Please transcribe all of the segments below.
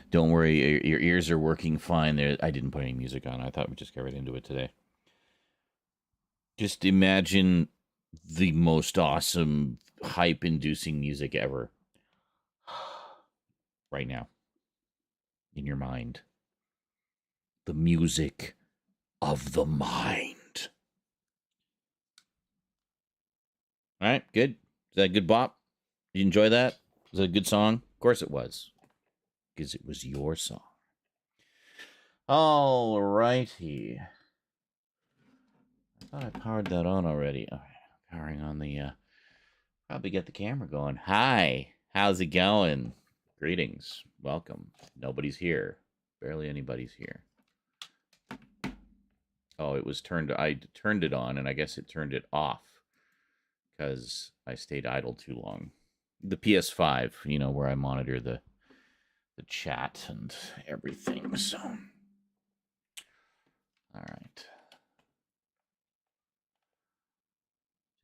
Don't worry, your ears are working fine. There, I didn't put any music on. I thought we'd just get right into it today. Just imagine the most awesome, hype-inducing music ever, right now, in your mind. The music of the mind. All right, good. Is that a good bop? Did you enjoy that? Was that a good song? Of course it was, because it was your song. All righty. I thought I powered that on already. All right, powering on the. Probably get the camera going. Hi, how's it going? Greetings, welcome. Nobody's here. Barely anybody's here. Oh, it was turned. I turned it on, and I guess it turned it off because I stayed idle too long. The PS5, where I monitor the chat and everything. So, all right.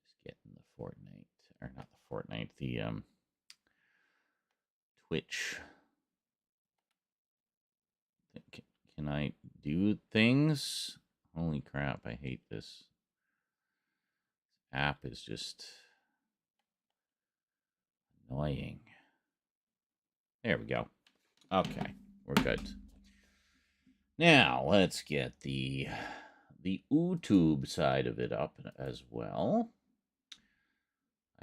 Just getting the Fortnite, or not the Fortnite, the Twitch. Can I do things? Holy crap, I hate this. App is just annoying. There we go. Okay, we're good. Now let's get the YouTube side of it up as well.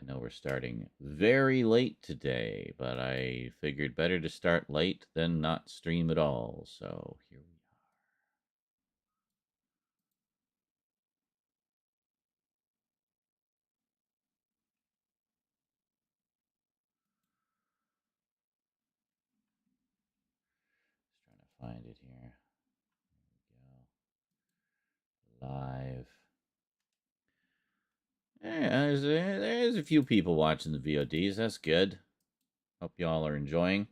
I know we're starting very late today, but I figured better to start late than not stream at all. So here we are. Just trying to find it here. There we go. Live. Yeah, there's a few people watching the VODs. That's good. Hope y'all are enjoying.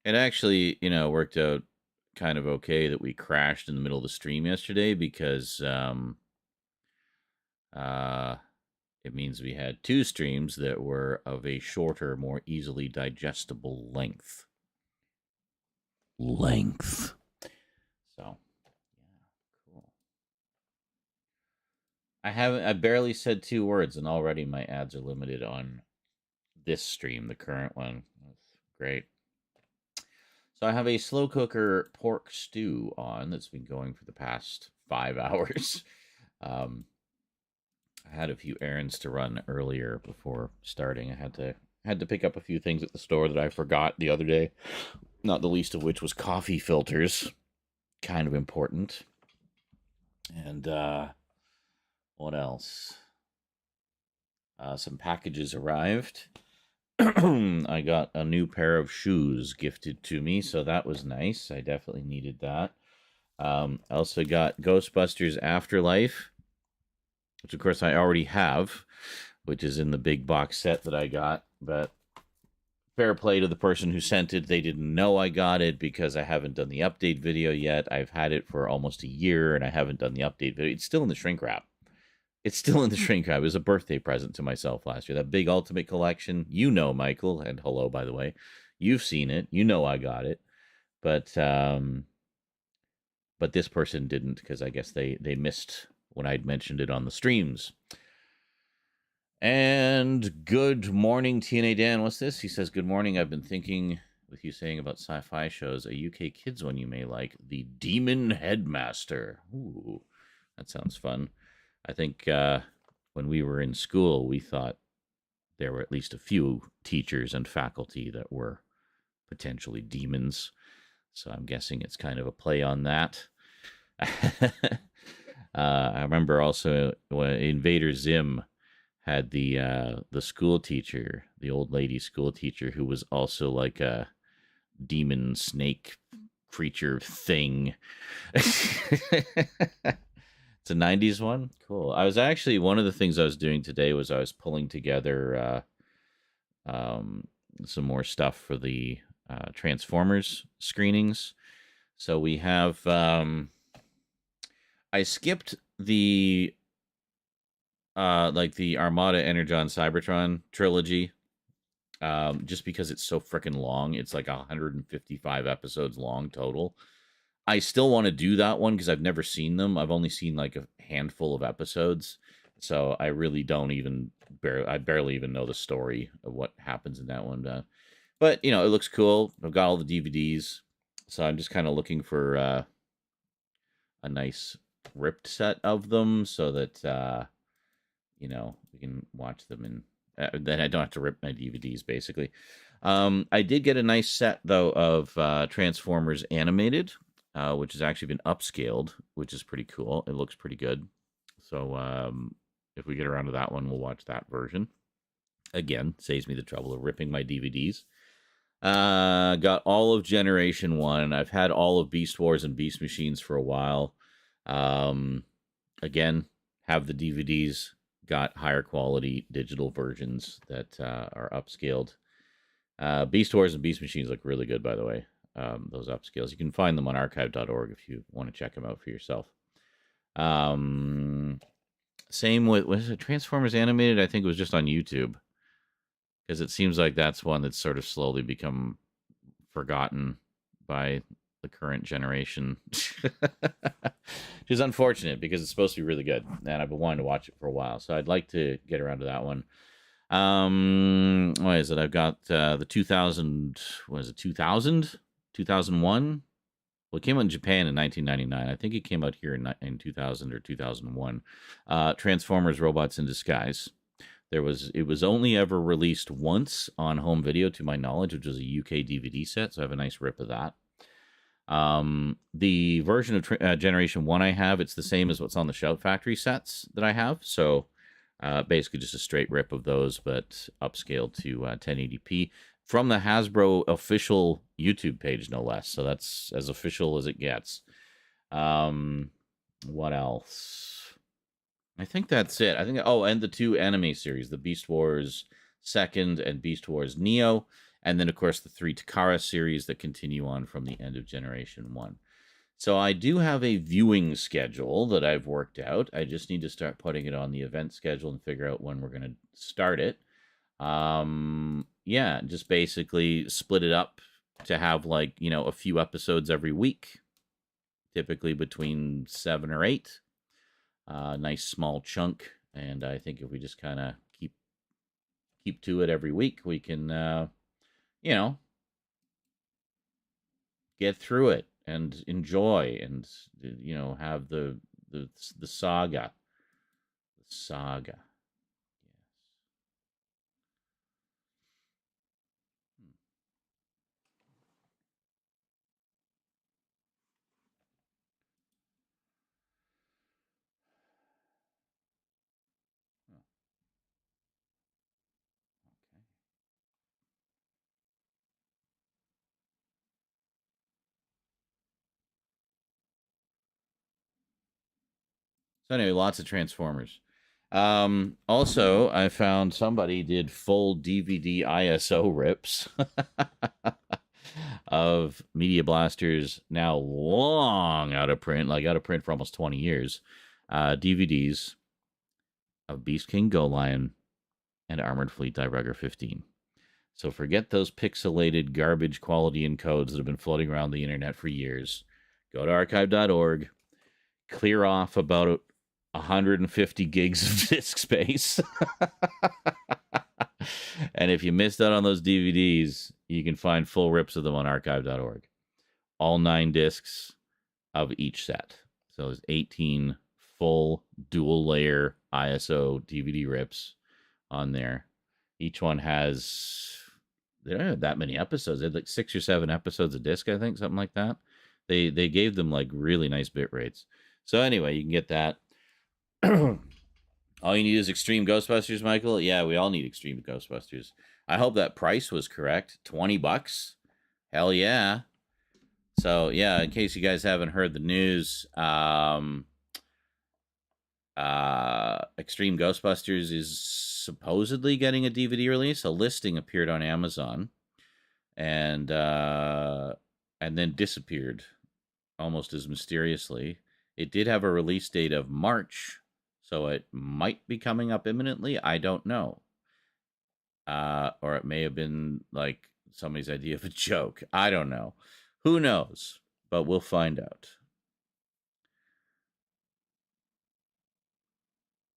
It actually, worked out kind of okay that we crashed in the middle of the stream yesterday because uh, it means we had two streams that were of a shorter, more easily digestible length. So, yeah, cool. I barely said 2 words, and already my ads are limited on this stream, the current one. That's great. So I have a slow cooker pork stew on that's been going for the past 5 hours. I had a few errands to run earlier before starting. I had to pick up a few things at the store that I forgot the other day. Not the least of which was coffee filters, kind of important. And what else? Some packages arrived. I got a new pair of shoes gifted to me, so that was nice. I definitely needed that. I also got Ghostbusters Afterlife, which of course I already have, which is in the big box set that I got. But fair play to the person who sent it. They didn't know I got it because I haven't done the update video yet. I've had it for almost a year and I haven't done the update video. It's still in the shrink wrap. It's still in the shrink wrap. It was a birthday present to myself last year. That big Ultimate Collection. Michael, and hello, by the way. You've seen it. I got it. But this person didn't because I guess they missed when I'd mentioned it on the streams. And good morning, TNA Dan. What's this? He says, good morning. I've been thinking with you saying about sci-fi shows, a UK kids one you may like, The Demon Headmaster. Ooh, that sounds fun. I think when we were in school, we thought there were at least a few teachers and faculty that were potentially demons. So I'm guessing it's kind of a play on that. I remember also when Invader Zim had the school teacher, the old lady school teacher, who was also like a demon snake creature thing. It's a 90s one. Cool. I was actually, one of the things I was doing today was I was pulling together some more stuff for the Transformers screenings. So we have I skipped the like the Armada Energon Cybertron trilogy just because it's so freaking long. It's like 155 episodes long total. I still want to do that one because I've never seen them. I've only seen like a handful of episodes, so I really don't even I barely even know the story of what happens in that one. But it looks cool. I've got all the DVDs, so I'm just kind of looking for a nice ripped set of them so that we can watch them, and then I don't have to rip my DVDs basically. I did get a nice set though of Transformers animated, which has actually been upscaled, which is pretty cool. It looks pretty good. So if we get around to that one, we'll watch that version. Again, saves me the trouble of ripping my DVDs. Got all of Generation 1. I've had all of Beast Wars and Beast Machines for a while. Again, have the DVDs. Got higher quality digital versions that are upscaled. Beast Wars and Beast Machines look really good, by the way. Those upscales. You can find them on archive.org if you want to check them out for yourself. Same with, was it Transformers Animated? I think it was just on YouTube. Because it seems like that's one that's sort of slowly become forgotten by the current generation. Which is unfortunate because it's supposed to be really good. And I've been wanting to watch it for a while. So I'd like to get around to that one. What is it? I've got the 2000, what is it, 2000? 2001? Well, it came out in Japan in 1999. I think it came out here in 2000 or 2001. Transformers Robots in Disguise. It was only ever released once on home video, to my knowledge, which was a UK DVD set, so I have a nice rip of that. The version of Generation 1 I have, it's the same as what's on the Shout Factory sets that I have, so basically just a straight rip of those, but upscaled to 1080p from the Hasbro official YouTube page, no less, so that's as official as it gets. What else? I think that's it. And the 2 anime series, the Beast Wars 2nd and Beast Wars Neo, and then, of course, the 3 Takara series that continue on from the end of Generation 1. So I do have a viewing schedule that I've worked out. I just need to start putting it on the event schedule and figure out when we're going to start it. Just basically split it up to have, like, a few episodes every week, typically between 7 or 8. Nice small chunk, and I think if we just kind of keep to it every week, we can get through it and enjoy and have the saga. Yes. So anyway, lots of Transformers. Also, I found somebody did full DVD ISO rips of Media Blasters, now long out of print, like out of print for almost 20 years, DVDs of Beast King Go Lion and Armored Fleet Die Rugger 15. So forget those pixelated garbage quality encodes that have been floating around the internet for years. Go to archive.org, clear off about 150 gigs of disk space. And if you missed out on those DVDs, you can find full rips of them on archive.org. All 9 discs of each set. So there's 18 full dual layer ISO DVD rips on there. Each one has, they don't have that many episodes. They had like 6 or 7 episodes a disc, I think, something like that. They gave them like really nice bit rates. So anyway, you can get that. All you need is Extreme Ghostbusters, Michael. Yeah, we all need Extreme Ghostbusters. I hope that price was correct. $20. Hell yeah. So yeah, in case you guys haven't heard the news, Extreme Ghostbusters is supposedly getting a DVD release. A listing appeared on Amazon, and then disappeared almost as mysteriously. It did have a release date of March, so it might be coming up imminently. I don't know. or it may have been like somebody's idea of a joke. I don't know. Who knows? But we'll find out.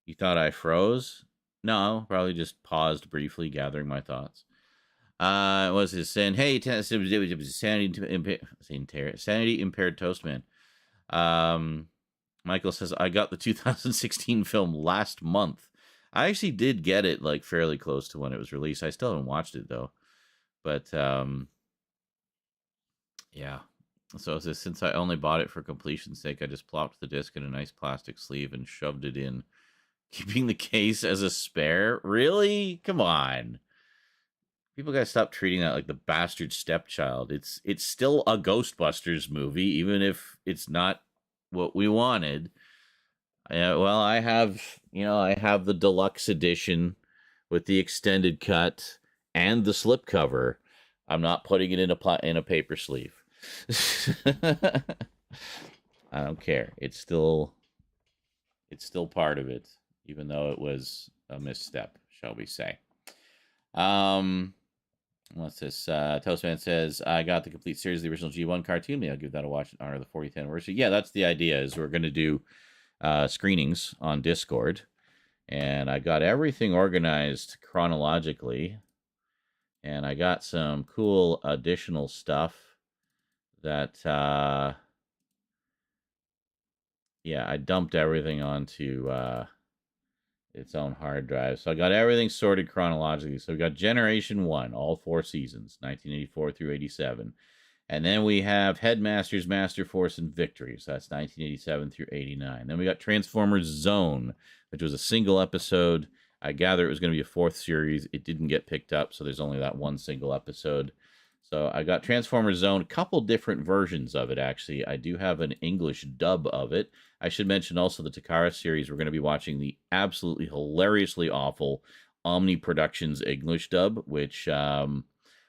You thought I froze? No, probably just paused briefly, gathering my thoughts. Was his saying, "Hey, sanity impaired Toastman." Michael says, "I got the 2016 film last month. I actually did get it like fairly close to when it was released. I still haven't watched it though, but yeah." So since I only bought it for completion's sake, I just plopped the disc in a nice plastic sleeve and shoved it in, keeping the case as a spare. Really? Come on. People gotta stop treating that like the bastard stepchild. It's still a Ghostbusters movie, even if it's not what we wanted. Yeah, well, I have the deluxe edition with the extended cut and the slipcover. I'm not putting it in a paper sleeve. I don't care. It's still part of it, even though it was a misstep, shall we say. What's this? Toastman says, I got the complete series of the original G1 cartoon. Maybe I'll give that a watch in honor of the 40th anniversary. Yeah, that's the idea, is we're going to do screenings on Discord. And I got everything organized chronologically. And I got some cool additional stuff that, I dumped everything onto its own hard drive. So I got everything sorted chronologically. So we got Generation 1, all 4 seasons, 1984 through 87. And then we have Headmasters, Master Force, and Victory. So that's 1987 through 89. Then we got Transformers Zone, which was a single episode. I gather it was going to be a 4th series. It didn't get picked up, so there's only that one single episode. So I got Transformers Zone, a couple different versions of it, actually. I do have an English dub of it. I should mention also the Takara series. We're going to be watching the absolutely hilariously awful Omni Productions English dub, which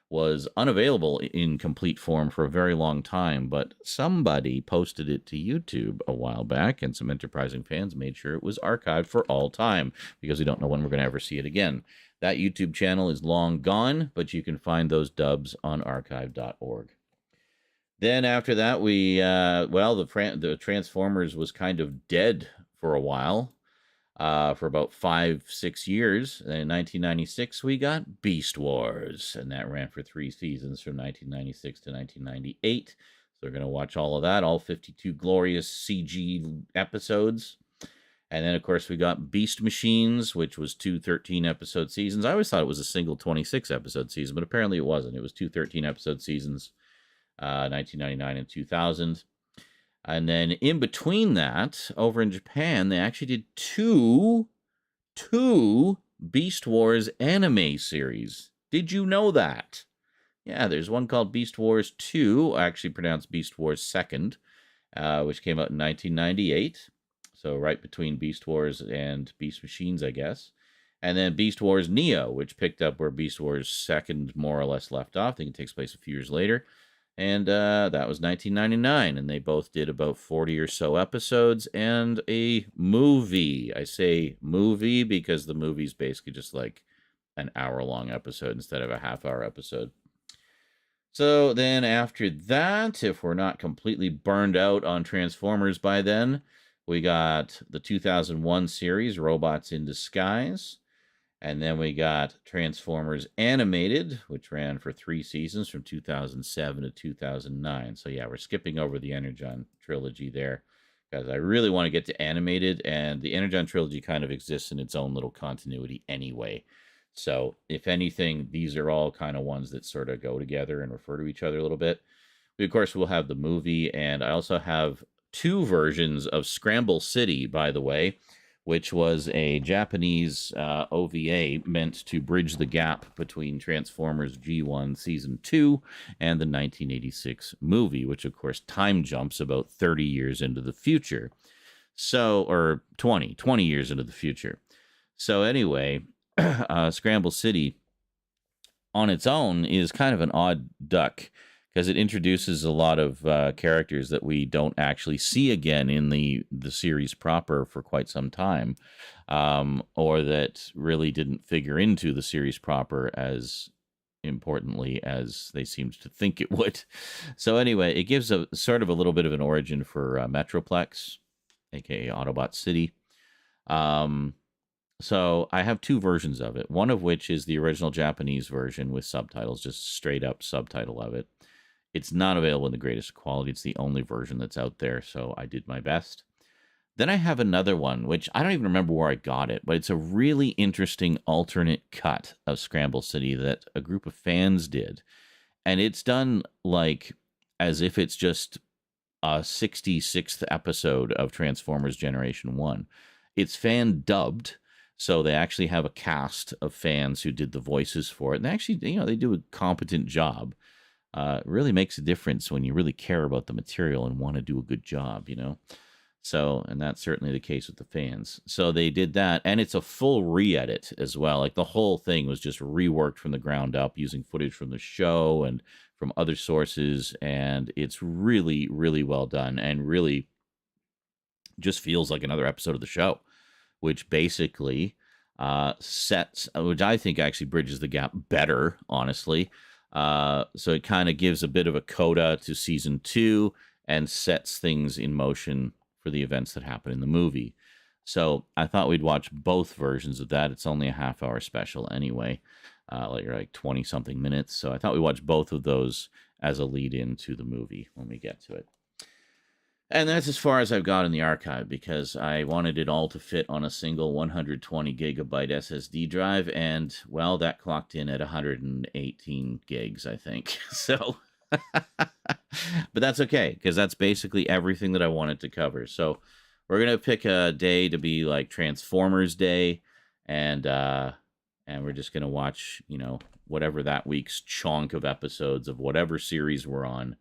was unavailable in complete form for a very long time, but somebody posted it to YouTube a while back, and some enterprising fans made sure it was archived for all time, because we don't know when we're going to ever see it again. That YouTube channel is long gone, but you can find those dubs on archive.org. Then after that, the Transformers was kind of dead for a while, for about 5-6 years. And in 1996, we got Beast Wars, and that ran for 3 seasons from 1996 to 1998. So we're going to watch all of that, all 52 glorious CG episodes. And then, of course, we got Beast Machines, which was 2 13-episode seasons. I always thought it was a single 26-episode season, but apparently it wasn't. It was 2 13-episode seasons, 1999 and 2000. And then in between that, over in Japan, they actually did two Beast Wars anime series. Did you know that? Yeah, there's one called Beast Wars 2, actually pronounced Beast Wars 2nd, which came out in 1998. So right between Beast Wars and Beast Machines, I guess. And then Beast Wars Neo, which picked up where Beast Wars 2nd more or less left off. I think it takes place a few years later. And that was 1999. And they both did about 40 or so episodes and a movie. I say movie because the movie's basically just like an hour-long episode instead of a half-hour episode. So then after that, if we're not completely burned out on Transformers by then, we got the 2001 series, Robots in Disguise. And then we got Transformers Animated, which ran for 3 seasons from 2007 to 2009. So yeah, we're skipping over the Energon trilogy there, because I really want to get to Animated, and the Energon trilogy kind of exists in its own little continuity anyway. So if anything, these are all kind of ones that sort of go together and refer to each other a little bit. We, of course, will have the movie, and I also have 2 versions of Scramble City, by the way, which was a Japanese OVA meant to bridge the gap between Transformers G1 Season 2 and the 1986 movie, which, of course, time jumps about 30 years into the future. So, or 20 years into the future. So anyway, Scramble City on its own is kind of an odd duck, because it introduces a lot of characters that we don't actually see again in the series proper for quite some time, or that really didn't figure into the series proper as importantly as they seemed to think it would. So anyway, it gives a sort of a little bit of an origin for Metroplex, aka Autobot City. So I have two versions of it, one of which is the original Japanese version with subtitles, just straight up subtitle of it. It's not available in the greatest quality. It's the only version that's out there, so I did my best. Then I have another one, which I don't even remember where I got it, but it's a really interesting alternate cut of Scramble City that a group of fans did. And it's done like as if it's just a 66th episode of Transformers Generation 1. It's fan dubbed, so they actually have a cast of fans who did the voices for it. And actually, they do a competent job. It really makes a difference when you really care about the material and want to do a good job, So, and that's certainly the case with the fans. So they did that, and it's a full re-edit as well. Like the whole thing was just reworked from the ground up using footage from the show and from other sources, and it's really, really well done and really just feels like another episode of the show, which basically which I think actually bridges the gap better, honestly. So it kind of gives a bit of a coda to season 2 and sets things in motion for the events that happen in the movie. So I thought we'd watch both versions of that. It's only a half-hour special anyway, like 20-something minutes. So I thought we'd watch both of those as a lead-in to the movie when we get to it. And that's as far as I've got in the archive, because I wanted it all to fit on a single 120 gigabyte SSD drive, and, well, that clocked in at 118 gigs, I think. So... but that's okay, because that's basically everything that I wanted to cover. So we're gonna pick a day to be like Transformers Day, and we're just gonna watch whatever that week's chunk of episodes of whatever series we're on,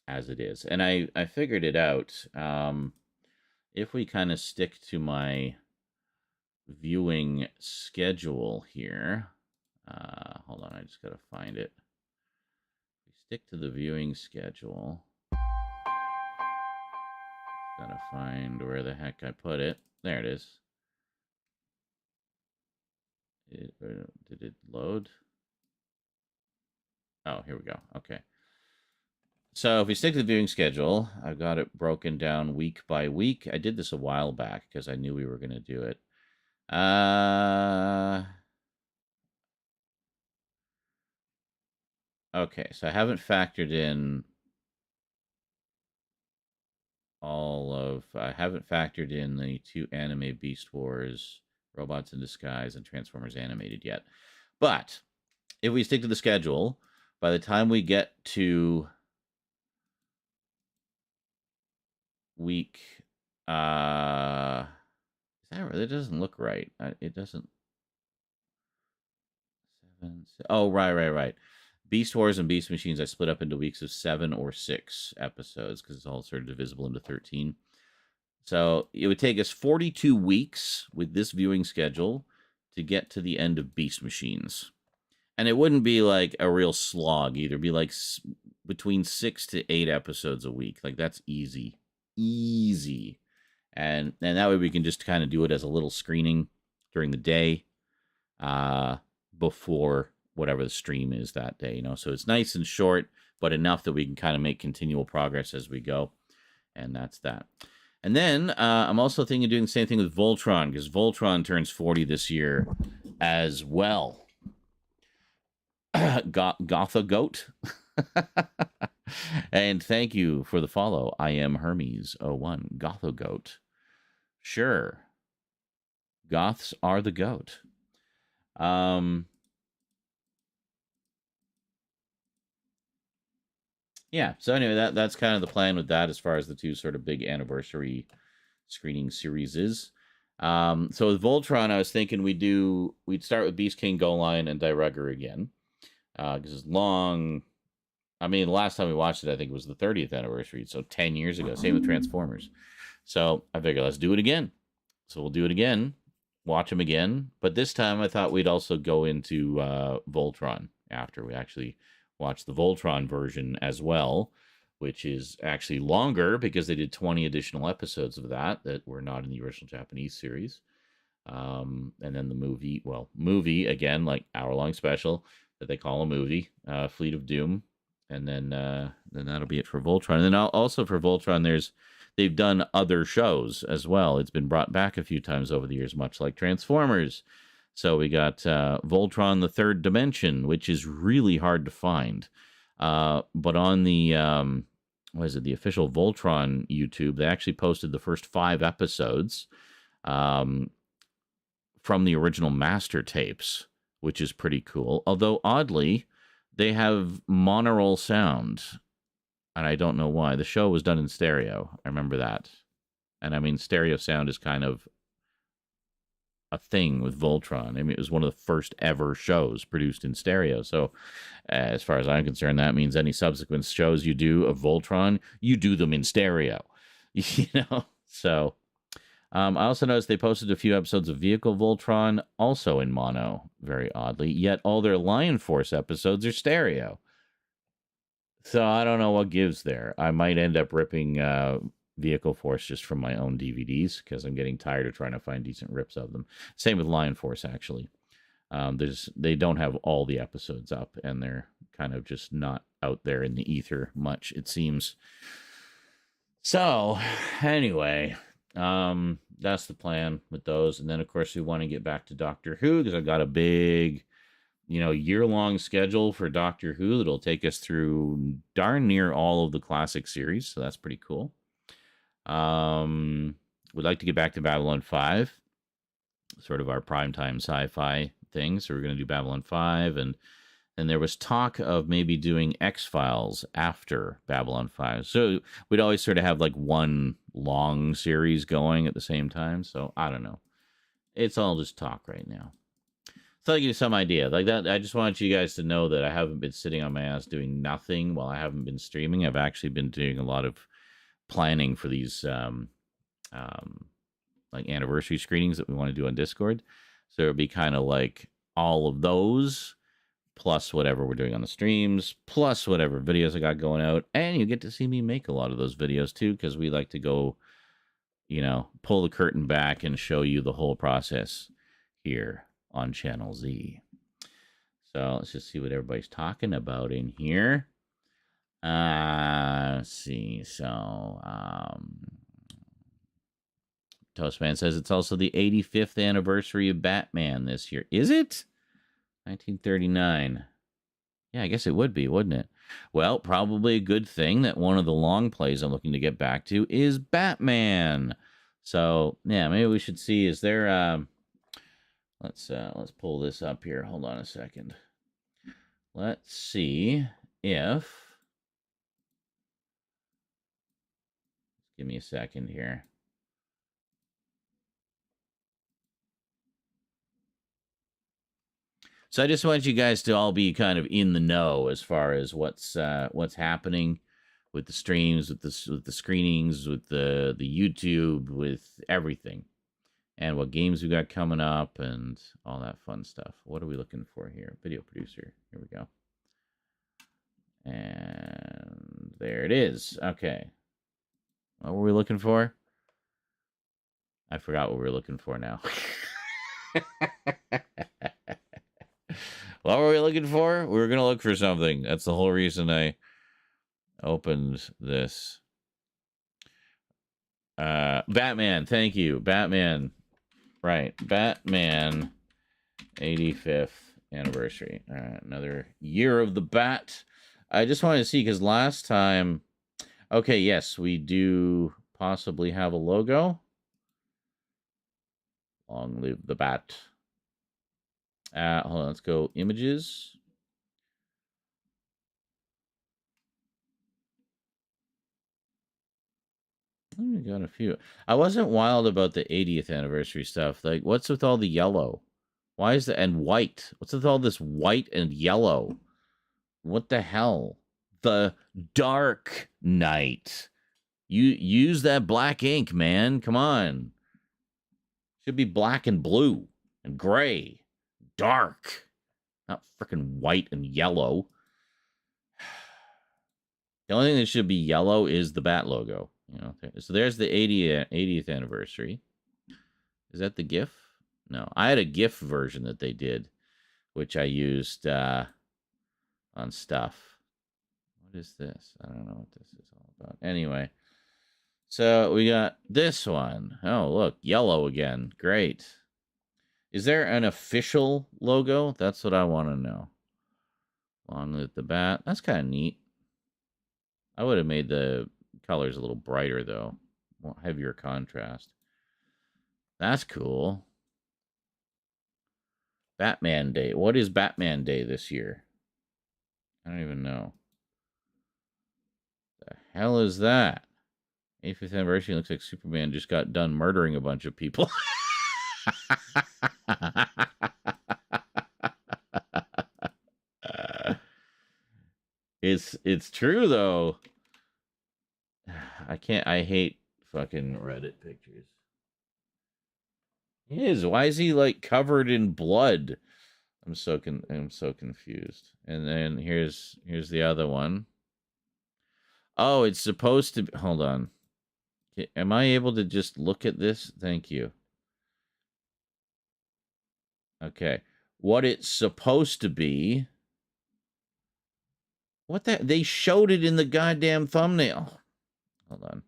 as it is. And I figured it out. If we kind of stick to my viewing schedule here, hold on, I just gotta find it. Stick to the viewing schedule. Gotta find where the heck I put it. There it is. Did it load? Oh, here we go. Okay. So if we stick to the viewing schedule, I've got it broken down week by week. I did this a while back because I knew we were going to do it. Okay, so I haven't factored in I haven't factored in the 2 anime Beast Wars, Robots in Disguise, and Transformers Animated yet. But if we stick to the schedule, by the time we get to week, that doesn't look right. It doesn't. Oh, right. Beast Wars and Beast Machines I split up into weeks of 7 or 6 episodes because it's all sort of divisible into 13. So it would take us 42 weeks with this viewing schedule to get to the end of Beast Machines. And it wouldn't be like a real slog either. It'd be like between 6 to 8 episodes a week. Like that's easy. Easy. And that way we can just kind of do it as a little screening during the day before whatever the stream is that day, So it's nice and short, but enough that we can kind of make continual progress as we go. And that's that. And then I'm also thinking of doing the same thing with Voltron, because Voltron turns 40 this year as well. Gotha Goat. And thank you for the follow. I am Hermes01. Gotha Goat. Sure. Goths are the goat. Yeah, so anyway, that's kind of the plan with that as far as the 2 sort of big anniversary screening series is. So with Voltron, I was thinking we'd start with Beast King, Go Lion, and Dirugger again. Because it's long. I mean, the last time we watched it, I think it was the 30th anniversary, so 10 years ago. Same with Transformers. So I figured, let's do it again. So we'll do it again, watch them again. But this time I thought we'd also go into Voltron after we actually watch the Voltron version as well, which is actually longer because they did 20 additional episodes of that were not in the original Japanese series. And then the movie again, like hour-long special that they call a movie, Fleet of Doom, and then that'll be it for Voltron. And then also for Voltron, they've done other shows as well. It's been brought back a few times over the years, much like Transformers. So we got Voltron: The Third Dimension, which is really hard to find, but on the the official Voltron YouTube, they actually posted the first 5 episodes from the original master tapes, which is pretty cool. Although, oddly, they have monaural sound, and I don't know why. The show was done in stereo. I remember that. And I mean, stereo sound is kind of a thing with Voltron. I mean, it was one of the first ever shows produced in stereo. So, as far as I'm concerned, that means any subsequent shows you do of Voltron, you do them in stereo. You know? So, I also noticed they posted a few episodes of Vehicle Voltron, also in mono, very oddly, yet all their Lion Force episodes are stereo. So I don't know what gives there. I might end up ripping Vehicle Force just from my own DVDs, because I'm getting tired of trying to find decent rips of them. Same with Lion Force, actually. They don't have all the episodes up, and they're kind of just not out there in the ether much, it seems. So, anyway... that's the plan with those. And then, of course, we want to get back to Doctor Who, because I've got a big, year-long schedule for Doctor Who that'll take us through darn near all of the classic series. So that's pretty cool. We'd like to get back to Babylon 5, sort of our primetime sci-fi thing. So we're going to do Babylon 5, and there was talk of maybe doing X-Files after Babylon 5. So we'd always sort of have like one long series going at the same time. So I don't know. It's all just talk right now. So I'll give you some idea. Like that, I just wanted you guys to know that I haven't been sitting on my ass doing nothing while I haven't been streaming. I've actually been doing a lot of planning for these like anniversary screenings that we want to do on Discord. So it'll be kind of like all of those, plus whatever we're doing on the streams, plus whatever videos I got going out. And you get to see me make a lot of those videos too, because we like to go, pull the curtain back and show you the whole process here on Channel Z. So let's just see what everybody's talking about in here. Let's see. So, Toastman says it's also the 85th anniversary of Batman this year. Is it? 1939. Yeah, I guess it would be, wouldn't it? Well, probably a good thing that one of the long plays I'm looking to get back to is Batman. So, yeah, maybe we should see, is there, let's pull this up here. Hold on a second. Let's see if, give me a second here. So I just want you guys to all be kind of in the know as far as what's happening with the streams, with the screenings, with the YouTube, with everything, and what games we got coming up, and all that fun stuff. What are we looking for here? Video producer. Here we go. And there it is. Okay. What were we looking for? I forgot what we were looking for now. What were we looking for? We were going to look for something. That's the whole reason I opened this. Batman. Thank you. Batman. Right. Batman 85th anniversary. All right. Another year of the Bat. I just wanted to see, because last time... Okay, yes, we do possibly have a logo. Long live the Bat. Hold on, let's go images. We got a few. I wasn't wild about the 80th anniversary stuff. Like, what's with all the yellow? Why is that? And white. What's with all this white and yellow? What the hell? The Dark Knight. You use that black ink, man. Come on. Should be black and blue and gray. Dark. Not freaking white and yellow. The only thing that should be yellow is the bat logo. So there's the 80th anniversary. Is that the GIF? No, I had a GIF version that they did, which I used on stuff. What is this? I don't know what this is all about. Anyway, so we got this one. Oh, look, yellow again. Great. Is there an official logo? That's what I want to know. Along with the bat. That's kind of neat. I would have made the colors a little brighter, though. Heavier contrast. That's cool. Batman Day. What is Batman Day this year? I don't even know. The hell is that? 85th anniversary. Looks like Superman just got done murdering a bunch of people. It's true though. I hate fucking Reddit pictures. He is. Why is he like covered in blood? I'm so confused. And then here's the other one. Oh, it's supposed to be, hold on. Am I able to just look at this? Thank you. Okay. What it's supposed to be. What the? They showed it in the goddamn thumbnail. Hold on.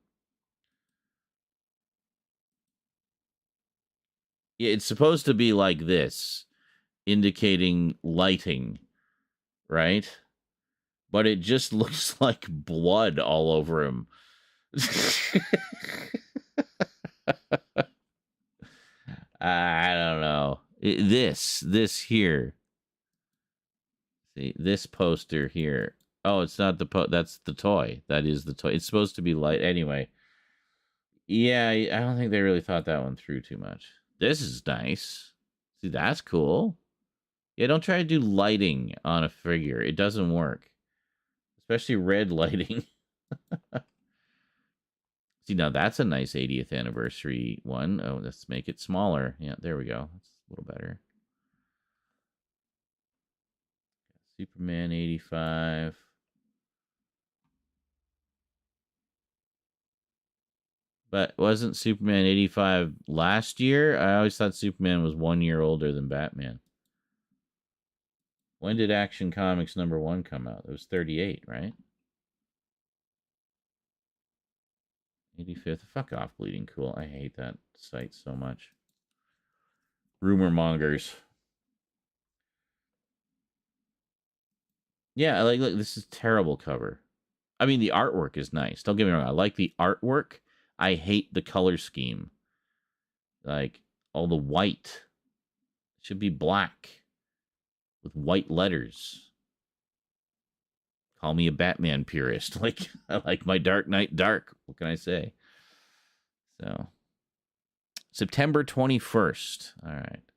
Yeah, it's supposed to be like this, indicating lighting, right? But it just looks like blood all over him. I don't know. This here. See, this poster here. Oh, it's not the that's the toy. That is the toy. It's supposed to be light. Anyway. Yeah, I don't think they really thought that one through too much. This is nice. See, that's cool. Yeah, don't try to do lighting on a figure. It doesn't work. Especially red lighting. See, now that's a nice 80th anniversary one. Oh, let's make it smaller. Yeah, there we go. That's a little better. Superman 85. But wasn't Superman 85 last year? I always thought Superman was 1 year older than Batman. When did Action Comics #1 come out? It was 38, right? 85th. Fuck off, Bleeding Cool. I hate that site so much. Rumor mongers. Yeah, look, this is terrible cover. I mean, the artwork is nice. Don't get me wrong. I like the artwork. I hate the color scheme. Like, all the white. It should be black with white letters. Call me a Batman purist. Like, I like my Dark Knight dark. What can I say? So, September 21st. All right.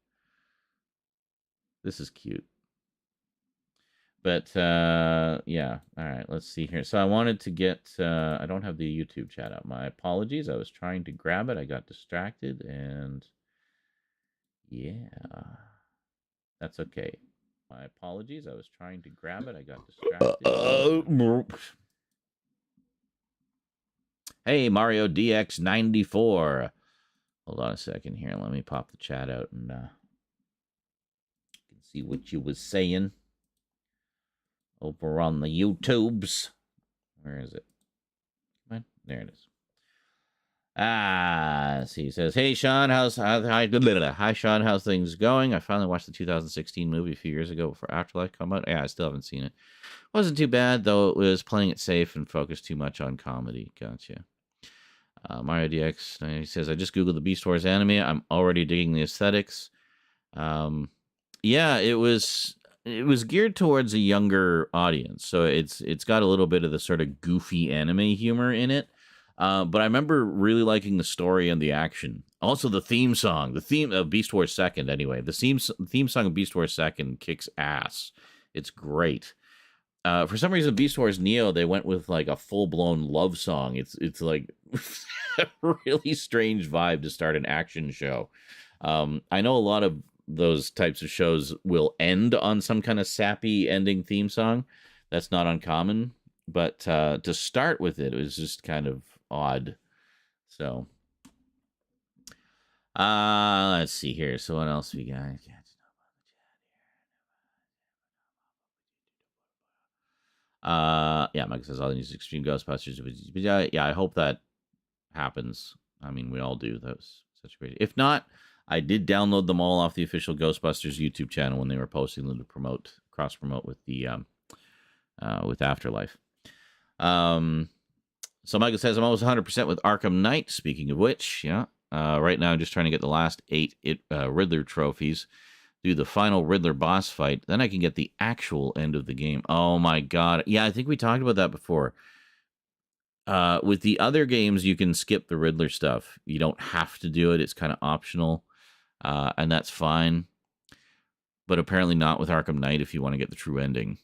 This is cute. But, yeah. All right, let's see here. So I wanted to get, I don't have the YouTube chat up. My apologies. I was trying to grab it. I got distracted, and yeah. That's okay. My apologies. I was trying to grab it. I got distracted. Hey, Mario DX94. Hold on a second here. Let me pop the chat out and you can see what you was saying over on the YouTubes. Where is it? Come on. There it is. See, he says, "Hey Sean, hi Sean, how's things going? I finally watched the 2016 movie a few years ago before Afterlife come out. Yeah, I still haven't seen it. Wasn't too bad though. It was playing it safe and focused too much on comedy. Gotcha." Mario DX, he says, "I just googled the Beast Wars anime. I'm already digging the aesthetics. Yeah, it was geared towards a younger audience, so it's got a little bit of the sort of goofy anime humor in it. But I remember really liking the story and the action. Also, the theme song, the theme of Beast Wars 2nd, anyway. The theme song of Beast Wars 2nd kicks ass. It's great. For some reason, Beast Wars Neo, they went with like a full-blown love song. It's like a really strange vibe to start an action show. I know a lot of those types of shows will end on some kind of sappy ending theme song. That's not uncommon. but to start with it was just kind of odd. So let's see here. So what else we got? Yeah, Mike says all these extreme Ghostbusters. But yeah, I hope that happens. I mean, we all do. That was such a great. If not, I did download them all off the official Ghostbusters YouTube channel when they were posting them to cross promote with the with Afterlife. So Michael says I'm almost 100% with Arkham Knight. Speaking of which, yeah, right now I'm just trying to get the last 8 Riddler trophies, do the final Riddler boss fight, then I can get the actual end of the game. Oh my god, yeah, I think we talked about that before. With the other games, you can skip the Riddler stuff. You don't have to do it; it's kind of optional, and that's fine. But apparently not with Arkham Knight if you want to get the true ending.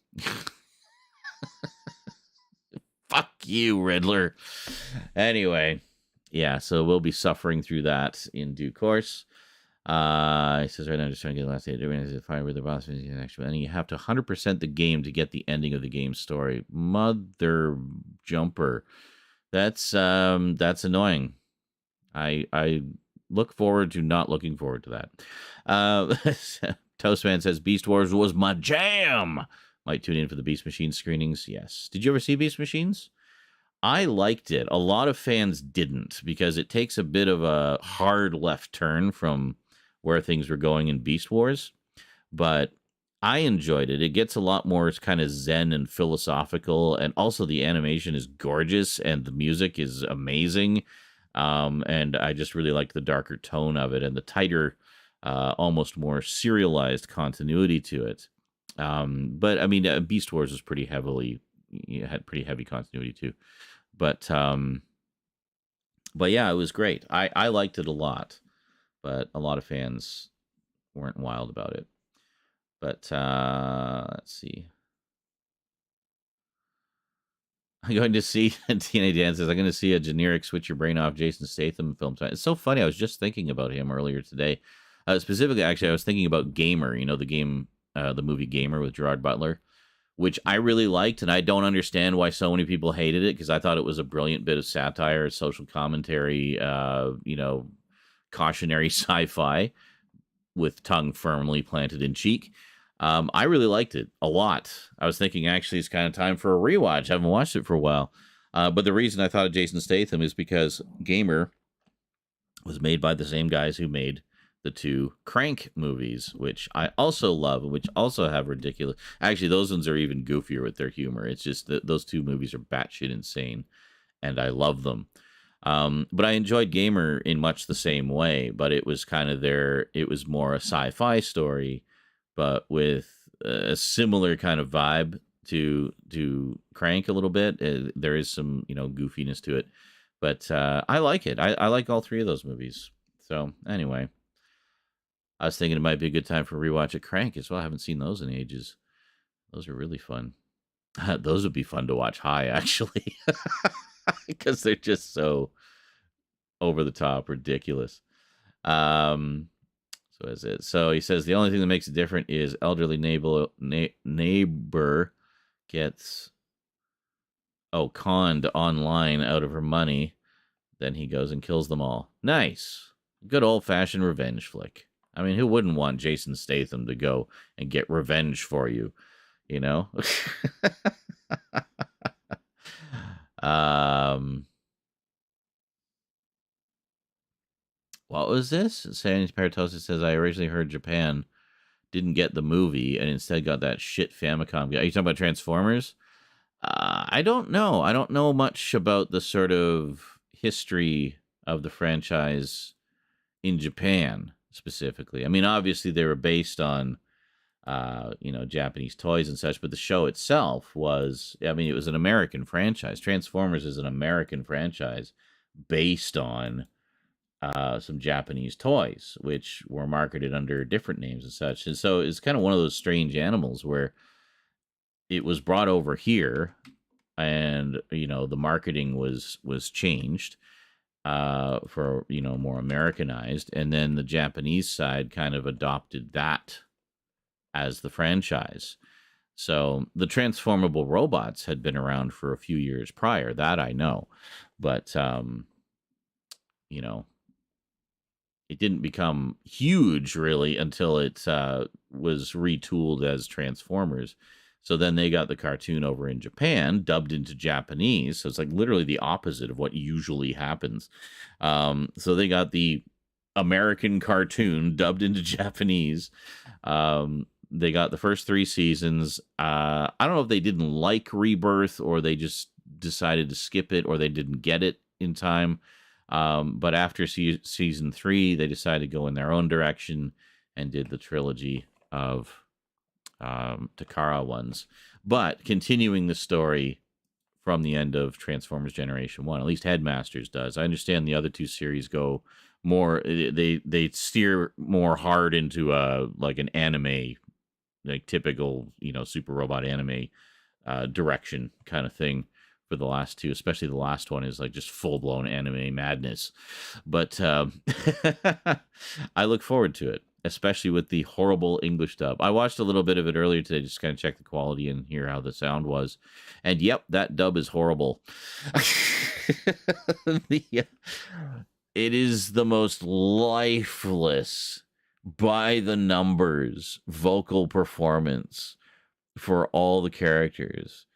Fuck you, Riddler. Anyway, yeah, so we'll be suffering through that in due course. He says right now, I'm just trying to get the last 8 fire with the boss, and you have to 100% the game to get the ending of the game's story. Mother jumper, that's annoying. I look forward to not looking forward to that. Toastman says Beast Wars was my jam. Might tune in for the Beast Machine screenings. Yes. Did you ever see Beast Machines? I liked it. A lot of fans didn't because it takes a bit of a hard left turn from where things were going in Beast Wars. But I enjoyed it. It gets a lot more kind of zen and philosophical. And also the animation is gorgeous and the music is amazing. And I just really liked the darker tone of it and the tighter, almost more serialized continuity to it. But I mean, Beast Wars was pretty heavily, had pretty heavy continuity too. But yeah, it was great. I liked it a lot, but a lot of fans weren't wild about it. But let's see. I'm going to see TNA Dan says I'm going to see a generic switch your brain off Jason Statham film tonight. It's so funny. I was just thinking about him earlier today. Specifically, actually, I was thinking about Gamer. You know, the game. The movie Gamer with Gerard Butler, which I really liked, and I don't understand why so many people hated it because I thought it was a brilliant bit of satire, social commentary, cautionary sci-fi with tongue firmly planted in cheek. I really liked it a lot. I was thinking actually it's kind of time for a rewatch. I haven't watched it for a while. But the reason I thought of Jason Statham is because Gamer was made by the same guys who made the 2 Crank movies, which I also love, which also have ridiculous. Actually, those ones are even goofier with their humor. It's just that those 2 movies are batshit insane, and I love them. But I enjoyed Gamer in much the same way, but it was kind of it was more a sci-fi story, but with a similar kind of vibe to Crank a little bit. There is some, goofiness to it, but I like it. I like all 3 of those movies. So anyway, I was thinking it might be a good time for a rewatch of Crank as well. I haven't seen those in ages. Those are really fun. Those would be fun to watch high, actually, because they're just so over the top, ridiculous. So is it? So he says the only thing that makes it different is elderly neighbor gets conned online out of her money. Then he goes and kills them all. Nice, good old fashioned revenge flick. I mean, who wouldn't want Jason Statham to go and get revenge for you, you know? What was this? Sandy Paratosis says, I originally heard Japan didn't get the movie and instead got that shit Famicom guy. Are you talking about Transformers? I don't know. I don't know much about the sort of history of the franchise in Japan. Specifically, I mean, obviously they were based on, Japanese toys and such, but the show itself was, I mean, it was an American franchise. Transformers is an American franchise based on some Japanese toys, which were marketed under different names and such. And so it's kind of one of those strange animals where it was brought over here, and the marketing was changed. For more Americanized, and then the Japanese side kind of adopted that as the franchise. So the transformable robots had been around for a few years prior. That I know, but you know, it didn't become huge really until it was retooled as Transformers. So then they got the cartoon over in Japan, dubbed into Japanese. So it's like literally the opposite of what usually happens. So they got the American cartoon dubbed into Japanese. They got the first 3 seasons. I don't know if they didn't like Rebirth or they just decided to skip it or they didn't get it in time. But after season 3, they decided to go in their own direction and did the trilogy of Takara ones. But continuing the story from the end of Transformers Generation 1, at least Headmasters does. I understand the other 2 series go more, they steer more hard into like an anime, like typical, super robot anime direction kind of thing for the last 2, especially the last one is like just full-blown anime madness. But I look forward to it, especially with the horrible English dub. I watched a little bit of it earlier today, just kind of check the quality and hear how the sound was. And yep, that dub is horrible. It is the most lifeless, by the numbers vocal performance for all the characters.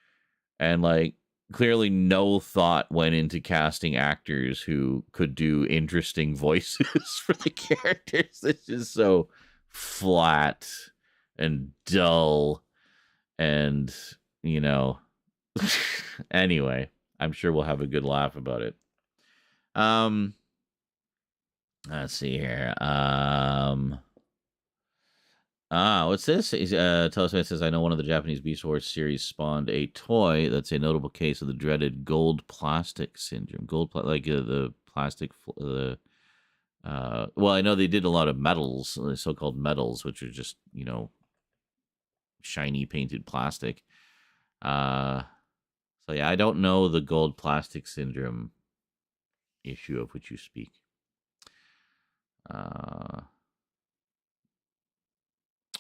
And like, clearly no thought went into casting actors who could do interesting voices for the characters. It's just so flat and dull and anyway, I'm sure we'll have a good laugh about it. Let's see here. What's this? Telesmith says, I know one of the Japanese Beast Wars series spawned a toy that's a notable case of the dreaded gold plastic syndrome. The plastic, well, I know they did a lot of metals, so-called metals, which are just, shiny painted plastic. So yeah, I don't know the gold plastic syndrome issue of which you speak.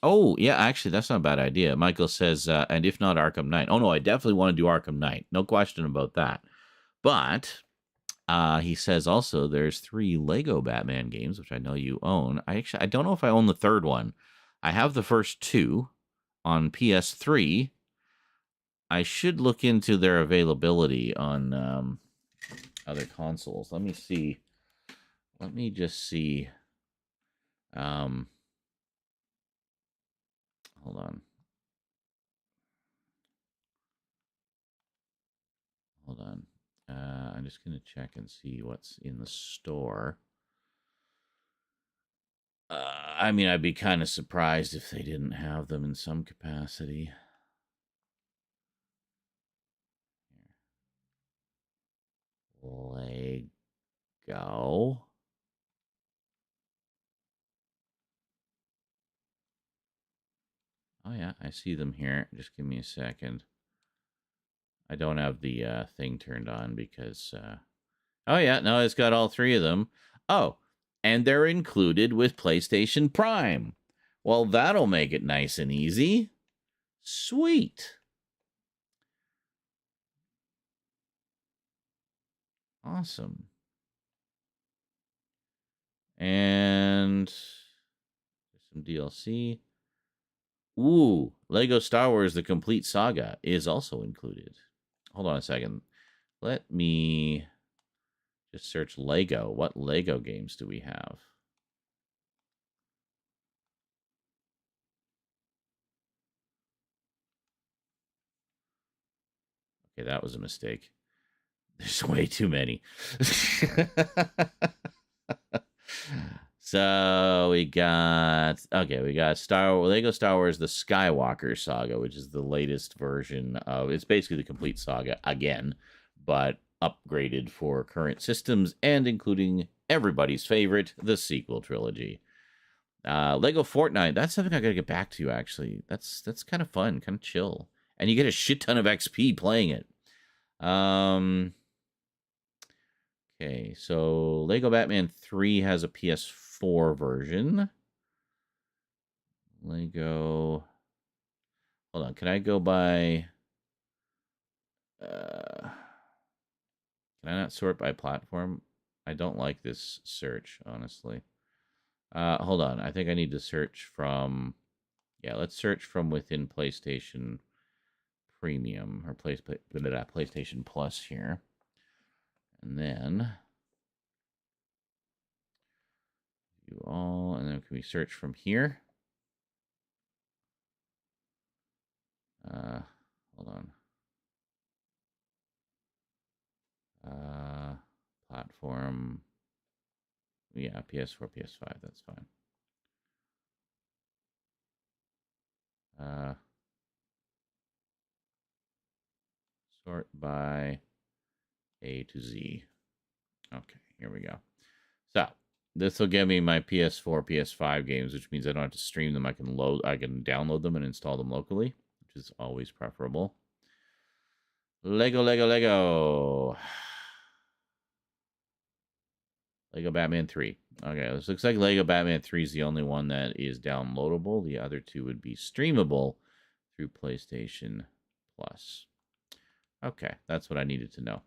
Oh, yeah, actually, that's not a bad idea. Michael says, and if not Arkham Knight. Oh, no, I definitely want to do Arkham Knight. No question about that. But he says also there's 3 Lego Batman games, which I know you own. I don't know if I own the third one. I have the first 2 on PS3. I should look into their availability on other consoles. Let me see. Let me just see. Hold on. Hold on. I'm just going to check and see what's in the store. I mean, I'd be kind of surprised if they didn't have them in some capacity. Lego. Oh, yeah, I see them here. Just give me a second. I don't have the thing turned on because... Oh, yeah, no, it's got all 3 of them. Oh, and they're included with PlayStation Prime. Well, that'll make it nice and easy. Sweet. Awesome. And some DLC. Ooh, Lego Star Wars The Complete Saga is also included. Hold on a second. Let me just search Lego. What Lego games do we have? Okay, that was a mistake. There's way too many. So we got Lego Star Wars The Skywalker Saga, which is the latest version of it's basically the complete saga again, but upgraded for current systems and including everybody's favorite, the sequel trilogy. Lego Fortnite, that's something I gotta get back to actually. That's kind of fun, kind of chill. And you get a shit ton of XP playing it. Okay, so Lego Batman 3 has a PS4 version. Lego. Hold on. Can I go by... can I not sort by platform? I don't like this search, honestly. Hold on. I think I need to search from... Yeah, let's search from within PlayStation Premium or PlayStation Plus here. And then do all, and then can we search from here? Hold on. Platform. Yeah, PS4, PS5. That's fine. Sort by A to Z. Okay, here we go. So this will give me my PS4, PS5 games, which means I don't have to stream them. I can download them and install them locally, which is always preferable. Lego, Lego, Lego. Lego Batman 3. Okay, this looks like Lego Batman 3 is the only one that is downloadable. The other two would be streamable through PlayStation Plus. Okay, that's what I needed to know.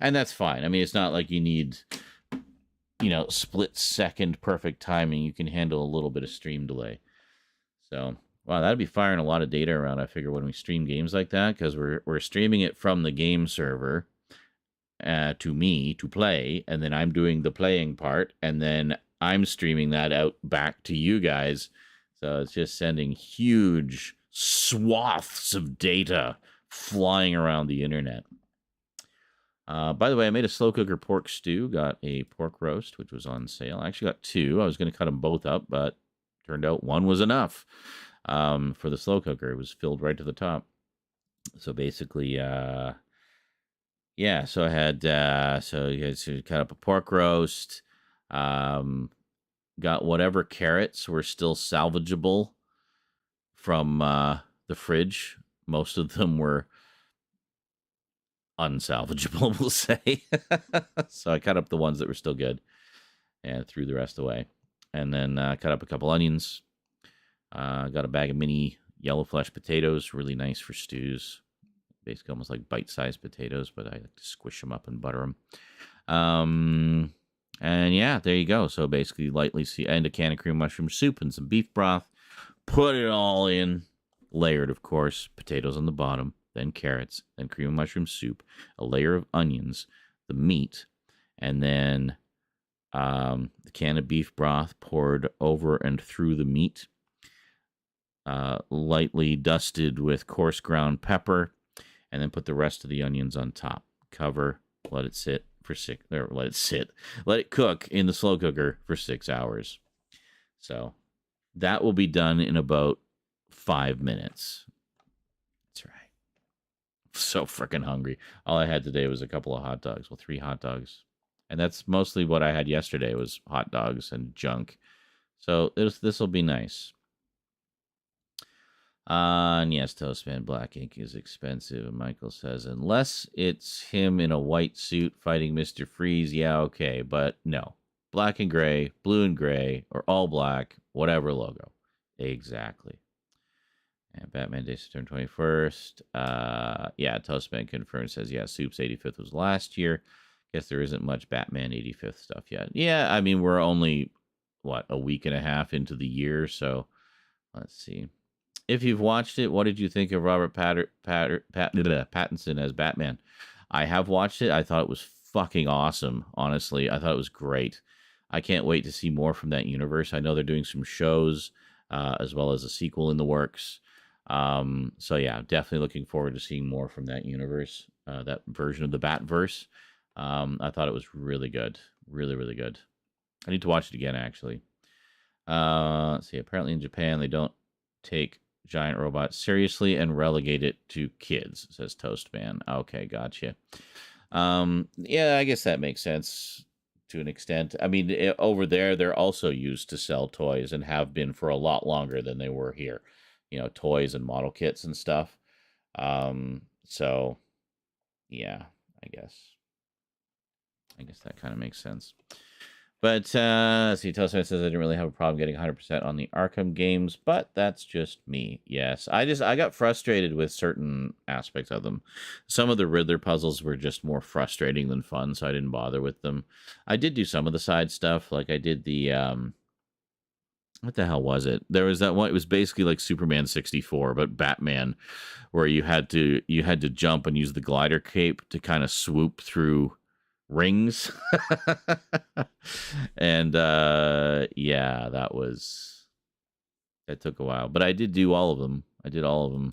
And that's fine. I mean, it's not like you need, split second perfect timing. You can handle a little bit of stream delay. So, wow, that'd be firing a lot of data around, I figure, when we stream games like that, because we're streaming it from the game server to me to play, and then I'm doing the playing part, and then I'm streaming that out back to you guys. So it's just sending huge swaths of data flying around the internet. By the way, I made a slow cooker pork stew, got a pork roast, which was on sale. I actually got two. I was going to cut them both up, but turned out one was enough for the slow cooker. It was filled right to the top. So basically, yeah, so I had so you guys cut up a pork roast, got whatever carrots were still salvageable from the fridge. Most of them were unsalvageable, we'll say. So I cut up the ones that were still good and threw the rest away. And then cut up a couple onions. Got a bag of mini yellow flesh potatoes, really nice for stews. Basically almost like bite-sized potatoes, but I like to squish them up and butter them. And yeah, there you go. So basically lightly and a can of cream mushroom soup and some beef broth. Put it all in, layered, of course, potatoes on the bottom, then carrots, then cream of mushroom soup, a layer of onions, the meat, and then the can of beef broth poured over and through the meat, lightly dusted with coarse ground pepper, and then put the rest of the onions on top. Cover, let it sit for let it cook in the slow cooker for 6 hours. So that will be done in about 5 minutes. That's right. So freaking hungry. All I had today was a couple of hot dogs. Well, 3 hot dogs. And that's mostly what I had yesterday was hot dogs and junk. So this will be nice. And yes, Toastman Black ink is expensive. And Michael says, unless it's him in a white suit fighting Mr. Freeze, yeah, okay. But no. Black and gray, blue and gray, or all black, whatever logo. Exactly. And Batman Day September 21st. Yeah, Toastman confirmed, says, yeah, Soup's 85th was last year. Guess there isn't much Batman 85th stuff yet. Yeah, I mean, we're only, a week and a half into the year, so let's see. If you've watched it, what did you think of Robert Pattinson as Batman? I have watched it. I thought it was fucking awesome, honestly. I thought it was great. I can't wait to see more from that universe. I know they're doing some shows as well as a sequel in the works. So, yeah, definitely looking forward to seeing more from that universe, that version of the Batverse. I thought it was really good. Really, really good. I need to watch it again, actually. Let's see. Apparently in Japan, they don't take giant robots seriously and relegate it to kids, says Toastman. Okay, gotcha. Yeah, I guess that makes sense to an extent. I mean, over there, they're also used to sell toys and have been for a lot longer than they were here. Toys and model kits and stuff. So, yeah, I guess that kind of makes sense. But see, Toastman says I didn't really have a problem getting 100% on the Arkham games, but that's just me. Yes, I got frustrated with certain aspects of them. Some of the Riddler puzzles were just more frustrating than fun, so I didn't bother with them. I did do some of the side stuff, like I did the what the hell was it? There was that one. It was basically like Superman 64, but Batman, where you had to jump and use the glider cape to kind of swoop through rings. And yeah, that took a while, but I did do all of them. I did all of them.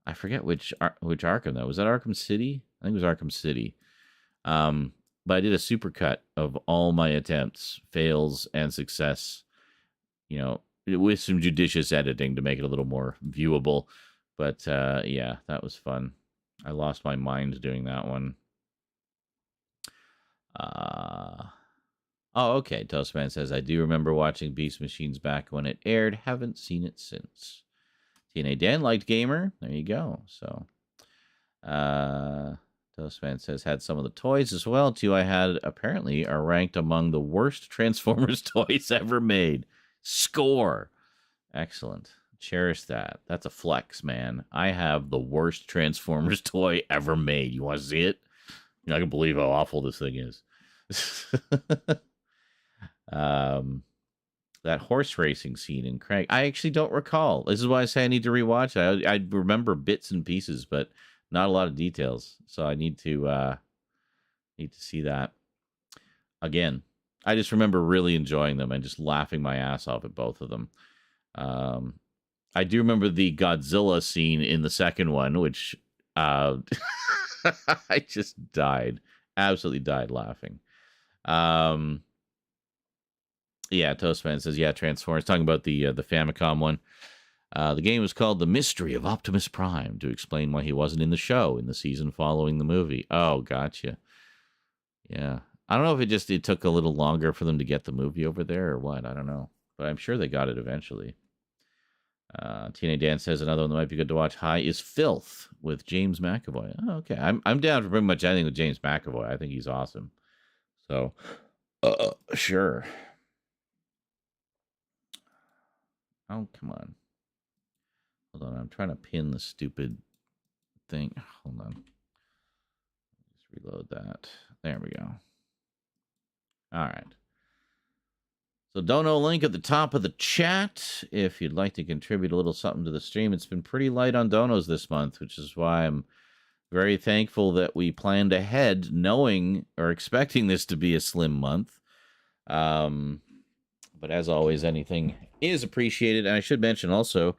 I forget which Arkham though. Was that Arkham City? I think it was Arkham City. But I did a supercut of all my attempts, fails and success, you know, with some judicious editing to make it a little more viewable. But yeah, that was fun. I lost my mind doing that one. Oh, okay. Toastman says, I do remember watching Beast Machines back when it aired. Haven't seen it since. TNA Dan liked Gamer. There you go. So, Toastman says, had some of the toys as well, too. I had apparently are ranked among the worst Transformers toys ever made. Score. Excellent. Cherish that. That's a flex, man. I have the worst Transformers toy ever made. You want to see it? You're not going to believe how awful this thing is. That horse racing scene in Craig, I actually don't recall. This is why I say I need to rewatch it. I remember bits and pieces, but not a lot of details. So I need to see that again. I just remember really enjoying them and just laughing my ass off at both of them. I do remember the Godzilla scene in the second one, which I just died, absolutely died laughing. Yeah, Toastman says, yeah, Transformers. Talking about the Famicom one. The game was called The Mystery of Optimus Prime to explain why he wasn't in the show in the season following the movie. Oh, gotcha. Yeah. I don't know if it took a little longer for them to get the movie over there or what. I don't know. But I'm sure they got it eventually. TNA Dan says another one that might be good to watch. High is Filth with James McAvoy. Oh, okay. I'm down for pretty much anything with James McAvoy. I think he's awesome. So, sure. Oh, come on. Hold on. I'm trying to pin the stupid thing. Hold on. Just reload that. There we go. All right. So dono link at the top of the chat if you'd like to contribute a little something to the stream. It's been pretty light on donos this month, which is why I'm very thankful that we planned ahead, knowing or expecting this to be a slim month. But as always, anything is appreciated. And I should mention also,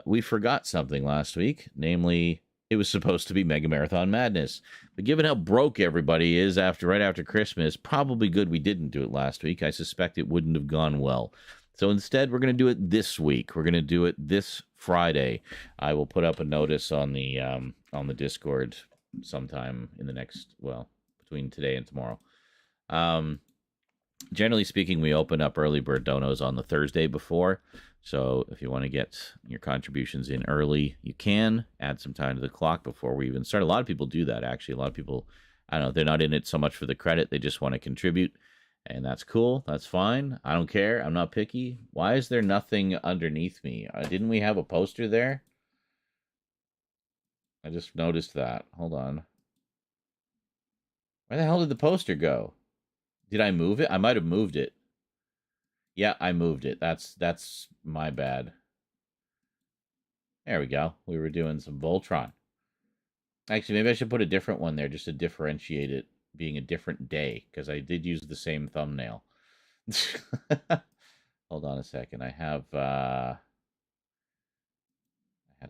we forgot something last week, namely, it was supposed to be Mega Marathon Madness. But given how broke everybody is right after Christmas, probably good we didn't do it last week. I suspect it wouldn't have gone well. So instead, we're going to do it this week. We're going to do it this Friday. I will put up a notice on the Discord sometime in the next, between today and tomorrow. Generally speaking, we open up early bird donos on the Thursday before. So if you want to get your contributions in early, you can add some time to the clock before we even start. A lot of people do that, actually. A lot of people, I don't know, they're not in it so much for the credit. They just want to contribute. And that's cool. That's fine. I don't care. I'm not picky. Why is there nothing underneath me? Didn't we have a poster there? I just noticed that. Hold on. Where the hell did the poster go? Did I move it? I might have moved it. Yeah, I moved it. That's my bad. There we go. We were doing some Voltron. Actually, maybe I should put a different one there just to differentiate it being a different day, because I did use the same thumbnail. Hold on a second. I have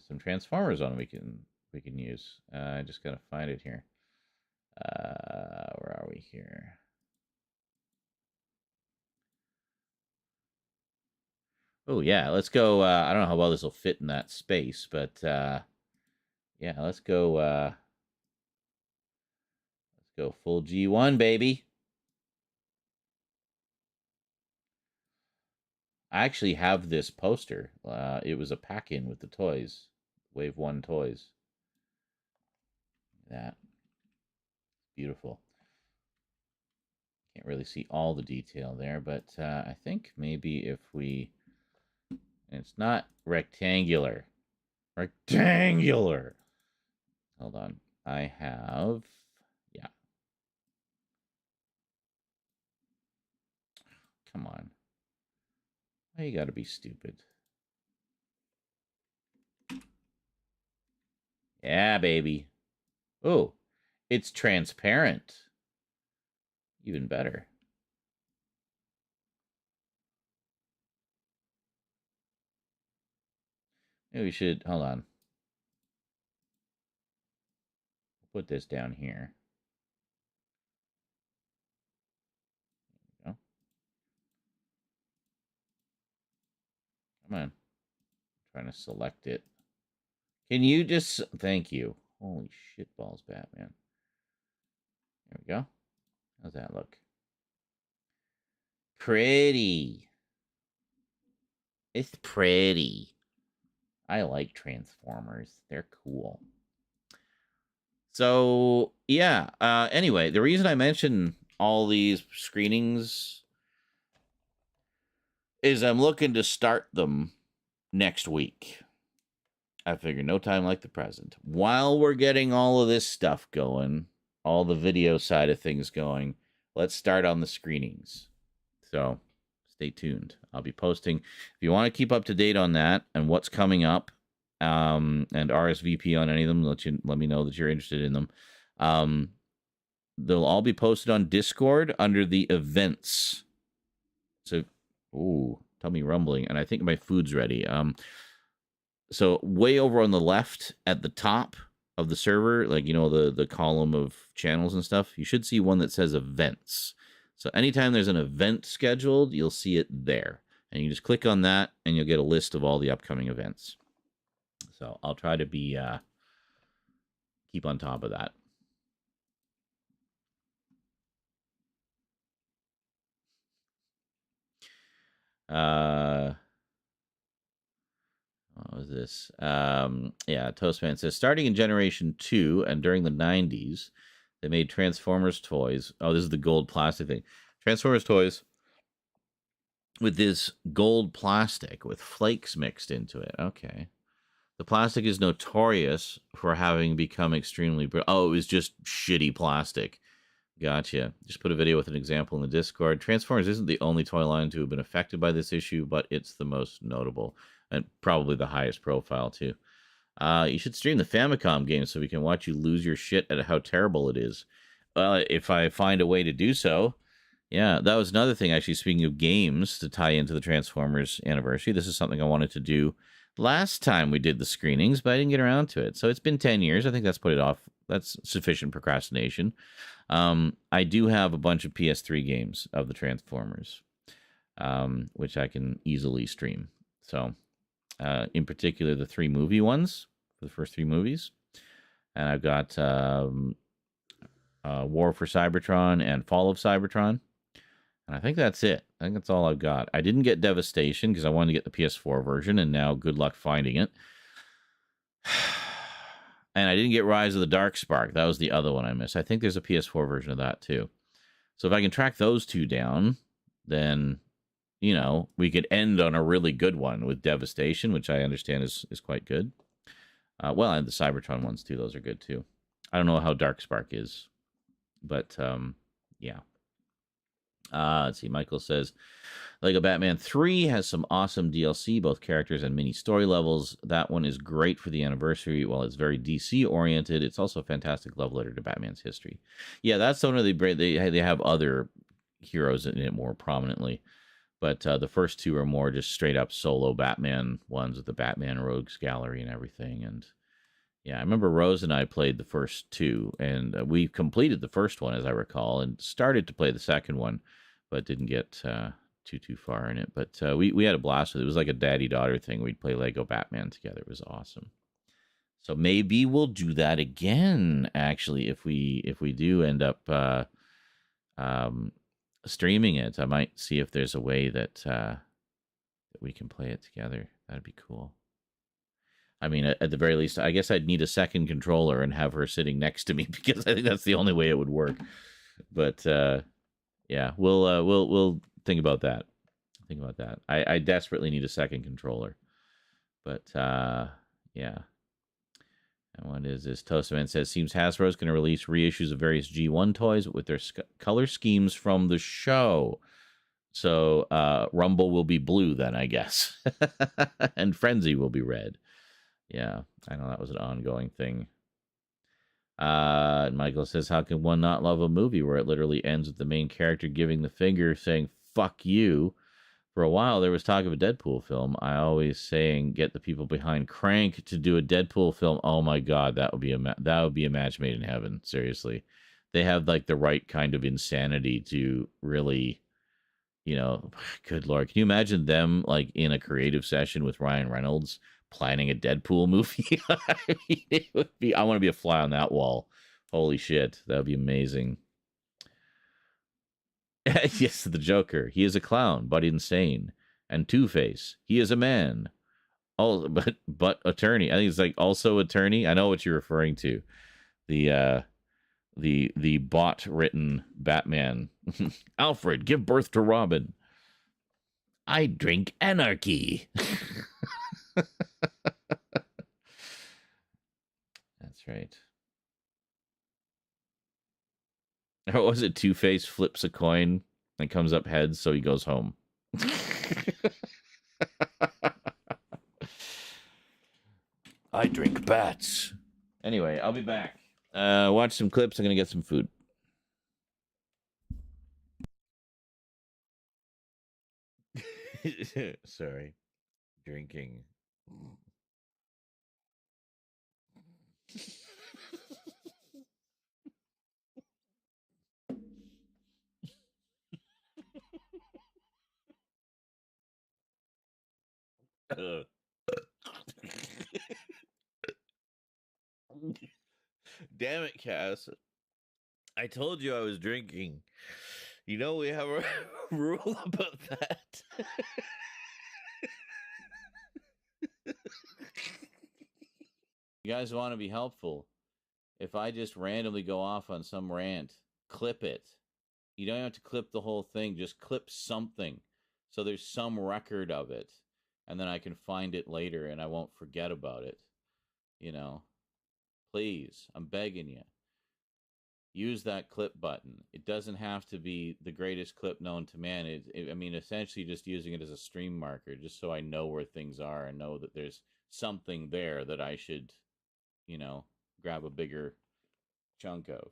some Transformers on we can use. I just gotta find it here. Where are we here? Oh, yeah, let's go. I don't know how well this will fit in that space, but yeah, let's go full G1, baby. I actually have this poster. It was a pack-in with the toys, Wave 1 toys. That beautiful. Can't really see all the detail there, but I think maybe if we... It's not rectangular. Rectangular! Hold on. I have... Yeah. Come on. Why you gotta be stupid? Yeah, baby. Oh, it's transparent. Even better. Maybe we should... Hold on. Put this down here. There we go. Come on. I'm trying to select it. Can you just... Thank you. Holy shitballs, Batman. There we go. How's that look? Pretty. It's pretty. I like Transformers. They're cool. So, yeah. Anyway, the reason I mention all these screenings is I'm looking to start them next week. I figure no time like the present. While we're getting all of this stuff going, all the video side of things going, let's start on the screenings. So stay tuned. I'll be posting. If you want to keep up to date on that and what's coming up, and RSVP on any of them, let me know that you're interested in them. They'll all be posted on Discord under the events. So, tell me rumbling, and I think my food's ready. So way over on the left at the top of the server, like, you know, the column of channels and stuff, you should see one that says events. So anytime there's an event scheduled, you'll see it there. And you just click on that and you'll get a list of all the upcoming events. So I'll try to be keep on top of that. What was this? Yeah, Toastman says, starting in Generation 2 and during the 90s, they made Transformers toys. Oh, this is the gold plastic thing. Transformers toys with this gold plastic with flakes mixed into it. Okay. The plastic is notorious for having become extremely... Oh, it was just shitty plastic. Gotcha. Just put a video with an example in the Discord. Transformers isn't the only toy line to have been affected by this issue, but it's the most notable and probably the highest profile too. You should stream the Famicom game so we can watch you lose your shit at how terrible it is. If I find a way to do so. Yeah, that was another thing, actually, speaking of games to tie into the Transformers anniversary. This is something I wanted to do last time we did the screenings, but I didn't get around to it. So it's been 10 years. I think that's put it off. That's sufficient procrastination. I do have a bunch of PS3 games of the Transformers, which I can easily stream. So, in particular, the 3 movie ones, for the first 3 movies. And I've got War for Cybertron and Fall of Cybertron. And I think that's it. I think that's all I've got. I didn't get Devastation because I wanted to get the PS4 version, and now good luck finding it. And I didn't get Rise of the Darkspark. That was the other one I missed. I think there's a PS4 version of that too. So if I can track those 2 down, then, you know, we could end on a really good one with Devastation, which I understand is quite good. Well, and the Cybertron ones too. Those are good too. I don't know how Darkspark is, but yeah. Let's see. Michael says, Lego Batman 3 has some awesome DLC, both characters and mini story levels. That one is great for the anniversary. While it's very DC-oriented, it's also a fantastic love letter to Batman's history. Yeah, that's one of the great... They have other heroes in it more prominently. But the first 2 are more just straight-up solo Batman ones with the Batman Rogues Gallery and everything. And yeah, I remember Rose and I played the first 2, and we completed the first one, as I recall, and started to play the second one, but didn't get too far in it. But we had a blast with it. It was like a daddy-daughter thing. We'd play Lego Batman together. It was awesome. So maybe we'll do that again, actually, if we do end up streaming it. I might see if there's a way that we can play it together. That'd be cool. I mean, at the very least, I guess I'd need a second controller and have her sitting next to me, because I think that's the only way it would work. But Yeah, we'll think about that. Think about that. I desperately need a second controller, but yeah. And what is this? Toastman says, seems Hasbro's going to release reissues of various G1 toys with their color schemes from the show. So Rumble will be blue then, I guess. And Frenzy will be red. Yeah, I know that was an ongoing thing. Michael says, how can one not love a movie where it literally ends with the main character giving the finger saying, fuck you? For a while, there was talk of a Deadpool film. I always saying, get the people behind Crank to do a Deadpool film. Oh my God, that would be a match made in heaven. Seriously, they have like the right kind of insanity to really, good Lord, can you imagine them like in a creative session with Ryan Reynolds planning a Deadpool movie? I mean, it would be. I want to be a fly on that wall. Holy shit, that would be amazing. Yes, the Joker. He is a clown, but insane. And Two-Face. He is a man. Oh, but attorney. I think it's like also attorney. I know what you're referring to. The bot written Batman. Alfred, give birth to Robin. I drink anarchy. That's right. What was it? Two-Face flips a coin and comes up heads, so he goes home. I drink bats. Anyway, I'll be back. Watch some clips. I'm going to get some food. Sorry. Drinking. Damn it, Cass. I told you I was drinking. You know we have a rule about that. You guys want to be helpful. If I just randomly go off on some rant, clip it. You don't have to clip the whole thing. Just clip something. So there's some record of it. And then I can find it later and I won't forget about it. Please, I'm begging you. Use that clip button. It doesn't have to be the greatest clip known to man. Essentially just using it as a stream marker, just so I know where things are and know that there's something there that I should, grab a bigger chunk of.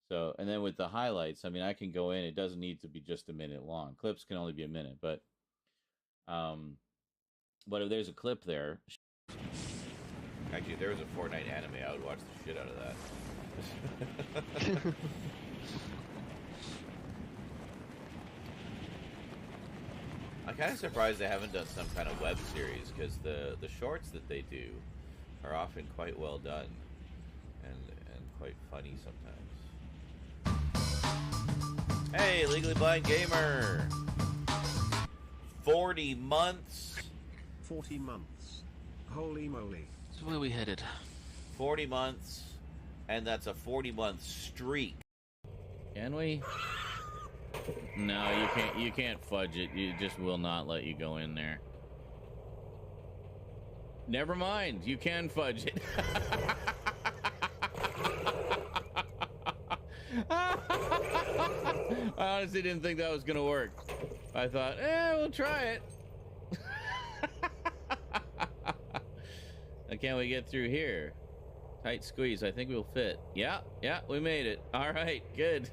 So, and then with the highlights, I can go in. It doesn't need to be just a minute long. Clips can only be a minute, but if there's a clip there, actually, if there was a Fortnite anime, I would watch the shit out of that. I'm kind of surprised they haven't done some kind of web series, because the shorts that they do are often quite well done and quite funny sometimes. Hey, Legally Blind Gamer! 40 months? 40 months. Holy moly. So where are we headed? 40 months, and that's a 40-month streak. Can we? No, you can't fudge it. You just will not let you go in there. Never mind, you can fudge it. I honestly didn't think that was gonna work. I thought, we'll try it. Can we get through here? Tight squeeze, I think we'll fit. Yeah, we made it. All right, good.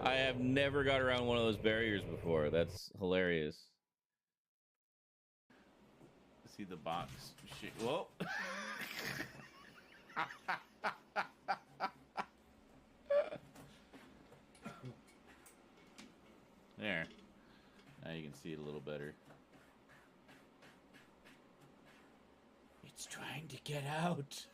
I have never got around one of those barriers before. That's hilarious. See the box. Shit. Whoa. There. Now you can see it a little better. It's trying to get out.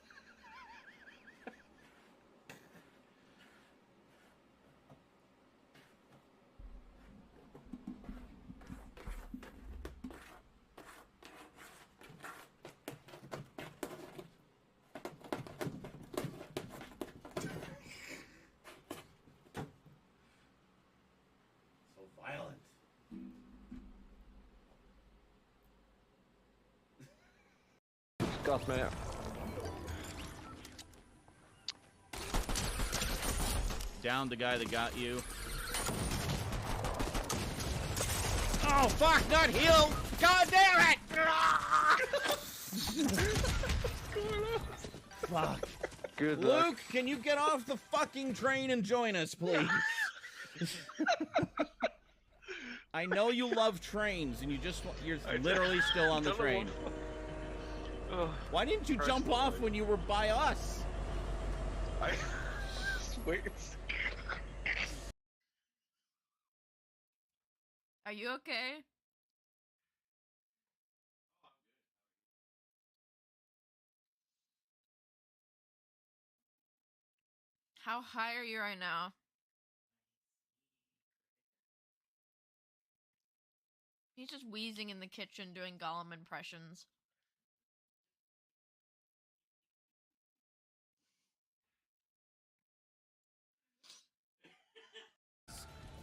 stuff, mate. Down the guy that got you. Oh, fuck, not healed! God damn it! Fuck. Good Luke, luck. can you get off the fucking train and join us, please? I know you love trains, and you're literally still on the train. Why didn't you jump off when you were by us? Wait. Are you okay? How high are you right now? He's just wheezing in the kitchen doing Gollum impressions.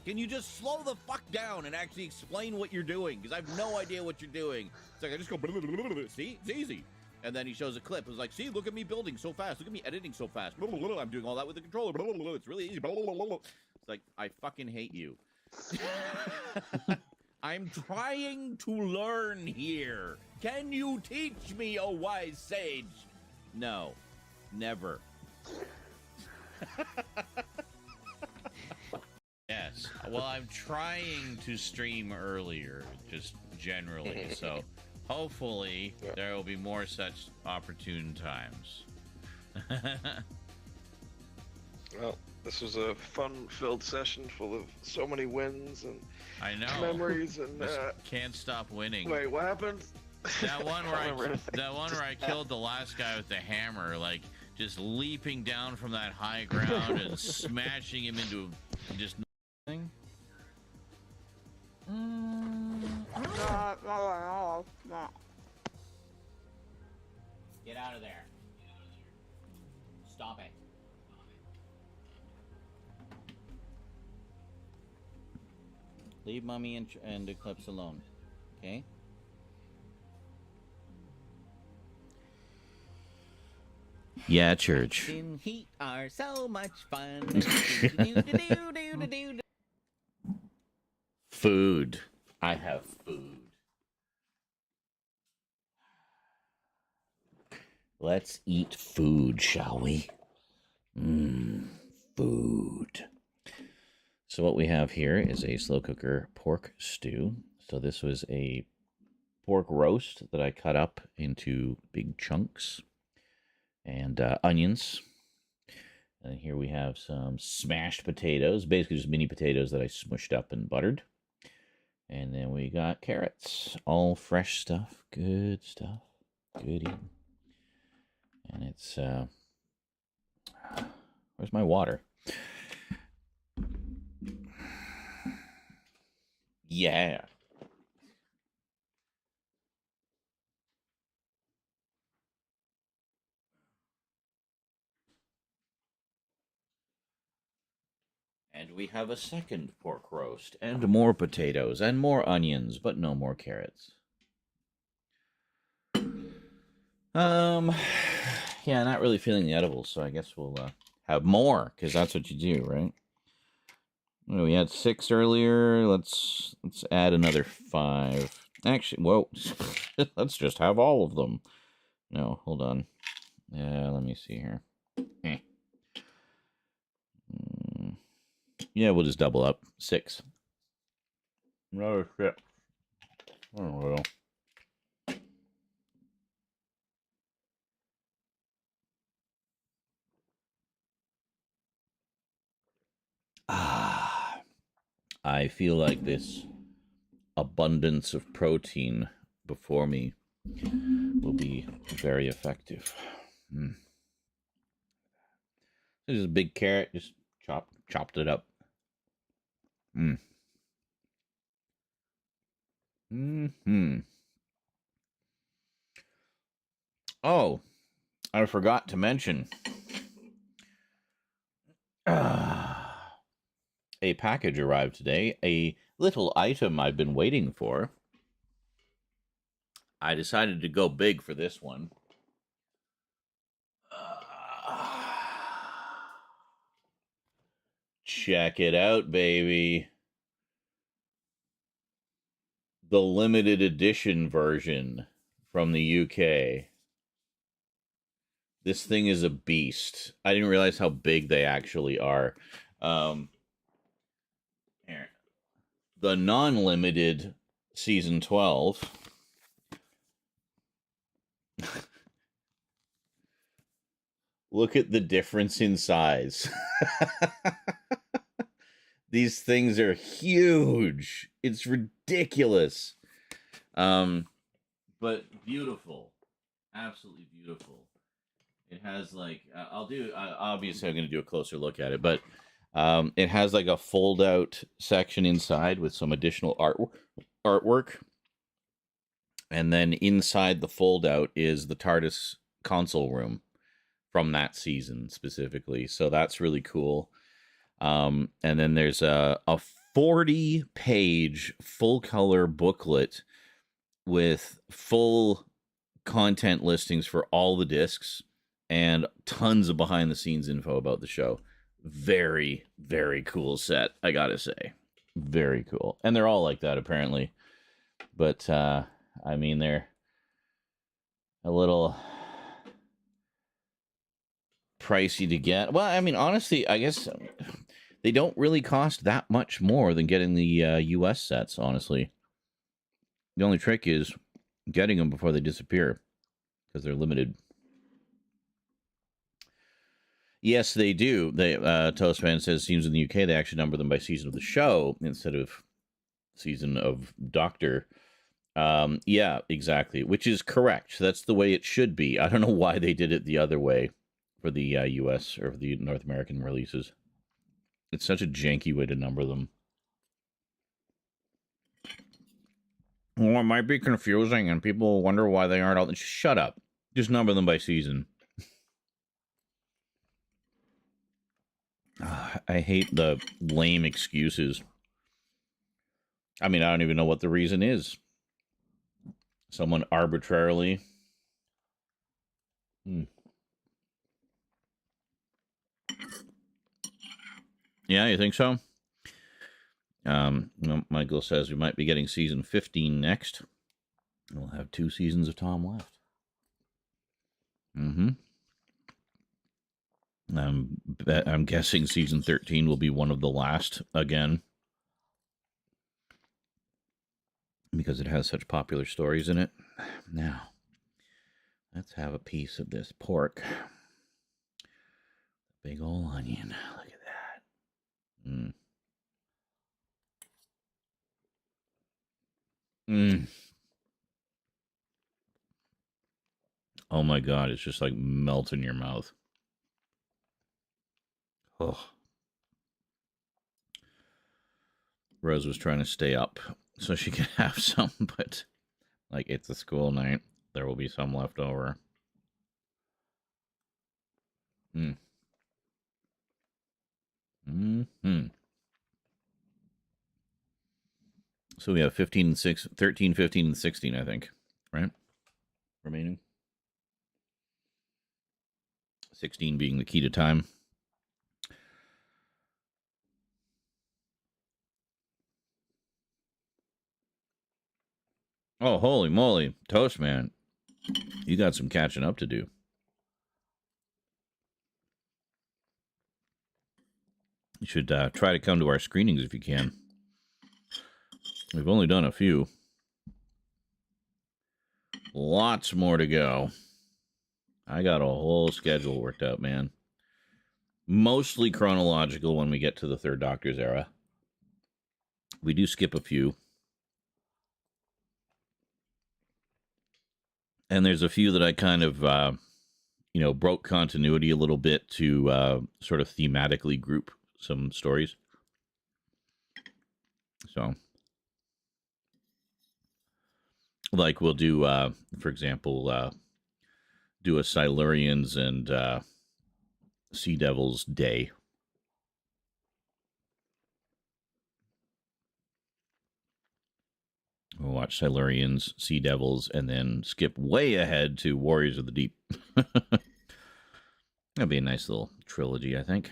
Can you just slow the fuck down and actually explain what you're doing? Because I have no idea what you're doing. It's like I just go, see? It's easy. And then he shows a clip. It's like, see, look at me building so fast. Look at me editing so fast. I'm doing all that with the controller. It's really easy. It's like, I fucking hate you. I'm trying to learn here. Can you teach me, oh wise sage? No, never. Yes. Well, I'm trying to stream earlier, just generally. So hopefully there will be more such opportune times. Well, this was a fun-filled session full of so many wins and I know. memories and Just can't stop winning. wait, what happened? That one where Can't remember anything. that one where I killed the last guy with the hammer, like just leaping down from that high ground and smashing him into just nothing. Get out of there. Stop it. Leave Mummy and Eclipse alone, okay? Yeah, church. In heat are so much fun. Food. I have food. Let's eat food, shall we? Food. So what we have here is a slow cooker pork stew. So this was a pork roast that I cut up into big chunks. And onions. And here we have some smashed potatoes, basically just mini potatoes that I smushed up and buttered. And then we got carrots, all fresh stuff, good stuff, good eating. And it's, where's my water? Yeah. And we have a second pork roast, and more potatoes, and more onions, but no more carrots. Yeah, not really feeling the edibles, so I guess we'll have more, because that's what you do, right? Oh, we had 6 earlier. Let's add another 5. Actually, whoa, let's just have all of them. No, hold on. Yeah, let me see here. Yeah, we'll just double up. 6. Another 6. Oh, well. I feel like this abundance of protein before me will be very effective. This is a big carrot, just chopped it up. Oh, I forgot to mention. A package arrived today, a little item I've been waiting for. I decided to go big for this one. Check it out, baby. The limited edition version from the UK. This thing is a beast. I didn't realize how big they actually are. Here. The non-limited season 12. Look at the difference in size. These things are huge. It's ridiculous. But beautiful. Absolutely beautiful. It has like, obviously I'm going to do a closer look at it, but it has like a fold out section inside with some additional artwork. And then inside the fold out is the TARDIS console room from that season specifically. So that's really cool. And then there's a 40-page full color booklet with full content listings for all the discs and tons of behind the scenes info about the show. Very, very cool set, I gotta say. Very cool. And they're all like that apparently. But I mean, they're a little pricey to get. Well, I mean, honestly, I guess they don't really cost that much more than getting the US sets, honestly. The only trick is getting them before they disappear because they're limited. Yes, they do. Toastman says seems in the UK they actually number them by season of the show instead of season of Doctor. Yeah, exactly, which is correct. That's the way it should be. I don't know why they did it the other way for the US or the North American releases. It's such a janky way to number them. Well, it might be confusing and people wonder why they aren't all... Shut up. Just number them by season. I hate the lame excuses. I mean, I don't even know what the reason is. Someone arbitrarily... Yeah, you think so? Michael says we might be getting season 15 next. We'll have 2 seasons of Tom left. I'm guessing season 13 will be one of the last again. Because it has such popular stories in it. Now, let's have a piece of this pork. Big ol' onion. Look at that. Oh my God, it's just like melt in your mouth. Oh. Rose was trying to stay up so she could have some, but like it's a school night. There will be some left over. So we have 13, 15, and 16, I think, right? Remaining. 16 being the key to time. Oh, holy moly. Toast, man. You got some catching up to do. You should try to come to our screenings if you can. We've only done a few. Lots more to go. I got a whole schedule worked out, man. Mostly chronological when we get to the Third Doctor's era. We do skip a few. And there's a few that I kind of, broke continuity a little bit to sort of thematically group some stories. So, like we'll do, for example, do a Silurians and Sea Devils day. We'll watch Silurians, Sea Devils, and then skip way ahead to Warriors of the Deep. That'd be a nice little trilogy, I think.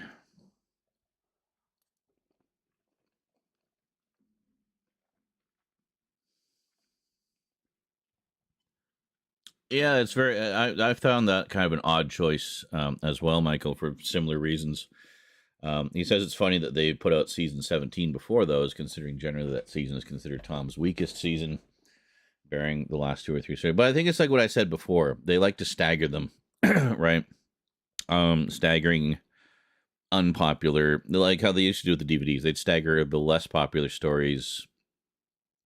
Yeah, it's very. I found that kind of an odd choice as well, Michael, for similar reasons. He says it's funny that they put out season 17 before those, considering generally that season is considered Tom's weakest season, bearing the last 2 or 3 stories. But I think it's like what I said before. They like to stagger them, right? Staggering unpopular, like how they used to do with the DVDs. They'd stagger the less popular stories,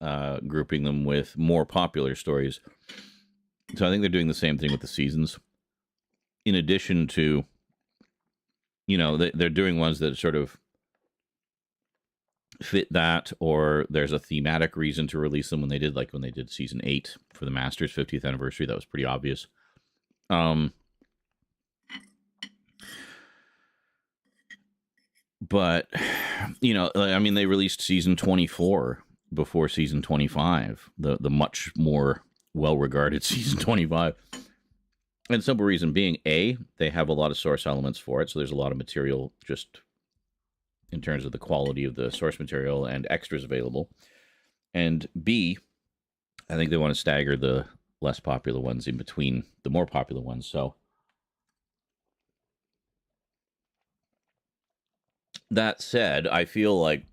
grouping them with more popular stories. So I think they're doing the same thing with the seasons. In addition to, they're doing ones that sort of fit that, or there's a thematic reason to release them when they did season 8 for the Masters 50th anniversary. That was pretty obvious. But, they released season 24 before season 25, the much more well-regarded season 25. And simple reason being, A, they have a lot of source elements for it, so there's a lot of material just in terms of the quality of the source material and extras available. And B, I think they want to stagger the less popular ones in between the more popular ones. So that said, I feel like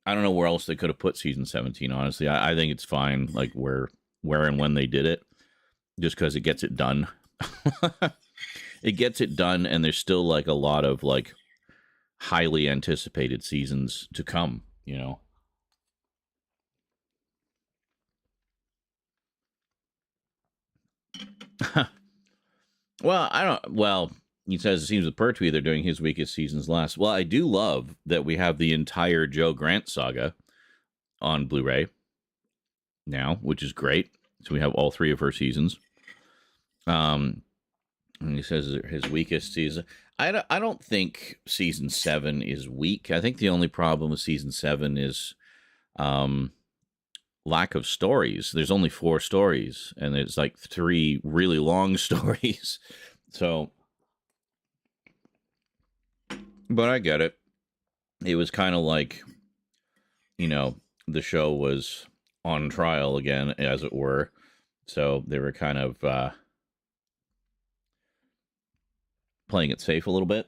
I don't know where else they could have put season 17, honestly. I think it's fine, like where and when they did it, just because it gets it done. It gets it done, and there's still like a lot of like highly anticipated seasons to come, Well, he says it seems with Pertwee they're doing his weakest seasons last. Well, I do love that we have the entire Joe Grant saga on Blu-ray now, which is great. So we have all 3 of her seasons. And he says his weakest season. I don't think season 7 is weak. I think the only problem with season 7 is lack of stories. There's only 4 stories, and it's like 3 really long stories. So, but I get it. It was kind of like, the show was on trial again, as it were. So they were kind of playing it safe a little bit.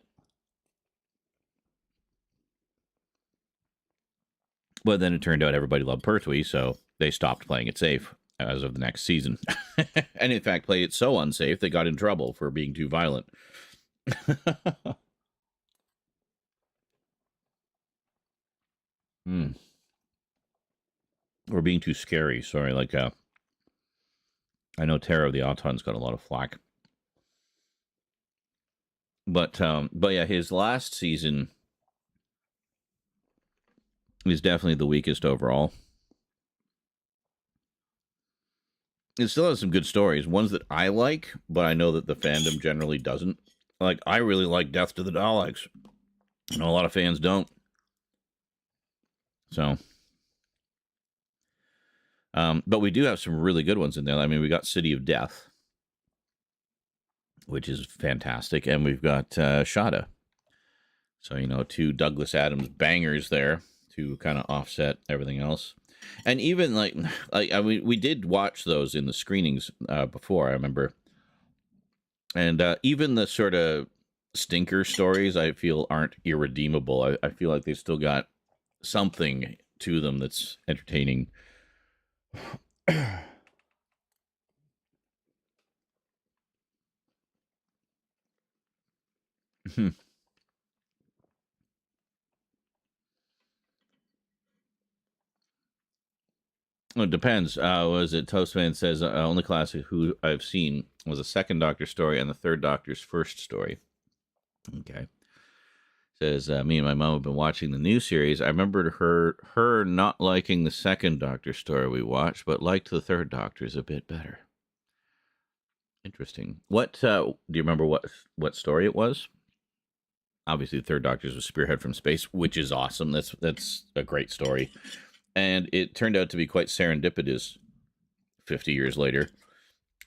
But then it turned out everybody loved Pertwee, so they stopped playing it safe as of the next season. And in fact, played it so unsafe they got in trouble for being too violent. Or being too scary. Sorry, like I know Terror of the Autons got a lot of flack. But yeah, his last season is definitely the weakest overall. It still has some good stories, ones that I like, but I know that the fandom generally doesn't. Like, I really like Death to the Daleks. I know a lot of fans don't. So, but we do have some really good ones in there. I mean, we got City of Death, which is fantastic, and we've got Shada. So, 2 Douglas Adams bangers there to kind of offset everything else. And even like I mean, we did watch those in the screenings before, I remember. And even the sort of stinker stories, I feel, aren't irredeemable. I feel like they've still got something to them that's entertaining. Well, it depends. Was it Toastman says only classic who I've seen was a second Doctor story and the third Doctor's first story. Okay. Says me and my mom have been watching the new series. I remembered her not liking the second Doctor story we watched, but liked the third Doctor's a bit better. Interesting. What do you remember? What story it was? Obviously, the third Doctor's was Spearhead from Space, which is awesome. That's a great story. And it turned out to be quite serendipitous 50 years later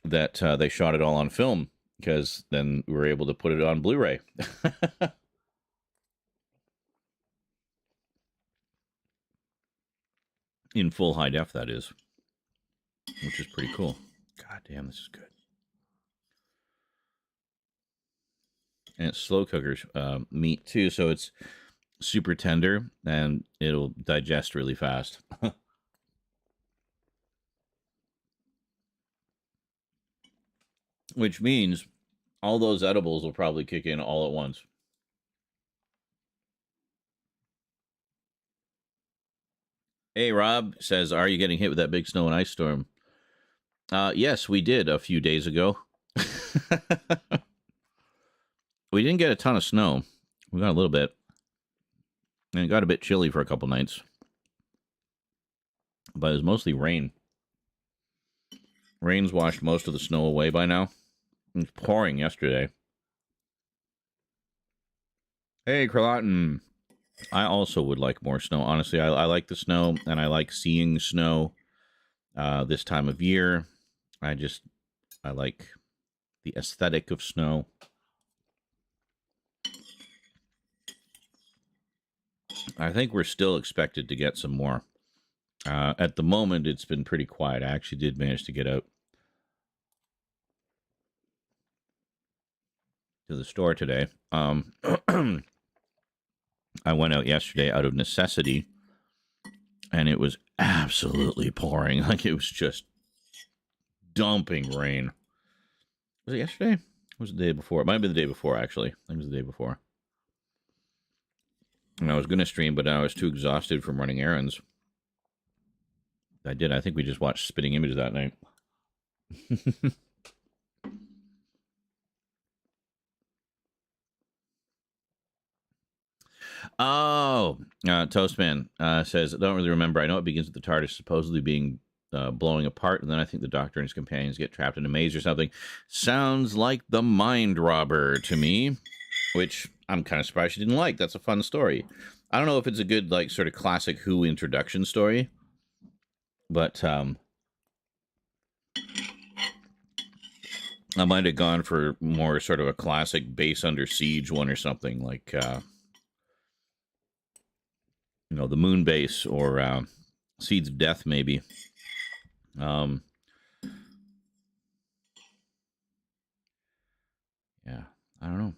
that they shot it all on film, because then we were able to put it on Blu-ray. In full high def, that is, which is pretty cool. God damn, this is good. And it's slow cooker meat too, so it's super tender and it'll digest really fast. Which means all those edibles will probably kick in all at once. Hey, Rob says, are you getting hit with that big snow and ice storm? Yes, we did a few days ago. We didn't get a ton of snow. We got a little bit. And it got a bit chilly for a couple nights. But it was mostly rain. Rain's washed most of the snow away by now. It was pouring yesterday. Hey, Carlotten. I also would like more snow. Honestly, I like the snow, and I like seeing snow this time of year. I like the aesthetic of snow. I think we're still expected to get some more. At the moment, it's been pretty quiet. I actually did manage to get out to the store today. I went out yesterday out of necessity, and it was absolutely pouring. Like, it was just dumping rain. Was it yesterday? Or was it the day before? It might have been the day before, actually. I think it was the day before. And I was going to stream, but I was too exhausted from running errands. I think we just watched Spitting Image that night. Oh, Toastman says, I don't really remember. I know it begins with the TARDIS supposedly being blowing apart, and then I think the Doctor and his companions get trapped in a maze or something. Sounds like The Mind Robber to me, which I'm kind of surprised she didn't like. That's a fun story. I don't know if it's a good, like, sort of classic Who introduction story, but I might have gone for more sort of a classic Base Under Siege one or something, like, you know, the Moon Base or Seeds of Death, maybe. Yeah, I don't know.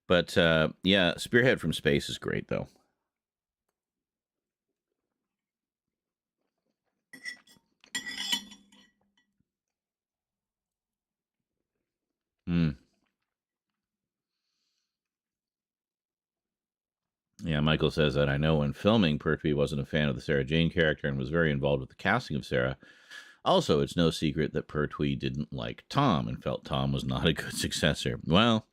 But, yeah, Spearhead from Space is great, though. Yeah, Michael says that I know when filming, Pertwee wasn't a fan of the Sarah Jane character and was very involved with the casting of Sarah. Also, it's no secret that Pertwee didn't like Tom and felt Tom was not a good successor. Well,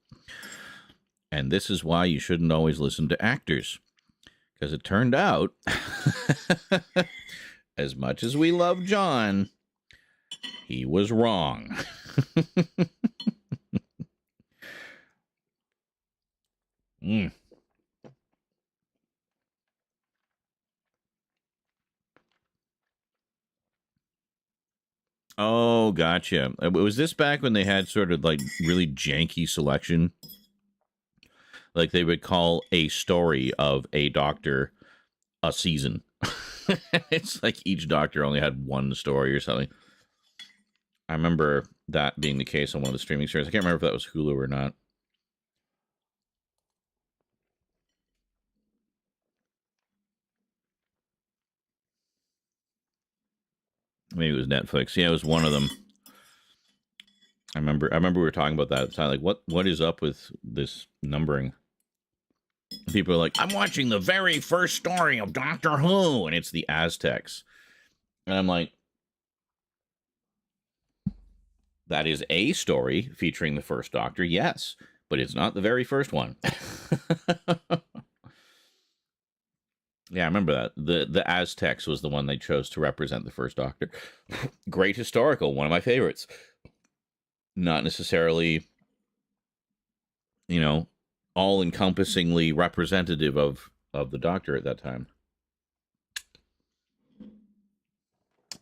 and this is why you shouldn't always listen to actors. Because it turned out, as much as we love John, he was wrong. Oh, gotcha. Was this back when they had sort of like really janky selection? Like they would call a story of a Doctor a season. It's like each Doctor only had one story or something. I remember that being the case on one of the streaming services. I can't remember if that was Hulu or not. Maybe it was Netflix. Yeah, it was one of them. I remember we were talking about that at the time. Like, what is up with this numbering? People are like, I'm watching the very first story of Doctor Who, and it's the Aztecs. And I'm like, that is a story featuring the first Doctor, yes, but it's not the very first one. Yeah, I remember that. The Aztecs was the one they chose to represent the first Doctor. Great historical, one of my favorites. Not necessarily, you know, all-encompassingly representative of the Doctor at that time.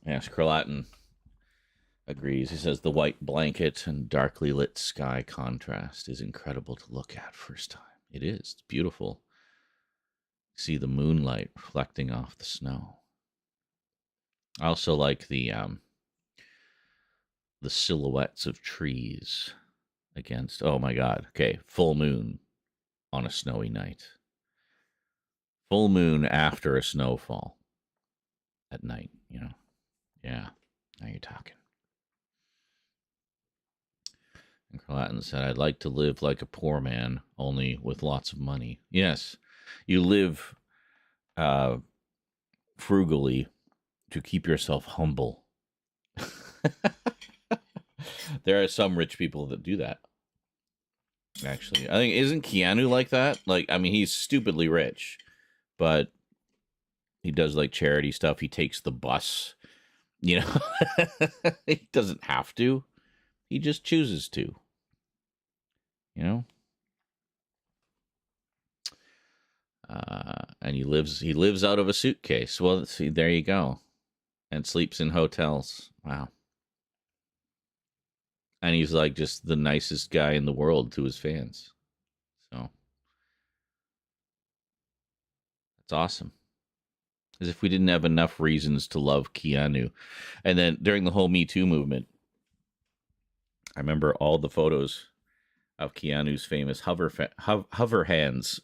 Yes, Carlatin agrees. He says the white blanket and darkly lit sky contrast is incredible to look at first time. It is. It's beautiful. See the moonlight reflecting off the snow. I also like the the silhouettes of trees against, oh my God, okay, full moon on a snowy night. Full moon after a snowfall at night, you know. Yeah, now you're talking. And Carlatin said, I'd like to live like a poor man, only with lots of money. Yes, you live frugally to keep yourself humble. There are some rich people that do that. Actually, I think, isn't Keanu like that? Like, I mean, he's stupidly rich, but he does like charity stuff. He takes the bus, you know. He doesn't have to. He just chooses to. You know. And he lives out of a suitcase. Well, see, there you go. And sleeps in hotels. Wow. And he's like just the nicest guy in the world to his fans. So that's awesome. As if we didn't have enough reasons to love Keanu. And then during the whole Me Too movement, I remember all the photos of Keanu's famous hover hands,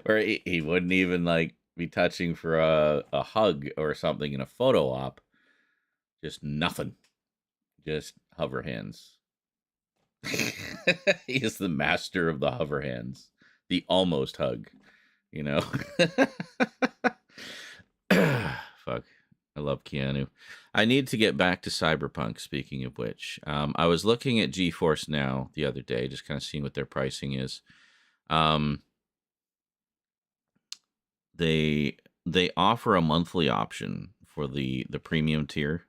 where he wouldn't even like be touching for a hug or something in a photo op. Just nothing. Just hover hands. He is the master of the hover hands. The almost hug, you know. Fuck. I love Keanu. I need to get back to Cyberpunk, speaking of which. I was looking at GeForce Now the other day, just kind of seeing what their pricing is. They offer a monthly option for the premium tier.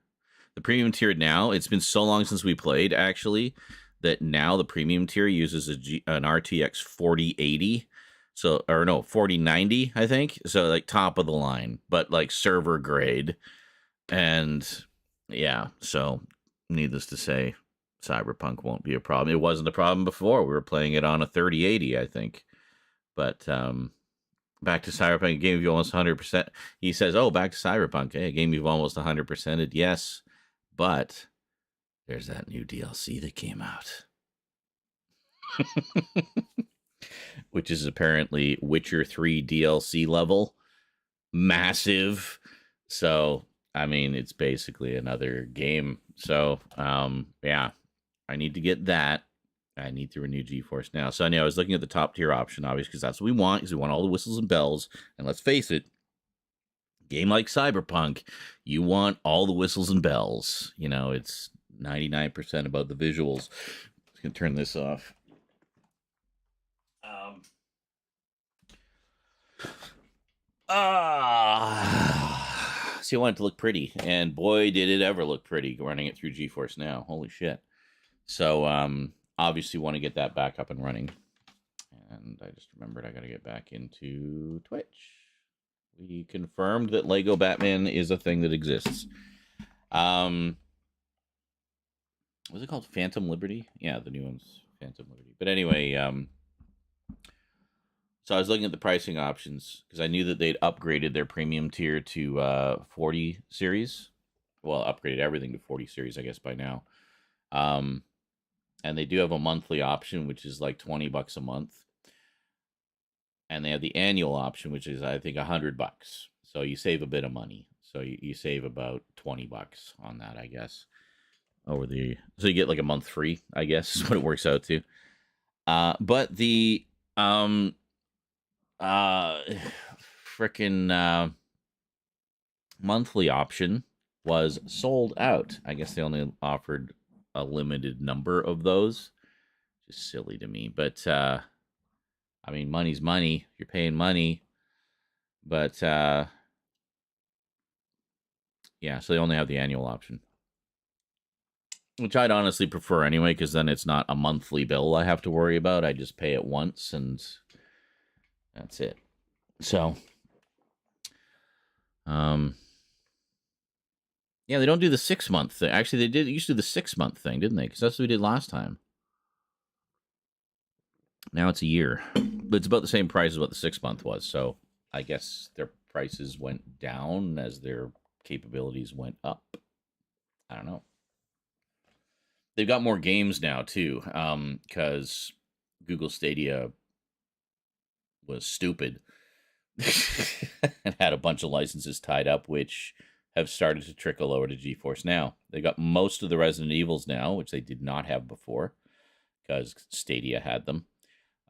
The premium tier now, it's been so long since we played, actually, that now the premium tier uses an RTX 4080. So, or no, 4090, I think. So, like, top of the line, but like server grade. And yeah, so needless to say, Cyberpunk won't be a problem. It wasn't a problem before. We were playing it on a 3080, I think. But back to Cyberpunk, a game you've almost 100%. He says, oh, back to Cyberpunk. Hey, a game you've almost 100%ed. Yes, but there's that new DLC that came out. Which is apparently Witcher 3 DLC level. Massive. So, I mean, it's basically another game. So, yeah, I need to get that. I need to renew GeForce Now. So, I was looking at the top tier option, obviously, because that's what we want, because we want all the whistles and bells. And let's face it, game like Cyberpunk, you want all the whistles and bells. You know, it's 99% about the visuals. I'm going to turn this off. See, I want it to look pretty, and boy, did it ever look pretty running it through GeForce Now. Holy shit. So, obviously want to get that back up and running. And I just remembered I got to get back into Twitch. We confirmed that Lego Batman is a thing that exists. What's it called? Phantom Liberty? Yeah, the new one's Phantom Liberty. But anyway, so I was looking at the pricing options because I knew that they'd upgraded their premium tier to 40 series. Well, upgraded everything to 40 series, I guess, by now. And they do have a monthly option, which is like $20 a month. And they have the annual option, which is, I think, $100. So you save a bit of money. So you save about $20 on that, I guess. So you get like a month free, I guess, is what it works out to. But the frickin' monthly option was sold out. I guess they only offered a limited number of those. Just silly to me. But I mean, money's money. You're paying money. But yeah, so they only have the annual option, which I'd honestly prefer anyway, because then it's not a monthly bill I have to worry about. I just pay it once and that's it. So, yeah, they don't do the 6 month thing. Actually, they used to do the 6 month thing, didn't they? Because that's what we did last time. Now it's a year, but it's about the same price as what the 6 month was. So I guess their prices went down as their capabilities went up. I don't know. they've got more games now too, because Google Stadia was stupid and had a bunch of licenses tied up, which have started to trickle over to GeForce Now. They got most of the Resident Evils now, which they did not have before, because Stadia had them,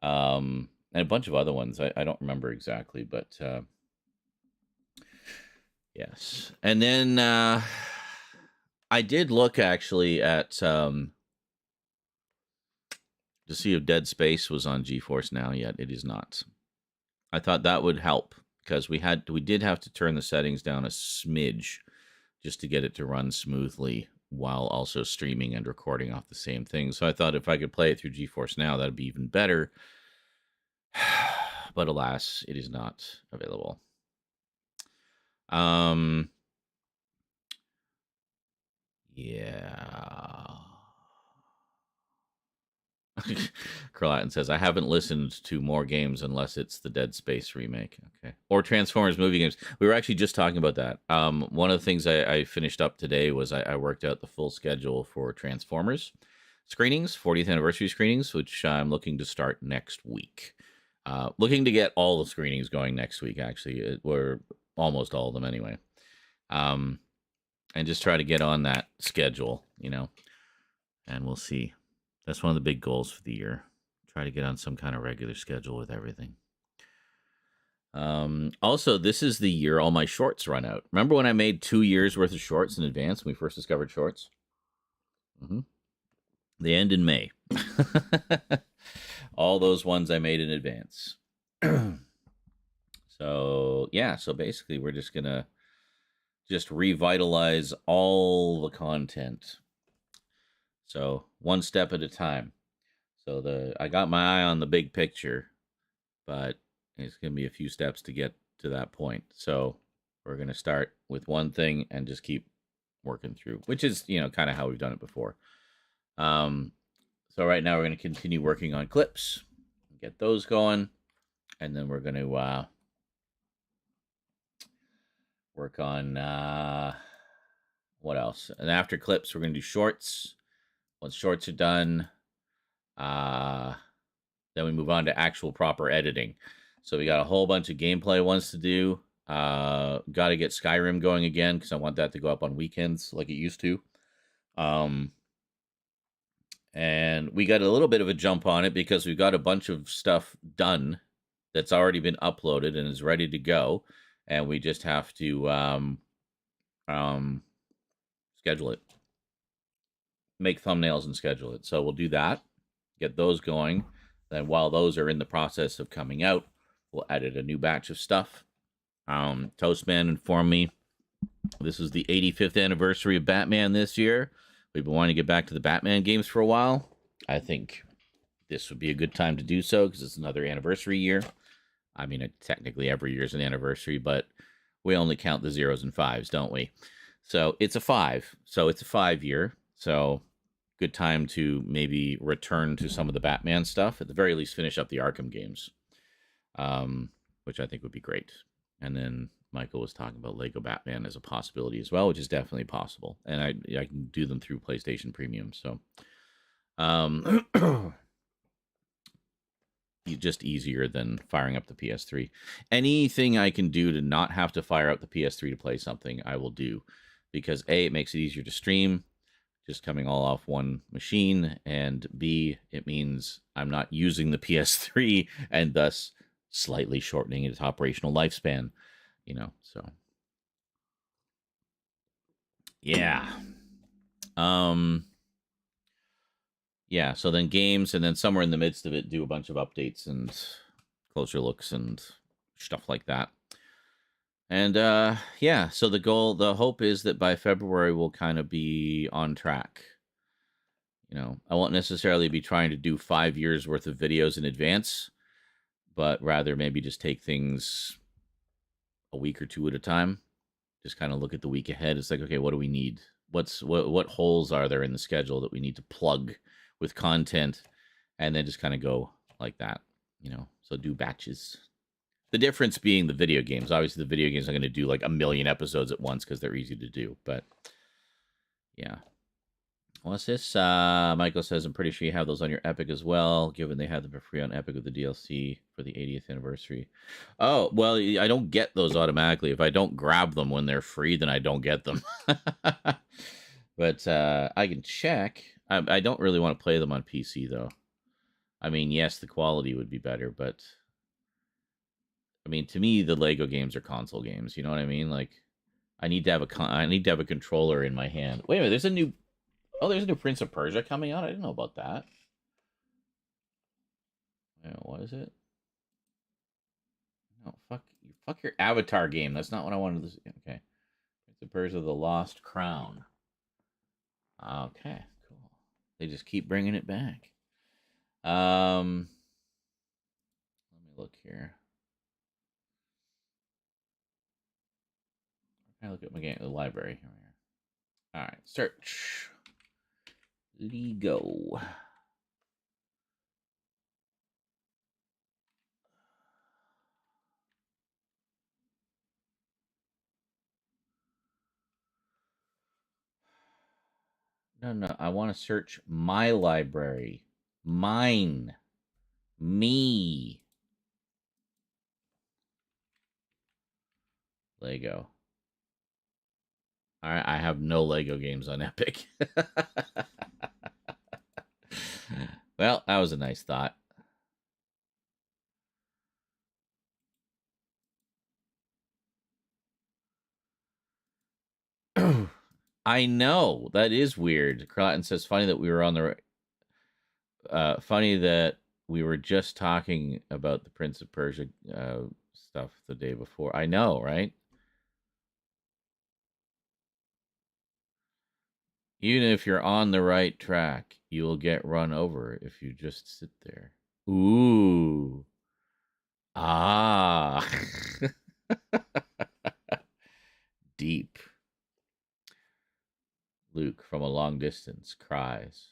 and a bunch of other ones. I don't remember exactly, but yes. And then I did look actually at to see if Dead Space was on GeForce Now yet. It is not. I thought that would help because we did have to turn the settings down a smidge just to get it to run smoothly while also streaming and recording off the same thing. So I thought if I could play it through GeForce Now, that'd be even better. But alas, it is not available. Yeah. Carlatin says, I haven't listened to more games unless it's the Dead Space remake. Okay. Or Transformers movie games. We were actually just talking about that. One of the things I finished up today was I worked out the full schedule for Transformers screenings, 40th anniversary screenings, which I'm looking to start next week. Looking to get all the screenings going next week, actually. We're almost all of them anyway. And just try to get on that schedule, and we'll see. That's one of the big goals for the year. Try to get on some kind of regular schedule with everything. Also, this is the year all my shorts run out. Remember when I made 2 years worth of shorts in advance when we first discovered shorts? Mm-hmm. They end in May. All those ones I made in advance. So, yeah. So basically, we're just going to revitalize all the content. So one step at a time. So I got my eye on the big picture, but it's going to be a few steps to get to that point. So we're going to start with one thing and just keep working through, which is, kind of how we've done it before. So right now we're going to continue working on clips, get those going, and then we're going to work on what else? And after clips, we're going to do shorts. Once shorts are done, then we move on to actual proper editing. So we got a whole bunch of gameplay ones to do. Got to get Skyrim going again because I want that to go up on weekends like it used to. And we got a little bit of a jump on it because we've got a bunch of stuff done that's already been uploaded and is ready to go. And we just have to schedule it. Make thumbnails and schedule it. So we'll do that, get those going. Then while those are in the process of coming out, we'll edit a new batch of stuff. Toastman informed me this is the 85th anniversary of Batman this year. We've been wanting to get back to the Batman games for a while. I think this would be a good time to do so because it's another anniversary year. I mean, technically every year is an anniversary, but we only count the 0s and 5s, don't we? So it's a 5. So it's a 5-year. So good time to maybe return to some of the Batman stuff. At the very least, finish up the Arkham games, which I think would be great. And then Michael was talking about Lego Batman as a possibility as well, which is definitely possible. And I can do them through PlayStation Premium. So just easier than firing up the PS3. Anything I can do to not have to fire up the PS3 to play something, I will do. Because A, it makes it easier to stream, just coming all off one machine, and B, it means I'm not using the PS3 and thus slightly shortening its operational lifespan, so yeah. Yeah, so then games, and then somewhere in the midst of it, do a bunch of updates and closer looks and stuff like that. And yeah, so the hope is that by February we'll kind of be on track. I won't necessarily be trying to do 5 years worth of videos in advance, but rather maybe just take things a week or two at a time. Just kind of look at the week ahead. It's like, okay, what do we need? What holes are there in the schedule that we need to plug with content, and then just kind of go like that, so do batches. The difference being the video games. Obviously, the video games are going to do like 1 million episodes at once because they're easy to do. But yeah, What's this? Michael says, I'm pretty sure you have those on your Epic as well, given they had them for free on Epic with the DLC for the 80th anniversary. Oh, well, I don't get those automatically. If I don't grab them when they're free, then I don't get them. But I can check. I don't really want to play them on PC, though. I mean, yes, the quality would be better, but... I mean, to me, the Lego games are console games. You know what I mean? Like, I need to have a controller in my hand. Wait a minute, there's a new Prince of Persia coming out. I didn't know about that. What is it? No, fuck your Avatar game. That's not what I wanted to see. Okay, Prince of Persia: The Lost Crown. Okay, cool. They just keep bringing it back. Let me look here. I look at my game, the library. Here we are. All right, search. Lego. No. I want to search my library. Mine. Me. Lego. All right, I have no Lego games on Epic. Well, that was a nice thought. I know that is weird. Carlton says, "Funny that we were on the. Funny that we were just talking about the Prince of Persia stuff the day before. I know, right? Even if you're on the right track, you will get run over if you just sit there. Ooh, ah, deep." Luke from a long distance cries.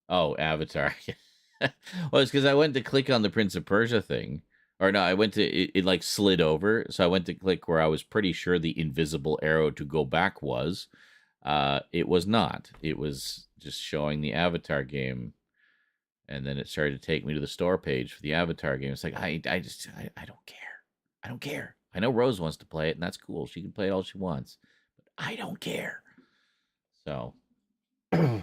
Oh, Avatar. Well, it's because I went to click on the Prince of Persia thing. Or no, I went to, it like slid over. So I went to click where I was pretty sure the invisible arrow to go back was. It was not. It was just showing the Avatar game. And then it started to take me to the store page for the Avatar game. It's like, I don't care. I don't care. I know Rose wants to play it, and that's cool. She can play it all she wants. I don't care. So, still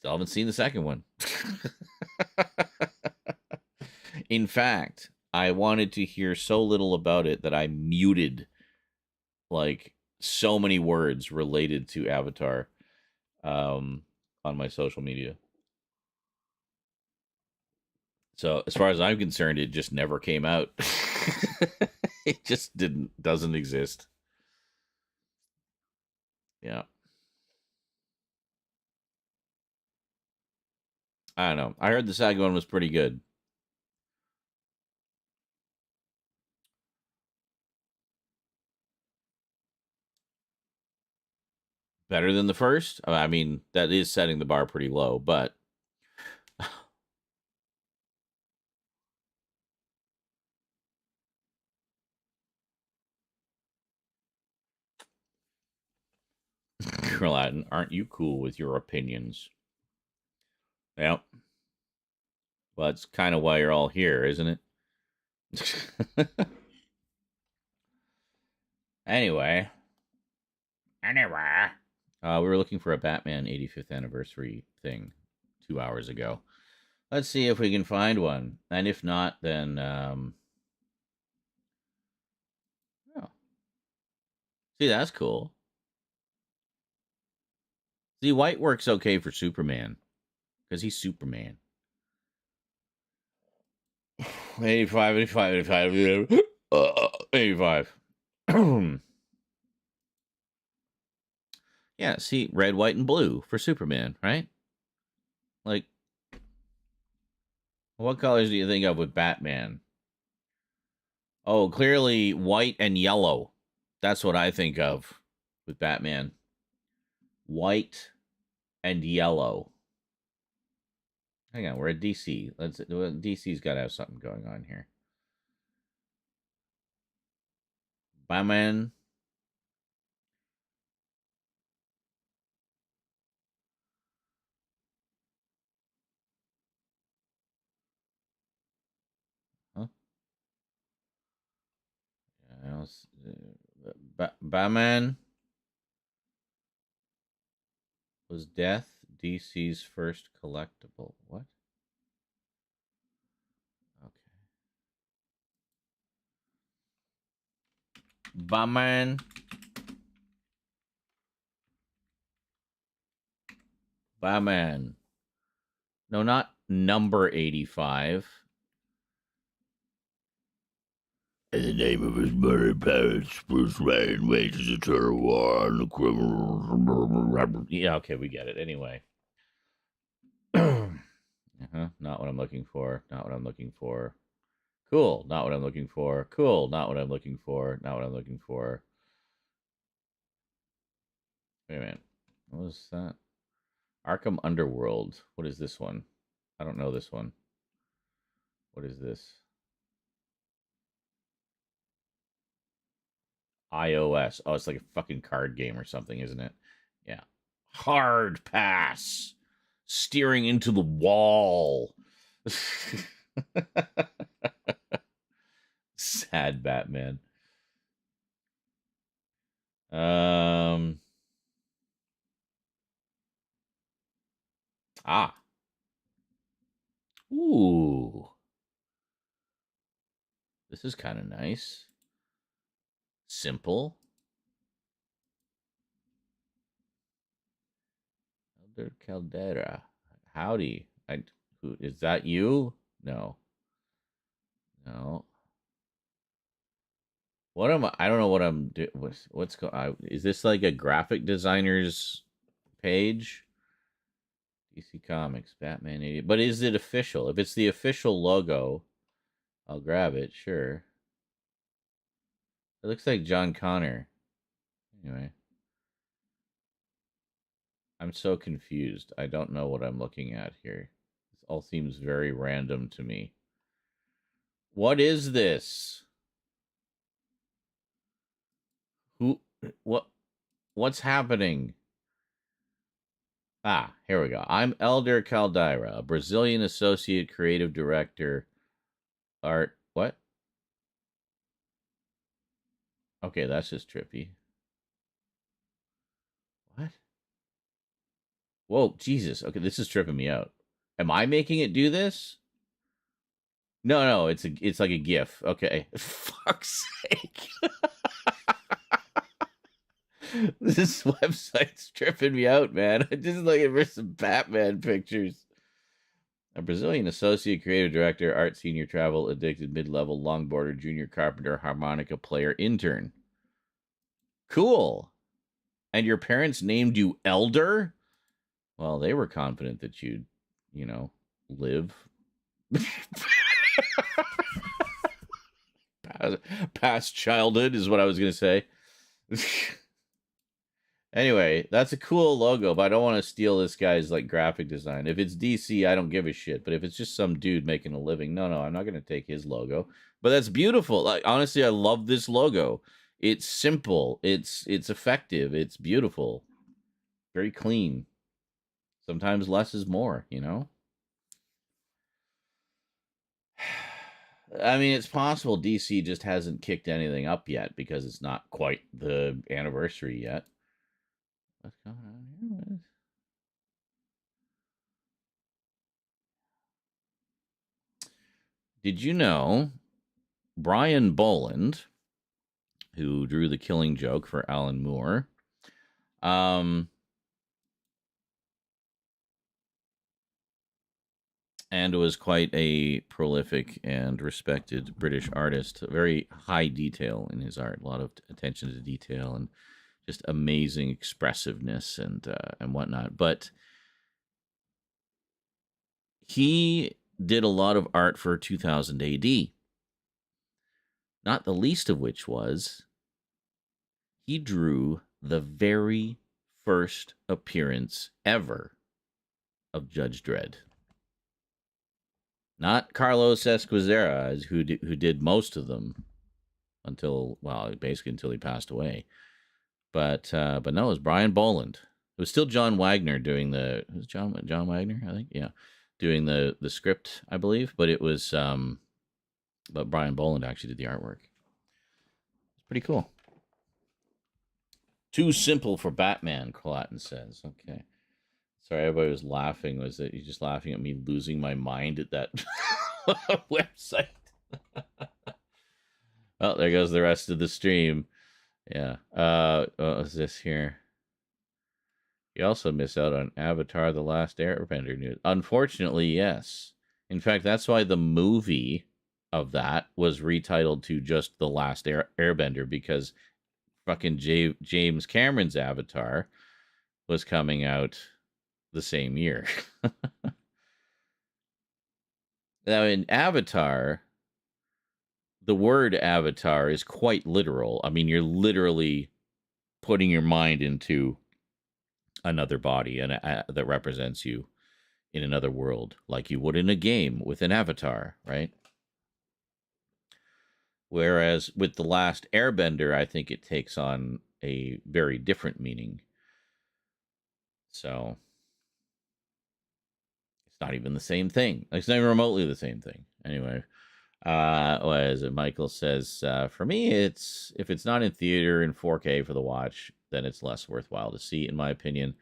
haven't seen the second one. In fact, I wanted to hear so little about it that I muted like so many words related to Avatar on my social media. So as far as I'm concerned, it just never came out. It just doesn't exist. Yeah. I don't know. I heard the second one was pretty good. Better than the first? I mean, that is setting the bar pretty low, but Latin, aren't you cool with your opinions? Yep. Well, that's kind of why you're all here, isn't it? Anyway. We were looking for a Batman 85th anniversary thing 2 hours ago. Let's see if we can find one. And if not, then oh. See, that's cool. See, white works okay for Superman. Because he's Superman. 85, 85, 85. 85. Yeah, see, red, white, and blue for Superman, right? Like, what colors do you think of with Batman? Oh, clearly white and yellow. That's what I think of with Batman. White and yellow. Hang on, we're at DC. DC's got to have something going on here. Batman. Huh? I don't Batman was Death DC's first collectible. What? Okay. Batman. Batman. No, not number 85. In the name of his murdered parents, Bruce Wayne wages a terror war on the criminals. Yeah, okay, we get it. Anyway. Not what I'm looking for. Not what I'm looking for. Cool. Not what I'm looking for. Cool. Not what I'm looking for. Not what I'm looking for. Wait a minute. What was that? Arkham Underworld. What is this one? I don't know this one. What is this? iOS. Oh, it's like a fucking card game or something, isn't it? Yeah. Hard pass. Steering into the wall. Sad Batman. Ah. Ooh. This is kind of nice. Simple. Elder Caldera. Howdy. Who is that you? No. No. What am I don't know what I'm doing. What's going is this like a graphic designer's page? DC Comics, Batman 80. But is it official? If it's the official logo, I'll grab it, sure. It looks like John Connor. Anyway. I'm so confused. I don't know what I'm looking at here. This all seems very random to me. What is this? Who what's happening? Ah, here we go. I'm Elder Caldera, a Brazilian associate creative director. Art what? Okay, that's just trippy. What? Whoa, Jesus. Okay, this is tripping me out. Am I making it do this? No, it's like a GIF. Okay. Fuck's sake. This website's tripping me out, man. I just looking for some Batman pictures. A Brazilian associate creative director, art senior travel addicted mid-level longboarder junior carpenter harmonica player intern. Cool. And your parents named you Elder? Well, they were confident that you'd, live. Past childhood is what I was going to say. Anyway, that's a cool logo, but I don't want to steal this guy's like graphic design. If it's DC, I don't give a shit. But if it's just some dude making a living, no, I'm not going to take his logo. But that's beautiful. Like honestly, I love this logo. It's simple. It's effective. It's beautiful. Very clean. Sometimes less is more, I mean, it's possible DC just hasn't kicked anything up yet because it's not quite the anniversary yet. What's going on here? Did you know Brian Boland, who drew The Killing Joke for Alan Moore, and was quite a prolific and respected British artist. Very high detail in his art, a lot of attention to detail, and just amazing expressiveness and whatnot. But he did a lot of art for 2000 AD. Not the least of which was he drew the very first appearance ever of Judge Dredd. Not Carlos Esquizera, who did most of them. until, well, basically until he passed away. But no, it was Brian Boland. It was still John Wagner doing it was John Wagner, I think, yeah, doing the script, I believe. But it was but Brian Boland actually did the artwork. It's pretty cool. Too simple for Batman, Colatin says. Okay. Sorry, everybody was laughing. Was that you just laughing at me losing my mind at that website? Well, there goes the rest of the stream. Yeah. What was this here? You also miss out on Avatar: The Last Airbender news. Unfortunately, yes. In fact, that's why the movie of that was retitled to just The Last Airbender, because fucking James Cameron's Avatar was coming out the same year. Now, in Avatar, the word avatar is quite literal. I mean, you're literally putting your mind into another body and that represents you in another world, like you would in a game with an avatar, right? Whereas with The Last Airbender, I think it takes on a very different meaning. So it's not even the same thing. It's not even remotely the same thing. Anyway, what is it? Michael says, for me, if it's not in theater in 4K for the watch, then it's less worthwhile to see, in my opinion.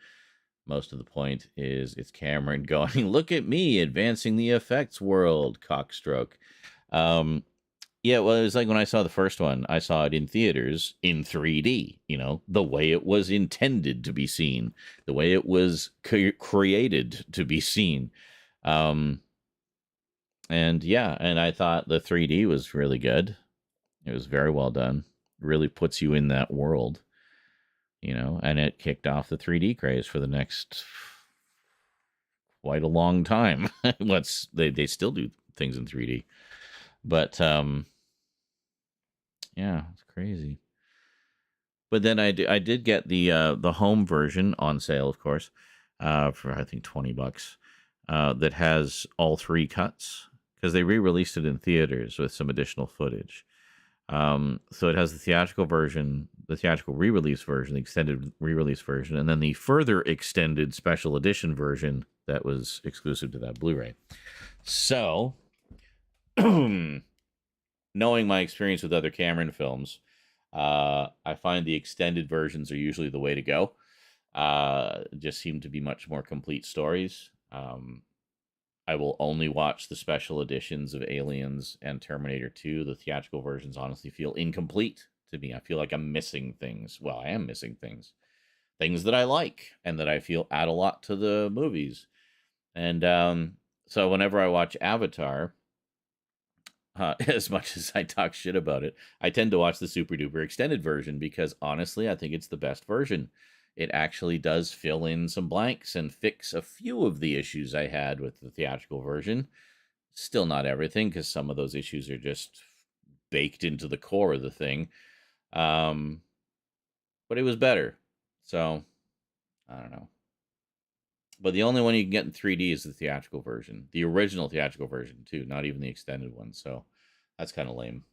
Most of the point is it's Cameron going, look at me advancing the effects world, cockstroke. Yeah, well, it was like when I saw the first one, I saw it in theaters in 3D, the way it was intended to be seen, the way it was created to be seen. And yeah, and I thought the 3D was really good. It was very well done. Really puts you in that world, and it kicked off the 3D craze for the next quite a long time. They still do things in 3D. But yeah, it's crazy. But then I did get the home version on sale, of course, for I think $20, that has all 3 cuts, because they re-released it in theaters with some additional footage. So it has the theatrical version, the theatrical re-release version, the extended re-release version, and then the further extended special edition version that was exclusive to that Blu-ray. So, knowing my experience with other Cameron films, I find the extended versions are usually the way to go. Just seem to be much more complete stories. I will only watch the special editions of Aliens and Terminator 2. The theatrical versions honestly feel incomplete to me. I feel like I'm missing things. Well, I am missing things. Things that I like and that I feel add a lot to the movies. And so whenever I watch Avatar, as much as I talk shit about it, I tend to watch the super duper extended version because honestly, I think it's the best version. It actually does fill in some blanks and fix a few of the issues I had with the theatrical version. Still not everything, because some of those issues are just baked into the core of the thing. But it was better. So, I don't know. But the only one you can get in 3D is the theatrical version. The original theatrical version, too. Not even the extended one. So, that's kind of lame.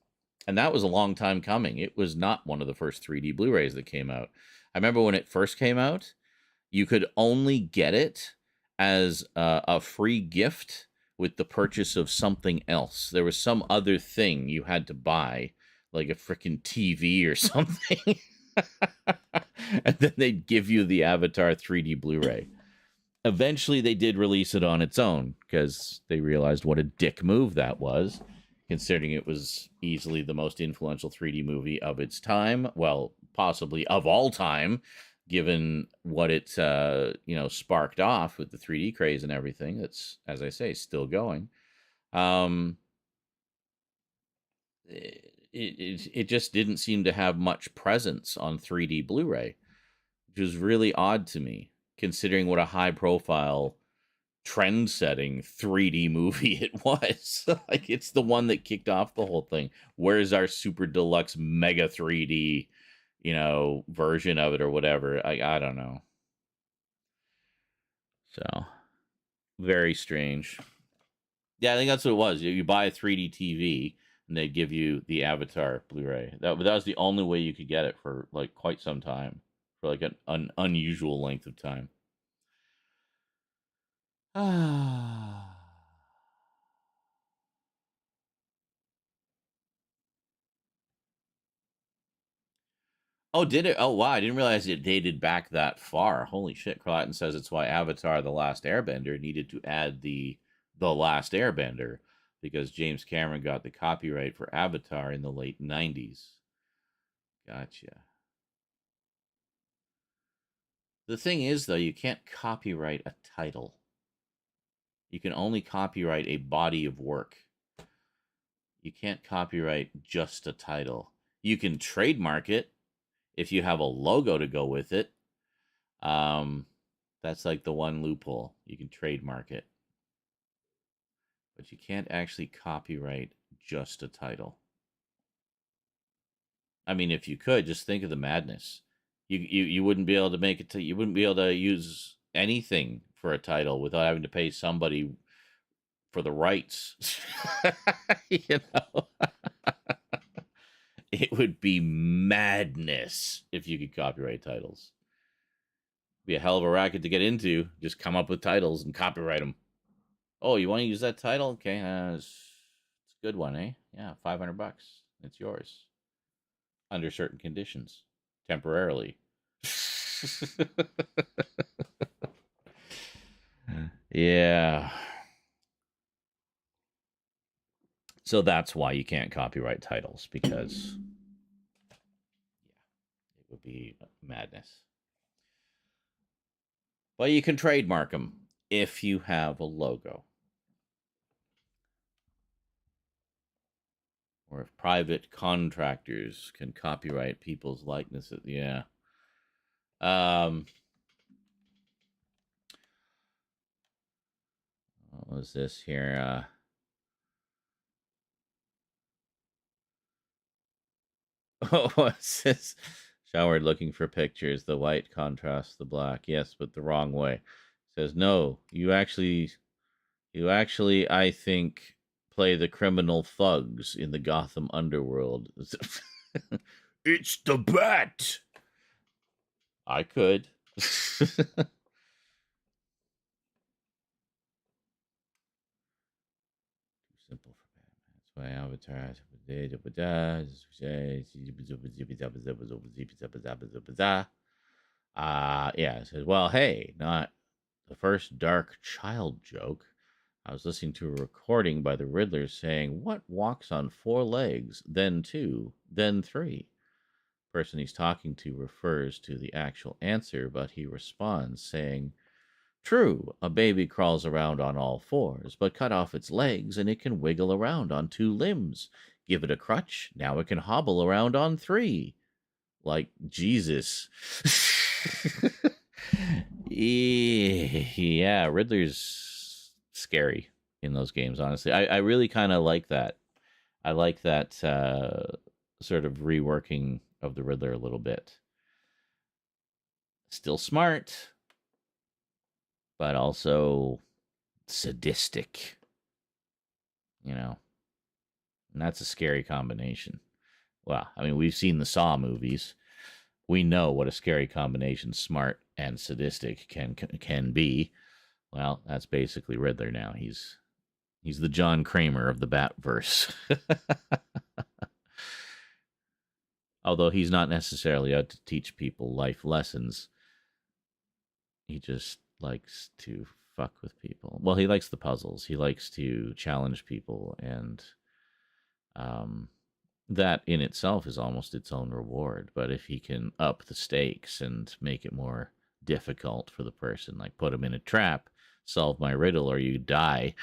And that was a long time coming. It was not one of the first 3D Blu-rays that came out. I remember when it first came out, you could only get it as a free gift with the purchase of something else. There was some other thing you had to buy, like a freaking TV or something. And then they'd give you the Avatar 3D Blu-ray. Eventually, they did release it on its own because they realized what a dick move that was, considering it was easily the most influential 3D movie of its time. Well, possibly of all time, given what it sparked off with the 3D craze and everything. That's, as I say, still going. It just didn't seem to have much presence on 3D Blu-ray, which was really odd to me, considering what a high-profile, trend-setting 3D movie it was. Like, it's the one that kicked off the whole thing. Where's our super deluxe mega 3D version of it or whatever? I don't know. So, very strange. Yeah, I think that's what it was. You buy a 3D TV, and they give you the Avatar Blu-ray. That was the only way you could get it for like quite some time, for like an unusual length of time. Oh, did it? Oh, wow. I didn't realize it dated back that far. Holy shit. Carlatin says it's why Avatar The Last Airbender needed to add the Last Airbender, because James Cameron got the copyright for Avatar in the late 90s. Gotcha. The thing is, though, you can't copyright a title. You can only copyright a body of work. You can't copyright just a title. You can trademark it if you have a logo to go with it. That's like the one loophole. You can trademark it. But you can't actually copyright just a title. I mean, if you could, just think of the madness. You wouldn't be able to make it. You wouldn't be able to use anything for a title without having to pay somebody for the rights. You know, it would be madness if you could copyright titles. It'd be a hell of a racket to get into. Just come up with titles and copyright them. Oh, you want to use that title? Okay, it's a good one, eh? Yeah, $500. It's yours under certain conditions, temporarily. Yeah. So that's why you can't copyright titles, because it would be madness. But you can trademark them if you have a logo. Or if private contractors can copyright people's likenesses. Yeah. What was this here? Oh, what's this? Showered looking for pictures. The white contrasts the black. Yes, but the wrong way. It says, no, you actually, I think, play the criminal thugs in the Gotham underworld. It's the Bat! I could. Simple for Batman. That's why Avatar. Yeah, it says, well, hey, not the first dark child joke. I was listening to a recording by the Riddler saying, what walks on 4 legs, then 2, then 3? The person he's talking to refers to the actual answer, but he responds saying, true, a baby crawls around on all 4s, but cut off its legs and it can wiggle around on 2 limbs. Give it a crutch, now it can hobble around on 3. Like Jesus. Yeah, Riddler's scary in those games, honestly. I really kind of like that. I like that sort of reworking of the Riddler a little bit. Still smart, but also sadistic, you know. And that's a scary combination. Well, I mean, we've seen the Saw movies. We know what a scary combination smart and sadistic can be. Well, that's basically Riddler now. He's the John Kramer of the Batverse. Although he's not necessarily out to teach people life lessons. He just likes to fuck with people. Well, he likes the puzzles. He likes to challenge people, and that in itself is almost its own reward. But if he can up the stakes and make it more difficult for the person, like put him in a trap, solve my riddle or you die,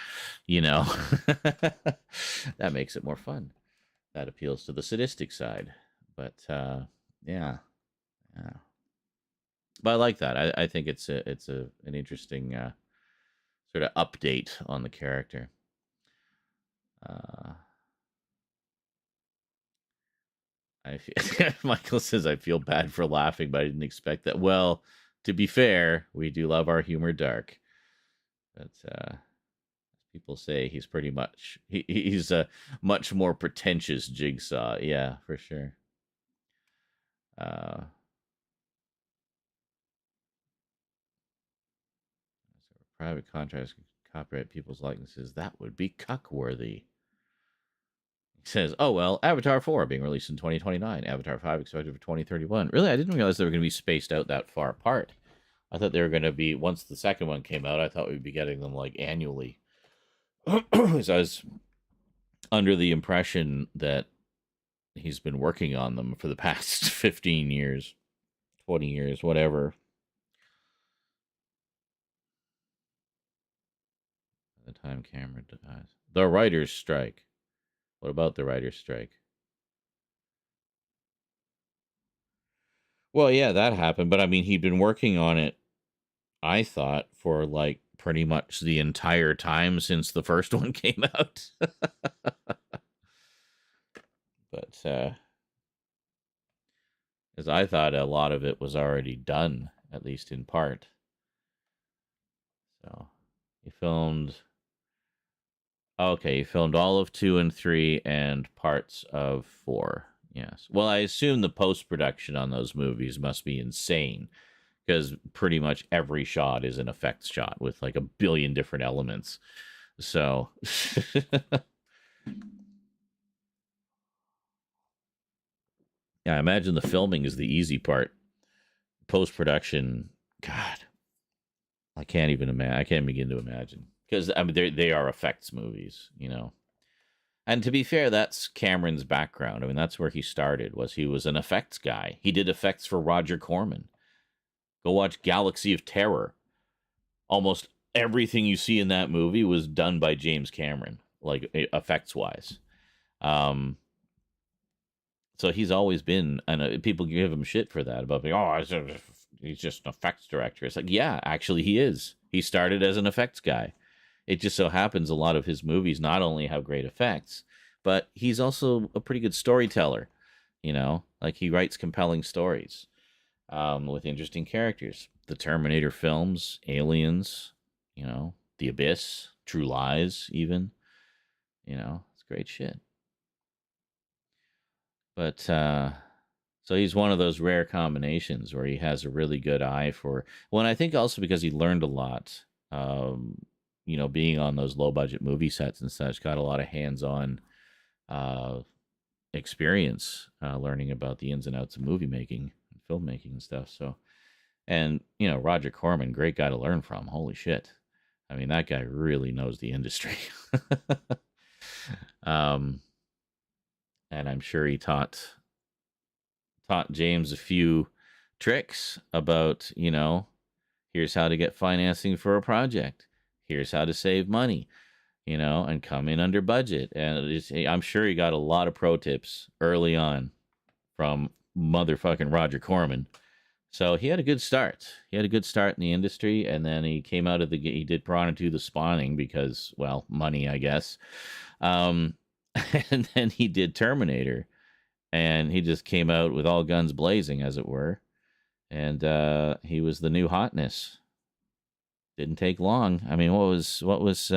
you know, that makes it more fun. That appeals to the sadistic side. But yeah. But I like that. I think it's an interesting sort of update on the character. Michael says, I feel bad for laughing, but I didn't expect that. Well, to be fair, we do love our humor dark. But People say he's pretty much he's a much more pretentious Jigsaw. Yeah, for sure. Uh, Private contracts copyright people's likenesses. That would be cuckworthy. He says, "Oh well, Avatar 4 being released in 2029. Avatar 5 expected for 2031." Really, I didn't realize they were going to be spaced out that far apart. I thought they were going to be once the second one came out. I thought we'd be getting them like annually. So I was under the impression that he's been working on them for the past 15 years, 20 years, whatever. By the time Cameron dies. The writer's strike. What about the writer's strike? Well, yeah, that happened, but I mean, he'd been working on it, I thought, for like pretty much the entire time since the first one came out. But as I thought a lot of it was already done, at least in part. So he filmed. Okay, he filmed all of 2 and 3 and parts of 4. Yes. Well, I assume the post production on those movies must be insane because pretty much every shot is an effects shot with like a billion different elements. So. Yeah, I imagine the filming is the easy part. Post production, God, I can't even imagine. I can't begin to imagine because I mean they are effects movies, you know. And to be fair, that's Cameron's background. I mean, that's where he started. He was an effects guy. He did effects for Roger Corman. Go watch Galaxy of Terror. Almost everything you see in that movie was done by James Cameron, like effects wise. So he's always been, and people give him shit for that about being, oh, he's just an effects director. It's like, yeah, actually he is. He started as an effects guy. It just so happens a lot of his movies not only have great effects, but he's also a pretty good storyteller. You know, like he writes compelling stories with interesting characters. The Terminator films, Aliens, you know, The Abyss, True Lies, even. You know, it's great shit. But so he's one of those rare combinations where he has a really good eye for. Well, and I think also because he learned a lot. You know, being on those low budget movie sets and such, got a lot of hands-on experience learning about the ins and outs of movie making and filmmaking and stuff. So, and you know, Roger Corman, great guy to learn from. Holy shit. I mean, that guy really knows the industry. And I'm sure he taught James a few tricks about, you know, here's how to get financing for a project. Here's how to save money, you know, and come in under budget. And I'm sure he got a lot of pro tips early on from motherfucking Roger Corman. So he had a good start. He had a good start in the industry, and then he came out of he did Piranha 2: The Spawning because, well, money, I guess. And then he did Terminator, and he just came out with all guns blazing, as it were. And he was the new hotness. Didn't take long. I mean, what was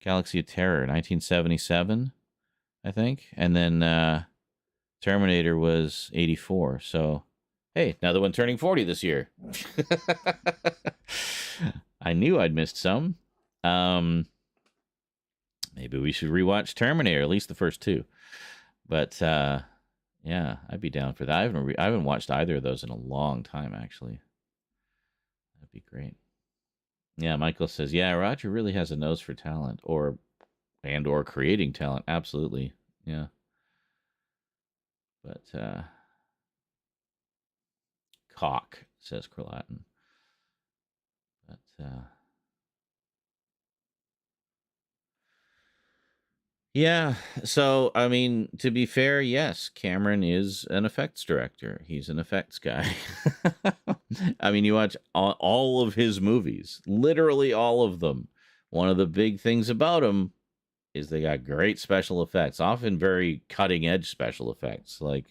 Galaxy of Terror, 1977, I think, and then Terminator was 84. So, hey, another one turning 40 this year. I knew I'd missed some. Maybe we should rewatch Terminator, at least the first 2. But yeah, I'd be down for that. I haven't watched either of those in a long time, actually. That'd be great. Yeah, Michael says, yeah, Roger really has a nose for talent or creating talent. Absolutely. Yeah. But cock, says Crolatin. But yeah, so I mean, to be fair, yes, Cameron is an effects director. He's an effects guy. I mean, you watch all of his movies, literally all of them. One of the big things about them is they got great special effects, often very cutting edge special effects, like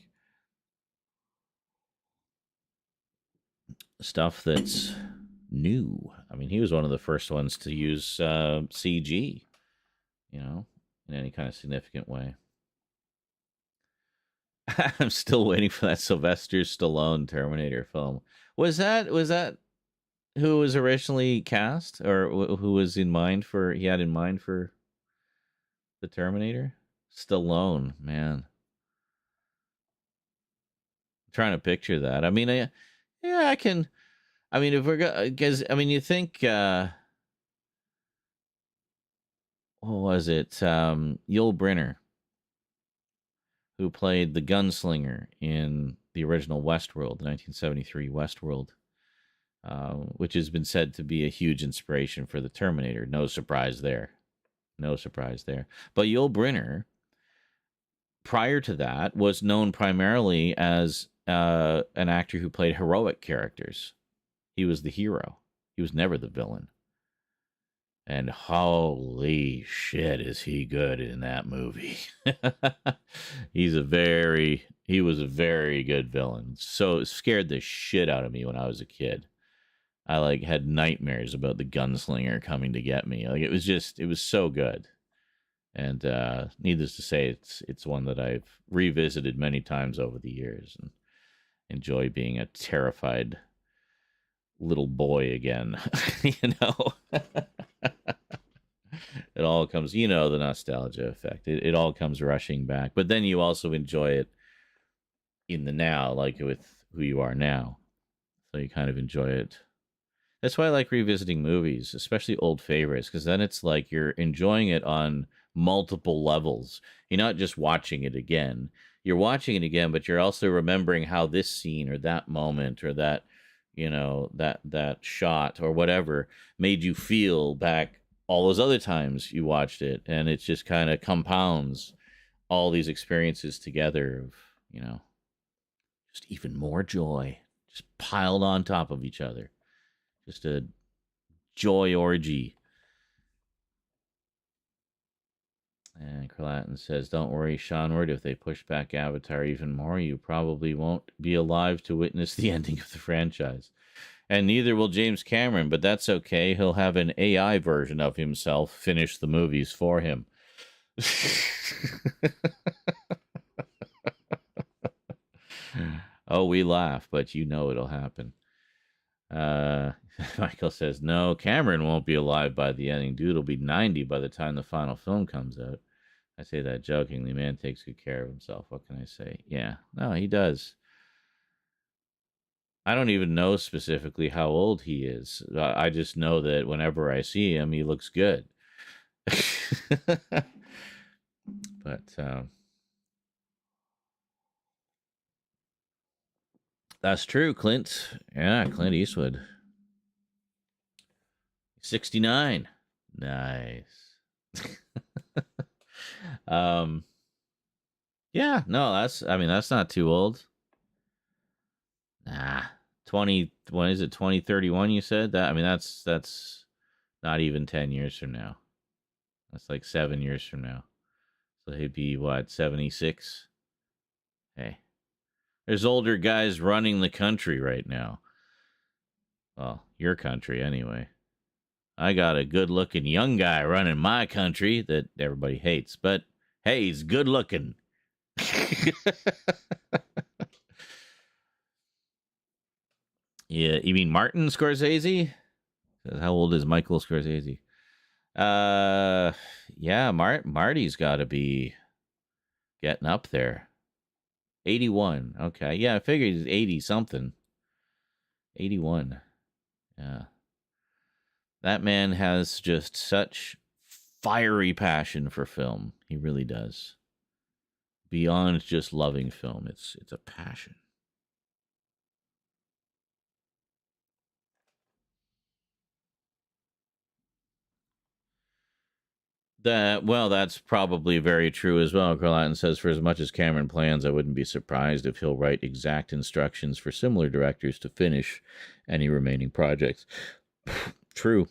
stuff that's new. I mean, he was one of the first ones to use CG, in any kind of significant way. I'm still waiting for that Sylvester Stallone Terminator film. Was that who was originally cast, or who was in mind for? He had in mind for the Terminator. Stallone, man. I'm trying to picture that. I mean, I can. I mean, if we're going, because I mean, you think, what was it? Yul Brynner, who played the gunslinger in the original Westworld, the 1973 Westworld, which has been said to be a huge inspiration for the Terminator. No surprise there. No surprise there. But Yul Brynner, prior to that, was known primarily as an actor who played heroic characters. He was the hero. He was never the villain. And holy shit, is he good in that movie. He was a very good villain. So it scared the shit out of me when I was a kid. I had nightmares about the gunslinger coming to get me. It was so good. And needless to say, it's one that I've revisited many times over the years and enjoy being a terrified little boy again. It all comes, the nostalgia effect. It all comes rushing back. But then you also enjoy it in the now, like with who you are now. So you kind of enjoy it. That's why I like revisiting movies, especially old favorites, because then it's like you're enjoying it on multiple levels. You're not just watching it again. You're watching it again, but you're also remembering how this scene or that moment or that, that shot or whatever made you feel back all those other times you watched it. And it just kind of compounds all these experiences together of, just even more joy, just piled on top of each other. Just a joy orgy. And Carlatin says, don't worry, Seanward, if they push back Avatar even more, you probably won't be alive to witness the ending of the franchise. And neither will James Cameron, but that's okay. He'll have an AI version of himself finish the movies for him. Oh, we laugh, but it'll happen. Michael says, no, Cameron won't be alive by the ending. Dude will be 90 by the time the final film comes out. I say that jokingly. Man takes good care of himself. What can I say? Yeah, no, he does. I don't even know specifically how old he is. I just know that whenever I see him, he looks good. But that's true, Clint. Yeah, Clint Eastwood. 69. Nice. Yeah, no, that's not too old. Nah. 2031 you said? That's not even 10 years from now. That's like 7 years from now. So he'd be what, 76? Hey. There's older guys running the country right now. Well, your country anyway. I got a good-looking young guy running my country that everybody hates, but hey, he's good-looking. Yeah, you mean Martin Scorsese? How old is Michael Scorsese? Yeah, Marty's got to be getting up there. 81. Okay, yeah, I figured he's 80-something. 81. Yeah. That man has just such fiery passion for film. He really does. Beyond just loving film, it's a passion. That's probably very true as well. Carlatin says, for as much as Cameron plans, I wouldn't be surprised if he'll write exact instructions for similar directors to finish any remaining projects. True.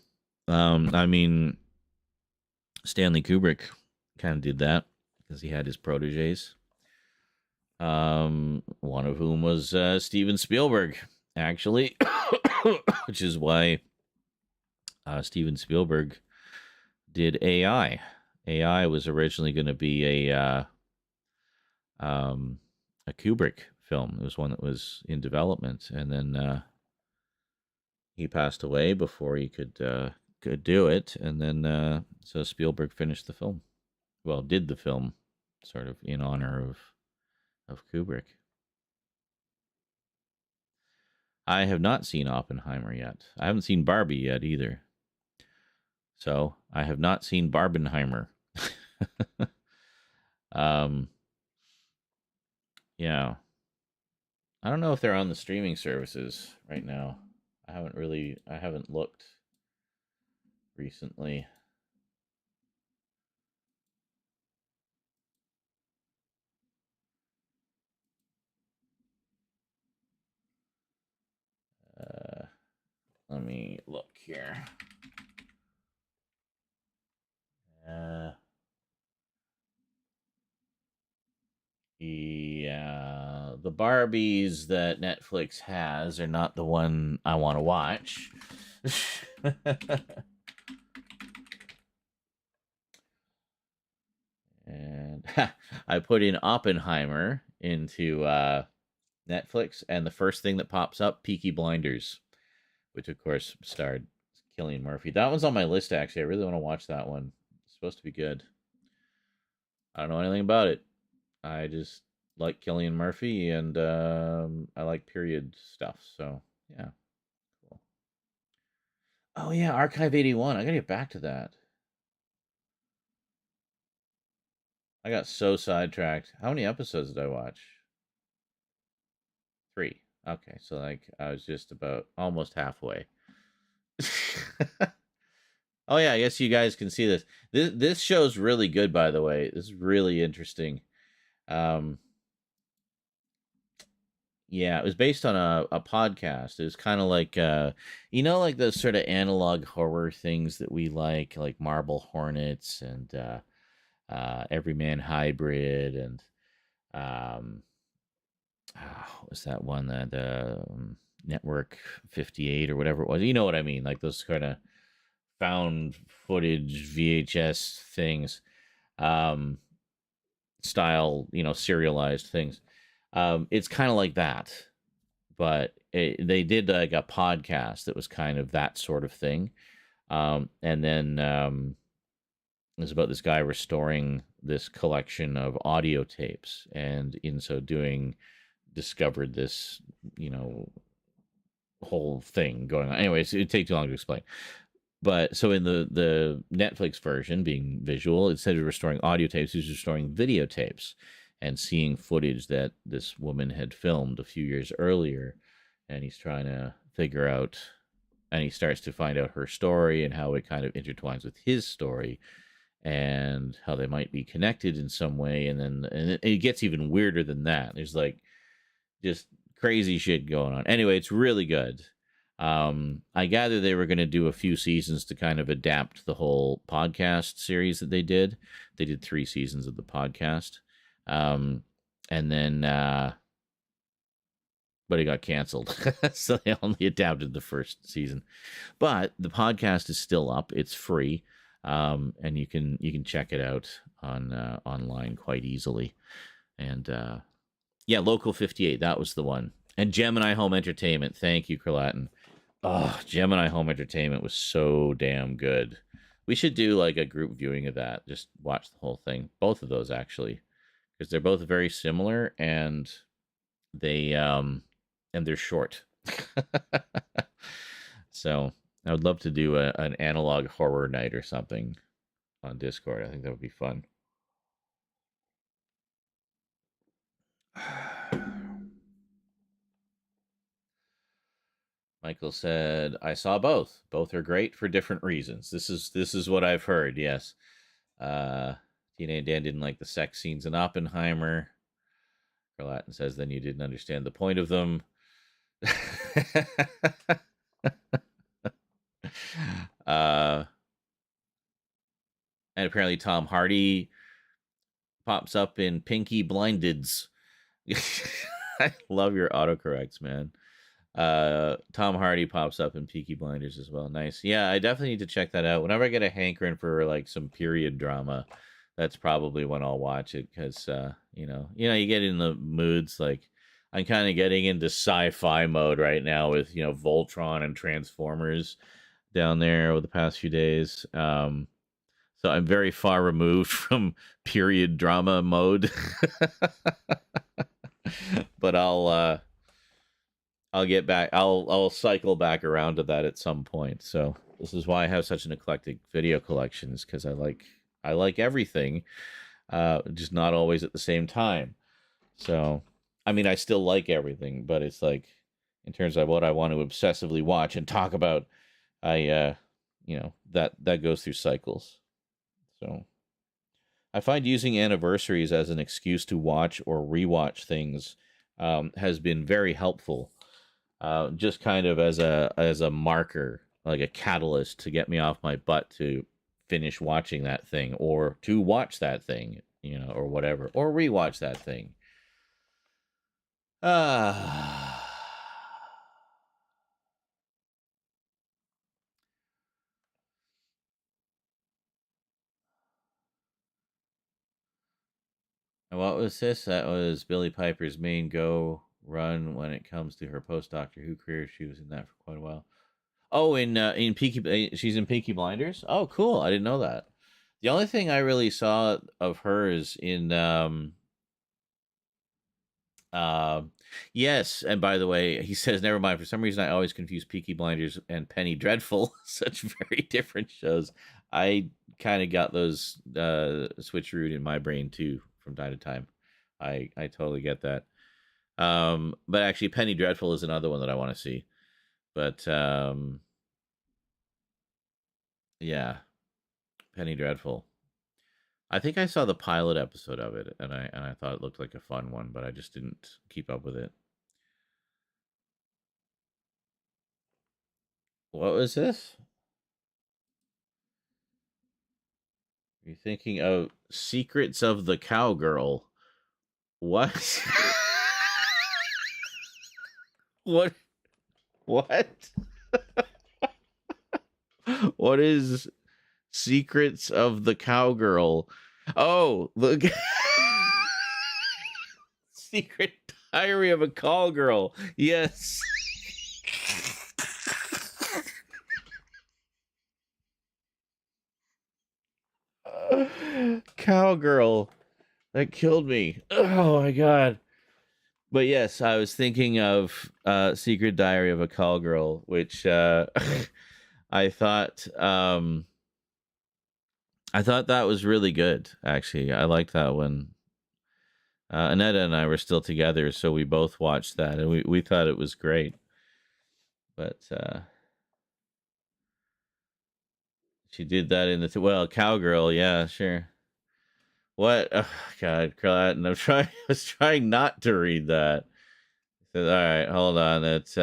I mean, Stanley Kubrick kind of did that because he had his proteges. One of whom was Steven Spielberg, actually, which is why Steven Spielberg did AI. AI was originally going to be a Kubrick film. It was one that was in development, and then he passed away before he could do it, and then so Spielberg finished the film. Well, did the film sort of in honor of Kubrick. I have not seen Oppenheimer yet. I haven't seen Barbie yet either. So I have not seen Barbenheimer. Yeah. I don't know if they're on the streaming services right now. I haven't looked recently. Let me look here. Yeah, the Barbies that Netflix has are not the one I want to watch. And I put in Oppenheimer into Netflix, and the first thing that pops up, Peaky Blinders, which of course starred Cillian Murphy. That one's on my list, actually. I really want to watch that one. It's supposed to be good. I don't know anything about it. I just like Cillian Murphy, and I like period stuff. So yeah, cool. Oh yeah, Archive 81. I gotta get back to that. I got so sidetracked. How many episodes did I watch? 3. Okay, so like I was just about almost halfway. Oh yeah, I guess you guys can see this. This show's really good, by the way. This is really interesting. Um, Yeah, it was based on a podcast. It was kind of like like those sort of analog horror things that we like Marble Hornets and Everyman Hybrid and um what was that one that Network 58 or whatever it was. You know what I mean? Like those kind of found footage VHS things. Um style, serialized things. It's kind of like that, but they did like a podcast that was kind of that sort of thing. And then it was about this guy restoring this collection of audio tapes, and in so doing, discovered this, whole thing going on. Anyways, it'd take too long to explain. But so in the Netflix version, being visual, instead of restoring audio tapes, he's restoring videotapes and seeing footage that this woman had filmed a few years earlier. And he's trying to figure out, and he starts to find out her story and how it kind of intertwines with his story and how they might be connected in some way. And then it gets even weirder than that. There's like just crazy shit going on. Anyway, it's really good. I gather they were going to do a few seasons to kind of adapt the whole podcast series that they did. They did 3 seasons of the podcast. And then, but it got canceled. So they only adapted the first season, but the podcast is still up. It's free. And you can check it out on, online quite easily. And, yeah, Local 58, that was the one. And Gemini Home Entertainment. Thank you, Kerlatin. Oh, Gemini Home Entertainment was so damn good. We should do like a group viewing of that. Just watch the whole thing. Both of those actually, because they're both very similar, and they're short. So I would love to do an analog horror night or something on Discord. I think that would be fun. Michael said, "I saw both. Both are great for different reasons." This is what I've heard. Yes, Tina and Dan didn't like the sex scenes in Oppenheimer. Carlatin says, "Then you didn't understand the point of them." And apparently Tom Hardy pops up in Pinky Blindeds. I love your autocorrects, man. Tom Hardy pops up in Peaky Blinders as well. Nice. Yeah, I definitely need to check that out. Whenever I get a hankering for like some period drama, that's probably when I'll watch it because you get in the moods. Like I'm kind of getting into sci-fi mode right now with Voltron and Transformers down there over the past few days. So I'm very far removed from period drama mode, but I'll get back. I'll cycle back around to that at some point. So this is why I have such an eclectic video collection, is because I like everything, just not always at the same time. So I mean, I still like everything, but it's like in terms of what I want to obsessively watch and talk about, I that goes through cycles. So I find using anniversaries as an excuse to watch or rewatch things has been very helpful. Just kind of as a marker, like a catalyst to get me off my butt to finish watching that thing or to watch that thing, or whatever, or rewatch that thing. Ah. And what was this? That was Billie Piper's main go run when it comes to her post Doctor Who career. She was in that for quite a while. Oh, in Peaky, she's in Peaky Blinders. Oh, cool! I didn't know that. The only thing I really saw of hers in yes, and by the way, he says, never mind. For some reason, I always confuse Peaky Blinders and Penny Dreadful. Such very different shows. I kind of got those switcherooed in my brain too from time to time. I totally get that. But actually, Penny Dreadful is another one that I want to see. But yeah, Penny Dreadful. I think I saw the pilot episode of it, and I thought it looked like a fun one, but I just didn't keep up with it. What was this? You're thinking of Secrets of the Cowgirl. What? what? What? What is Secrets of the Cowgirl? Oh, look. Secret Diary of a Call Girl. Yes. Cowgirl. That killed me. Oh my god. But yes, I was thinking of Secret Diary of a Call Girl, which I thought I thought that was really good, actually. I liked that one. Annetta and I were still together, so we both watched that, and we thought it was great. But she did that in the well, Cowgirl, yeah, sure. What? Oh, God, and I was trying not to read that. All right, hold on. It's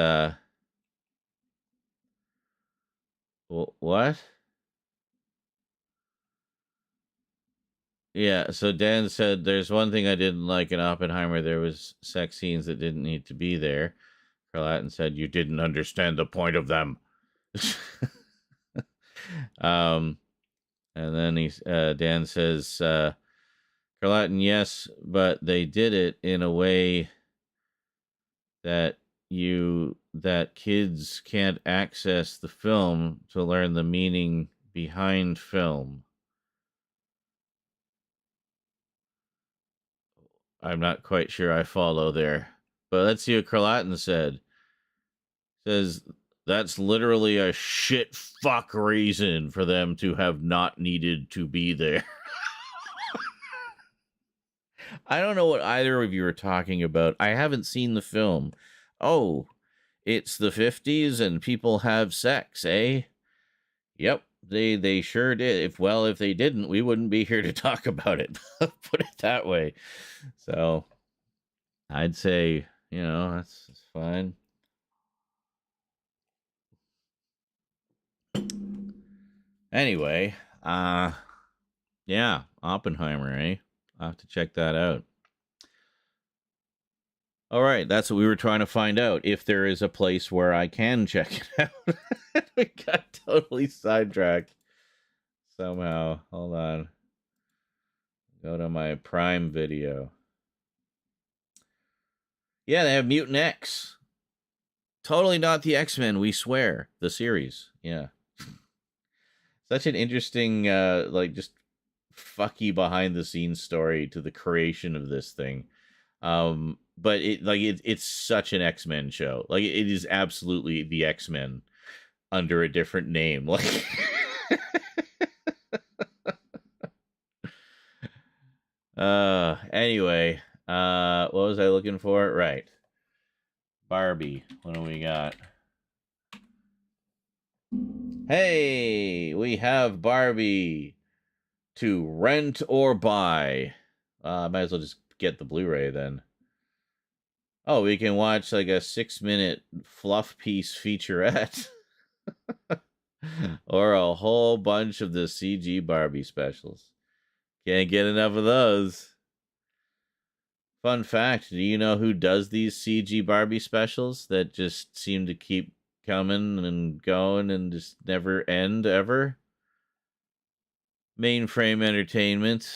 what? Yeah, so Dan said there's one thing I didn't like in Oppenheimer. There was sex scenes that didn't need to be there. Carlatin said you didn't understand the point of them. um, and then Dan says, Carlatin, yes, but they did it in a way that kids can't access the film to learn the meaning behind film. I'm not quite sure I follow there. But let's see what Carlatin said. Says that's literally a shit fuck reason for them to have not needed to be there. I don't know what either of you are talking about. I haven't seen the film. Oh, it's the 50s and people have sex, eh? Yep, they sure did. If they didn't, we wouldn't be here to talk about it. Put it that way. So I'd say, that's fine. Anyway, yeah, Oppenheimer, eh? I'll have to check that out. All right, that's what we were trying to find out. If there is a place where I can check it out. We got totally sidetracked somehow. Hold on. Go to my Prime Video. Yeah, they have Mutant X. Totally not the X-Men, we swear. The series. Yeah. Such an interesting, just fucky behind the scenes story to the creation of this thing. But it's such an X-Men show. Like, it is absolutely the X-Men under a different name. Like, anyway, what was I looking for? Right. Barbie. What do we got? Hey, we have Barbie to rent or buy. Might as well just get the Blu-ray then. Oh, we can watch like a 6-minute fluff piece featurette. Or a whole bunch of the CG Barbie specials. Can't get enough of those. Fun fact, do you know who does these CG Barbie specials that just seem to keep coming and going and just never end ever? Mainframe Entertainment.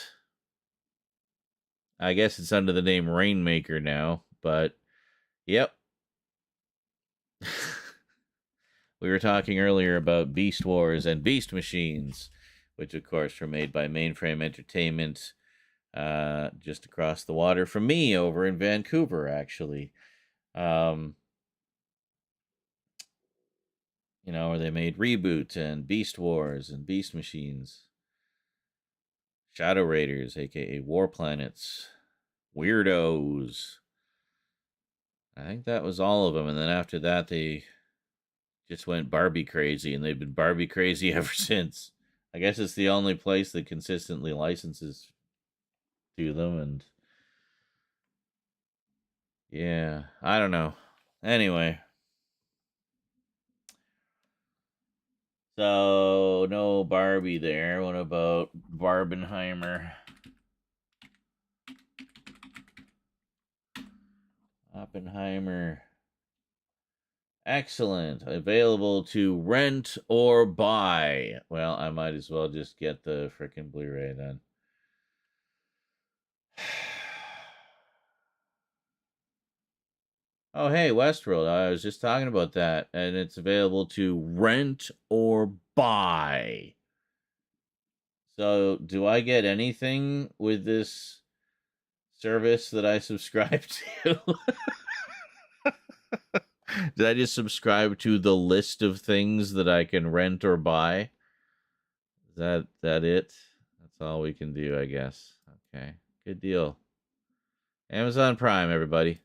I guess it's under the name Rainmaker now, but yep. We were talking earlier about Beast Wars and Beast Machines, which of course were made by Mainframe Entertainment, just across the water from me over in Vancouver, actually. Where they made Reboot and Beast Wars and Beast Machines. Shadow Raiders, aka War Planets. Weirdos. I think that was all of them, and then after that they just went Barbie crazy, and they've been Barbie crazy ever since. I guess it's the only place that consistently licenses to them, and yeah, I don't know. Anyway. So, no Barbie there. What about Barbenheimer? Oppenheimer. Excellent. Available to rent or buy. Well, I might as well just get the frickin' Blu-ray then. Oh, hey, Westworld. I was just talking about that. And it's available to rent or buy. So, do I get anything with this service that I subscribe to? Did I just subscribe to the list of things that I can rent or buy? Is that it? That's all we can do, I guess. Okay. Good deal. Amazon Prime, everybody.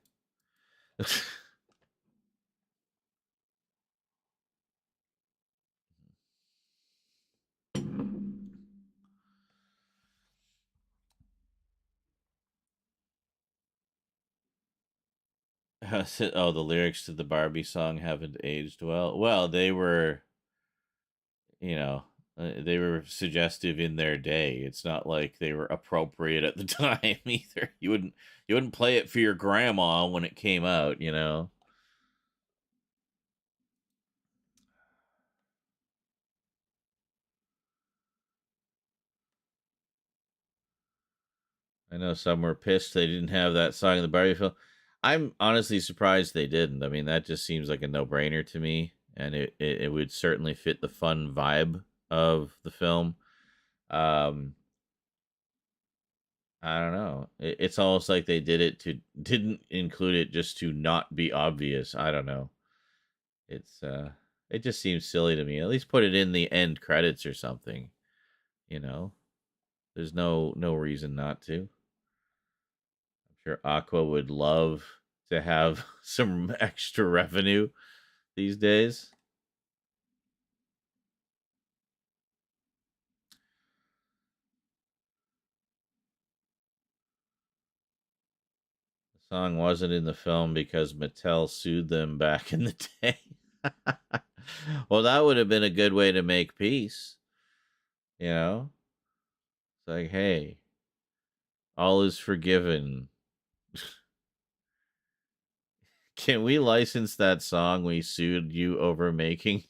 Oh, the lyrics to the Barbie song haven't aged well. Well, they were, they were suggestive in their day. It's not like they were appropriate at the time either. You wouldn't play it for your grandma when it came out, I know some were pissed they didn't have that song in the Barbie film. I'm honestly surprised they didn't. I mean, that just seems like a no-brainer to me, and it would certainly fit the fun vibe of the film. Um, I don't know. It's almost like they didn't include it just to not be obvious. I don't know. It's it just seems silly to me. At least put it in the end credits or something. You know, there's no reason not to. I'm sure Aqua would love to have some extra revenue these days. The song wasn't in the film because Mattel sued them back in the day. Well, that would have been a good way to make peace. You know? It's like, hey, all is forgiven. Can we license that song we sued you over making?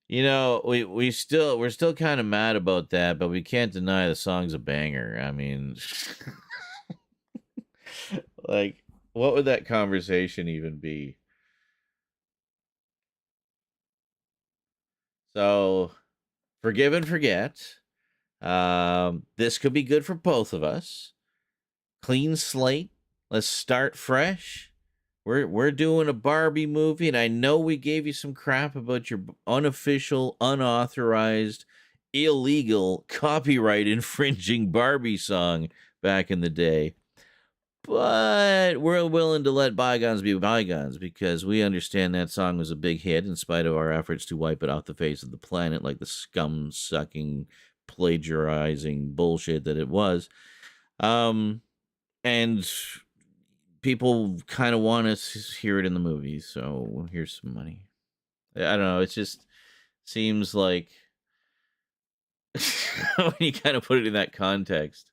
You know, we're still kind of mad about that, but we can't deny the song's a banger. I mean, like, what would that conversation even be? So, forgive and forget. This could be good for both of us. Clean slate. Let's start fresh. We're doing a Barbie movie, and I know we gave you some crap about your unofficial, unauthorized, illegal, copyright infringing Barbie song back in the day. But we're willing to let bygones be bygones because we understand that song was a big hit in spite of our efforts to wipe it off the face of the planet like the scum-sucking, plagiarizing bullshit that it was. And people kind of want to hear it in the movies, so here's some money. I don't know. It just seems like when you kind of put it in that context,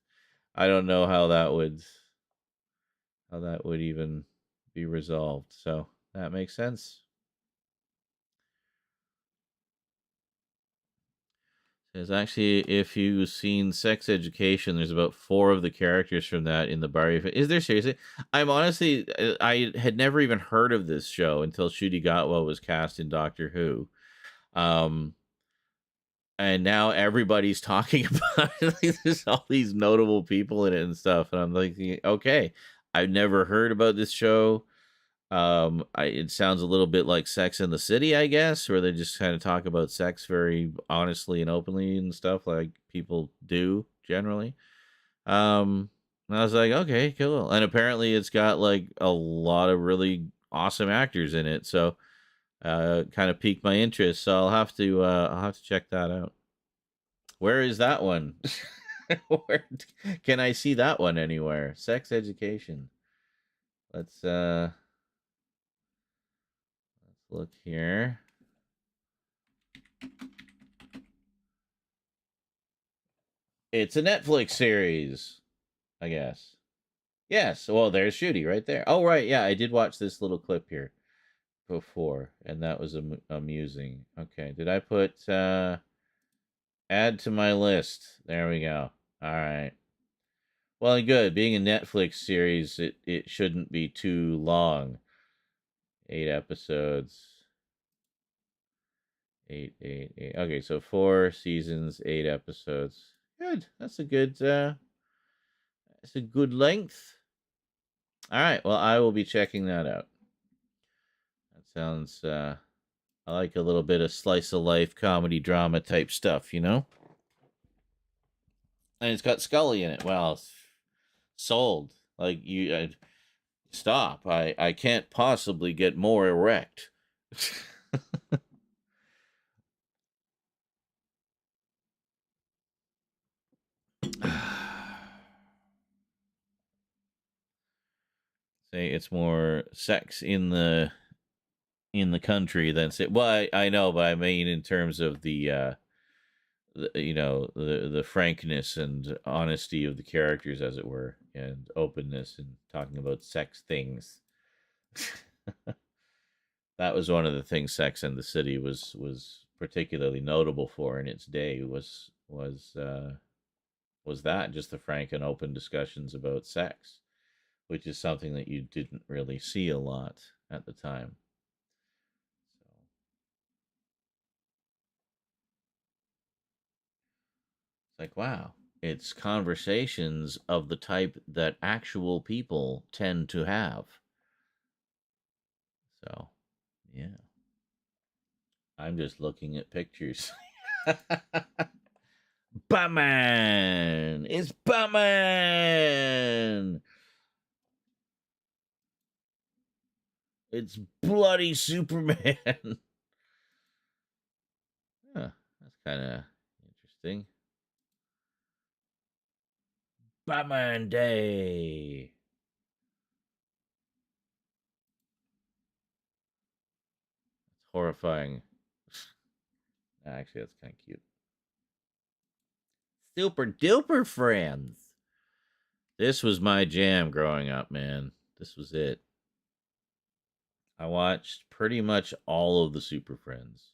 I don't know how that would even be resolved. So that makes sense. There's actually, if you've seen Sex Education, there's about 4 of the characters from that in the Barbie. Is there seriously? I'm honestly, I had never even heard of this show until Shooty Gatwa was cast in Doctor Who. And now everybody's talking about it. Like, there's all these notable people in it and stuff. And I'm like, okay, I've never heard about this show. It sounds a little bit like Sex in the City, I guess, where they just kind of talk about sex very honestly and openly and stuff like people do generally. And I was like, okay, cool. And apparently it's got like a lot of really awesome actors in it. So kind of piqued my interest. So I'll have to check that out. Where is that one? Where can I see that one anywhere? Sex Education. Let's look here. It's a Netflix series, I guess. Yes. Well, there's Shooty right there. Oh, right. Yeah, I did watch this little clip here before, and that was amusing. Okay. Did I put add to my list? There we go. All right. Well, good. Being a Netflix series, it shouldn't be too long. 8 episodes. Eight. Okay, so 4 seasons, 8 episodes. Good. That's a good length. All right. Well, I will be checking that out. That sounds I like a little bit of slice of life comedy drama type stuff, you know? And it's got Scully in it. Well, sold. Like stop. I can't possibly get more erect. Say it's more sex in the country than say. Well, I know, but I mean in terms of the frankness and honesty of the characters, as it were, and openness and talking about sex things. That was one of the things Sex and the City was particularly notable for in its day was that just the frank and open discussions about sex, which is something that you didn't really see a lot at the time. So it's like, wow, it's conversations of the type that actual people tend to have. So, yeah. I'm just looking at pictures. Batman! It's Batman! It's bloody Superman. Huh, that's kind of interesting. Batman Day. It's horrifying. Actually, that's kind of cute. Super duper friends. This was my jam growing up, man. This was it. I watched pretty much all of the Super Friends.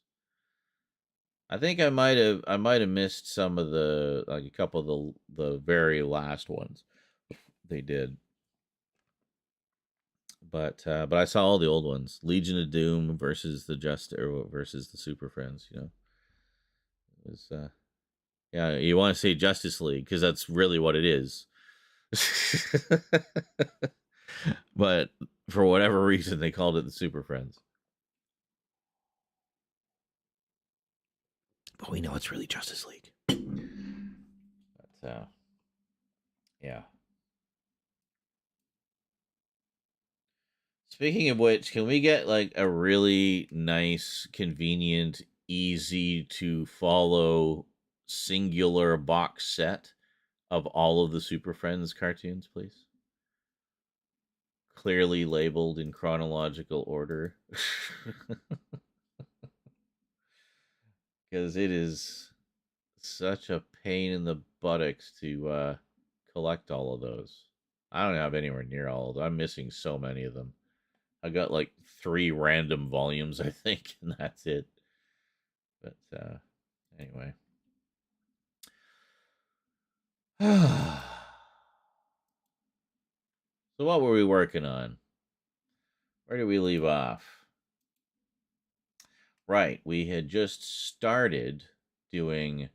I think I might have missed some of the like a couple of the very last ones they did. But I saw all the old ones. Legion of Doom versus versus the Super Friends, you know. It was yeah, you want to say Justice League because that's really what it is. But for whatever reason they called it the Super Friends. But we know it's really Justice League. But yeah. Speaking of which, can we get like a really nice, convenient, easy to follow singular box set of all of the Super Friends cartoons, please? Clearly labeled in chronological order. Because it is such a pain in the buttocks to collect all of those. I don't have anywhere near all of them. I'm missing so many of them. I got like 3 random volumes, I think, and that's it. But anyway. So what were we working on? Where did we leave off? Right, we had just started doing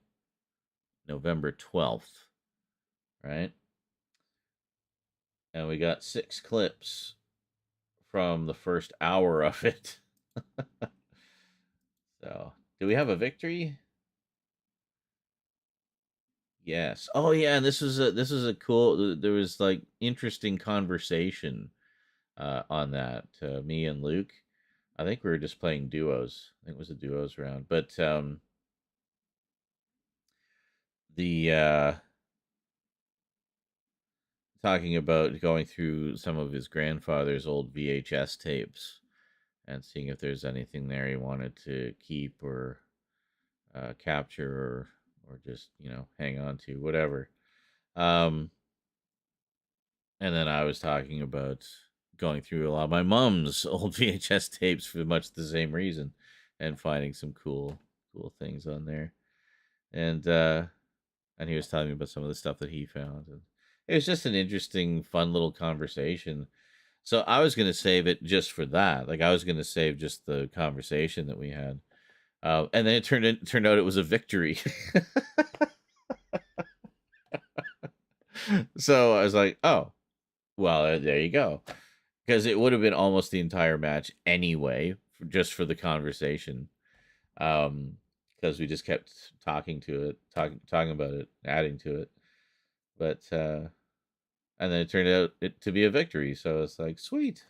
November 12th, right? And we got 6 clips from the first hour of it. So, do we have a victory? Yes. Oh yeah, and this is a cool. There was like interesting conversation on that. Me and Luke. I think we were just playing duos. I think it was a duos round, but the talking about going through some of his grandfather's old VHS tapes and seeing if there's anything there he wanted to keep or capture or just hang on to, whatever. Um, and then I was talking about going through a lot of my mom's old VHS tapes for much the same reason, and finding some cool things on there. And he was telling me about some of the stuff that he found, and it was just an interesting, fun little conversation. So I was going to save it just for that. Like I was going to save just the conversation that we had. And then it turned out it was a victory. So I was like, oh, well, there you go. Because it would have been almost the entire match anyway, just for the conversation. Because we just kept talking about it, adding to it. But and then it turned out to be a victory. So it's like, sweet.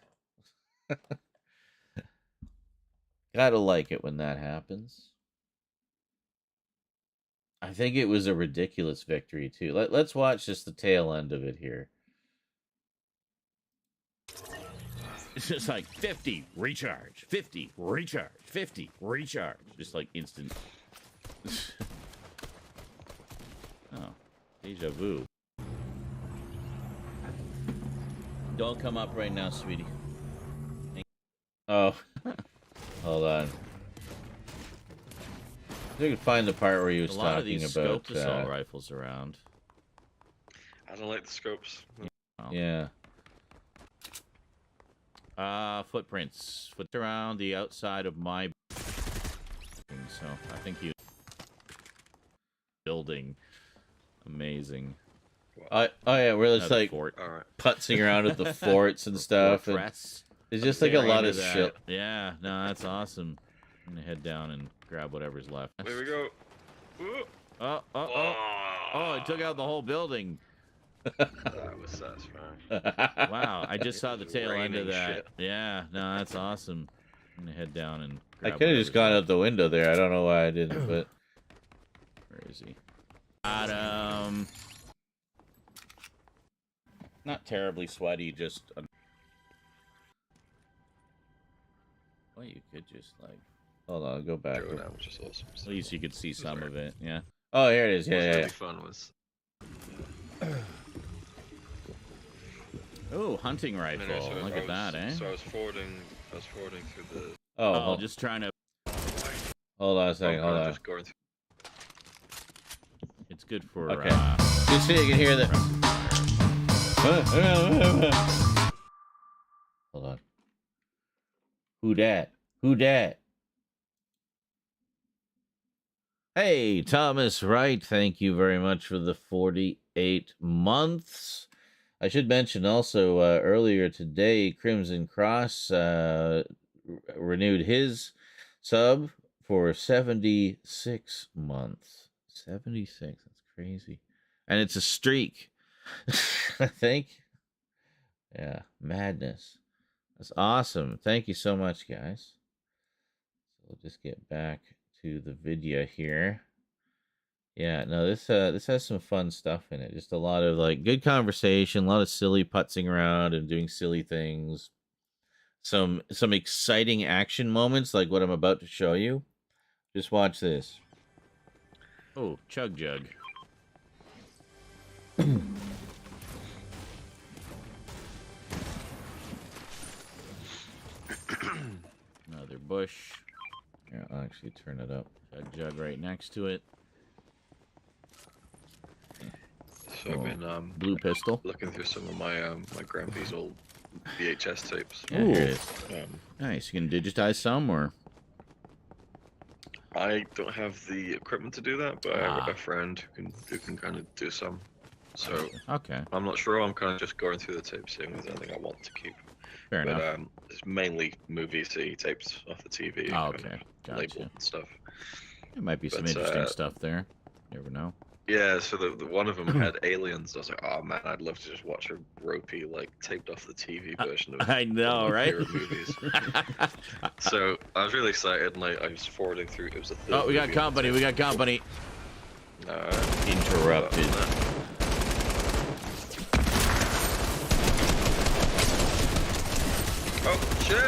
Gotta like it when that happens. I think it was a ridiculous victory too. Let's watch just the tail end of it here. It's just like 50 recharge, 50 recharge, 50 recharge, just like instant. Oh, deja vu. Don't come up right now, sweetie. Oh, hold on. I can find the part where he was talking about a lot of these scoped assault rifles around. I don't like the scopes. Yeah. Footprints. Foot around the outside of my. So I think he was building. Amazing. Wow. Oh yeah, we're just like putzing around at the forts and stuff. And it's just like a lot of shit. Yeah, no, that's awesome. I'm gonna head down and grab whatever's left. There we go. Oh, it took out the whole building. That was satisfying. Wow, I just saw the tail end of that. Shit. Yeah, no, that's awesome. I'm gonna head down and grab. I could have just gone out the window there. I don't know why I didn't, but where is he? Not terribly sweaty, just. Well, you could just like. Hold on, go back. Which is awesome. At least you could see some of it. Yeah. Oh, here it is. Yeah, yeah. Fun was. Oh, hunting rifle. No, so Look at that, eh? So I was forwarding through the. Oh, well, just trying to. Hold on a second. Hold on. Just going through. It's good for. Okay. Just so you can hear that. Hold on. Who dat? Who dat? Hey, Thomas Wright, thank you very much for the 48 months. I should mention also earlier today, Crimson Cross renewed his sub for 76 months. 76, that's crazy. And it's a streak, I think. Yeah, madness. That's awesome. Thank you so much, guys. So we'll just get back to the video here. Yeah, no, this has some fun stuff in it. Just a lot of like good conversation, a lot of silly putzing around and doing silly things. Some exciting action moments like what I'm about to show you. Just watch this. Oh, chug jug. Another bush. Here, I'll actually turn it up. Chug jug right next to it. So I've been blue pistol. looking through some of my my grandpa's old VHS tapes. Yeah, here it is. Nice. You can digitize some, or I don't have the equipment to do that, but I have a friend who can kind of do some. So okay. I'm not sure. I'm kind of just going through the tapes, seeing if there's anything I want to keep. Fair enough. It's mainly movie tapes off the TV. Oh, okay. Gotcha. Labeled and stuff. There might be some interesting stuff there. You never know. Yeah, so the one of them had aliens. I was like, oh man, I'd love to just watch a ropey, like, taped off the TV version of I know, right? movies. So I was really excited, and I was forwarding through. It was a third Oh, we got movie company. We got company. Interrupted. Oh shit!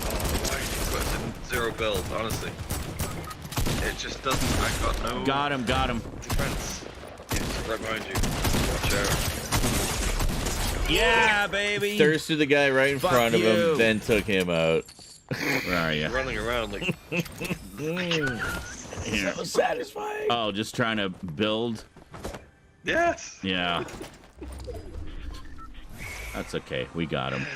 Oh, I got zero build, honestly. It just doesn't. I got no. Got him. Defense. It's right behind you. Watch out. Yeah, baby. Thirsted the guy right in front of him, then took him out. Where are you? Running around like. So satisfying. Oh, just trying to build. Yes. Yeah. That's okay. We got him.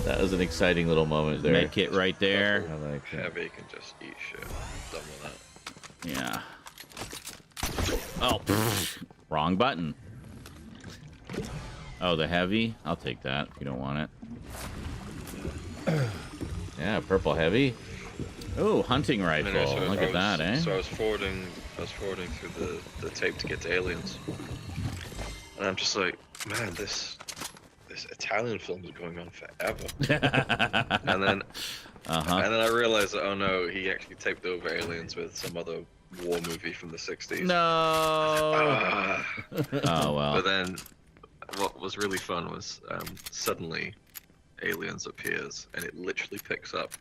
That was an exciting little moment there. Med kit right there. I like that. Heavy can just eat shit. I'm done with that. Yeah. Oh, wrong button. Oh, the heavy? I'll take that if you don't want it. Yeah, purple heavy. Oh, hunting rifle. No, so look at that, eh? So I was forwarding through the tape to get to aliens. And I'm just like, man, this Italian film is going on forever. and then I realized that, oh no, he actually taped over aliens with some other war movie from the 60s. No. Oh well. But then what was really fun was suddenly aliens appears, and it literally picks up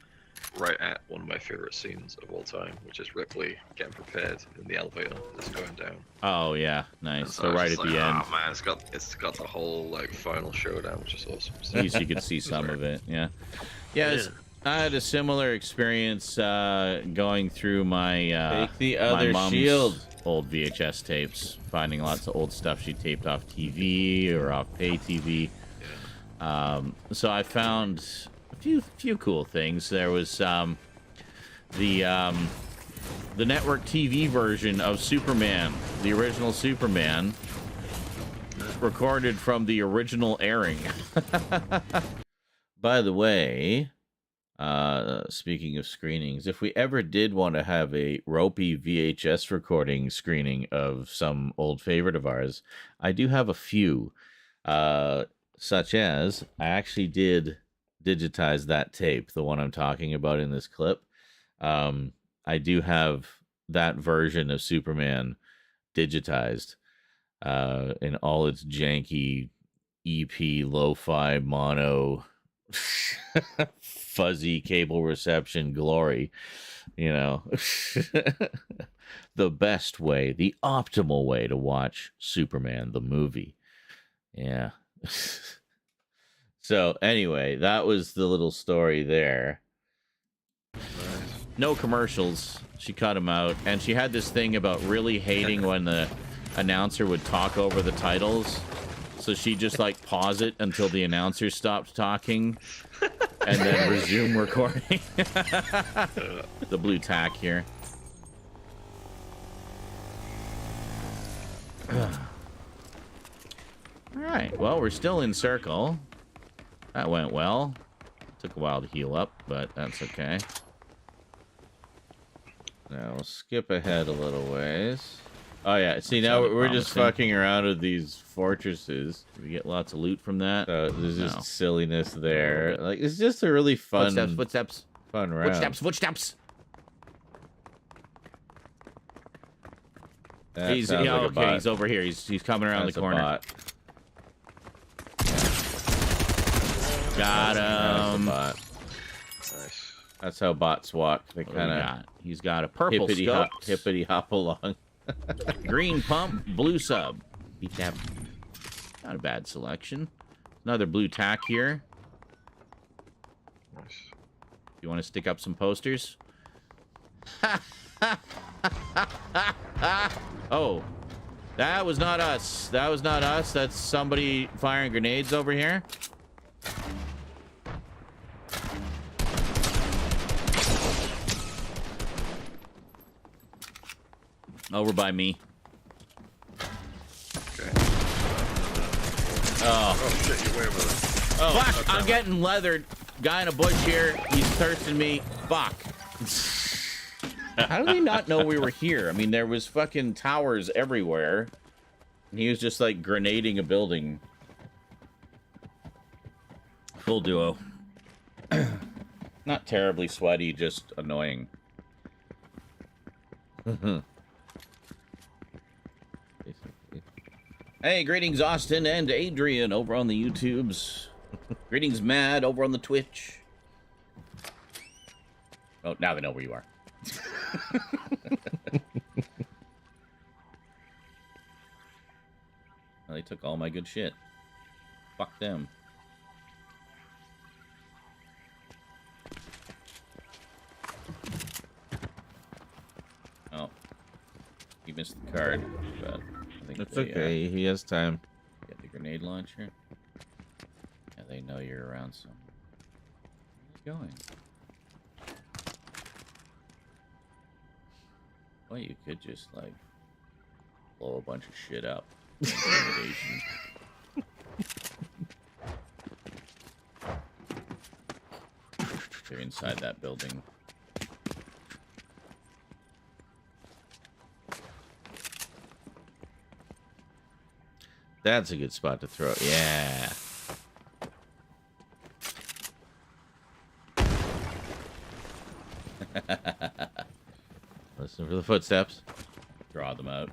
right at one of my favorite scenes of all time, which is Ripley getting prepared in the elevator that's going down. Oh yeah, nice. So right at the end. Oh man, it's got the whole like final showdown, which is awesome. At least you could see some of it. Yeah. Yes, I had a similar experience going through my Take the other my mom's shield. old VHS tapes, finding lots of old stuff she taped off TV or off pay TV. So I found a few cool things. There was the network TV version of Superman, the original Superman, recorded from the original airing. By the way, speaking of screenings, if we ever did want to have a ropey VHS recording screening of some old favorite of ours, I do have a few, such as I actually did digitize that tape, the one I'm talking about in this clip. I do have that version of Superman digitized in all its janky EP lo-fi mono fuzzy cable reception glory, you know. The best way, the optimal way to watch Superman the movie. Yeah. So anyway, that was the little story there. No commercials. She cut them out, and she had this thing about really hating when the announcer would talk over the titles. So she just like pause it until the announcer stopped talking, and then resume recording. The blue tack here. All right. Well, we're still in circle. That went well. Took a while to heal up, but that's okay. Now we'll skip ahead a little ways. Oh yeah, see now we're just fucking around with these fortresses. We get lots of loot from that. So there's just silliness there. Like it's just a really fun Footsteps. Fun round. Footsteps. That He's sounds like a bot. He's over here. He's coming around That's the corner. A bot. Got That's a him. bot. Nice. That's how bots walk. They kind of He's got a purple scope. hippity hop along. Green pump, blue sub. Beat that. Not a bad selection. Another blue tack here. Nice. You want to stick up some posters? Oh, that was not us. That was not us. That's somebody firing grenades over here. Over by me. Okay. Oh. Oh shit, you're way over there. Oh, fuck! okay. I'm getting leathered. Guy in a bush here. He's thirsting me. Fuck. How do they not know we were here? I mean, there was fucking towers everywhere. And he was just like grenading a building. Full duo. Not terribly sweaty, just annoying. Hey, greetings, Austin and Adrian over on the YouTubes. Greetings, Mad over on the Twitch. Oh, now they know where you are. Well, they took all my good shit. Fuck them. Oh. He missed the card, but I think That's they, okay. He has time. get the grenade launcher. Yeah, they know you're around somewhere. Where are you going? Well, you could just, like, blow a bunch of shit up. Intimidation. They're inside that building. That's a good spot to throw. Yeah. Listen for the footsteps. Draw them out.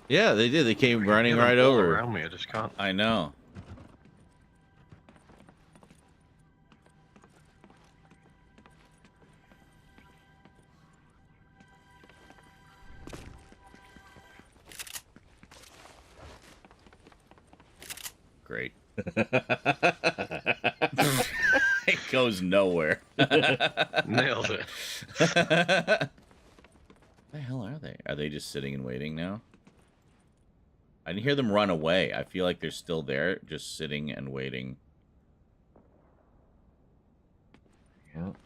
Yeah, they did. They came running right All over. around me, I just can't. I know. Great. It goes nowhere. Nailed it. Where the hell are they? Are they just sitting and waiting now? I didn't hear them run away. I feel like they're still there, just sitting and waiting. Yep.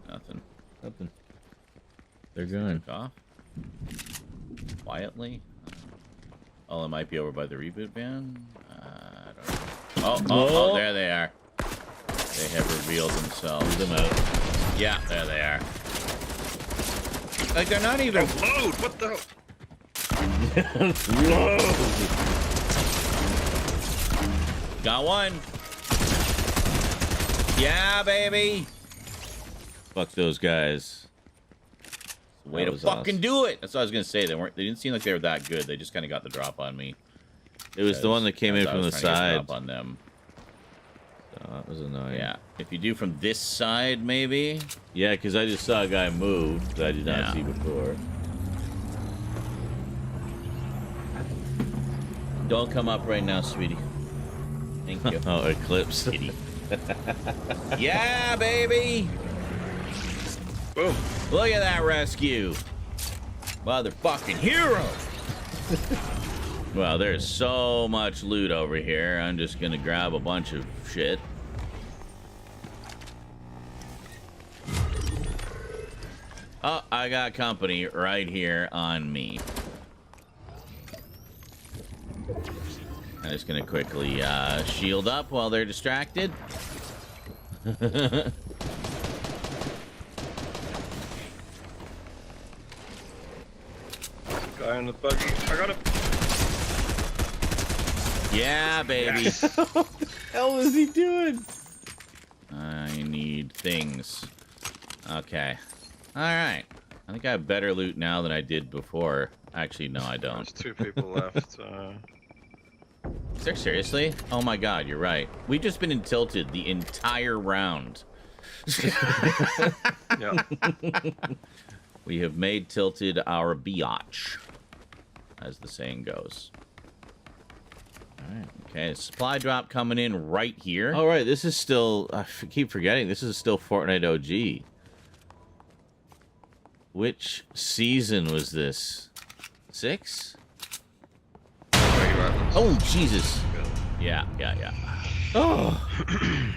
Nothing. Nothing. They're going off quietly. Oh, it might be over by the reboot van. I don't know. Oh, there they are. They have revealed themselves. Them out. Yeah, there they are. Like they're not even. Load! What the? Got one. Yeah, baby. Fuck those guys. Way to was fucking awesome. do it. That's what I was gonna say. They didn't seem like they were that good. They just kind of got the drop on me. It was the one that came in from the Trying to get side. drop on them. Oh, that was annoying. Yeah. If you do from this side, maybe. Yeah, because I just saw a guy move that I did not Yeah. see before. Don't come up right now, sweetie. Thank you. Oh, Eclipse. Kitty. Yeah, baby. Boom. Look at that rescue. Motherfucking hero. Well, there's so much loot over here. I'm just gonna grab a bunch of shit. Oh, I got company right here on me. I'm just gonna quickly shield up while they're distracted. Guy on the buggy. I got him. Yeah, baby. Yes. What the hell is he doing? I need things. Okay. Alright. I think I have better loot now than I did before. Actually, no, I don't. There's 2 people left. Is there seriously? Oh my god, you're right. We've just been in tilted the entire round. Yeah. We have made tilted our biatch, as the saying goes. Alright, okay. Supply drop coming in right here. All right, this is still. Keep forgetting. This is still Fortnite OG. Which season was this? 6? Oh Jesus! Yeah. Oh.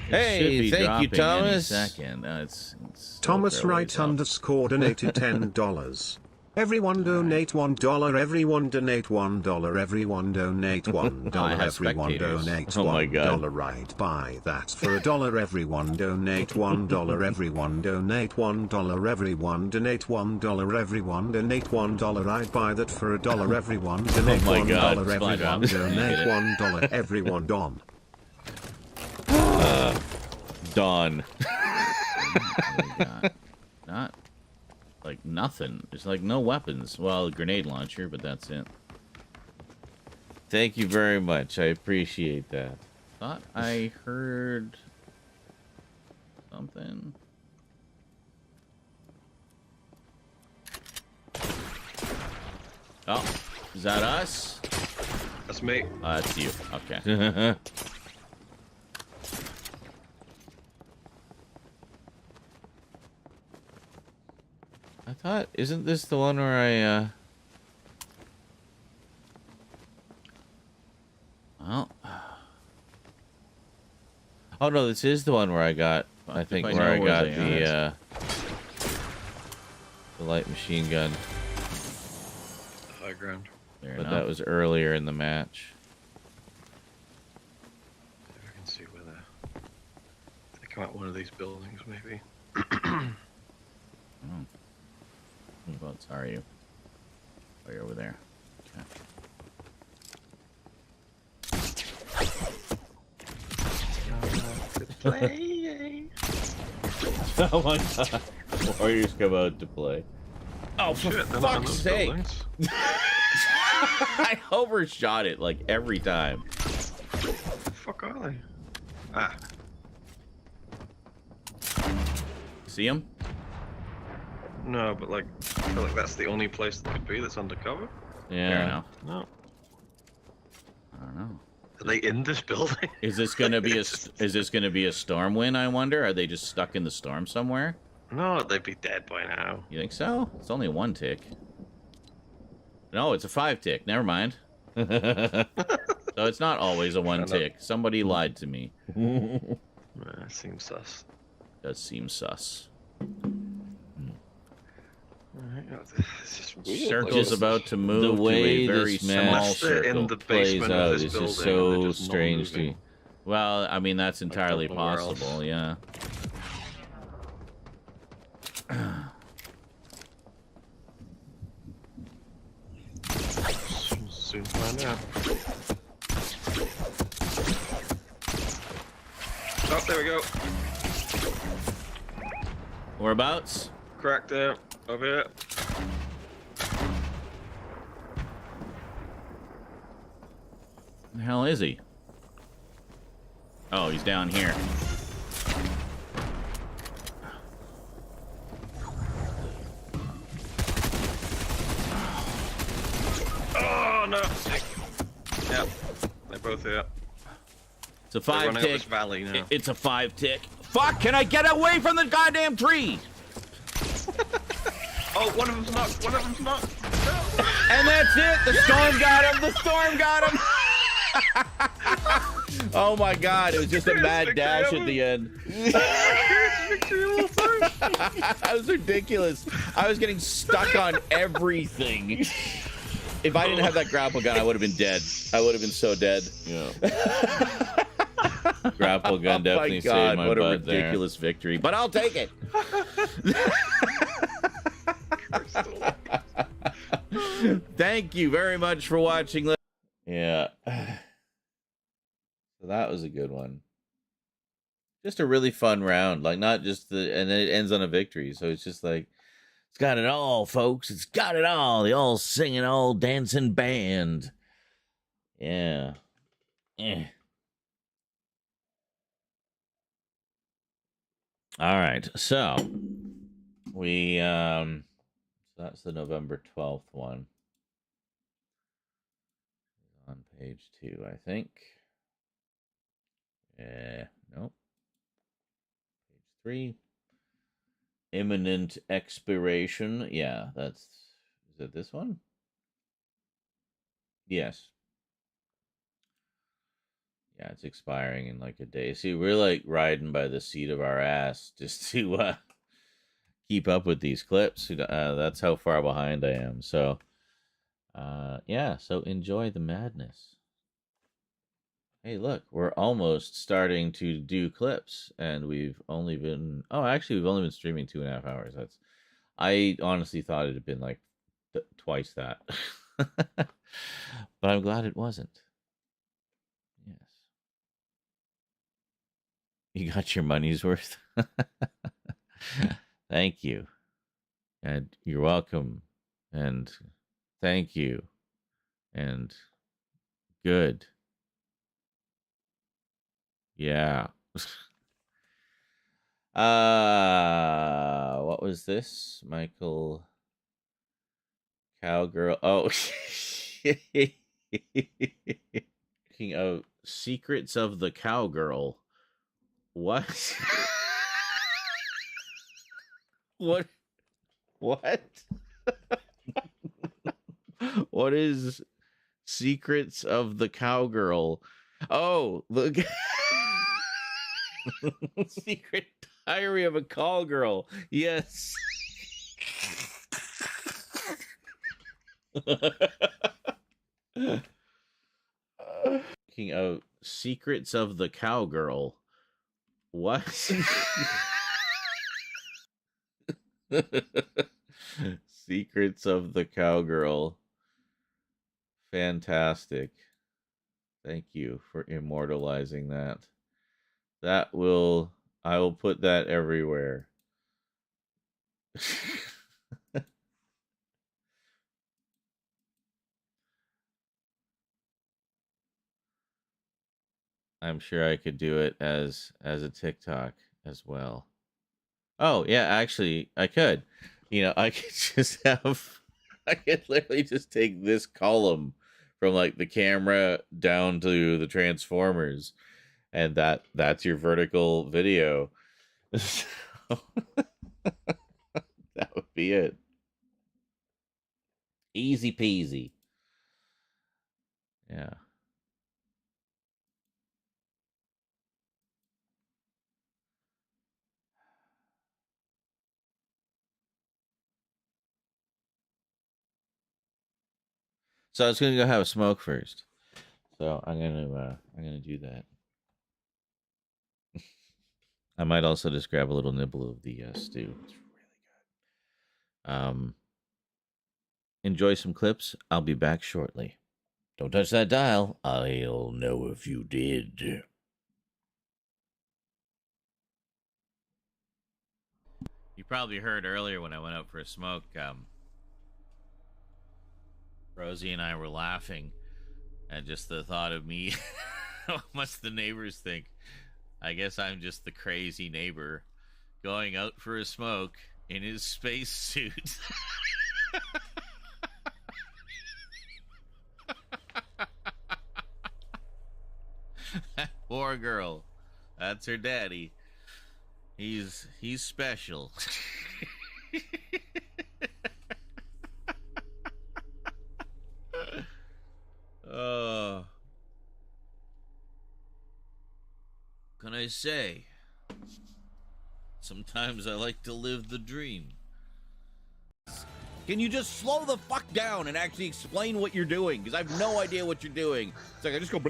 Hey, thank you, dropping Thomas. Any second. It's Thomas fairly Wright tough. _ donated $10. Everyone donate $1. Everyone donate $1. Everyone donate $1. I have Everyone spectators. donate Oh my God. $1. Right, buy that for $1. Everyone donate $1. Everyone donate $1. Everyone donate $1. Everyone donate $1. I'd buy that for $1. Everyone donate my $1. God. Everyone drop. donate Get it. $1. Everyone don. Dawn. Not like nothing. There's like no weapons. Well, a grenade launcher, but that's it. Thank you very much. I appreciate that. Thought I heard something. Oh, is that us? That's me. Oh, that's you. Okay. I thought, isn't this the one where I, Well, Oh no, this is the one where I got. I Fuck think if I where I know where got they the light machine gun, The high ground. fair but enough. that was earlier in the match. If I can see where they come out one of these buildings, maybe. Whereabouts are you? Oh, you're over there. Okay. Oh my god! Warriors come out to play. Oh, for Shit, they're not in fuck's those sake! buildings. I overshot it like every time. What the fuck are they? Ah, See him? no, but like, I feel like that's the only place that could be that's undercover. Fair Yeah. enough. No. I don't know. Are they in this building? Is this gonna be a storm win? I wonder. Are they just stuck in the storm somewhere? No, they'd be dead by now. You think so? It's only a 1 tick. No, it's a 5 tick. Never mind. So it's not always a 1 tick. Somebody lied to me. That seems sus. Does seem sus. Alright, it's just weird. Circle's Like, about to The move way to a very this small match Unless they're in circle. the plays basement out of is this just building and so they're just not strange to moving. me. Well, I mean, that's entirely don't know where else. possible, yeah. Soon find out. Oh, there we go. Whereabouts? Cracked there. Over here. Where the hell is he? Oh, he's down here. Oh no! Yep, they're both here. It's a They're running up five this tick. valley now. It's a 5-tick. Fuck! Can I get away from the goddamn tree? Oh, one of them's knocked. One of them's knocked. No. And that's it. The storm got him. The storm got him. Oh my god! It was just a mad dash at the end. That was ridiculous. I was getting stuck on everything. If I didn't have that grapple gun, I would have been dead. I would have been so dead. Yeah. Grapple gun definitely saved my what butt a ridiculous victory. But I'll take it. Thank you very much for watching. Yeah. So that was a good one. Just a really fun round. Like, not just the... And then it ends on a victory. So it's just like... It's got it all, folks. It's got it all. The all singing, all dancing band. Yeah. Eh. All right. So we so that's the November 12th one. On page 2, I think. Nope. Page 3. Imminent expiration. Yeah, is it this one? Yes. Yeah, it's expiring in like a day. See, we're like riding by the seat of our ass just to keep up with these clips. That's how far behind I am. So, yeah, so enjoy the madness. Hey, look, we're almost starting to do clips, and we've only been... Oh, actually, we've only been streaming 2.5 hours. I honestly thought it had been like twice that. But I'm glad it wasn't. Yes. You got your money's worth. Thank you. And you're welcome. And thank you. And good. Yeah. What was this? Michael Cowgirl. Oh. Speaking of secrets of the cowgirl. What? What? What is secrets of the cowgirl? Oh, look. Secret diary of a call girl. Yes. Speaking of secrets of the cowgirl. What? Secrets of the cowgirl. Fantastic. Thank you for immortalizing that. I will put that everywhere. I'm sure I could do it as a TikTok as well. Oh, yeah, actually, I could. I could just I could literally just take this column from like the camera down to the Transformers, and that's your vertical video. So, that would be it. Easy peasy. Yeah. So I was gonna go have a smoke first. So I'm gonna do that. I might also just grab a little nibble of the stew. It's really good. Enjoy some clips. I'll be back shortly. Don't touch that dial. I'll know if you did. You Probably heard earlier when I went out for a smoke, Rosie and I were laughing at just the thought of me. What must the neighbors think? I guess I'm just the crazy neighbor going out for a smoke in his space suit. Poor girl. That's her daddy. He's special. Can I say? Sometimes I like to live the dream. Can you just slow the fuck down and actually explain what you're doing? Because I have no idea what you're doing. It's like I just go,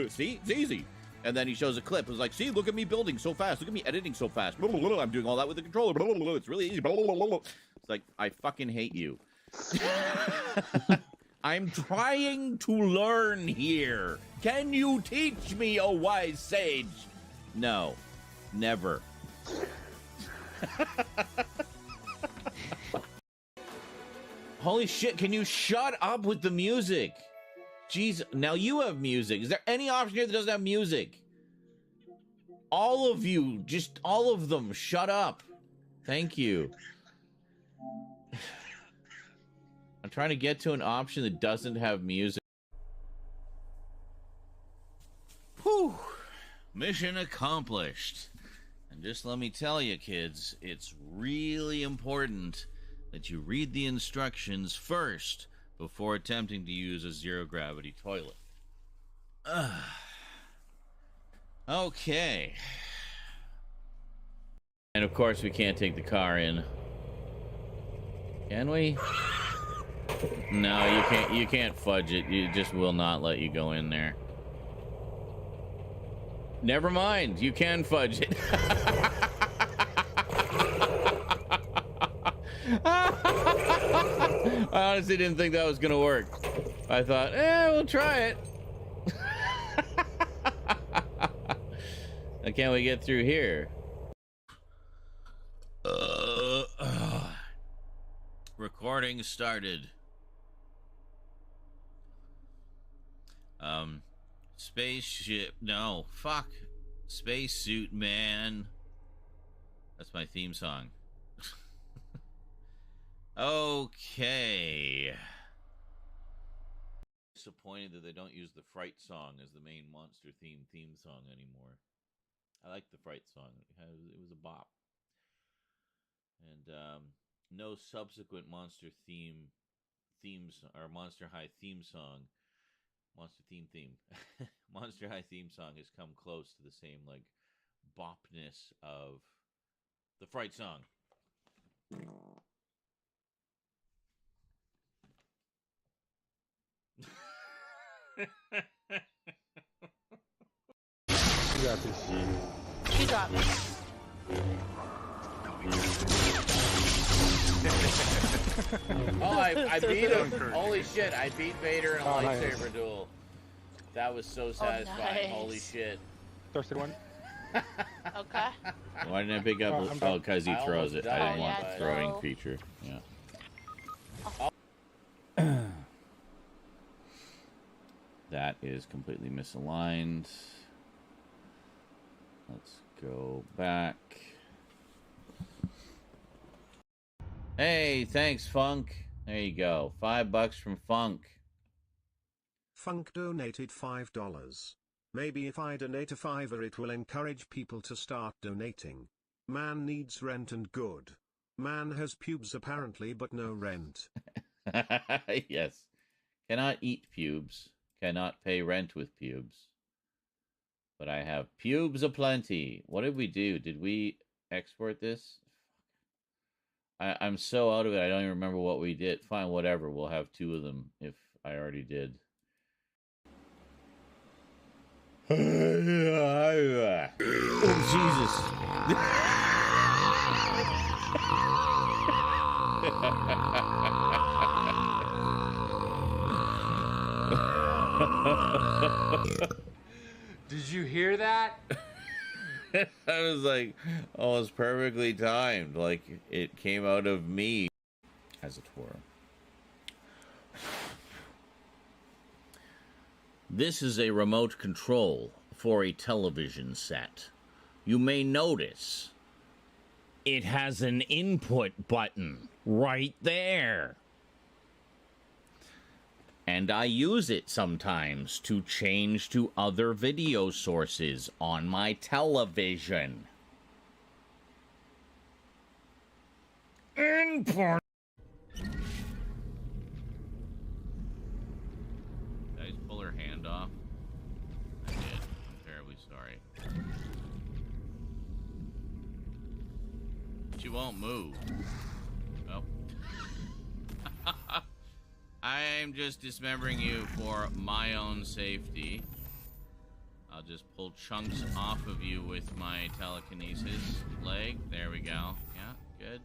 see? It's easy. And then he shows a clip. It's like, see, look at me building so fast. Look at me editing so fast. I'm doing all that with the controller. It's really easy. It's like, I fucking hate you. I'm trying to learn here. Can you teach me, oh wise sage? No, never. Holy shit, can you shut up with the music? Jeez, now you have music. Is there any option here that doesn't have music? All of you, just all of them, shut up. Thank you. I'm trying to get to an option that doesn't have music. Whew. Mission accomplished. And just let me tell you, kids, it's really important that you read the instructions first before attempting to use a zero-gravity toilet. Okay. And of course, we can't take the car in. Can we? No, you can't. You can't fudge it. It just will not let you go in there. Never mind. You can fudge it. I honestly didn't think that was gonna work. I thought, we'll try it. Can't we get through here? Recording started. Spaceship. No, fuck. Spacesuit man. That's my theme song. Okay. Disappointed that they don't use the Fright song as the main monster theme song anymore. I like the Fright song. It was a bop. And no subsequent monster themes or Monster High theme song. Monster High theme song has come close to the same like bopness of the Fright song. You got this shit. She got me. Oh, I beat him. Holy shit, I beat Vader in a lightsaber nice. duel. That was so satisfying. nice. Holy shit. Thirsted one? Okay. Why didn't I pick up? Oh, because he throws it. I didn't want Yeah, the throwing throw. feature. Yeah. That is completely misaligned. Let's go back. Hey, thanks, Funk. There you go. $5 from Funk. Funk donated $5. Maybe if I donate a $5 it will encourage people to start donating. Man needs rent and good. Man has pubes apparently but no rent. Yes. Cannot eat pubes. Cannot pay rent with pubes. But I have pubes aplenty. What did we do? Did we export this? I'm so out of it, I don't even remember what we did. Fine, whatever. We'll have 2 of them if I already did. Oh, Jesus. Did you hear that? I was like, oh, it's perfectly timed. Like, it came out of me, as it were. This is a remote control for a television set. You may notice it has an input button right there. And I use it sometimes to change to other video sources on my television. Input. Did I just pull her hand off? I did. I'm terribly sorry. She won't move. Oh. I'm just dismembering you for my own safety. I'll just pull chunks off of you with my telekinesis leg. There we go. Yeah, good.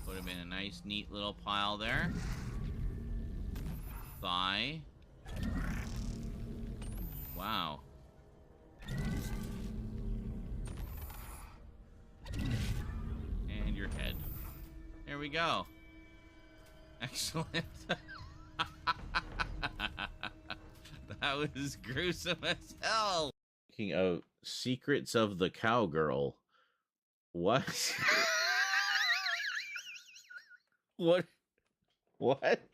Put him in a nice, neat little pile there. Thigh. Wow. And your head. There we go. Excellent. That was gruesome as hell. Speaking of secrets of the cowgirl. What? What? What?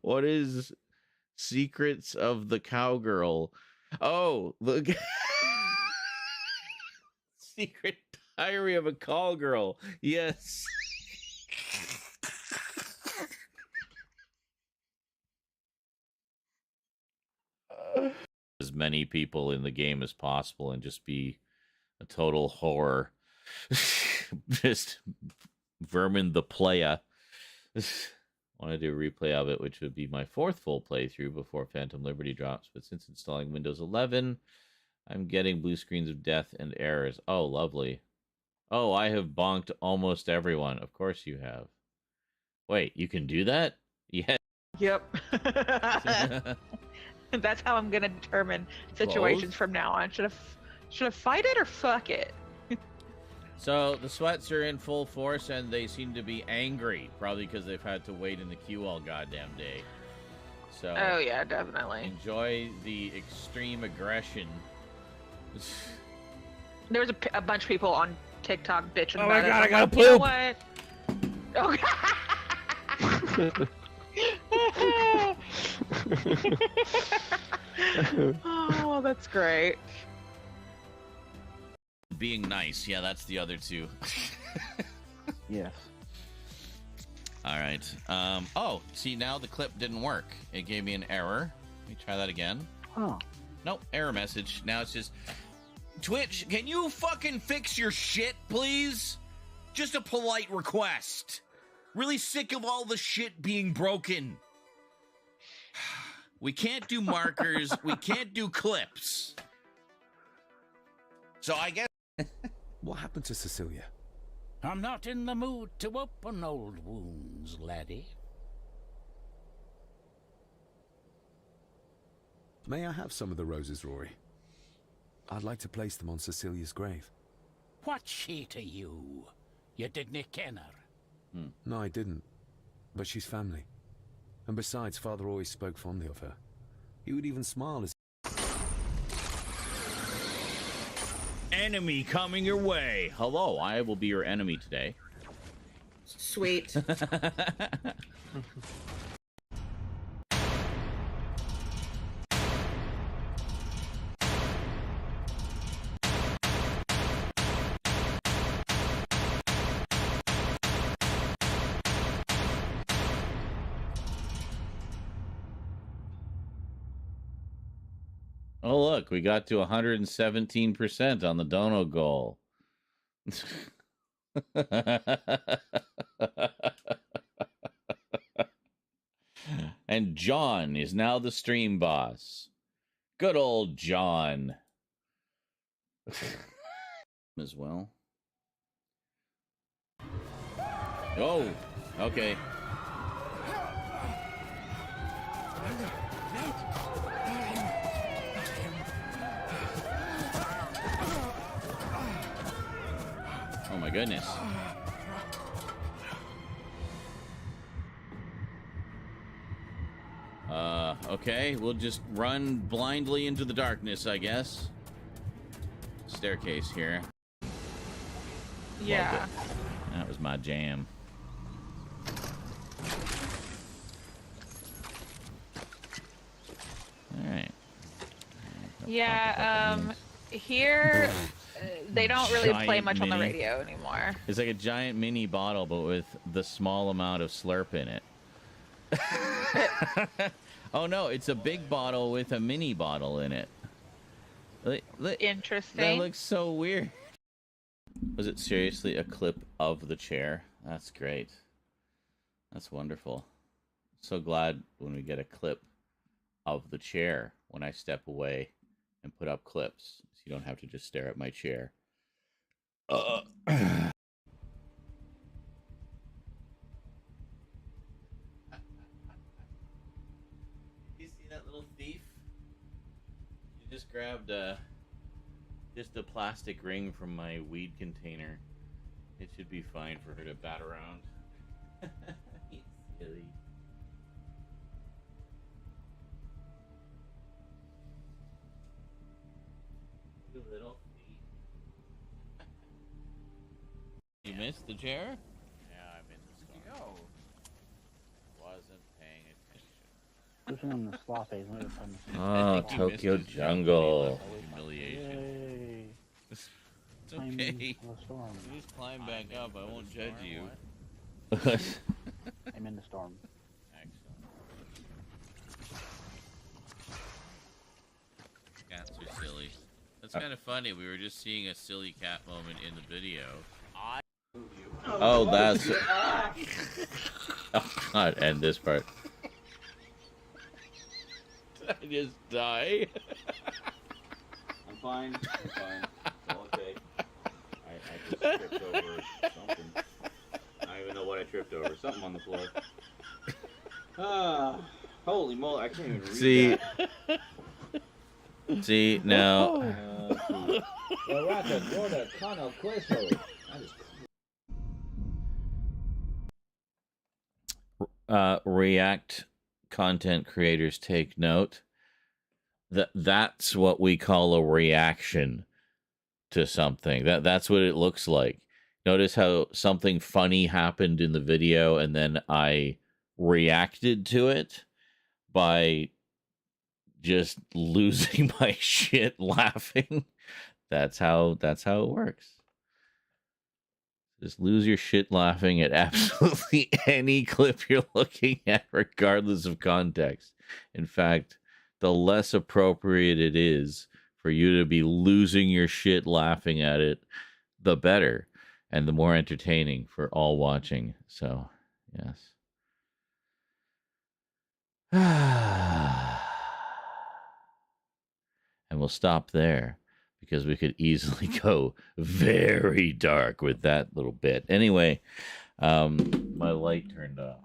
What is secrets of the cowgirl? Oh, look. Secret diary of a call girl. Yes. As many people in the game as possible and just be a total horror. Just vermin the playa. Want to do a replay of it, which would be my 4th full playthrough before Phantom Liberty drops. But since installing Windows 11, I'm getting blue screens of death and errors. Oh, lovely. Oh, I have bonked almost everyone. Of course you have. Wait, you can do that? Yeah. Yep. That's how I'm gonna determine situations from now on. Should I fight it or fuck it? So the sweats are in full force and they seem to be angry, probably because they've had to wait in the queue all goddamn day. So Oh yeah, definitely. enjoy the extreme aggression. There was a bunch of people on TikTok bitching Oh about my it. God, I I'm gotta like, you know poop. what? Oh, that's great. Being nice, yeah, that's the other two. Yes. All right. Oh, see, now the clip didn't work. It gave me an error. Let me try that again. Oh. Nope, error message. Now it's just... Twitch, can you fucking fix your shit, please? Just a polite request. Really sick of all the shit being broken. We can't do markers. We can't do clips. So I guess... What happened to Cecilia? I'm not in the mood to open old wounds, laddie. May I have some of the roses, Rory? I'd like to place them on Cecilia's grave. What's she to you? You didn't ken her. No, I didn't. But she's family. And besides, Father always spoke fondly of her. He would even smile as... Enemy coming your way. Hello, I will be your enemy today. Sweet. Oh, look, we got to 117% on the dono goal. And John is now the stream boss. Good old John. As well. Oh, okay. goodness. Okay, we'll just run blindly into the darkness, I guess. Staircase here. Yeah. That was my jam. Alright. Yeah, here they don't really play Giant much on the mini. radio anymore. It's like a giant mini bottle, but with the small amount of slurp in it. Oh no, it's a big bottle with a mini bottle in it. Interesting. That looks so weird. Was it seriously a clip of the chair? That's great. That's wonderful. So glad when we get a clip of the chair when I step away and put up clips, so you don't have to just stare at my chair. You see that little thief? She just grabbed just a plastic ring from my weed container. It should be fine for her to bat around. He's silly. You little thief. You missed the chair? Yeah, I'm in the storm. Wasn't paying attention. Pushing on the sloth face. Let me find this. Oh, Tokyo Jungle. Humiliation. Yay. It's I'm okay. in the storm. You just climb back up. I won't judge you. I'm in the storm. Excellent. Cats are silly. That's kind of funny. We were just seeing a silly cat moment in the video. Oh, that's. Oh, God, and this part. Did I just die? I'm fine. I'm fine. It's all okay. I just tripped over something. I don't even know what I tripped over. Something on the floor. Ah, holy moly! I can't even read that. See, now. React content creators take note. That's what we call a reaction to something. That's what it looks like. Notice how something funny happened in the video and then I reacted to it by just losing my shit laughing. That's how it works. Just lose your shit laughing at absolutely any clip you're looking at, regardless of context. In fact, the less appropriate it is for you to be losing your shit laughing at it, the better, and the more entertaining for all watching. So, yes. And we'll stop there because we could easily go very dark with that little bit. Anyway, my light turned off.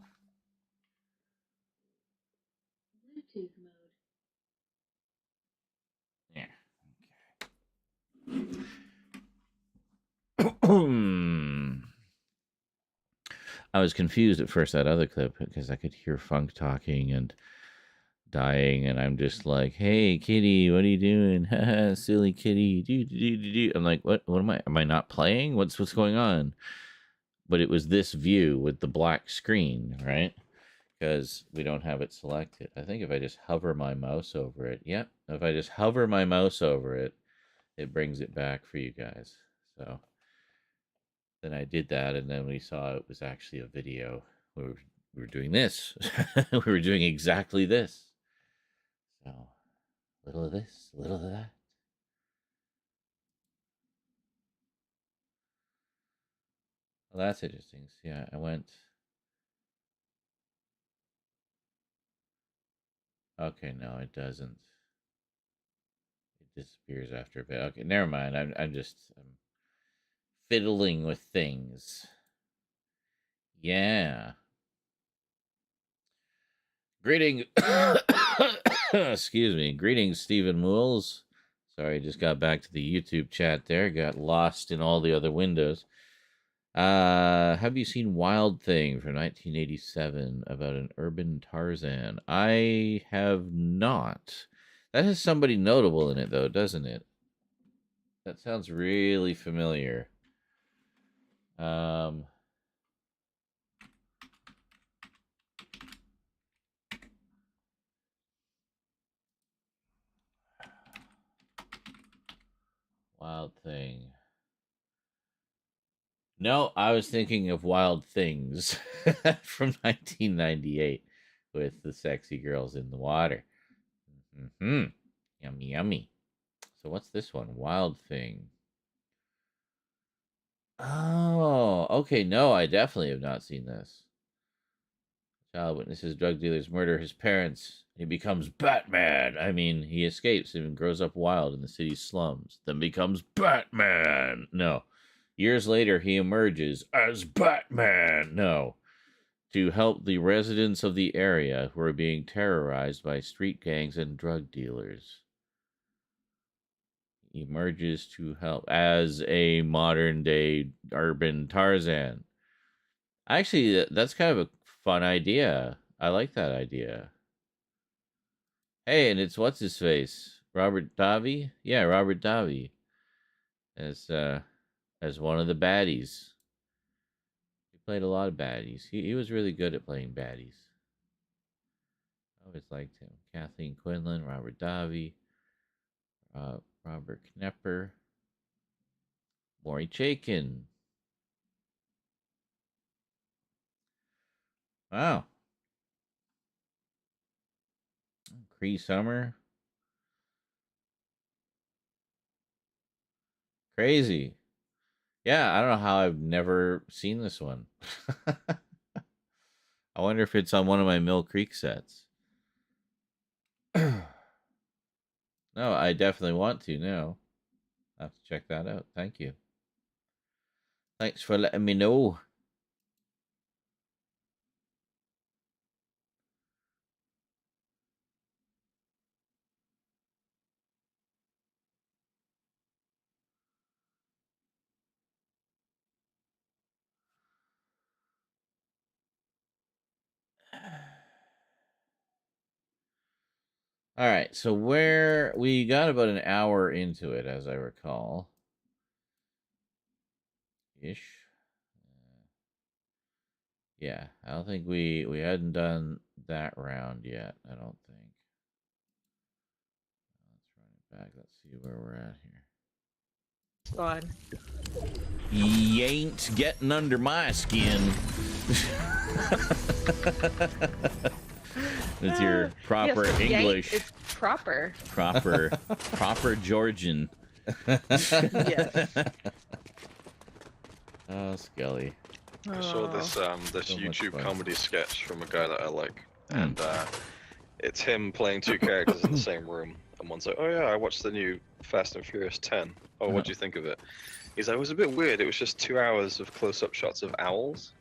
Bluetooth mode. Yeah. Okay. I was confused at first, that other clip, because I could hear Funk talking and dying, and I'm just like, "Hey, kitty, what are you doing? Haha, silly kitty." Do. I'm like, "What am I? Am I not playing? What's going on?" But it was this view with the black screen, right? Because we don't have it selected. I think if I just hover my mouse over it, yep. If I just hover my mouse over it, it brings it back for you guys. So then I did that, and then we saw it was actually a video. We were doing this. We were doing exactly this. So, a little of this, a little of that. Well, that's interesting. So, yeah, I went. Okay, no, it doesn't. It disappears after a bit. Okay, never mind. I'm fiddling with things. Yeah. Greetings. Excuse me. Greetings, Stephen Wools. Sorry, just got back to the YouTube chat there. Got lost in all the other windows. Have you seen Wild Thing from 1987 about an urban Tarzan? I have not. That has somebody notable in it, though, doesn't it? That sounds really familiar. Wild Thing. No, I was thinking of Wild Things from 1998 with the sexy girls in the water. Yummy, yummy. So what's this one? Wild Thing. Oh, okay. No, I definitely have not seen this. Child witnesses drug dealers murder his parents. He becomes Batman. I mean, he escapes and grows up wild in the city's slums, then becomes Batman. No. Years later, he emerges as Batman. No. To help the residents of the area who are being terrorized by street gangs and drug dealers. He emerges to help as a modern-day urban Tarzan. Actually, that's kind of a fun idea. I like that idea. Hey, and it's what's-his-face? Robert Davi? Yeah, Robert Davi. As one of the baddies. He played a lot of baddies. He was really good at playing baddies. I always liked him. Kathleen Quinlan, Robert Davi, Robert Knepper, Maury Chaykin. Wow. Cree Summer. Crazy. Yeah, I don't know how I've never seen this one. I wonder if it's on one of my Mill Creek sets. No, I definitely want to now. I'll have to check that out. Thank you. Thanks for letting me know. All right, so we got about an hour into it, as I recall. Ish. Yeah, I don't think we hadn't done that round yet. I don't think. Let's run it back. Let's see where we're at here. Fun. You ain't getting under my skin. That's your proper yes, English. It's proper. Proper Georgian. Yes. Oh, Skelly. I saw this this So much YouTube fun. comedy sketch from a guy that I like, and it's him playing two characters in the same room. And one's like, "Oh yeah, I watched the new Fast and Furious 10. Oh, what'd you think of it?" He's like, "It was a bit weird. It was just 2 hours of close-up shots of owls."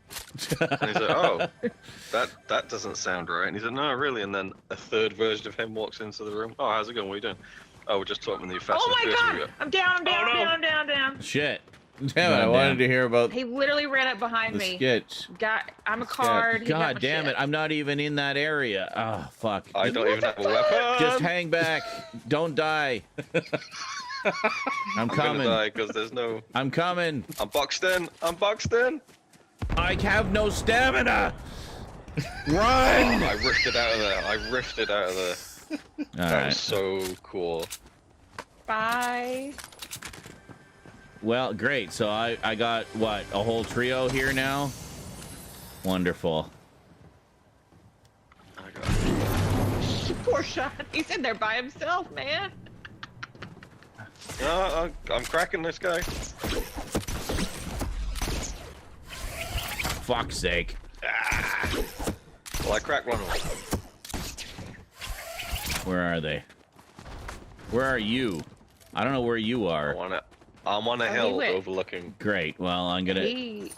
And he's like, "Oh, that doesn't sound right." And he's like, "No, really." And then a third version of him walks into the room. "Oh, how's it going? What are you doing?" "Oh, we're just talking the new Fast Oh and my Furious god! movie." I'm down, Oh, no. down. Shit. Damn it, I wanted to hear about He literally ran up behind the me. sketch. I'm a card. he got God my damn shit. it, I'm not even in that area. Oh, fuck. I don't even have a weapon. Just hang back. Don't die. I'm coming. gonna die because there's no. I'm coming. I'm boxed in. I have no stamina. Run! I ripped it out of there. All That right. was so cool. Bye. Well, great. So I got, what, a whole trio here now? Wonderful. I got. Poor shot. He's in there by himself, man. No, I'm cracking this guy. Fuck's sake. Well, I cracked one of them. Where are they? Where are you? I don't know where you are. I'm on a he hill went. overlooking. Great. Well, I'm gonna. He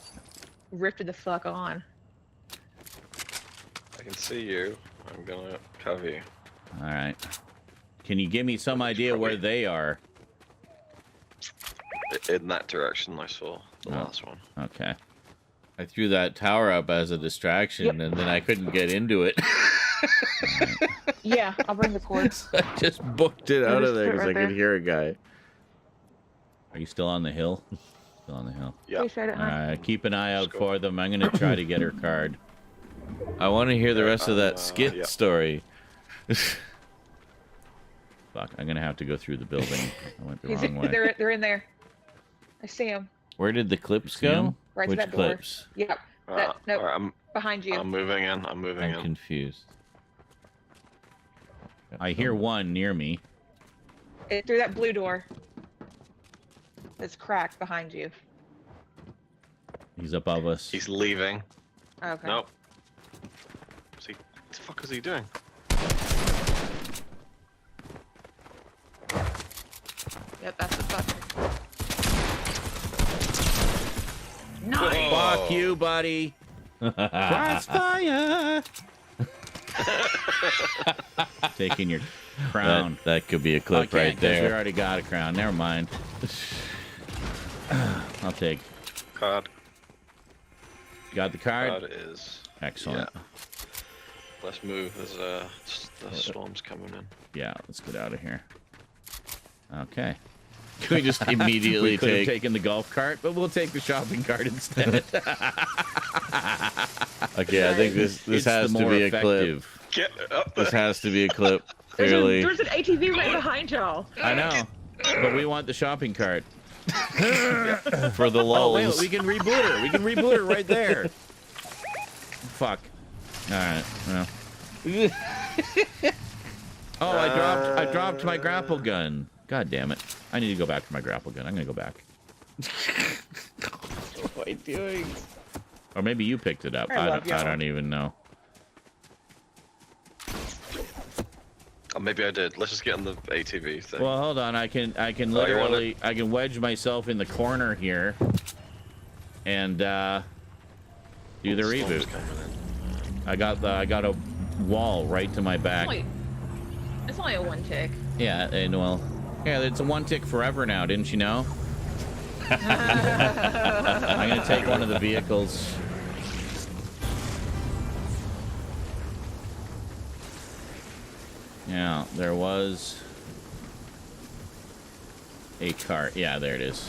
ripped the fuck on. I can see you. I'm gonna cover you. All right. Can you give me some idea where they are? In that direction, I saw the Oh. last one. Okay. I threw that tower up as a distraction, and then I couldn't get into it. Yeah, I'll bring the cord. I just booked it out just of there put it because right I could there. hear a guy. Are you still on the hill? Still on the hill. Yeah. Please try it, huh? Keep an eye out Let's go. for them. I'm going to try to get her card. I want to hear the rest of that skit yeah. story. Fuck, I'm going to have to go through the building. I went the wrong way. They're in there. I see them. Where did the clips see 'em? go? Right Which to that door. clips? Yep. That, no, alright, behind you. I'm moving in. I'm moving I'm in. confused. I hear one near me. Through that blue door. It's cracked behind you. He's above us. He's leaving. Okay. Nope. What the fuck is he doing? Yep, that's the fucker. Nice. Fuck you, buddy. Crossfire. Taking your crown. That could be a clip Okay, right 'cause there. we already got a crown. Never mind. I'll take. Card. Got the card? Card is. Excellent. Yeah. Let's move. There's the storm's coming in. Yeah, let's get out of here. Okay. Can we just immediately We could have take... taken the golf cart, but we'll take the shopping cart instead. Okay, I think this It's has the to more be a clip. effective. Get up This there. has to be a clip. Clearly. There's an ATV right behind y'all. I know. But we want the shopping cart. For the Oh, wait, lulls. we can reboot her. We can reboot her right there. Fuck. Alright, well. Oh, I dropped my grapple gun. God damn it. I need to go back for my grapple gun. I'm gonna go back. What am I doing? Or maybe you picked it up. I love I y'all. don't even know. Oh, maybe I did. Let's just get on the ATV thing. Well, hold on. I can you want literally I can wedge myself in the corner here and do the Storm's reboot. coming in. I got a wall right to my back. It's only a one tick. Yeah, and well, yeah, it's a one tick forever now, didn't you know? I'm gonna take one of the vehicles. Yeah, there was a cart. Yeah, there it is.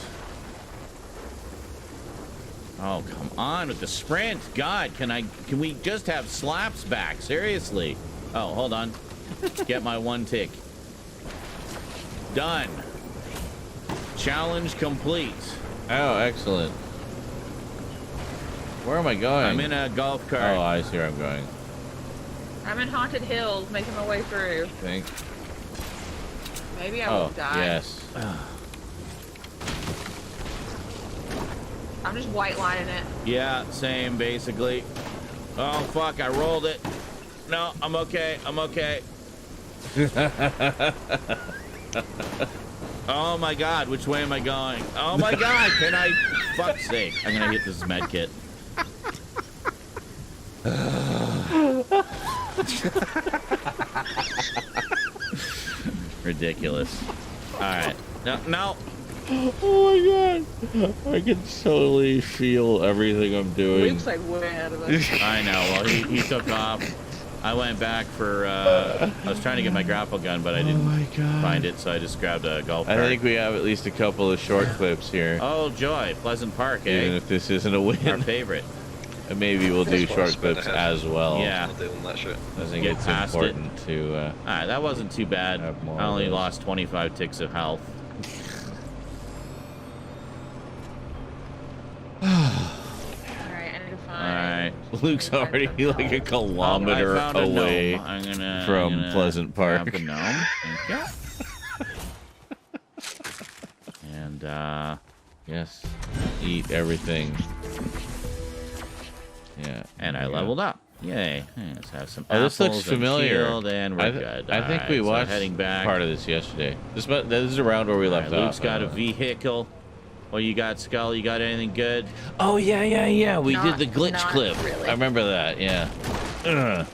Oh, come on with the sprint. God, can we just have slaps back? Seriously. Oh, hold on. Get my one tick. Done. Challenge complete. Oh, excellent. Where am I going? I'm in a golf cart. Oh, I see where I'm going. I'm in Haunted Hills, making my way through. I think. Maybe I Oh, won't die. yes. I'm just white lining it. Yeah, same, basically. Oh, fuck, I rolled it. No, I'm okay. I'm okay. Oh, my God. Which way am I going? Oh, my God. Can I... Fuck's sake. I'm going to hit this med kit. Ridiculous. All right. No. Oh my god. I can totally feel everything I'm doing. Luke's like way ahead of us. I know. Well, he took off. I went back for, I was trying to get my grapple gun, but I didn't find it, so I just grabbed a golf cart. I think we have at least a couple of short clips here. Oh, joy. Pleasant Park, Even eh? if this isn't a Our win. favorite. And maybe we'll do That's why I short spent clips ahead. as well. Yeah. Not doing that shit. I think Get it's past it. important to... Alright, that wasn't too bad. Have more I of only those. lost 25 ticks of health. Alright, I need to find. Alright. Luke's already like a kilometer I found a away gnome. I'm gonna, from Pleasant Park. grab a gnome. Thank you. And, Yes. Eat everything. Yeah. and I leveled up. Yay. Let's have some Oh, this looks apples and familiar. shield, and we're I good. think Alright, we so watched heading back. part of this yesterday. This is around where we left Alright, off. Luke's got a vehicle. What you got, Skull? You got anything good? Oh, yeah. We Not- did the glitch not clip. really. I remember that, yeah. There.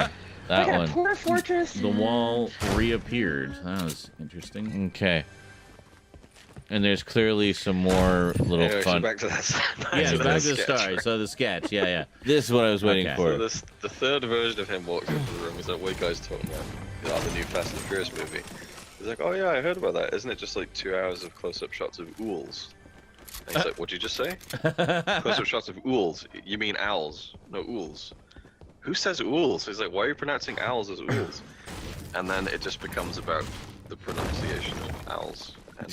I That got a one. poor fortress. The wall reappeared. That was interesting. Okay. And there's clearly some more little Anyway, so fun. back to that. Yeah, back to the sketch, story. right? So the sketch, yeah. This is what I was waiting Okay. for. So the third version of him walks into the room. He's like, "What are you guys talking about? The new Fast and Furious movie." He's like, "Oh yeah, I heard about that. Isn't it just like 2 hours of close-up shots of ools?" And he's like, "What'd you just say? Close-up shots of ools? You mean owls? No ools. Who says ools?" He's like, "Why are you pronouncing owls as ools?" And then it just becomes about the pronunciation of owls. And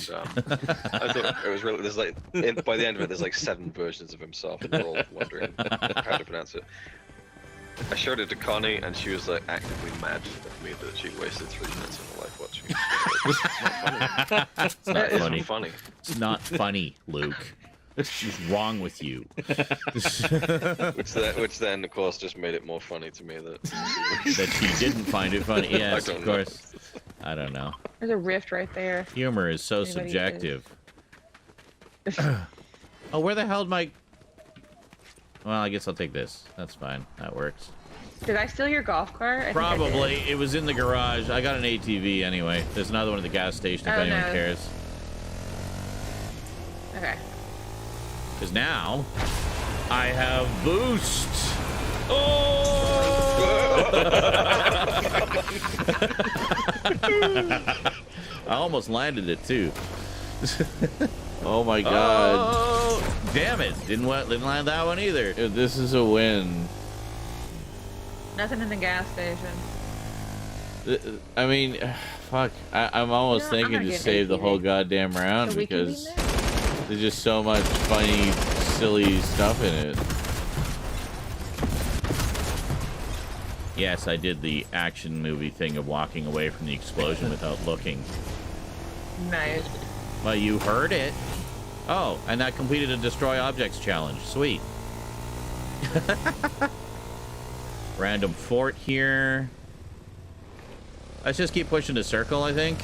I thought it was really. There's like by the end of it, there's like 7 versions of himself, and we're all wondering how to pronounce it. I showed it to Connie, and she was like actively mad at me that she'd wasted 3 minutes of her life watching it. It's not It's funny. not funny. It's not funny, Luke. What's wrong with you? Which then, of course, just made it more funny to me that That she didn't find it funny. Yes, don't of know. course. I don't know. There's a rift right there. Humor is so Anybody subjective. Oh, where the hell did my... Well, I guess I'll take this. That's fine. That works. Did I steal your golf cart? I think I did. Probably. It was in the garage. I got an ATV anyway. There's another one at the gas station if Oh, anyone no. cares. Okay. Because now, I have boost. Oh! I almost landed it too. Oh my god. Oh, damn it. Didn't land that one either. This is a win. Nothing in the gas station. I mean, fuck. I'm almost I'm thinking gonna to get save the ATV. whole goddamn round So we can because win that? there's just so much funny, silly stuff in it. Yes, I did the action movie thing of walking away from the explosion without looking. Nice. Well, you heard it. Oh, and that completed a destroy objects challenge. Sweet. Random fort here. Let's just keep pushing the circle, I think.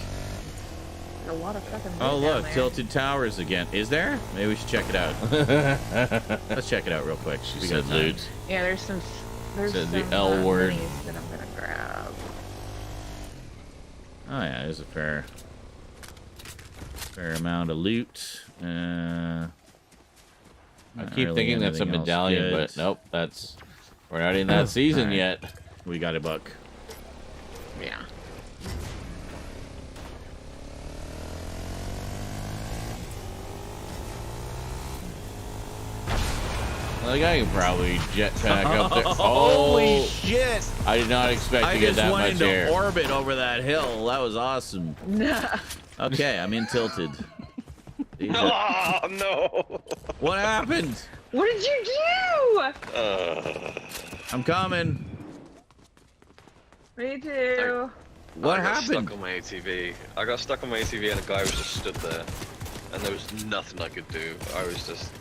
There's a lot of fucking Oh, loot down look, there. Tilted Towers again. Is there? Maybe we should check it out. Let's check it out real quick. She We said got time. loot. Yeah, there's some Said the L word. minis that I'm gonna grab. Oh yeah, there's a fair amount of loot. I Not keep really thinking that's a anything else medallion, good. but nope, we're not in that season Alright. yet. We got a buck. Yeah. Like I can probably jetpack up there. Holy Oh, shit! I did not expect I to get just that went much into air. orbit over that hill. That was awesome. Okay, I'm in tilted. These are- Oh no! What happened? What did you do? I'm coming. Me too. What I got happened? Stuck on my ATV. I got stuck on my ATV and a guy was just stood there, and there was nothing I could do. I was just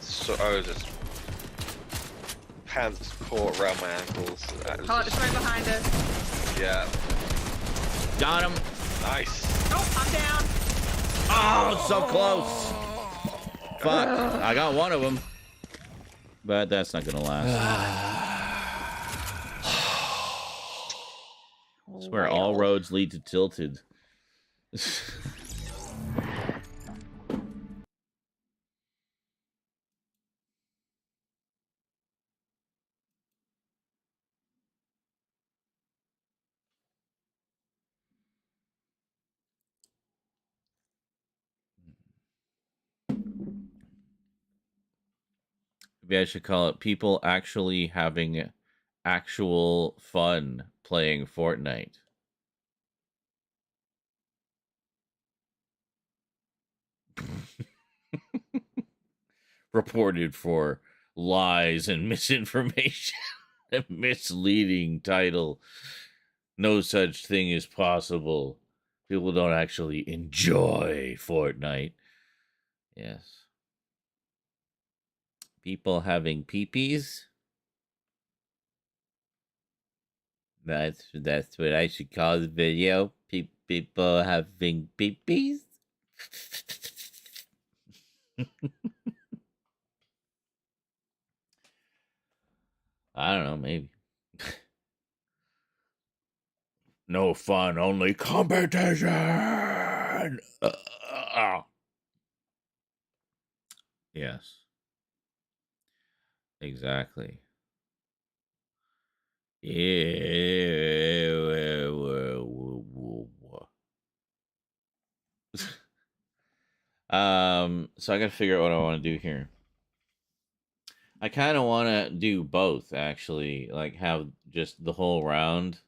pants caught around my ankles. It was Oh, it's just- right behind us. yeah, Got him. nice. Oh, I'm down. Oh, so close. Fuck. I got one of them. But that's not gonna last. I swear all roads lead to tilted. Maybe I should call it people actually having actual fun playing Fortnite. Reported for lies and misinformation. A misleading title. No such thing is possible. People don't actually enjoy Fortnite. Yes. People having peepees. That's what I should call the video. People having peepees. I don't know, maybe. No fun, only competition. Yes. Exactly. So I gotta figure out what I want to do here. I kind of want to do both, actually. Like, have just the whole round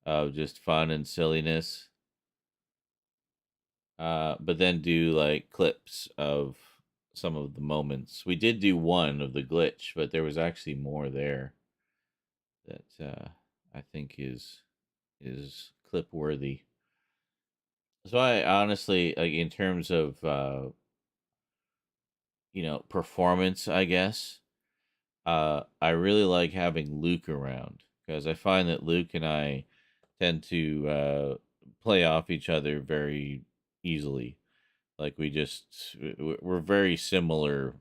of just fun and silliness. But then do, like, clips of some of the moments. We did do one of the glitch, but there was actually more there that I think is clip worthy. So I honestly, like, in terms of performance, I guess, I really like having Luke around, because I find that Luke and I tend to play off each other very easily. Like, we're very similar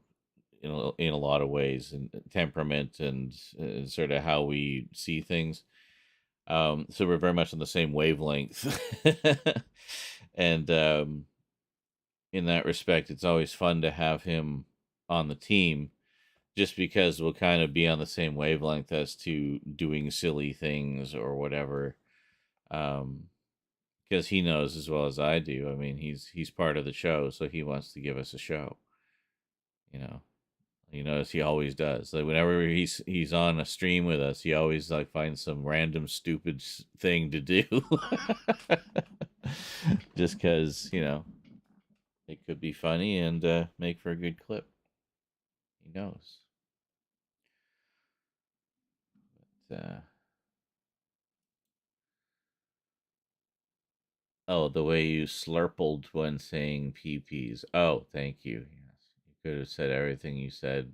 in a lot of ways, in temperament and sort of how we see things. So we're very much on the same wavelength. And in that respect, it's always fun to have him on the team, just because we'll kind of be on the same wavelength as to doing silly things or whatever. Because he knows as well as I do. I mean, he's part of the show, so he wants to give us a show. As he always does. Like, whenever he's on a stream with us, he always, like, finds some random stupid thing to do, just because it could be funny and make for a good clip. He knows. But, oh, the way you slurpled when saying peepees. Oh, thank you. Yes, you could have said everything you said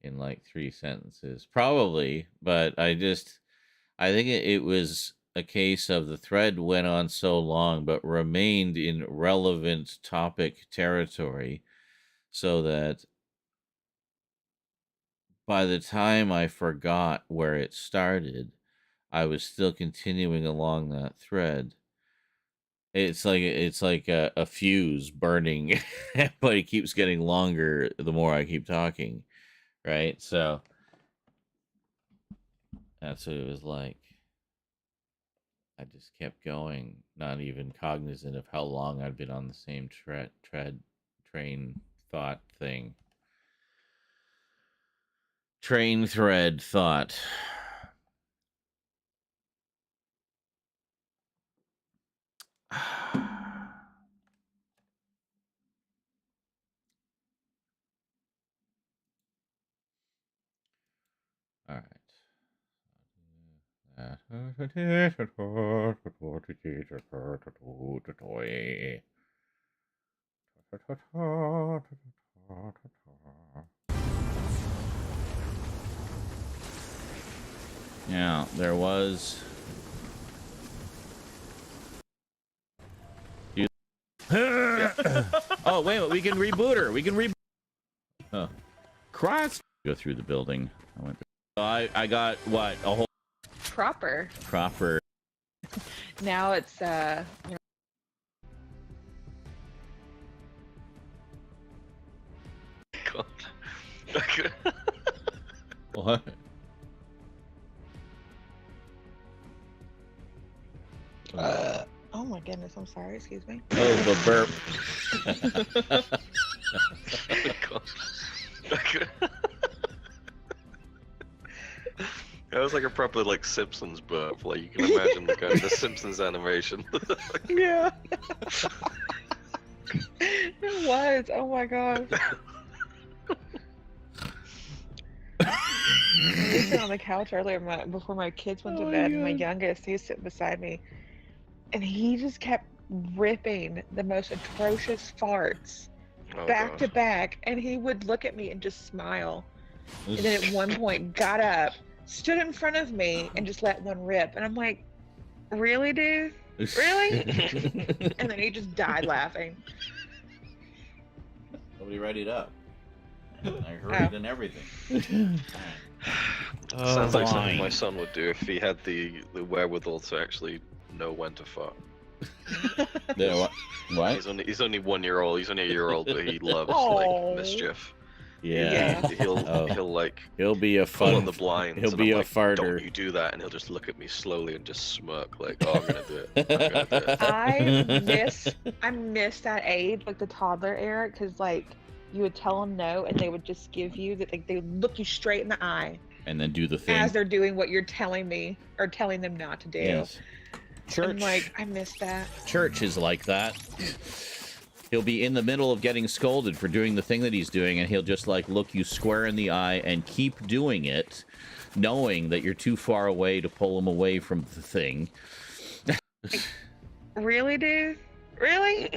in like 3 sentences, probably. But I think it was a case of the thread went on so long, but remained in relevant topic territory, so that by the time I forgot where it started, I was still continuing along that thread. It's like a fuse burning, but it keeps getting longer the more I keep talking, right? So that's what it was like. I just kept going, not even cognizant of how long I'd been on the same train thought thing. Train thread thought. All right. Yeah, there was. Oh, wait a minute. We can reboot her. We can reboot. Oh. Cross. Go through the building. I got what? A whole Proper. Now it's God. What? oh my goodness, I'm sorry, excuse me. Oh, the burp. That was like a proper, like, Simpsons burp. Like, you can imagine the kind of the Simpsons animation. Yeah. It was. Oh my god. I was sitting on the couch earlier before my kids went to bed, and my youngest, he was sitting beside me, and he just kept ripping the most atrocious farts back to back, and he would look at me and just smile. And then at one point got up, stood in front of me, and just let one rip. And I'm like, really, dude? Really? And then he just died laughing. Nobody read it up. I heard it and everything. Sounds like something my son would do if he had the wherewithal to actually know when to fart. What? He's only 1 year old. He's only a year old, but he loves Aw. like mischief. Yeah. He'll like He'll be a pull fun. on the blinds. He'll and be I'm a like, farter. Don't you do that? And he'll just look at me slowly and just smirk like, oh, I'm gonna do it. I'm gonna do it. I miss that age, like the toddler era, because like you would tell them no, and they would just give you that, like they would look you straight in the eye And then do the thing. as they're doing what you're telling me or telling them not to do. Yes. Church. I'm like, I miss that. Church is like that. He'll be in the middle of getting scolded for doing the thing that he's doing, and he'll just like look you square in the eye and keep doing it, knowing that you're too far away to pull him away from the thing. Really, dude? Really?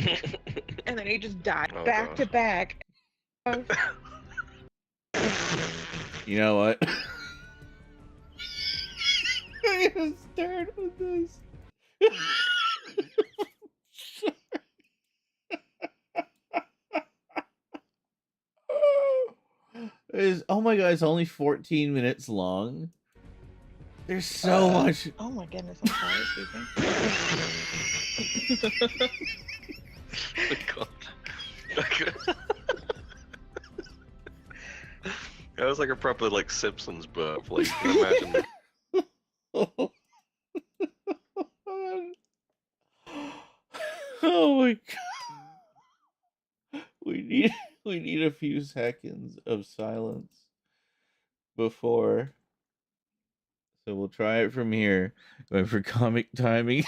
And then he just died Oh, back God. to back. You know what? I'm gonna start with this. Oh my god, it's only 14 minutes long. There's so much. Oh my goodness, I'm sorry, excuse me. Oh, God. That was like a proper like Simpsons burp. Like, you can imagine. Oh my god. We need a few seconds of silence before. So we'll try it from here. Going for comic timing.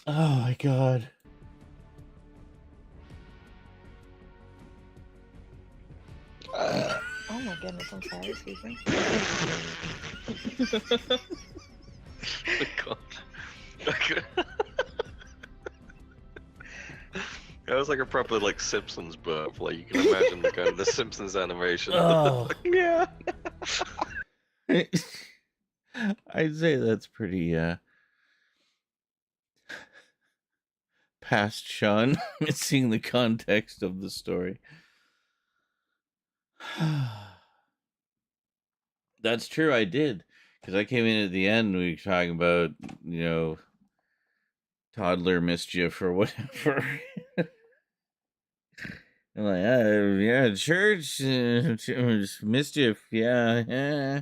Oh my god. Oh my goodness, I'm sorry, excuse me. Oh, God. That was like a proper like Simpsons burp. Like, you can imagine the kind of the Simpsons animation. Oh. Yeah. I'd say that's pretty past Sean, missing the context of the story. That's true, I did. Because I came in at the end and we were talking about, you know, toddler mischief or whatever. I'm like, yeah, church mischief, yeah.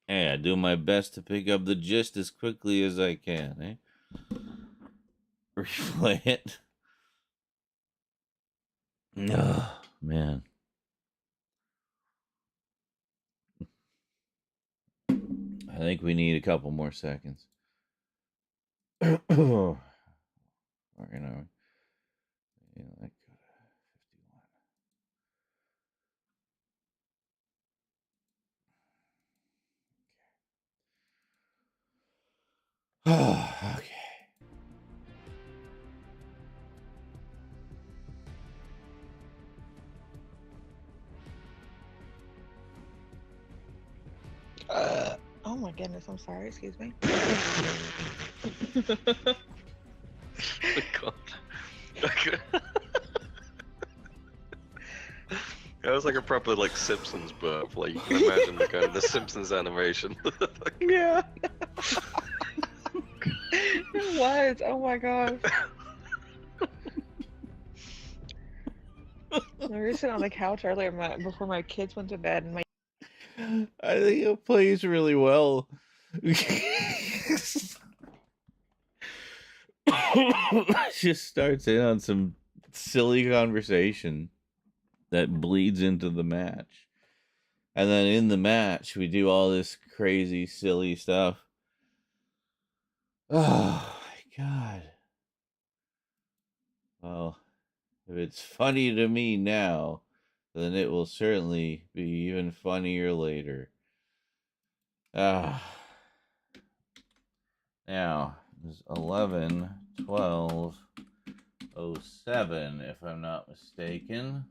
Hey, I do my best to pick up the gist as quickly as I can, eh? Replay it. Oh, man. I think we need a couple more seconds. We're gonna, like 51. Okay. Oh my goodness, I'm sorry, excuse me. Oh, God. That was like a proper like Simpsons burp. Like, you can imagine the kind of the Simpsons animation. Yeah. It was. Oh my gosh. We were sitting on the couch earlier before my kids went to bed, and my I think it plays really well. Just starts in on some silly conversation that bleeds into the match. And then in the match, we do all this crazy, silly stuff. Oh, my God. Well, if it's funny to me now, then it will certainly be even funnier later. Now, it's 11:12:07, if I'm not mistaken.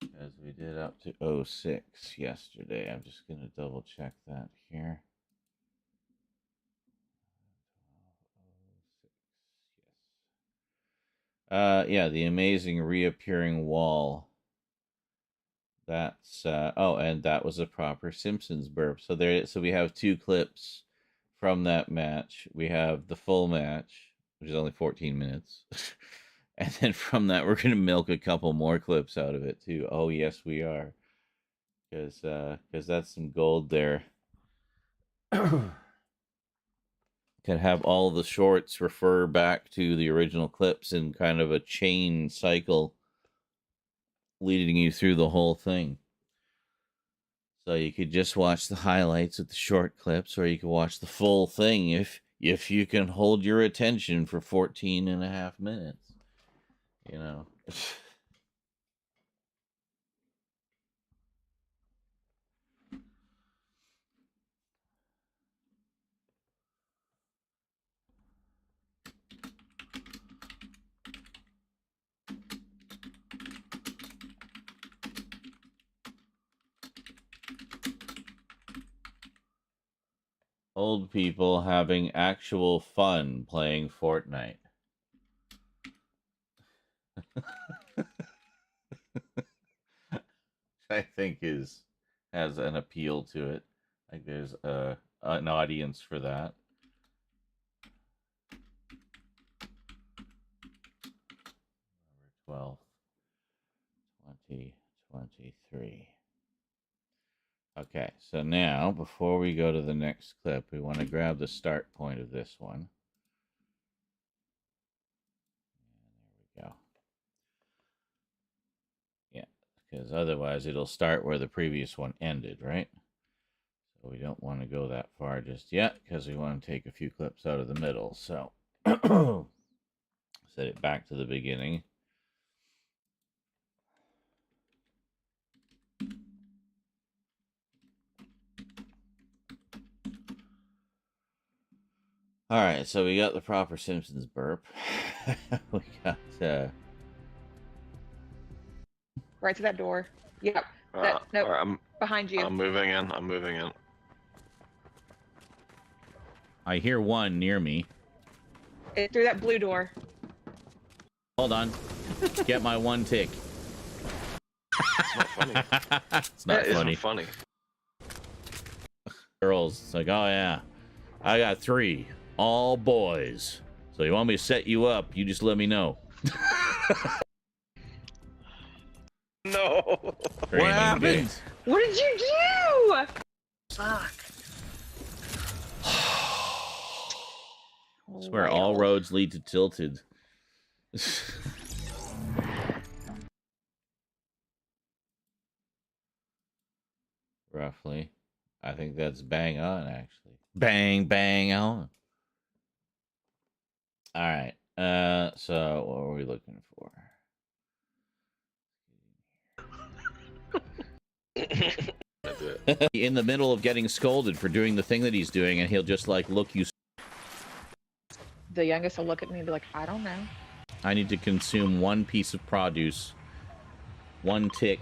Because we did up to 06 yesterday. I'm just going to double check that here. Yeah, the amazing reappearing wall. That's oh, and that was a proper Simpsons burp. So we have 2 clips from that match. We have the full match, which is only 14 minutes. And then from that we're going to milk a couple more clips out of it too. Oh, yes, we are. Cuz that's some gold there. Could have all the shorts refer back to the original clips in kind of a chain cycle leading you through the whole thing. So you could just watch the highlights of the short clips, or you could watch the full thing if you can hold your attention for 14 and a half minutes. You know. Old people having actual fun playing Fortnite. I think has an appeal to it. Like there's an audience for that. November 12th, 2023. Okay, so now, before we go to the next clip, we want to grab the start point of this one. And there we go. Yeah, because otherwise it'll start where the previous one ended, right? So we don't want to go that far just yet, because we want to take a few clips out of the middle. So, set it back to the beginning. All right, so we got the proper Simpsons burp. We got Right to that door. Yep. Nope. Right, behind you. I'm moving in. I'm moving in. I hear one near me. It's through that blue door. Hold on. Get my 1 tick. It's not funny. It's not That funny. isn't funny. Girls, it's like, oh yeah, I got 3, all boys. So you want me to set you up? You just let me know. No. What happened? What did you do? Fuck. I swear all roads lead to Tilted. Roughly. I think that's bang on, actually. Bang, bang on. All right. So what were we looking for? In the middle of getting scolded for doing the thing that he's doing, and he'll just like look you. The youngest will look at me and be like, I don't know. I need to consume 1 piece of produce, 1 tick.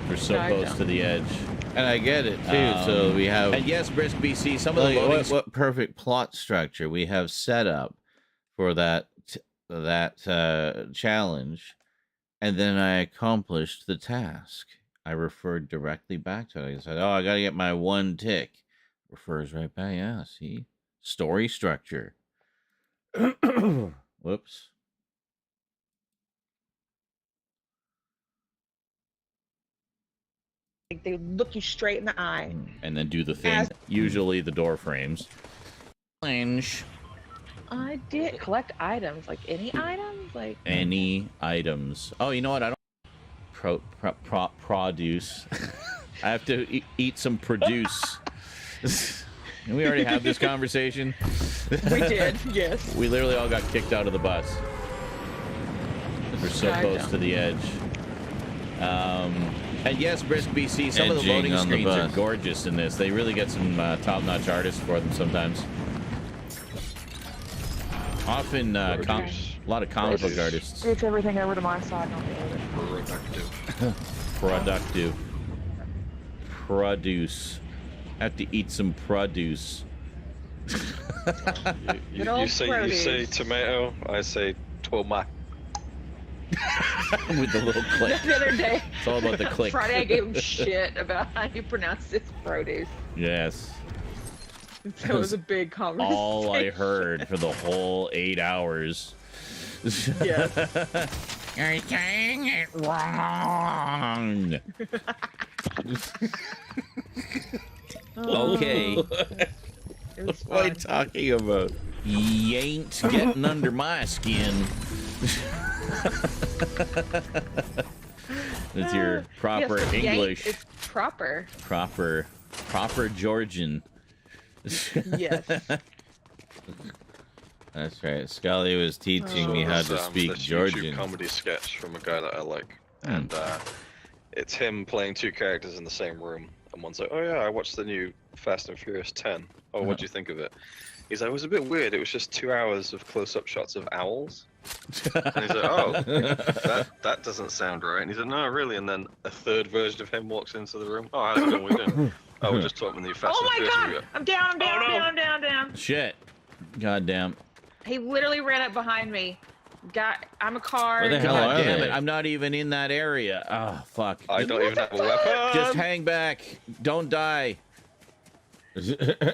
We're so close to the edge. And I get it, too. So we have... And yes, Brisk BC, some of the what perfect plot structure we have set up for that challenge. And then I accomplished the task. I referred directly back to it. I said, oh, I got to get my 1 tick. Refers right back. Yeah, see? Story structure. Whoops. They look you straight in the eye. And then do the thing. Usually the door frames. Flange. I did collect items. Like any items? Like any items. Oh, you know what? I don't... Produce. I have to eat some produce. We already have this conversation. We did, yes. We literally all got kicked out of the bus. We're so close to the edge. And yes, Brisk BC, some of the loading screens are gorgeous in this. They really get some top-notch artists for them sometimes. Often, a lot of comic book artists. It's everything over to my side. I'll Productive. Produce. Have to eat some produce. You say tomato, I say tomato. With the little click. The other day, It's all about the click. Friday, I gave him shit about how you pronounce this produce. Yes. So it was a big conversation. All I heard for the whole 8 hours. Yes. You're saying it wrong. Okay. It was What am I fun. talking about? You ain't getting under my skin. That's your proper Yes, English. It's proper. Proper Georgian. Yes. That's right. Scully was teaching me how to speak this Georgian. YouTube comedy sketch from a guy that I like, Hmm. and it's him playing two characters in the same room. And one's like, "Oh yeah, I watched the new Fast and Furious 10. Oh, what do you think of it?" He's like, "It was a bit weird. It was just 2 hours of close-up shots of owls." And he's like, "Oh, that doesn't sound right." And he's like, "No, really." And then a third version of him walks into the room. "Oh, how's it going? What are you doing?" "Oh, we're just talking the new Fast Oh and my Furious god! movie." I'm down, I'm down, Oh, no. down, down, down. Shit. Goddamn. He literally ran up behind me. I'm a car. Where the hell God are damn they? it, I'm not even in that area. Oh, fuck. I don't even have a weapon. Just hang back. Don't die. I'm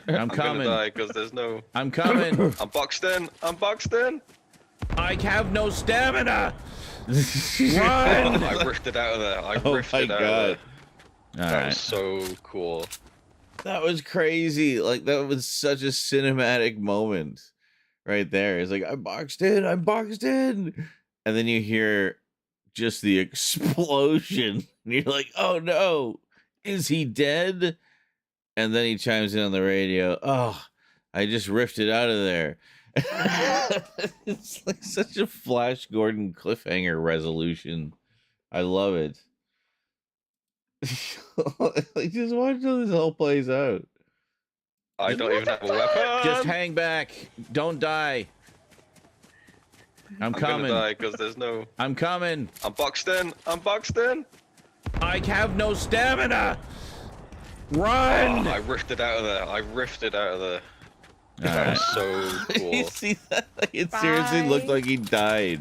I'm coming. gonna die because there's no. I'm coming. I'm boxed in. I'm boxed in. I have no stamina. Run! I ripped it out of there. I Oh ripped my it out God. of there. All That right. was so cool. That was crazy. Like, that was such a cinematic moment right there. It's like, I'm boxed in. I'm boxed in. And then you hear just the explosion. And you're like, oh no, is he dead? And then he chimes in on the radio. Oh, I just ripped it out of there. It's like such a Flash Gordon cliffhanger resolution. I love it. Like, just watch how this all plays out. I don't even have a weapon. Just hang back. Don't die. I'm I'm coming. gonna die because there's no. I'm coming. I'm boxed in. I'm boxed in. I have no stamina. Oh, Run! I ripped it out of there. I ripped it out of there. All That right. was so You cool. see that? Like, it seriously looked Bye. like he died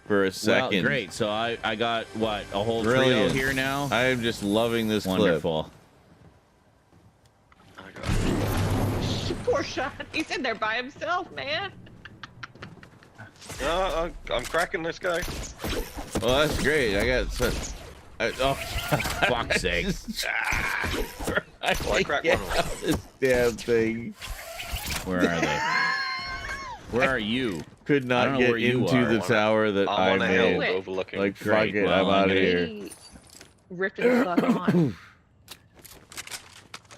for a second. Well, great. So I got what, a whole Brilliant. trio here now. I am just loving this Wonderful. I got Poor Sean. He's in there by himself, man. No, I'm cracking this guy. clip. Well, that's great. I got such. Oh, Fuck's sake. I Well, I cracked get one. out this damn thing. Where are they? Where are you? Could I not don't know get where you into are. the tower that I I'm on a hill made. overlooking. Like, fuck Great, it, well, I'm I'm out of gonna- here. He ripped it the fuck on.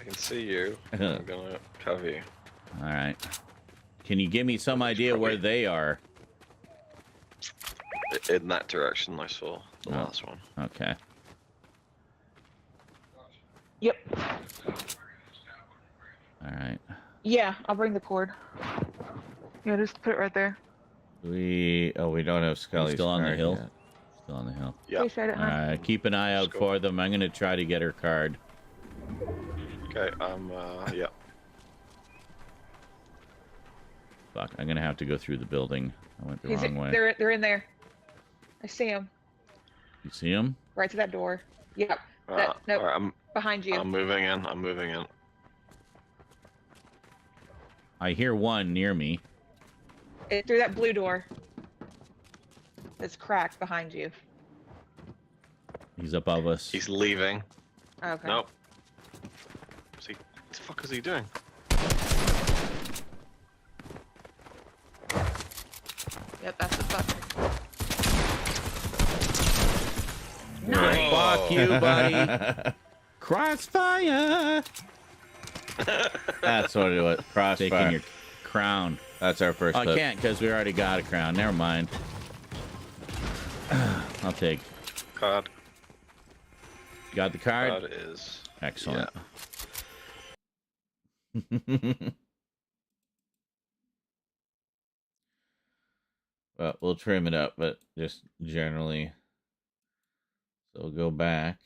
I can see you. I'm gonna cover you. All right. Can you give me some idea where they are? In that direction, I saw the Oh. last one. Okay. Yep. All right. Yeah, I'll bring the cord. Yeah, just put it right there. We don't have Scully's Still on the card hill? yet. Still on the hill. Yeah. Please try it, All huh? right. Keep an eye out Let's go. for them. I'm gonna try to get her card. Okay. Yeah. Fuck. I'm gonna have to go through the building. I went the He's wrong way. they're in there. I see him. You see him? Right to that door. Yep. Nope. All right, Behind you. I'm moving in. I'm moving in. I hear one near me. Through that blue door. That's cracked behind you. He's above us. He's leaving. Okay. Nope. What the fuck is he doing? Yep, that's the fucker. Nice. Fuck you, buddy. Crossfire. That's what it was. Crossfire. Taking your crown. That's our first I clip. can't because we already got a crown. Never mind. I'll take. Card. Got the card? Card is. Excellent. Well, we'll trim it up, but just generally. So we'll go back.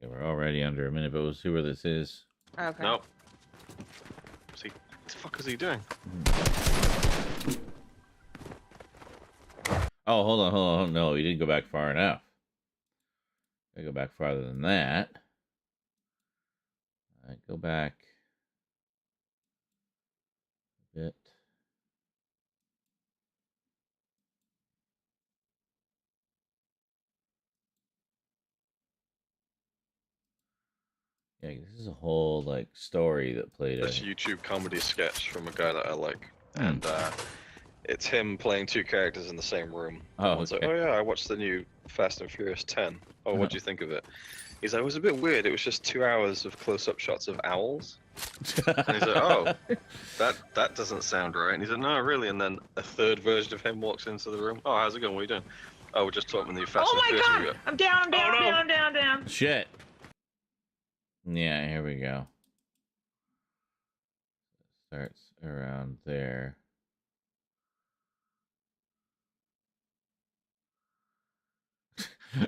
Okay, we're already under a minute, but we'll see where this is. Okay. Nope. See, what the fuck is he doing? Oh, hold on. No, he didn't go back far enough. I go back farther than that. All right, go back a bit. Yeah, this is a whole like story that played This out. YouTube comedy sketch from a guy that I like, and it's him playing two characters in the same room. Oh, One's okay. like, oh yeah, I watched the new Fast and Furious 10. Oh, what do you think of it? He's like, it was a bit weird. It was just 2 hours of close-up shots of owls. And he's like, oh, that doesn't sound right. And he's like, no, really. And then a third version of him walks into the room. Oh, how's it going? What are you doing? Oh, we're just talking the new Fast Oh and my Furious god! movie. I'm down, I'm down, Oh, no. I'm down, down. Shit. Yeah, here we go. Starts around there.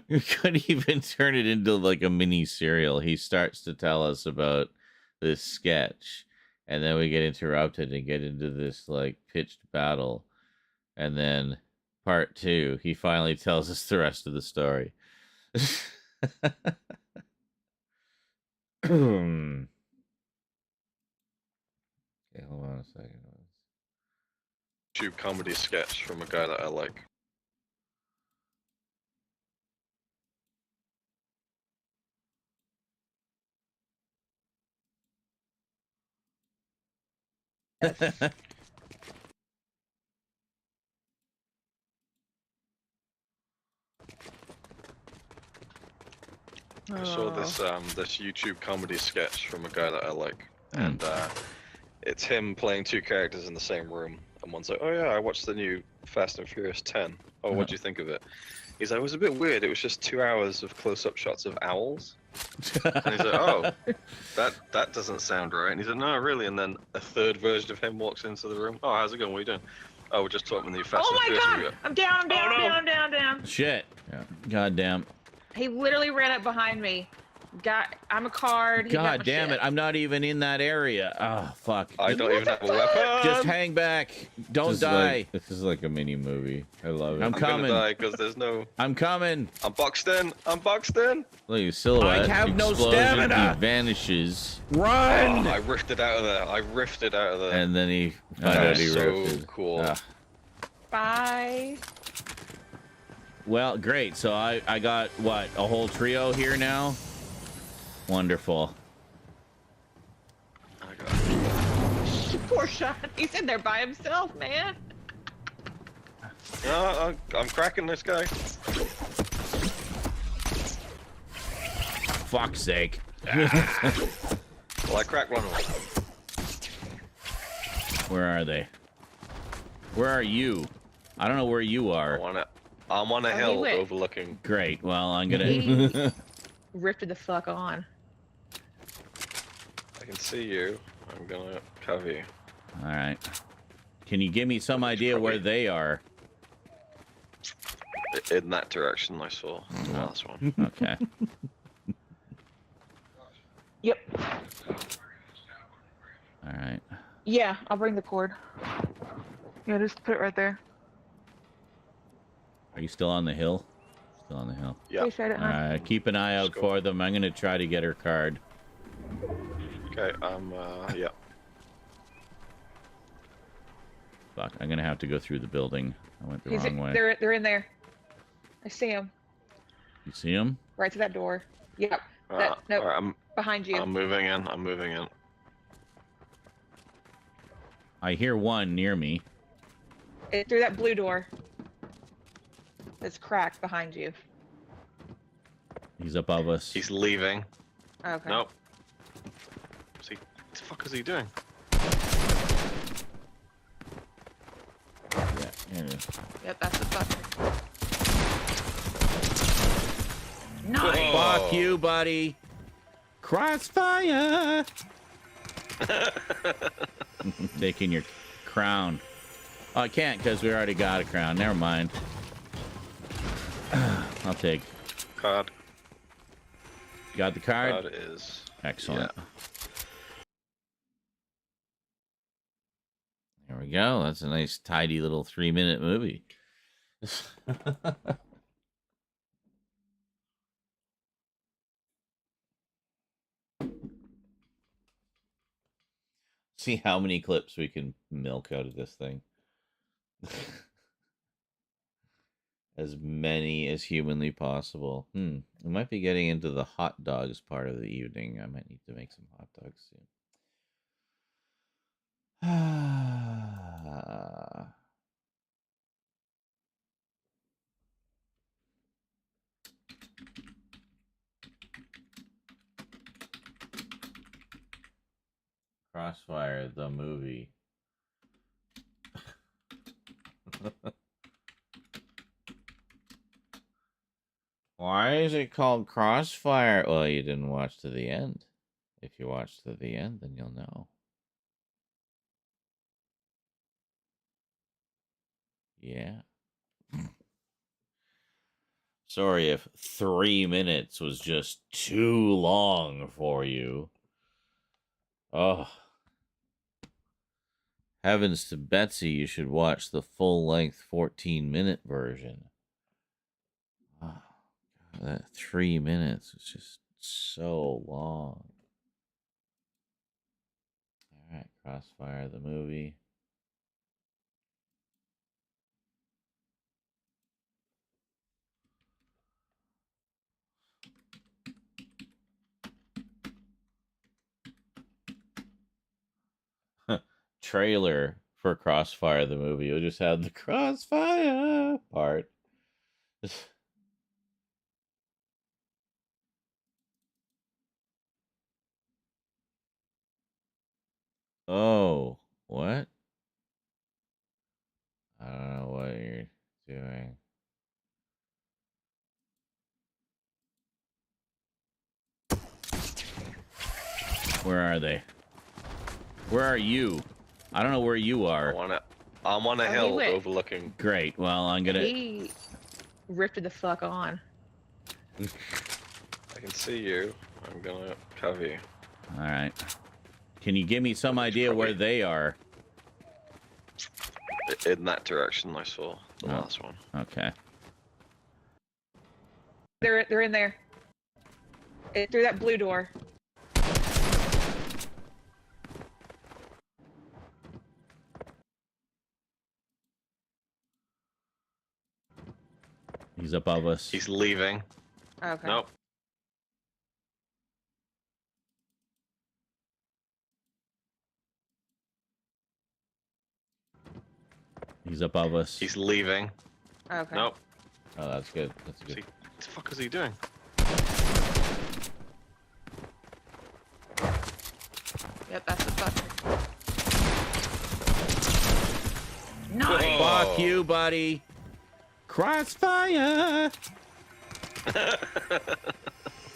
You couldn't even turn it into like a mini serial. He starts to tell us about this sketch, and then we get interrupted and get into this like pitched battle, and then part 2, he finally tells us the rest of the story. Okay, hold on a second. YouTube comedy sketch from a guy that I like. I saw this this YouTube comedy sketch from a guy that I like, and it's him playing two characters in the same room. And one's like, oh yeah, I watched the new Fast and Furious 10. Oh, what do you think of it? He's like, it was a bit weird. It was just 2 hours of close-up shots of owls. And he's like, oh, that doesn't sound right. And he's like, no, really. And then a third version of him walks into the room. Oh, how's it going? What are you doing? Oh, we're just talking the new Fast and Furious movie. I'm down, I'm down, Oh, no. down, down, down. Shit. Yeah. Goddamn. He literally ran up behind me. I'm a card. He got God my damn shit. it. I'm not even in that area. Oh, fuck. I don't even have a weapon. Just hang back. Don't This is die. like- this is like a mini movie. I love it. I'm I'm coming. gonna die because there's no. I'm coming. I'm boxed in. I'm boxed in. Look, his silhouette. I have no explosion, stamina. He vanishes. Run! Oh, I riffed it out of there. I riffed it out of there. And then he That found out was he so riffed. cool. Ah. Bye. Well, great. So I got, what, a whole trio here now? Wonderful. I got Poor shot. He's in there by himself, man. No, I'm cracking this guy. Fuck's sake. Well, I cracked one of them. Where are they? Where are you? I don't know where you are. I'm on a Oh, he hill went. overlooking. Great. Well, I'm gonna. He ripped the fuck on. I can see you. I'm gonna cover you. All right. Can you give me some idea where they are? In that direction, I saw the last one. Okay. Yep. All right. Yeah, I'll bring the cord. Yeah, just put it right there. Are you still on the hill? Still on the hill. Yeah. Please try it, All huh? right. Keep an eye out Let's go. for them. I'm gonna try to get her card. Okay. Yeah. Fuck. I'm gonna have to go through the building. I went the He's wrong way. They're in there. I see him. You see him? Right to that door. Yep. Nope. All right, Behind you. I'm moving in. I'm moving in. I hear one near me. Through that blue door. That's cracked behind you. He's above us. He's leaving. Okay. Nope. See, what the fuck is he doing? Yeah, here it is. Yep, that's the fucker. Nice. Fuck you, buddy. Crossfire. Taking your crown. Oh, I can't because we already got a crown. Never mind. I'll take. Card. Got the card? That is. Excellent. Yeah. There we go. That's a nice, tidy little 3-minute movie. See how many clips we can milk out of this thing. As many as humanly possible. We might be getting into the hot dogs part of the evening. I might need to make some hot dogs soon. Crossfire, the movie. Why is it called Crossfire? Well, you didn't watch to the end. If you watch to the end, then you'll know. Yeah. Sorry if 3 minutes was just too long for you. Oh. Heavens to Betsy, you should watch the full-length 14-minute version. Oh, God, that 3 minutes is just so long. All right, Crossfire, the movie. Trailer for Crossfire, the movie. You'll just have the Crossfire part. Oh, what? I don't know what you're doing. Where are they? Where are you? I don't know where you are. I'm on a Oh, he hill went- overlooking. Great. Well, I'm gonna. He ripped the fuck on. I can see you. I'm gonna cover you. All right. Can you give me some idea where they are? In that direction, I saw the Oh. last one. Okay. They're in there. Through that blue door. He's above us. He's leaving. Okay. Nope. He's above us. He's leaving. Okay. Nope. Oh, that's good. That's good. See, what the fuck is he doing? Yep, that's the fucker. Nice. Fuck you, buddy. Crossfire.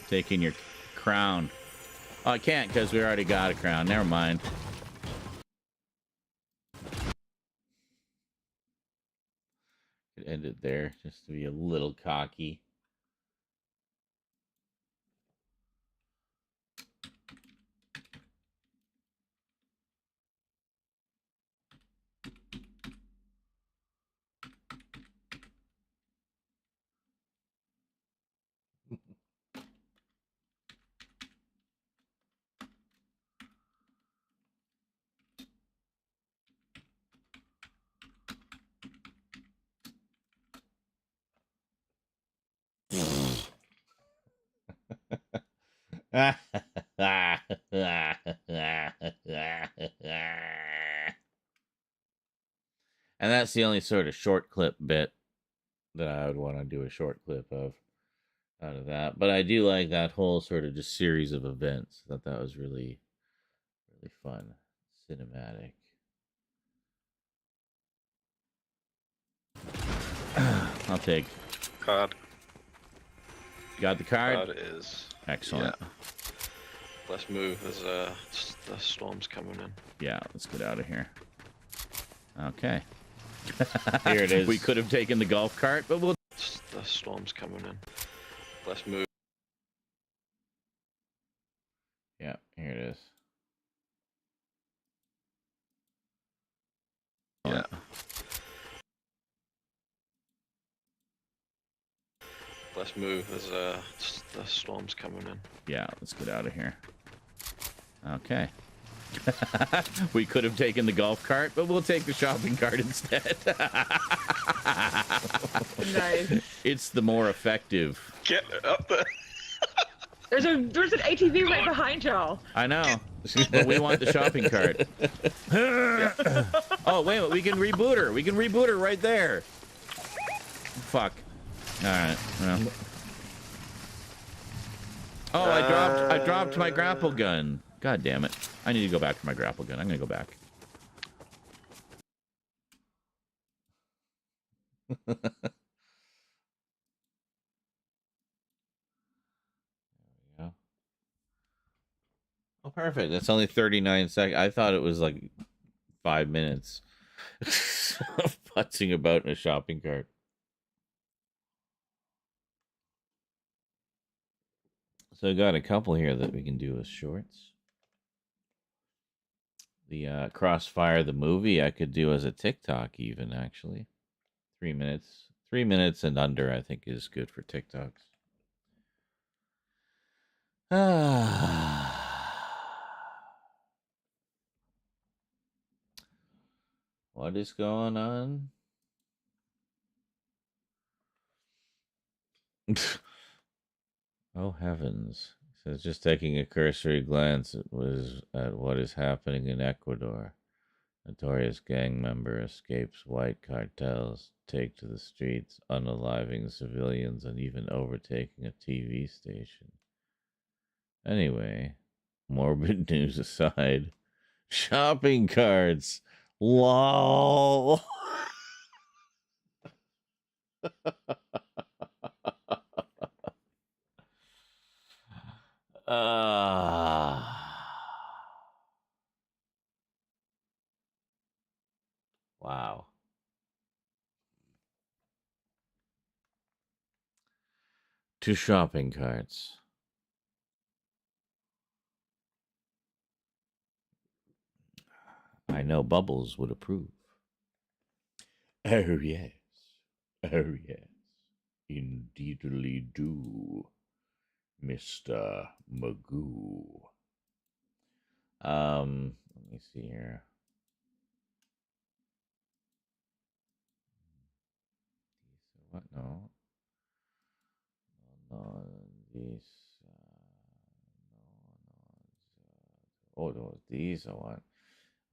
Taking your crown. Oh, I can't because we already got a crown. Never mind. Could end it there just to be a little cocky. And that's the only sort of short clip bit that I would want to do a short clip of out of that. But I do like that whole sort of just series of events. That was really, really fun, cinematic. I'll take. Card. Got the card? Card is. Excellent. Yeah. Let's move. There's the storm's coming in. Yeah, let's get out of here. Okay. Here it is. We could have taken the golf cart, but we'll. The storm's coming in. Let's move. Yeah, here it is. Yeah. Let's move. There's the storm's coming in. Yeah, let's get out of here. Okay. We could have taken the golf cart, but we'll take the shopping cart instead. Nice. It's the more effective. Get up there. There's an ATV right behind y'all. I know, but we want the shopping cart. Oh, wait a minute. We can reboot her. We can reboot her right there. Fuck. All right. Well. Oh, I dropped my grapple gun. God damn it. I need to go back for my grapple gun. I'm gonna go back. There we go. Oh, perfect. That's only 39 seconds. I thought it was like 5 minutes of putzing about in a shopping cart. So I got a couple here that we can do as shorts. The Crossfire, the movie, I could do as a TikTok even, actually. 3 minutes. 3 minutes and under, I think, is good for TikToks. What is going on? Oh, heavens. It says, just taking a cursory glance at what is happening in Ecuador. Notorious gang member escapes white cartels, take to the streets, unaliving civilians, and even overtaking a TV station. Anyway, morbid news aside, shopping carts. LOL. Wow. To shopping carts. I know Bubbles would approve. Oh, yes. Oh, yes. Indeedly do, Mr. Magoo. Let me see here. What? No. No, these. No. Oh, no, these are what?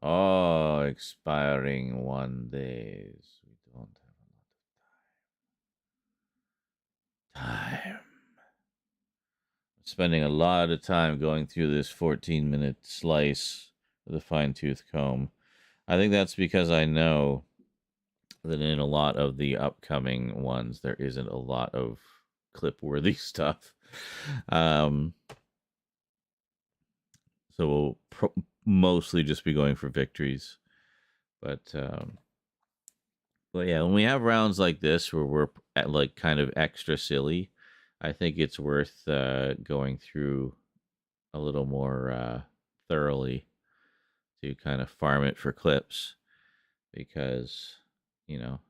Oh, expiring 1 days. We don't have a lot of time. Spending a lot of time going through this 14-minute slice with a fine-tooth comb. I think that's because I know that in a lot of the upcoming ones, there isn't a lot of clip-worthy stuff. So we'll mostly just be going for victories. But yeah, when we have rounds like this where we're at like kind of extra silly, I think it's worth going through a little more thoroughly to kind of farm it for clips, because, you know,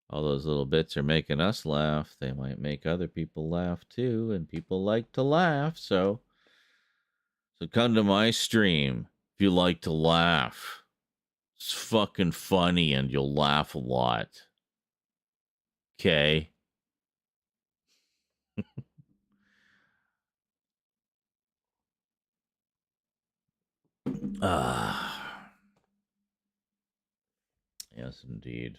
all those little bits are making us laugh. They might make other people laugh too, and people like to laugh. So come to my stream if you like to laugh. It's fucking funny and you'll laugh a lot. Okay? Yes, indeed.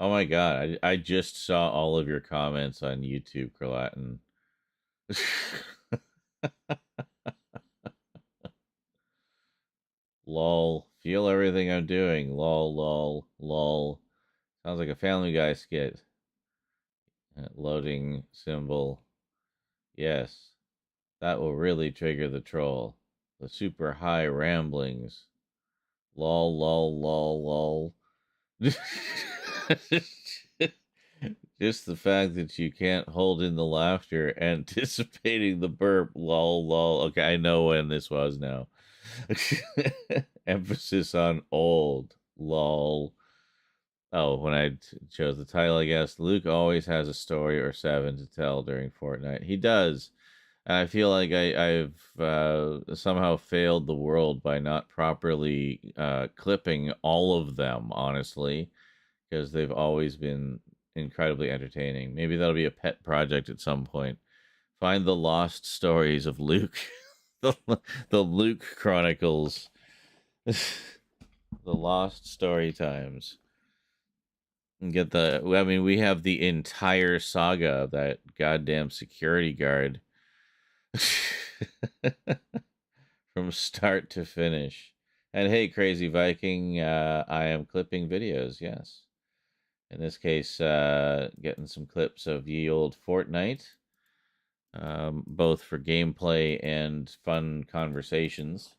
Oh my god, I just saw all of your comments on YouTube, Kralatin. Lol. Feel everything I'm doing. Lol, lol, lol. Sounds like a Family Guy skit. Loading symbol. Yes. That will really trigger the troll. The super high ramblings. Lol, lol, lol, lol. Just the fact that you can't hold in the laughter, anticipating the burp. Lol, lol. Okay, I know when this was now. Emphasis on old. Lol. Oh, when I chose the title, I guess Luke always has a story or 7 to tell during Fortnite. He does. I feel like I've somehow failed the world by not properly clipping all of them, honestly, because they've always been incredibly entertaining. Maybe that'll be a pet project at some point. Find the lost stories of Luke, the Luke Chronicles, the lost story times. And get the. I mean, we have the entire saga of that goddamn security guard. From start to finish. And hey, Crazy Viking, I am clipping videos, yes. In this case, getting some clips of ye old Fortnite, both for gameplay and fun conversations,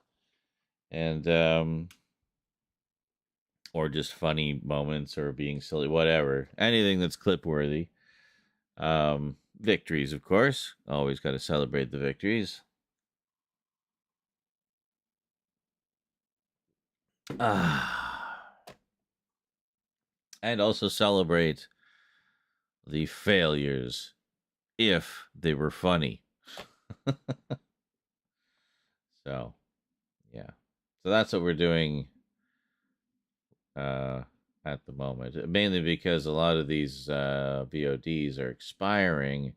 and or just funny moments or being silly, whatever. Anything that's clip worthy. Victories, of course. Always got to celebrate the victories. And also celebrate the failures if they were funny. So, yeah. So that's what we're doing at the moment. Mainly because a lot of these VODs are expiring,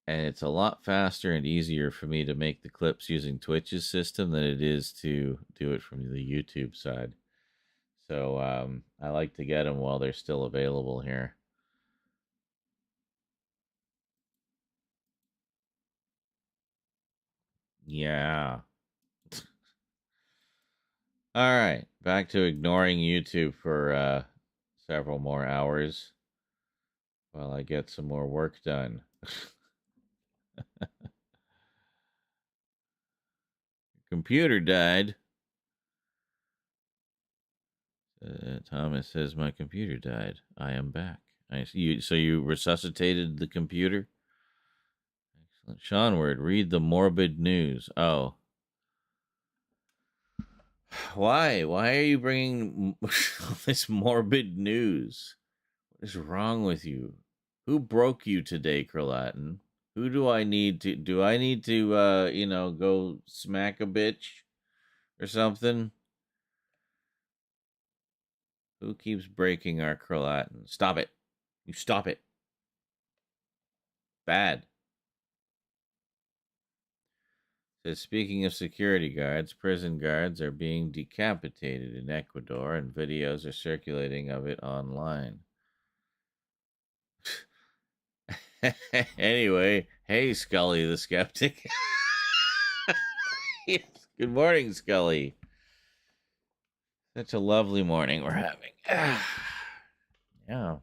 and it's a lot faster and easier for me to make the clips using Twitch's system than it is to do it from the YouTube side. So I like to get them while they're still available here. Yeah. All right, back to ignoring YouTube for several more hours while I get some more work done. Computer died. Thomas says my computer died. I am back. So you resuscitated the computer? Excellent. Seanward, read the morbid news. Oh. Why? Why are you bringing all this morbid news? What is wrong with you? Who broke you today, Kralatin? Who do I need to go smack a bitch or something? Who keeps breaking our Kralatin? Stop it. You stop it. Bad. Says, speaking of security guards, prison guards are being decapitated in Ecuador, and videos are circulating of it online. Anyway, hey, Scully the Skeptic. Yes. Good morning, Scully. Such a lovely morning we're having. Yeah.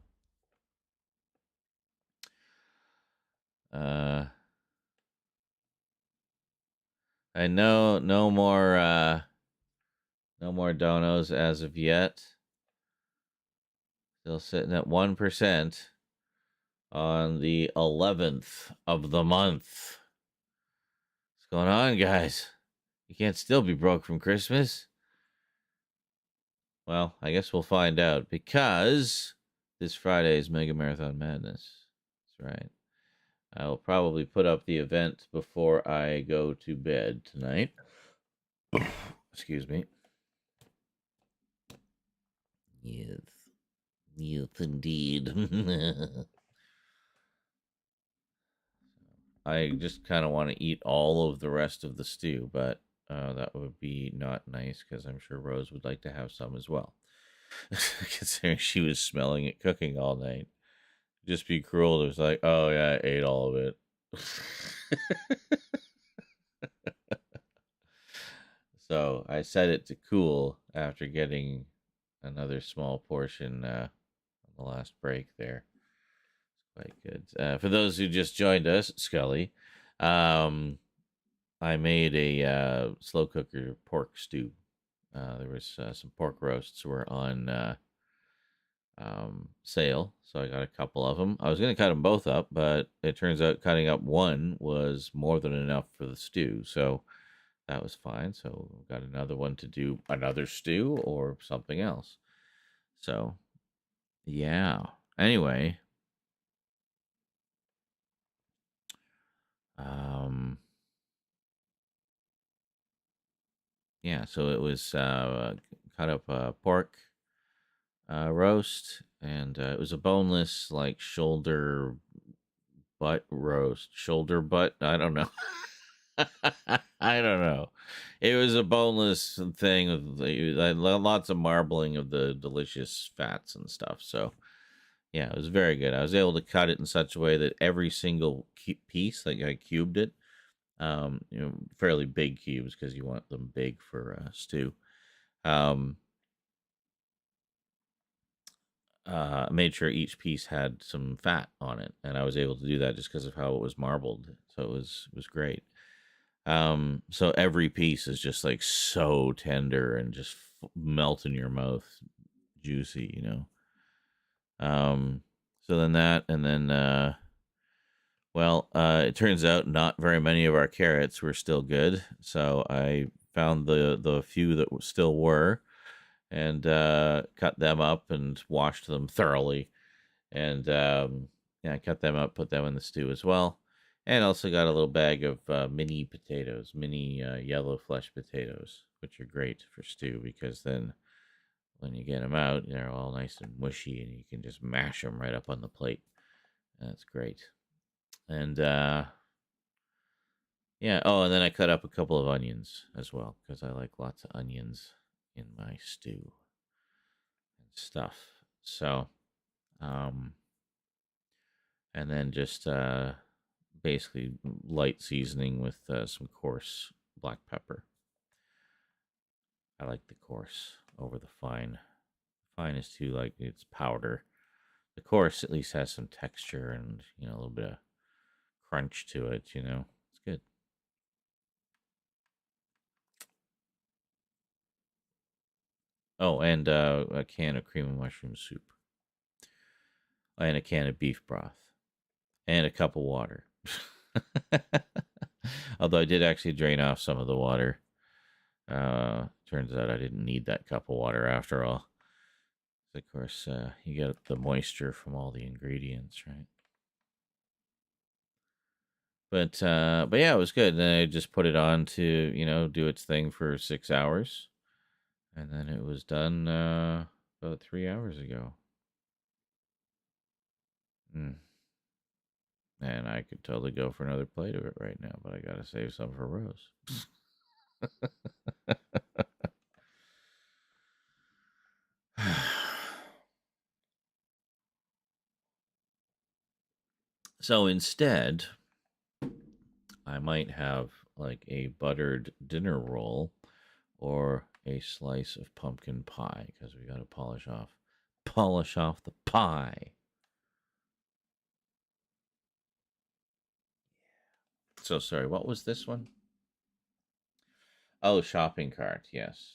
I know no more donos as of yet. Still sitting at 1% on the 11th of the month. What's going on, guys? You can't still be broke from Christmas? Well, I guess we'll find out, because this Friday is Mega Marathon Madness. That's right. I will probably put up the event before I go to bed tonight. Excuse me. Yes. Yes, indeed. I just kind of want to eat all of the rest of the stew, but that would be not nice, because I'm sure Rose would like to have some as well. Considering she was smelling it cooking all night. Just be cruel. It was like, oh yeah, I ate all of it. So I set it to cool after getting another small portion on the last break there. Quite good. For those who just joined us, Scully, I made a slow cooker pork stew. There was some pork roasts were on sale, so I got a couple of them. I was going to cut them both up, but it turns out cutting up one was more than enough for the stew, so that was fine. So got another one to do another stew or something else. So, yeah. Anyway, yeah. So it was cut up pork roast, and it was a boneless, like shoulder butt roast, shoulder butt. I don't know. I don't know. It was a boneless thing with lots of marbling of the delicious fats and stuff. So yeah, it was very good. I was able to cut it in such a way that every single piece, like I cubed it, fairly big cubes because you want them big for stew. Made sure each piece had some fat on it, and I was able to do that just because of how it was marbled. So it was great. So every piece is just like so tender and just melt in your mouth, juicy, So then that, and then it turns out not very many of our carrots were still good, so I found the few that still were, and cut them up and washed them thoroughly, and I cut them up, put them in the stew as well, and also got a little bag of mini potatoes, mini yellow flesh potatoes, which are great for stew because then when you get them out, they're all nice and mushy, and you can just mash them right up on the plate. That's great. And yeah. Oh, and then I cut up a couple of onions as well because I like lots of onions in my stew and stuff. So, and then just basically light seasoning with some coarse black pepper. I like the coarse over the fine. Fine is too like it's powder. The coarse at least has some texture and a little bit of crunch to it. It's good. Oh, and a can of cream of mushroom soup, and a can of beef broth, and a cup of water. Although I did actually drain off some of the water. Turns out I didn't need that cup of water after all. Of course, you get the moisture from all the ingredients, right? But yeah, it was good. And then I just put it on to do its thing for 6 hours, and then it was done about 3 hours ago. And I could totally go for another plate of it right now, but I gotta save some for Rose. So instead, I might have like a buttered dinner roll or a slice of pumpkin pie because we got to polish off the pie. So sorry, what was this one? Oh, shopping cart, yes.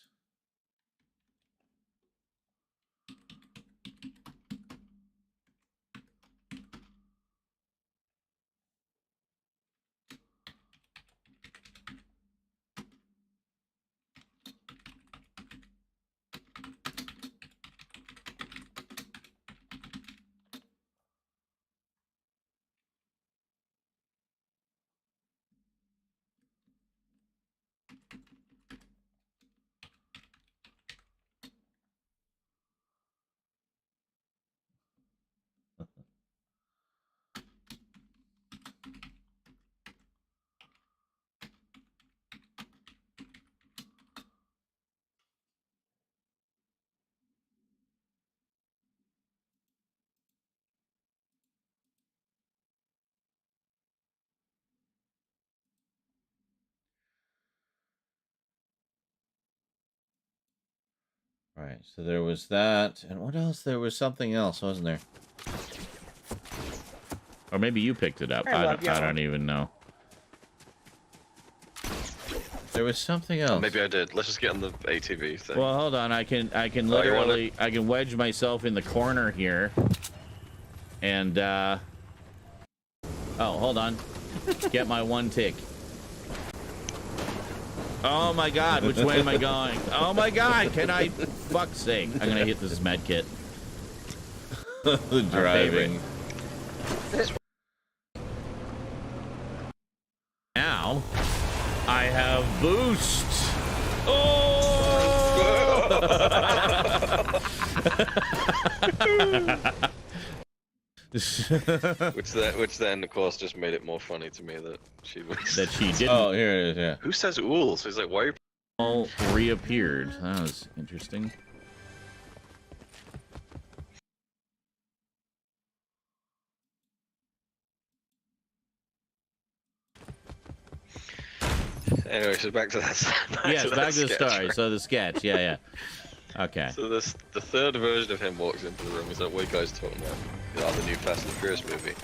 Right, so there was that, and what else? There was something else, wasn't there? Or maybe you picked it up. I don't even know. There was something else. Maybe I did. Let's just get on the ATV thing. Well, hold on. I can Oh, you literally I can wedge myself in the corner here, and oh, hold on. Get my one tick. Oh my God! Which way am I going? Oh my God! Can I? Fuck's sake! I'm gonna hit this med kit. The driving. Now, I have boost. Oh! which then, of course, just made it more funny to me that she was. That she didn't. Oh, here it is. Yeah. Who says ools? He's like, why are you? All reappeared. That was interesting. Anyway, so back to that. Yes, back to the sketch, story. right? So the sketch. Yeah, yeah. Okay. So the third version of him walks into the room. He's like, "What are you guys talking about? The new Fast and Furious movie."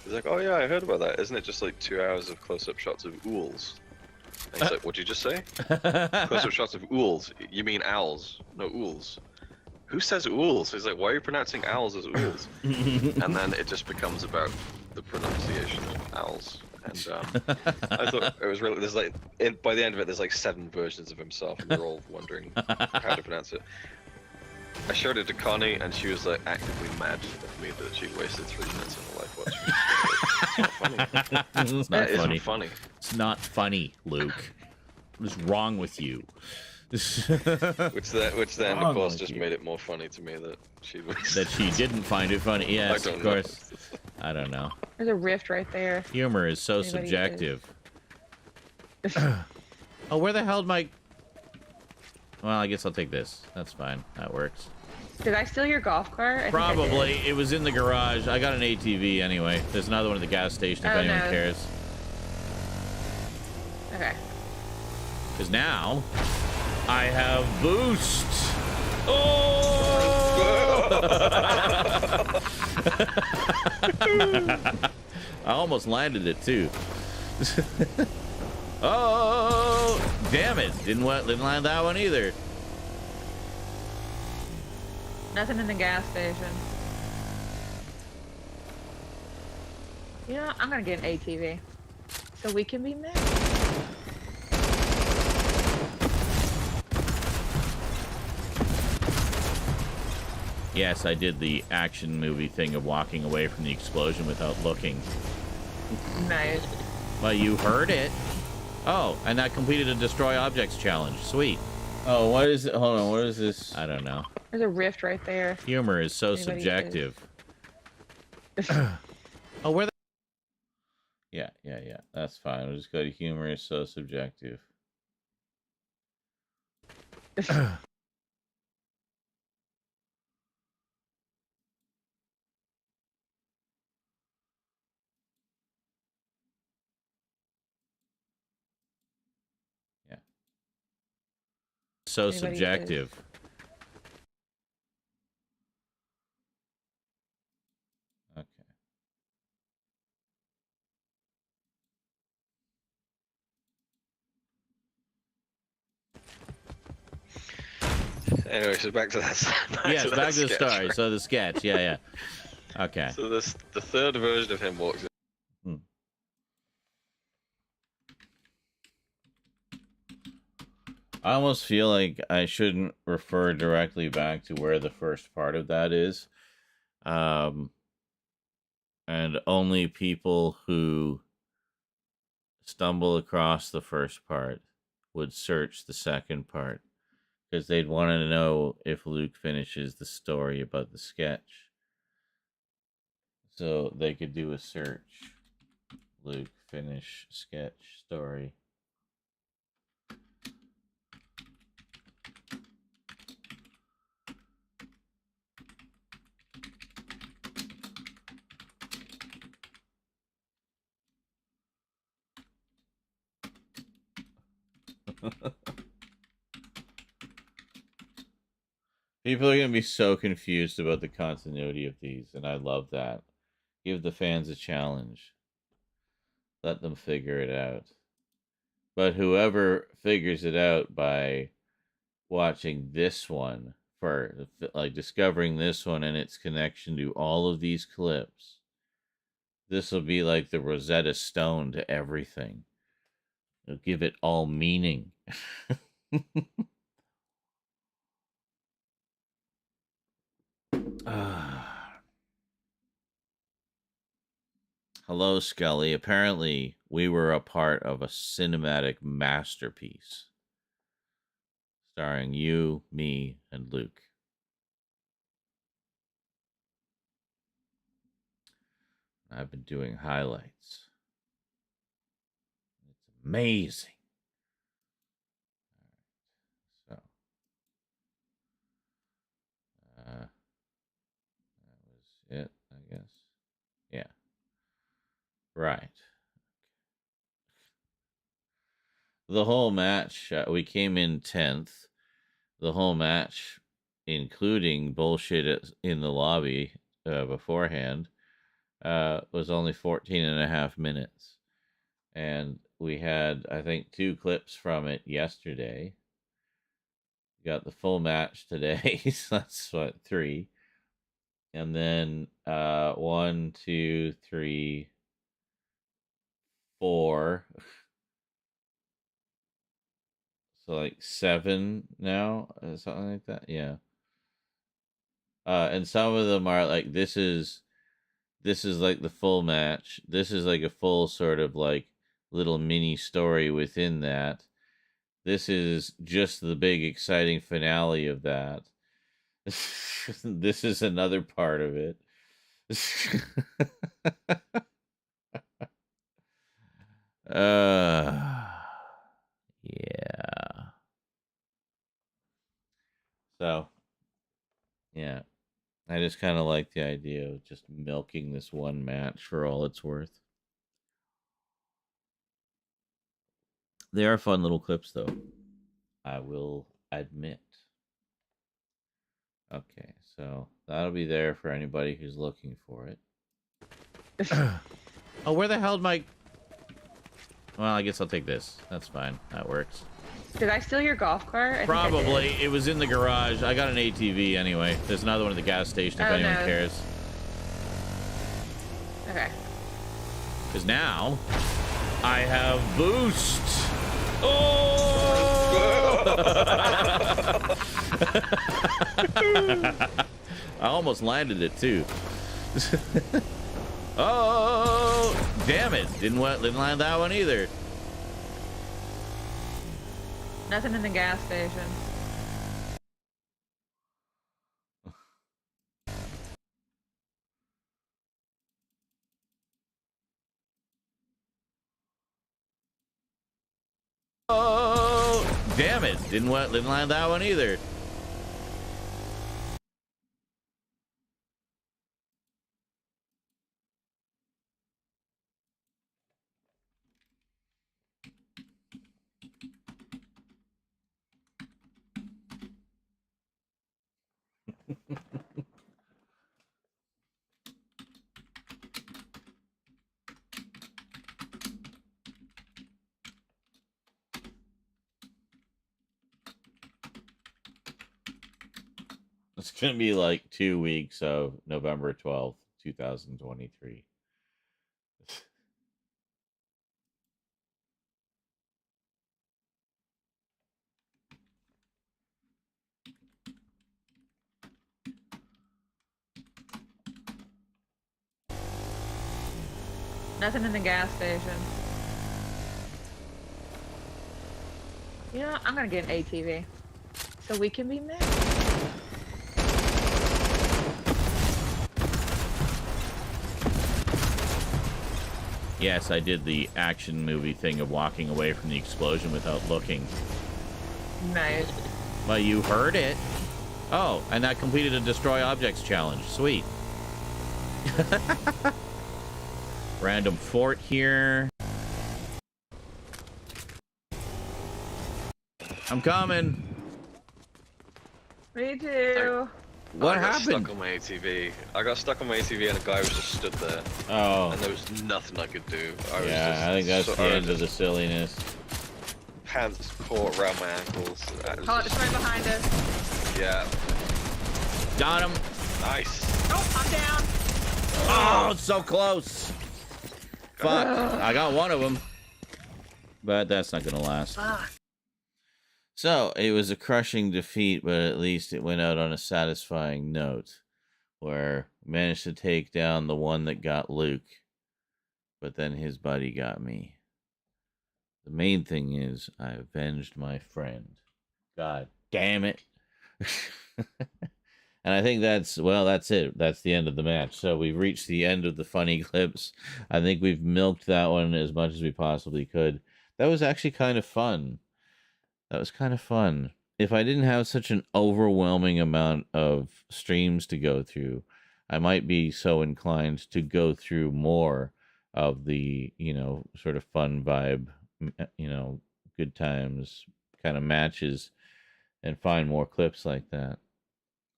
He's like, "Oh yeah, I heard about that. Isn't it just like 2 hours of close-up shots of ools?" And he's like, "What'd you just say? Close-up shots of ools? You mean owls? No ools." Who says ools? He's like, "Why are you pronouncing owls as ools?" And then it just becomes about the pronunciation of owls. And I thought it was really. There's like, by the end of it, there's like 7 versions of himself, and they're all wondering how to pronounce it. I showed it to Connie, and she was like actively mad at me that she wasted 3 minutes of her life watching it. It's not funny. It's not It funny. isn't funny. It's not funny, Luke. What is wrong with you? Which then, Wrong of course, with just you. made it more funny to me that she was. That she didn't find it funny. Yes, I don't of course. I don't know. There's a rift right there. Humor is so Anybody subjective. Oh, where the hell did my... Well, I guess I'll take this. That's fine. That works. Did I steal your golf cart? I think I did. Probably. It was in the garage. I got an ATV anyway. There's another one at the gas station if Oh, anyone no. cares. Okay. Because now, I have boost. Oh! I almost landed it too. Oh, damn it! Didn't land that one either. Nothing in the gas station. You know, I'm gonna get an ATV. So we can be married. Yes, I did the action movie thing of walking away from the explosion without looking. Nice. Well, you heard it. Oh, and that completed a destroy objects challenge. Sweet. Oh, what is it? Hold on. What is this? I don't know. There's a rift right there. Humor is so Anybody subjective. Oh, where the... Yeah. That's fine. We'll just go to humor is so subjective. So Anybody subjective. Okay. Anyway, so back to that. Yes, back to the sketch, story. right? So the sketch. Yeah. Okay. So the third version of him walks in. I almost feel like I shouldn't refer directly back to where the first part of that is. And only people who stumble across the first part would search the second part. Because they'd want to know if Luke finishes the story about the sketch. So they could do a search. Luke finish sketch story. People are going to be so confused about the continuity of these, and I love that. Give the fans a challenge. Let them figure it out. But whoever figures it out by watching this one for like discovering this one and its connection to all of these clips, this will be like the Rosetta Stone to everything. It'll give it all meaning. Hello, Scully. Apparently, we were a part of a cinematic masterpiece starring you, me, and Luke. I've been doing highlights. It's amazing. All right. So, that was it, I guess. Yeah. Right. The whole match, we came in 10th. The whole match, including bullshit in the lobby beforehand, was only 14 and a half minutes. And we had, I think, 2 clips from it yesterday. We got the full match today, so that's what, 3. And then 1, 2, 3, 4. So like 7 now, something like that. Yeah. And some of them are like, this is like the full match. This is like a full sort of like little mini story within that. This is just the big exciting finale of that. This is another part of it. Yeah. So, yeah. I just kind of like the idea of just milking this one match for all it's worth. They are fun little clips, though. I will admit. Okay, so that'll be there for anybody who's looking for it. Oh, where the hell did my... Well, I guess I'll take this. That's fine. That works. Did I steal your golf cart? I Probably. It was in the garage. I got an ATV anyway. There's another one at the gas station if anyone cares. Okay. Because now I have boost. Oh! I almost landed it too. Oh! Damn it! Didn't land that one either. Nothing in the gas station. Oh! Damn it! Didn't land that one either. It's going to be like 2 weeks of November 12th, 2023. Nothing in the gas station. You know, I'm gonna get an ATV so we can be married. Yes, I did the action movie thing of walking away from the explosion without looking. Nice. Well, you heard it. Oh, and that completed a destroy objects challenge. Sweet. Random fort here. I'm coming. Me too. What I got happened? stuck on my ATV. I got stuck on my ATV and a guy was just stood there. Oh. And there was nothing I could do. I think that's the end of the silliness. pants caught around my ankles. That was Oh, it's just- right behind us. yeah. Got him. Nice. Oh, I'm down. Oh, so close. Fuck. I got one of them. But that's not going to last. Fuck. So, it was a crushing defeat, but at least it went out on a satisfying note. Where managed to take down the one that got Luke. But then his buddy got me. The main thing is, I avenged my friend. God damn it. And I think that's it. That's the end of the match. So we've reached the end of the funny clips. I think we've milked that one as much as we possibly could. That was actually kind of fun. If I didn't have such an overwhelming amount of streams to go through, I might be so inclined to go through more of the, sort of fun vibe, good times kind of matches and find more clips like that.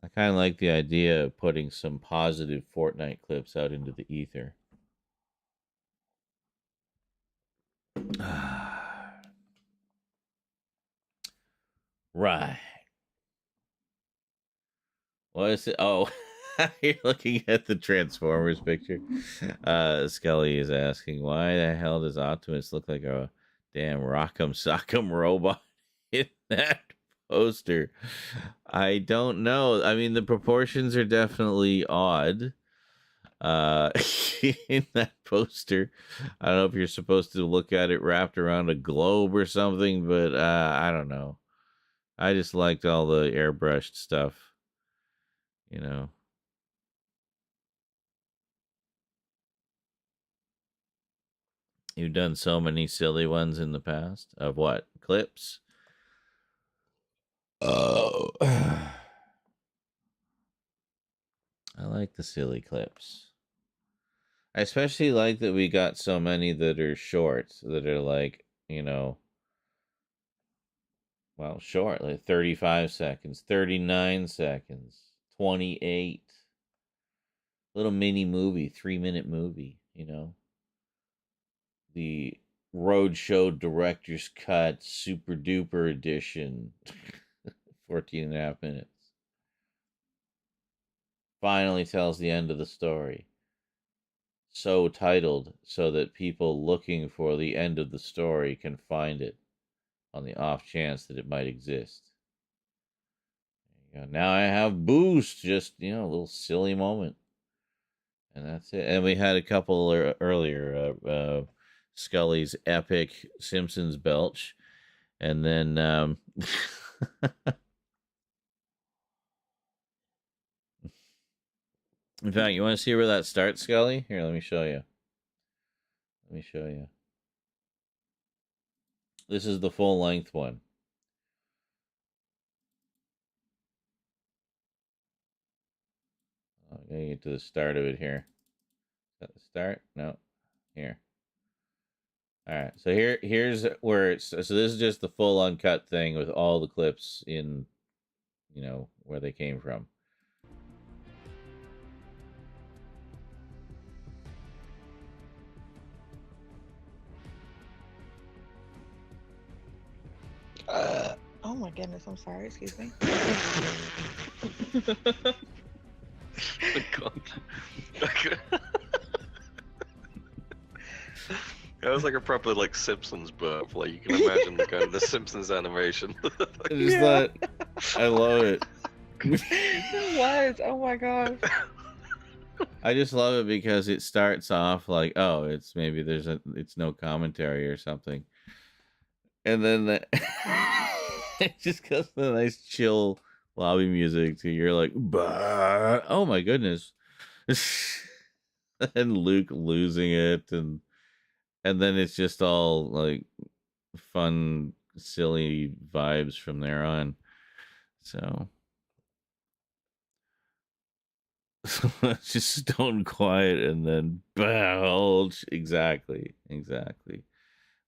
I kind of like the idea of putting some positive Fortnite clips out into the ether. Right. What is it? Oh, you're looking at the Transformers picture. Scully is asking, why the hell does Optimus look like a damn Rock'em Sock'em robot in that poster? I don't know. I mean, the proportions are definitely odd in that poster. I don't know if you're supposed to look at it wrapped around a globe or something, but I don't know. I just liked all the airbrushed stuff, You've done so many silly ones in the past. Of what? Clips? Oh. I like the silly clips. I especially like that we got so many that are short, that are like, short, like 35 seconds, 39 seconds, 28. Little mini movie, 3-minute movie, The Roadshow Director's Cut Super Duper Edition, 14 and a half minutes. Finally tells the end of the story. So titled so that people looking for the end of the story can find it on the off chance that it might exist. Now I have Boost, just, a little silly moment. And that's it. And we had a couple earlier, Scully's epic Simpsons belch. And then, in fact, you want to see where that starts, Scully? Here, let me show you. This is the full length one. I'm going to get to the start of it here. Is that the start? No. Here. All right. So here's where it's. So this is just the full uncut thing with all the clips in, where they came from. Oh my goodness, I'm sorry, excuse me. Oh, God. That was like a proper Simpsons burp. Like you can imagine the Simpsons animation. I just thought, I love it. It was. Oh my gosh. I just love it because it starts off like, oh, it's no commentary or something, and then it just goes to the nice chill lobby music to you're like, bah! Oh my goodness, and Luke losing it, and then it's just all like fun, silly vibes from there on. So it's just stone quiet, and then bulge. Exactly.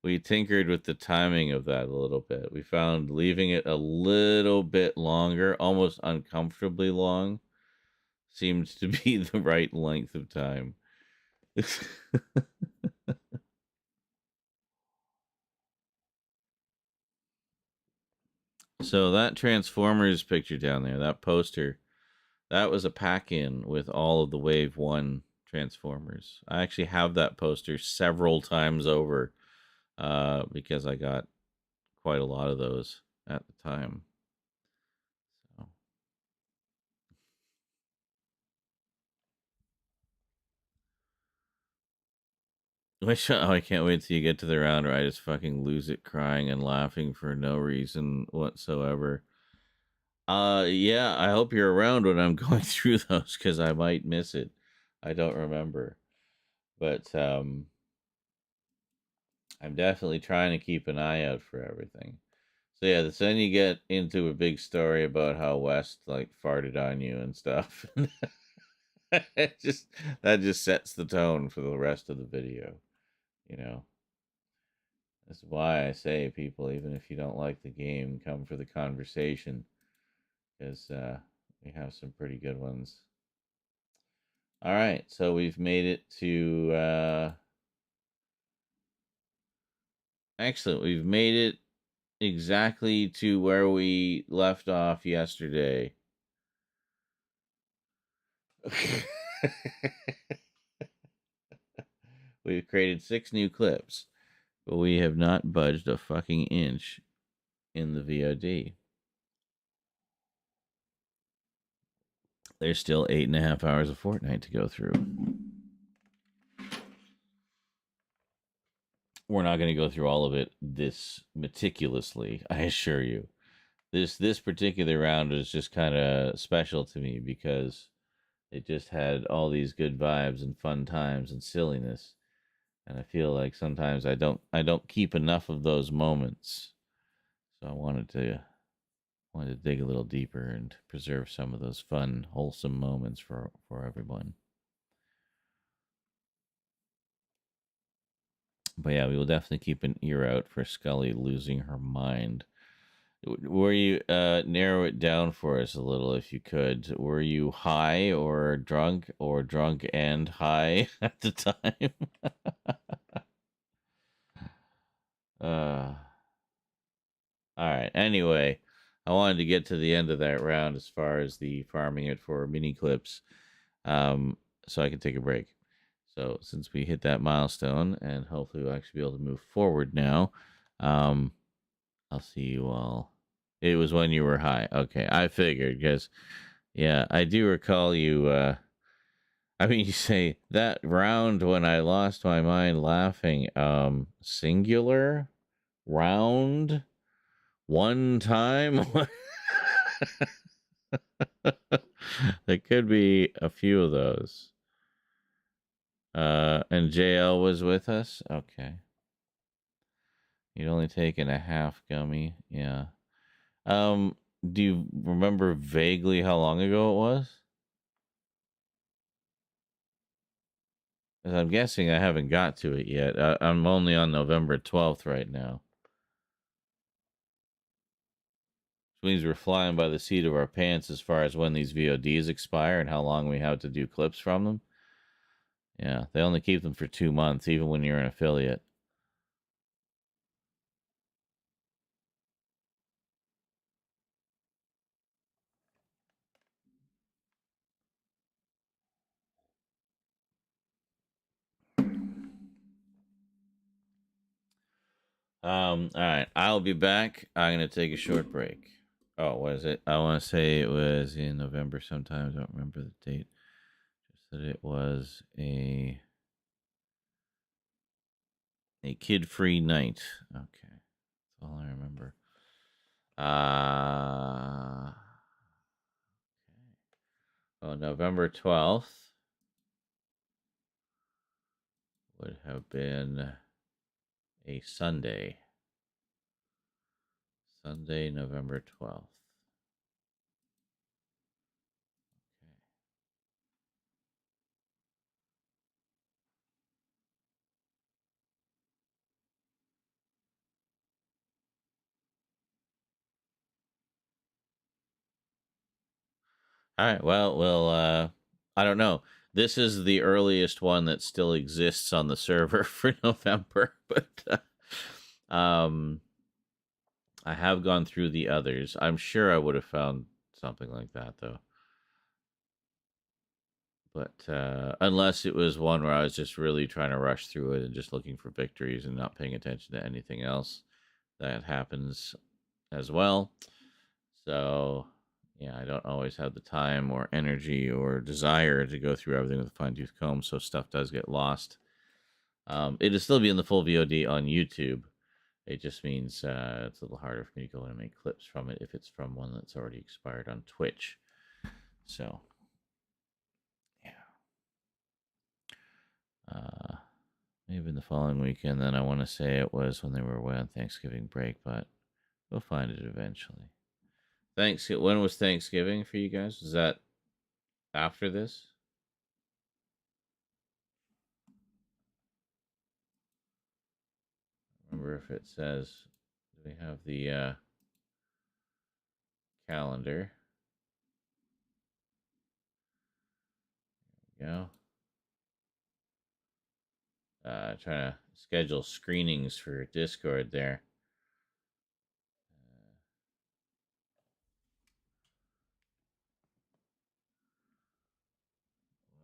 We tinkered with the timing of that a little bit. We found leaving it a little bit longer, almost uncomfortably long, seemed to be the right length of time. So that Transformers picture down there, that poster, that was a pack-in with all of the Wave 1 Transformers. I actually have that poster several times over because I got quite a lot of those at the time. So. I can't wait till you get to the round where I just fucking lose it crying and laughing for no reason whatsoever. Yeah, I hope you're around when I'm going through those because I might miss it. I don't remember. But I'm definitely trying to keep an eye out for everything. So yeah, then you get into a big story about how West like farted on you and stuff. That just sets the tone for the rest of the video, you know. That's why I say, people, even if you don't like the game, come for the conversation, because we have some pretty good ones. All right, so we've made it to excellent. We've made it exactly to where we left off yesterday. We've created 6 new clips, but we have not budged a fucking inch in the VOD. There's still 8.5 hours of Fortnite to go through. We're not going to go through all of it this meticulously, I assure you. This particular round is just kind of special to me because it just had all these good vibes and fun times and silliness, and I feel like sometimes I don't keep enough of those moments. So I wanted to dig a little deeper and preserve some of those fun, wholesome moments for everyone. But yeah, we will definitely keep an ear out for Scully losing her mind. Were you narrow it down for us a little, if you could? Were you high or drunk and high at the time? All right. Anyway, I wanted to get to the end of that round as far as the farming it for mini clips, so I could take a break. So since we hit that milestone, and hopefully we'll actually be able to move forward now, I'll see you all. It was when you were high. Okay, I figured, because, yeah, I do recall you, I mean, you say, that round when I lost my mind laughing, singular? Round? One time? There could be a few of those. And JL was with us? Okay. You'd only taken a half gummy. Yeah. Do you remember vaguely how long ago it was? 'Cause I'm guessing I haven't got to it yet. I'm only on November 12th right now. Which means we're flying by the seat of our pants as far as when these VODs expire and how long we have to do clips from them. Yeah, they only keep them for 2 months, even when you're an affiliate. All right, I'll be back. I'm gonna take a short break. Oh, what is it? I want to say it was in November sometime. I don't remember the date. Just that it was a kid-free night. Okay, that's all I remember. Okay. Well, November 12th would have been a Sunday. Sunday, November 12th. All right. Well, I don't know. This is the earliest one that still exists on the server for November, but I have gone through the others. I'm sure I would have found something like that, though. But unless it was one where I was just really trying to rush through it and just looking for victories and not paying attention to anything else, that happens as well. So, yeah, I don't always have the time or energy or desire to go through everything with a fine-tooth comb, so stuff does get lost. It'll still be in the full VOD on YouTube. It just means it's a little harder for me to go in and make clips from it if it's from one that's already expired on Twitch. So, yeah. Maybe in the following weekend, then I want to say it was when they were away on Thanksgiving break, but we'll find it eventually. When was Thanksgiving for you guys? Was that after this? Remember if it says, do we have the calendar? There we go. Trying to schedule screenings for Discord there.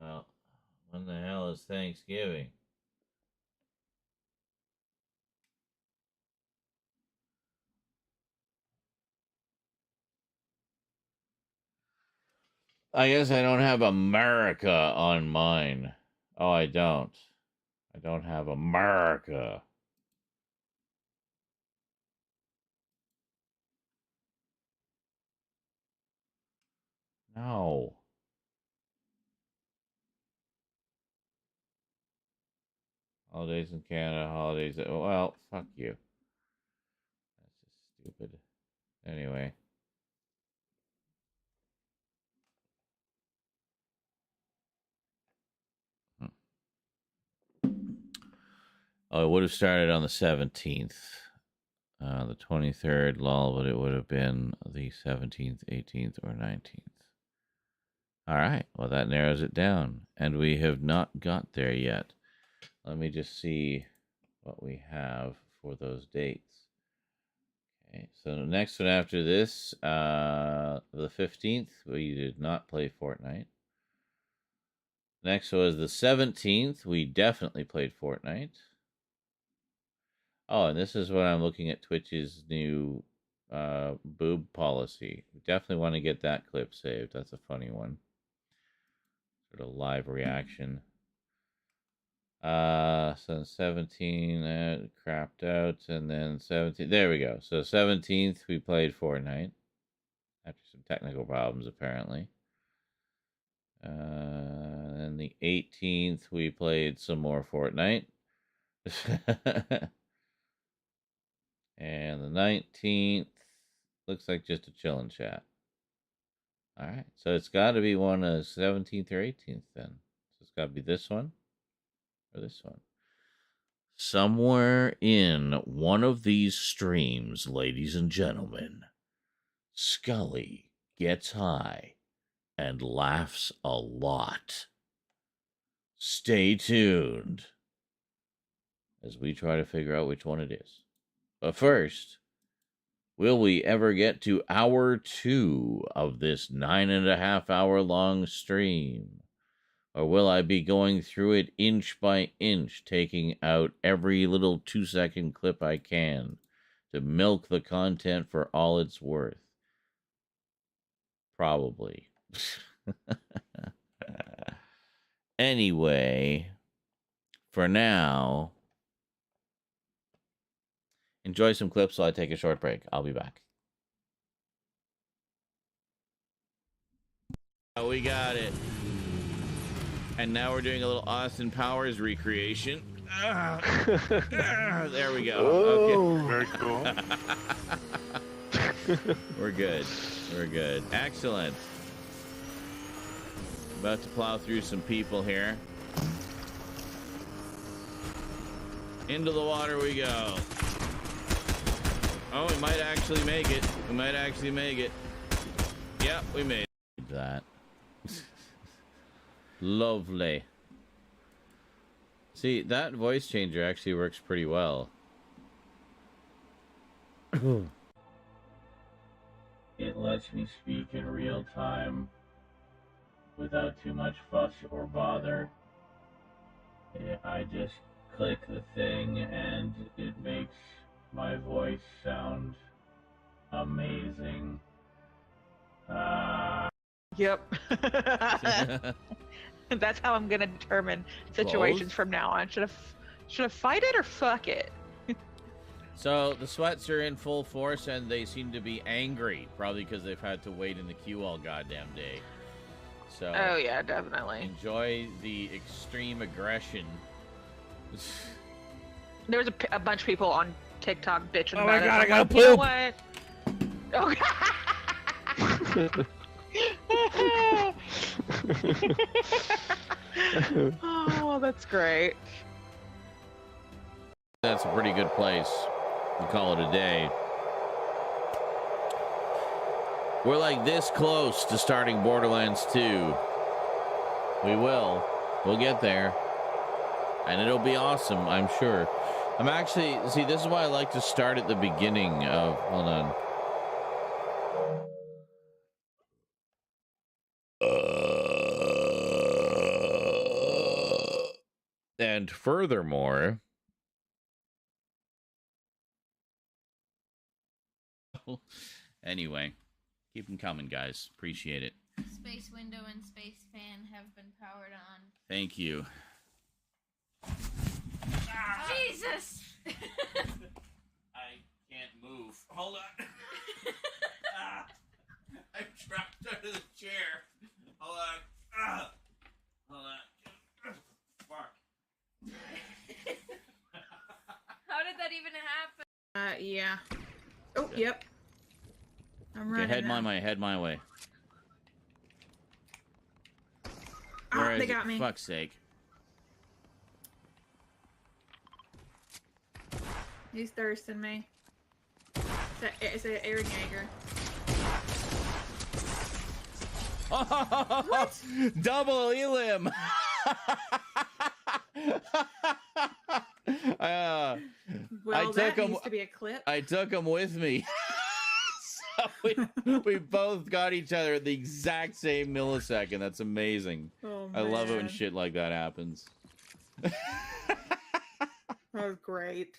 Well, when the hell is Thanksgiving? I guess I don't have America on mine. Oh, I don't. I don't have America. No. Holidays in Canada, holidays. Well, fuck you. That's just stupid. Anyway. Oh, it would have started on the 17th. The 23rd, lol, but it would have been the 17th, 18th, or 19th. All right. Well, that narrows it down. And we have not got there yet. Let me just see what we have for those dates. Okay, so the next one after this, the 15th, we did not play Fortnite. Next was the 17th. We definitely played Fortnite. Oh, and this is when I'm looking at Twitch's new boob policy. We definitely want to get that clip saved. That's a funny one. Sort of live reaction. So 17, crapped out, and then 17. There we go. So 17th, we played Fortnite after some technical problems, apparently. And the 18th, we played some more Fortnite. And the 19th looks like just a chill and chat. All right, so it's got to be one of 17th or 18th then. So it's got to be this one or this one. Somewhere in one of these streams, ladies and gentlemen, Scully gets high and laughs a lot. Stay tuned as we try to figure out which one it is. But first, will we ever get to hour 2 of this 9.5 hour long stream? Or will I be going through it inch by inch, taking out every little 2-second clip I can to milk the content for all it's worth? Probably. Anyway, for now, enjoy some clips while I take a short break. I'll be back. Oh, we got it. And now we're doing a little Austin Powers recreation. There we go. Oh, okay. very cool. We're good. We're good. Excellent. About to plow through some people here. Into the water we go. Oh, we might actually make it. We might actually make it. Yep, we made it. That. Lovely. See, that voice changer actually works pretty well. lets me speak in real time without too much fuss or bother. I just click the thing and it makes my voice sound amazing. Yep. That's how I'm gonna determine situations Both? from now on. Should I fight it or fuck it? So the sweats are in full force and they seem to be angry, probably because they've had to wait in the queue all goddamn day. So Oh yeah, definitely. enjoy the extreme aggression. There was a bunch of people on TikTok bitching Oh about my God, it. I gotta You know poop! what? Oh, that's great. That's a pretty good place. We call it a day. We're like this close to starting Borderlands 2. We will. We'll get there. And it'll be awesome, I'm sure. I'm actually... See, this is why I like to start at the beginning of... Hold on. And furthermore... Anyway, keep them coming, guys. Appreciate it. Space window and space fan have been powered on. Thank you. Jesus! I can't move. Hold on. I'm trapped under the chair. Hold on. Hold on. Fuck. How did that even happen? Yeah. Oh, yep. I'm Okay, running. head my way. Ah, Where is they it? got me. Fuck's sake. He's thirsting me. It's a Aaron Yeager. What? Double elim. Well, that needs to be a clip. I took him with me. So we both got each other at the exact same millisecond. That's amazing. Oh, I love it when man. shit like that happens. That was great.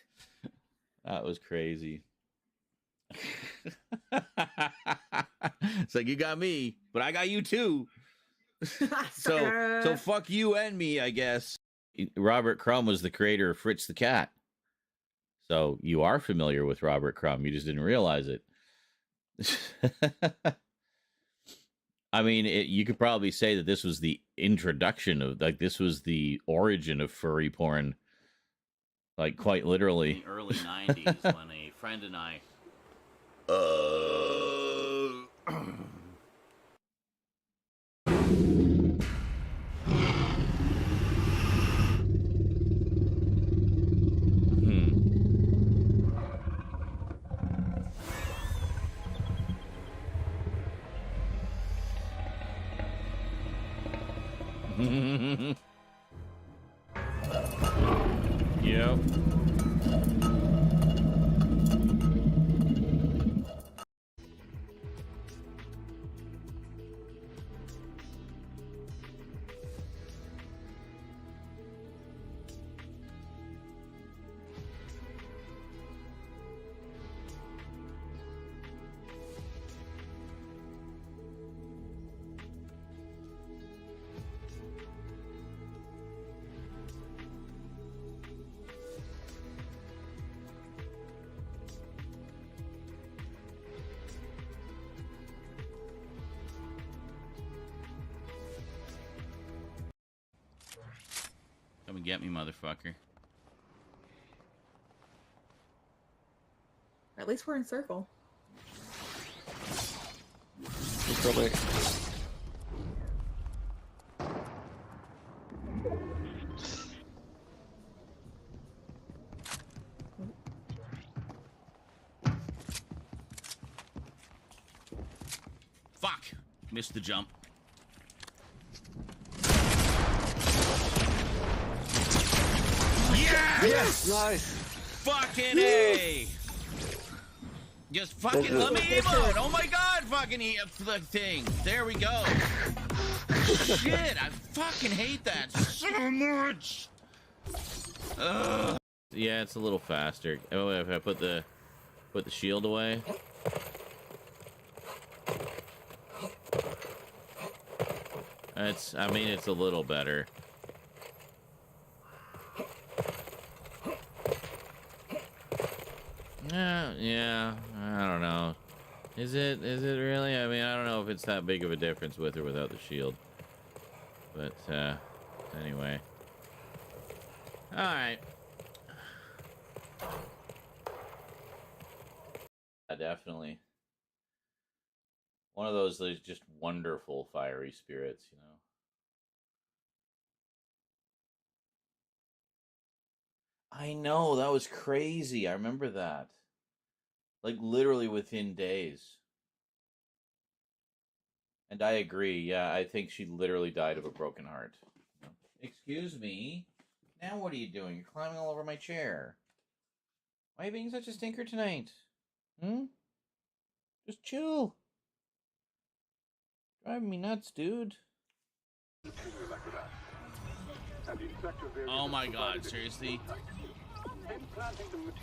That was crazy. It's like, you got me, but I got you too. So fuck you and me, I guess. Robert Crumb was the creator of Fritz the Cat. So you are familiar with Robert Crumb. You just didn't realize it. I mean, you could probably say that this was the introduction of, like, this was the origin of furry porn. Like, quite literally. In the early 90s, when a friend and I... Yep. Come and get me, motherfucker. At least we're in circle. Probably. Fuck! Missed the jump. Yes! Nice. Fucking A! Just fucking let me emote. Oh my god, fucking the thing. There we go. Shit, I fucking hate that so much. Ugh. Yeah, it's a little faster. Oh, if I put the shield away. I mean, it's a little better. Yeah, I don't know. Is it really? I mean, I don't know if it's that big of a difference with or without the shield. But, anyway. Alright. Definitely. One of those just wonderful fiery spirits, you know. I know, that was crazy. I remember that. Like, literally within days. And I agree, yeah, I think she literally died of a broken heart. Excuse me? Now what are you doing? You're climbing all over my chair. Why are you being such a stinker tonight? Just chill. Driving me nuts, dude. Oh my god, seriously?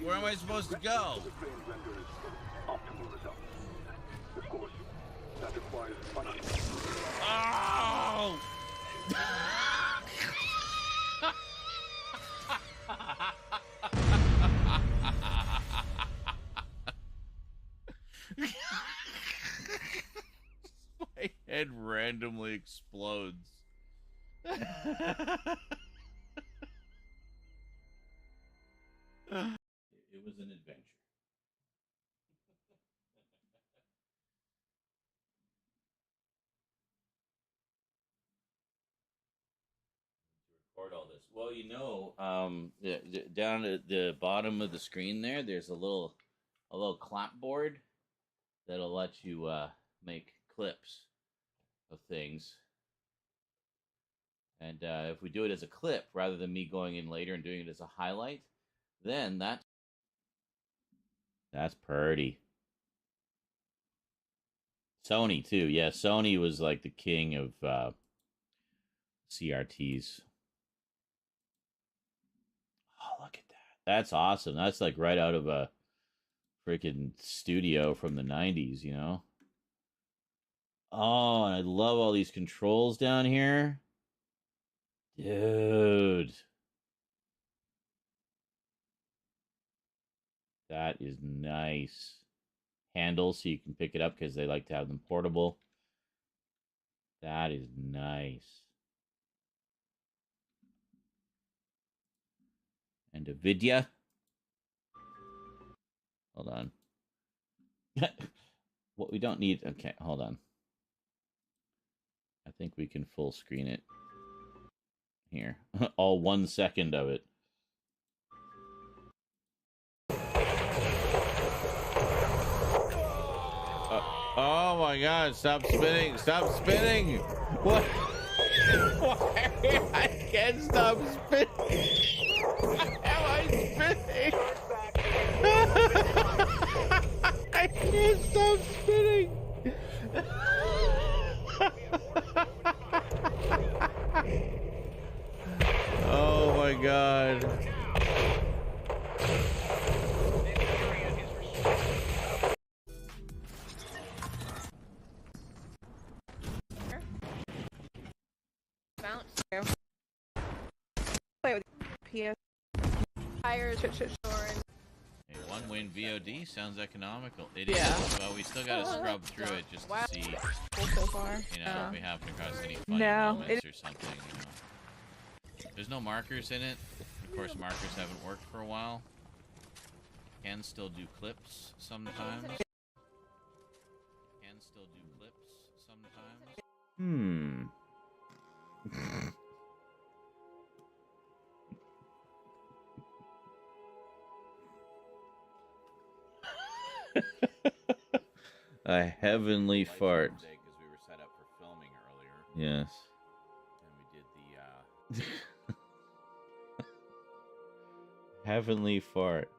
Where am I supposed to go? Oh! My head randomly explodes. It was an adventure. Record all this. Well, you know, down at the bottom of the screen there's a little clapboard that'll let you make clips of things. And if we do it as a clip rather than me going in later and doing it as a highlight, then that's pretty. Sony too, yeah. Sony was like the king of CRTs. Oh, look at that! That's awesome. That's like right out of a freaking studio from the 90s, you know? Oh, and I love all these controls down here. Dude. That is nice. Handles so you can pick it up because they like to have them portable. That is nice. And a vidya. Hold on. What we don't need... Okay, hold on. I think we can full screen it. Here. All 1 second of it. Oh my god, stop spinning! Stop spinning! What? Why? I can't stop spinning! Why am I spinning? I can't stop spinning! Oh my god. Bounce through. Play with PS. Tires, shit. A 1-win VOD sounds economical. It is. Well, we still gotta scrub through it just to see. So far. You know, if we happen across any funny moments or something, you know. There's no markers in it. Of course, markers haven't worked for a while. Can still do clips sometimes. Can still do clips sometimes. A heavenly fart. Because we were set up for filming earlier. Yes. And we did the heavenly fart.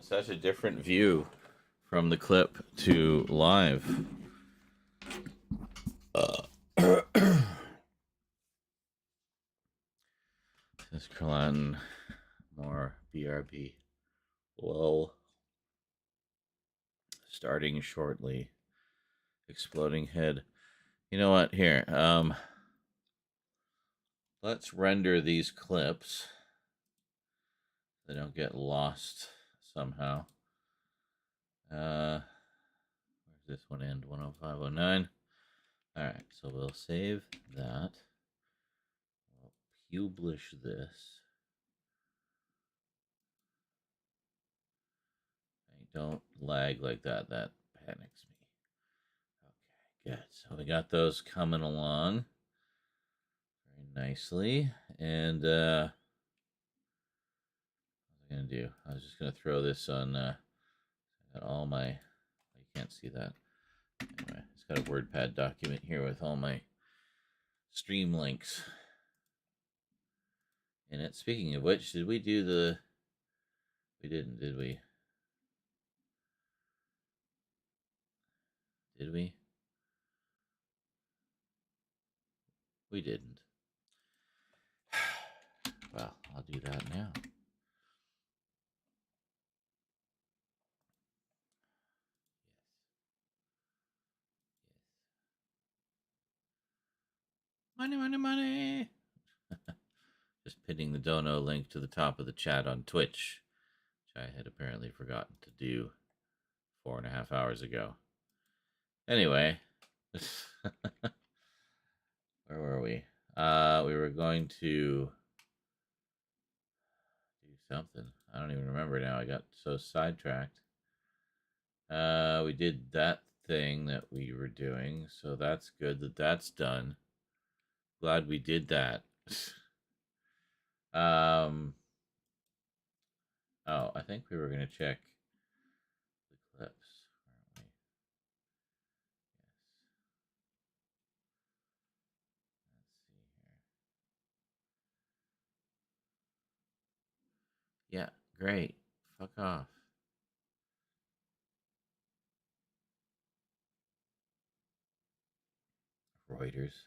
Such a different view from the clip to live. Says Carlin, more BRB. Lol. Starting shortly. Exploding head. You know what? Here, let's render these clips. They don't get lost somehow. Where's this one end? 10509. Alright, so we'll save that. We'll publish this. Don't lag like that. That panics me. Okay, good. So we got those coming along very nicely. And what was I going to do? I was just going to throw this on all my... You can't see that. Anyway, it's got a WordPad document here with all my stream links in it. Speaking of which, did we do the... We didn't, did we? Did we? We didn't. Well, I'll do that now. Money, money, money. Just pinning the dono link to the top of the chat on Twitch, which I had apparently forgotten to do 4.5 hours ago. Anyway, where were we? We were going to do something. I don't even remember now. I got so sidetracked. We did that thing that we were doing, so that's good that that's done. Glad we did that. Oh, I think we were going to check the clips, weren't we? Yes. Let's see here. Yeah, great. Fuck off. Reuters.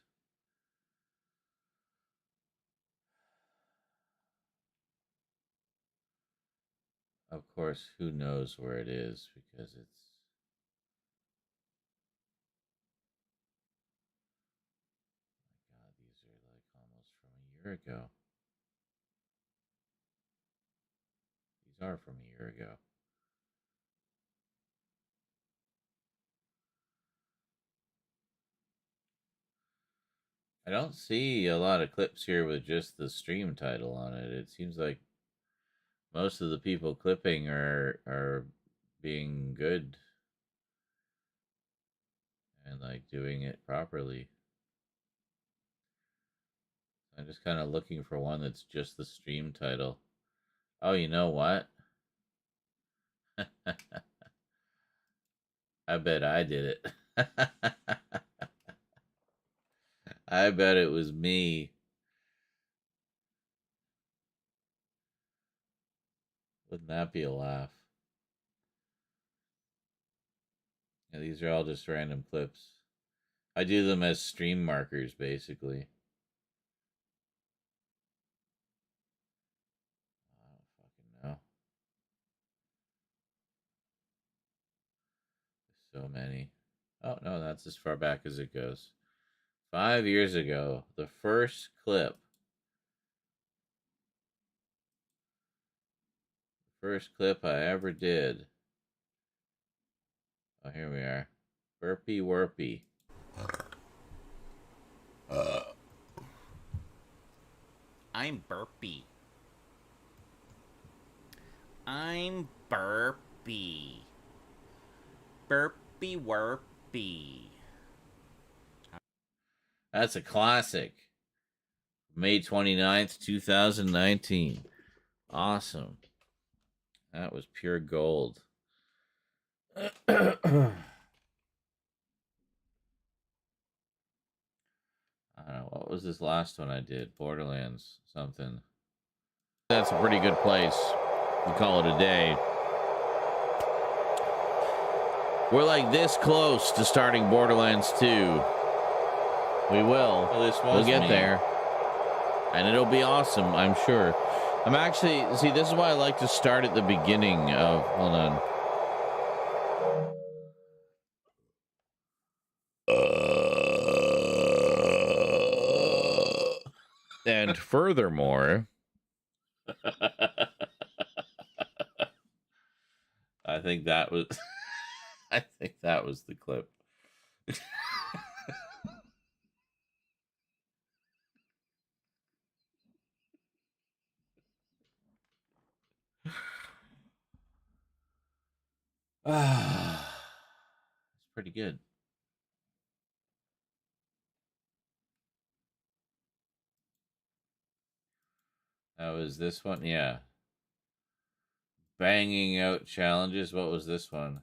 Of course, who knows where it is because it's... My God, these are like almost from a year ago. These are from a year ago. I don't see a lot of clips here with just the stream title on it. It seems like most of the people clipping are being good and like doing it properly. I'm just kind of looking for one that's just the stream title. Oh, you know what? I bet I did it. I bet it was me. Wouldn't that be a laugh? Yeah, these are all just random clips. I do them as stream markers, basically. I don't fucking know. There's so many. Oh, no, that's as far back as it goes. 5 years ago, the first clip. The first clip I ever did. Oh, here we are. Burpy Wurpy. I'm burpy. I'm burpy. burpy warpy. That's a classic. May 29th, 2019. Awesome. That was pure gold. I don't know. What was this last one I did? Borderlands something. That's a pretty good place. We call it a day. We're like this close to starting Borderlands 2. We will. We'll get there. And it'll be awesome, I'm sure. I'm actually... See, this is why I like to start at the beginning of... Hold on. And furthermore... I think that was... I think that was the clip. It's pretty good. That was this one? Yeah. Banging out challenges. What was this one?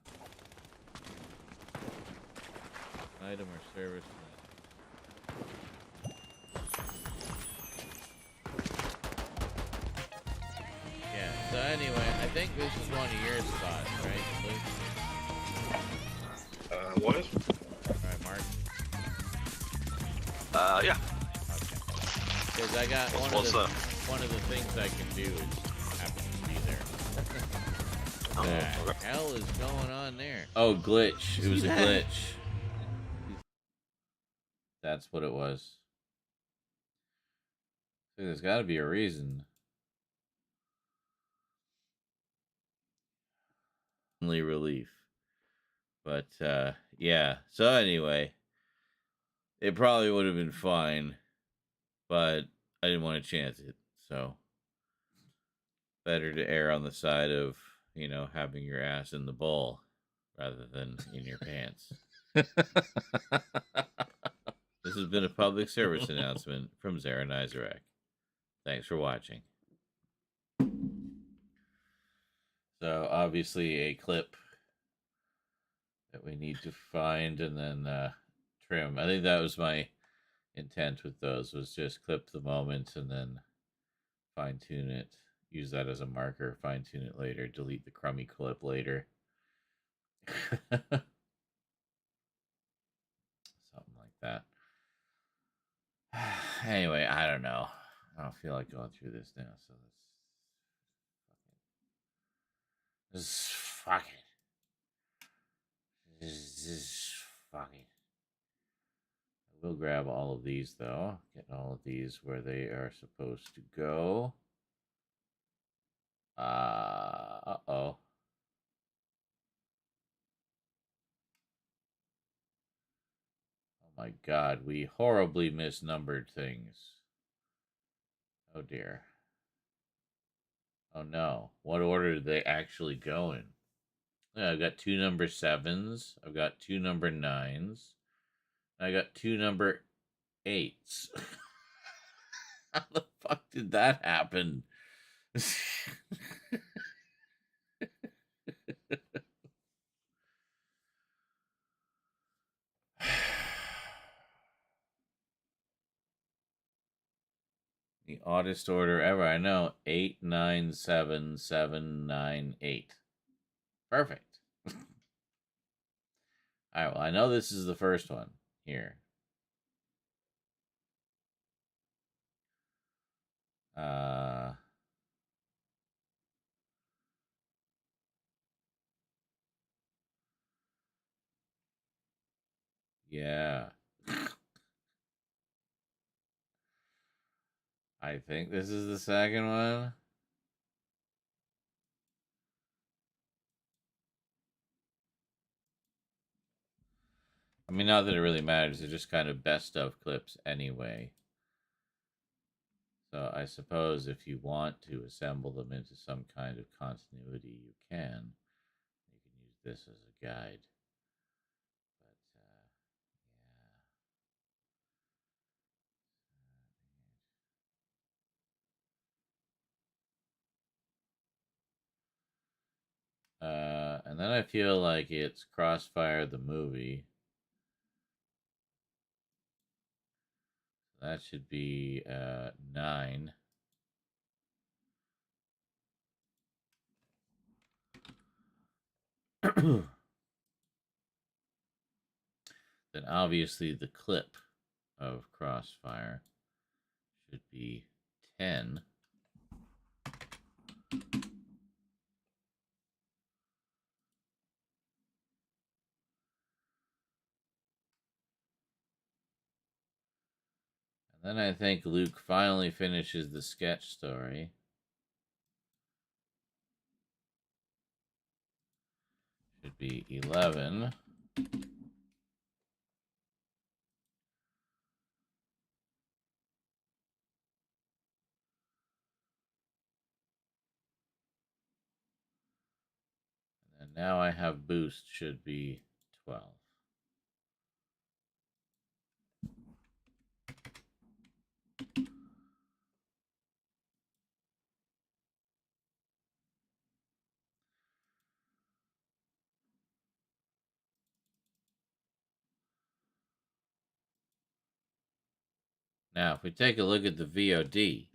Item or service. Yeah, so anyway, I think this is one of your spots, right, Luke? What is? Alright, Mark. Yeah. Okay. Because I got one of the things I can do is happen to be there. What the hell is going on there? Oh, glitch. It was a glitch. That's what it was. So there's got to be a reason. Only relief. But, yeah. So anyway, it probably would have been fine, but I didn't want to chance it. So, better to err on the side of, you know, having your ass in the bowl rather than in your pants. This has been a public service announcement from Zaran Izarak. Thanks for watching. So, obviously, a clip that we need to find and then trim. I think that was my intent with those, was just clip the moment and then fine-tune it. Use that as a marker, fine-tune it later, delete the crummy clip later. Something like that. Anyway, I don't know. I don't feel like going through this now, so let's fuck it. Just fuck it. I will grab all of these though. Get all of these where they are supposed to go. Uh-oh. Oh my god, we horribly misnumbered things. Oh dear. Oh no. What order did they actually go in? Yeah, I've got 2 number 7s. I've got 2 number 9s. I got 2 number 8s. How the fuck did that happen? The oddest order ever. I know. 8, 9, 7, 7, 9, 8. Perfect. Alright, well, I know this is the first one here. Yeah. I think this is the second one. I mean, not that it really matters. They're just kind of best of clips anyway. So I suppose if you want to assemble them into some kind of continuity, you can. You can use this as a guide. And then I feel like it's Crossfire the movie. That should be 9. Then obviously the clip of Crossfire should be 10. And then I think Luke finally finishes the sketch story. Should be 11. And now I have boost should be 12. Now, if we take a look at the VOD,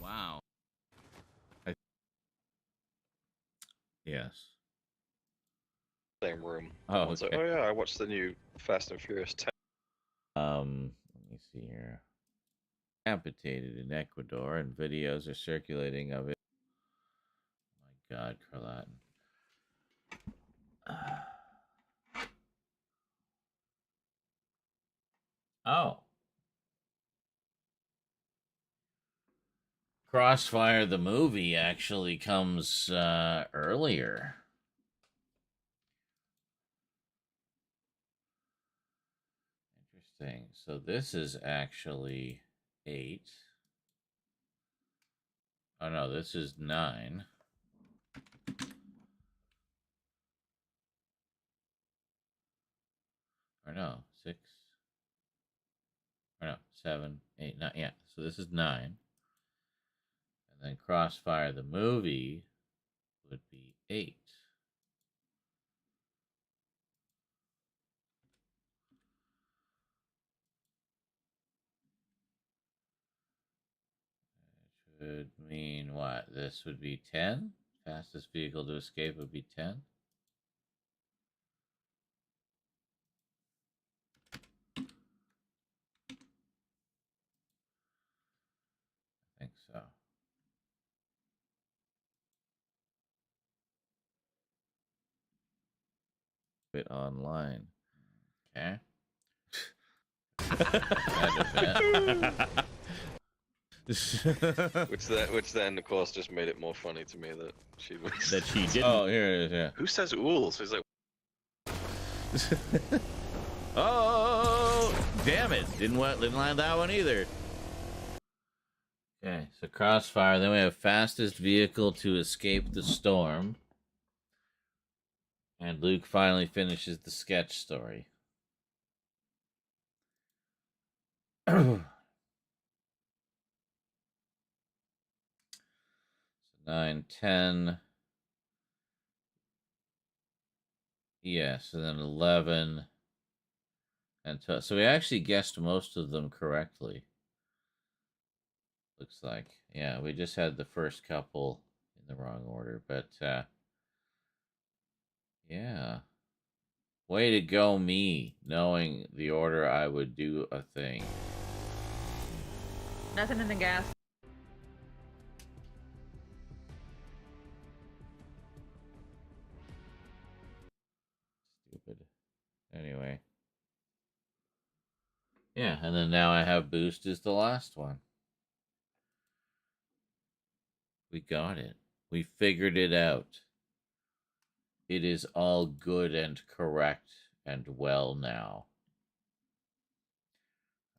wow. Yes. Same room. Oh, It's okay. like, oh yeah, I watched the new Fast and Furious 10. Let me see here. Amputated in Ecuador, and videos are circulating of it. Oh my God, Carlatin. Oh. Crossfire the movie actually comes earlier. Interesting. So this is actually 8. Oh no, this is 9. Or no, 6. Or no, 7, 8, 9. Yeah, so this is 9. And then Crossfire the movie would be 8. Which would mean what? This would be 10? Fastest vehicle to escape would be 10? I think so. Bit online. Okay. which then of course just made it more funny to me that she was that she didn't. Oh, here it is. Yeah. Who says ools? He's like, oh, damn it! Didn't land that one either. Okay, so Crossfire. Then we have fastest vehicle to escape the storm, and Luke finally finishes the sketch story. 9, 10. Yes, and then 11 and 12. So we actually guessed most of them correctly. Looks like. Yeah, we just had the first couple in the wrong order, but yeah. Way to go me, knowing the order I would do a thing. Nothing in the gas. Stupid. Anyway. Yeah, and then now I have boost is the last one. We got it. We figured it out. It is all good and correct and well now.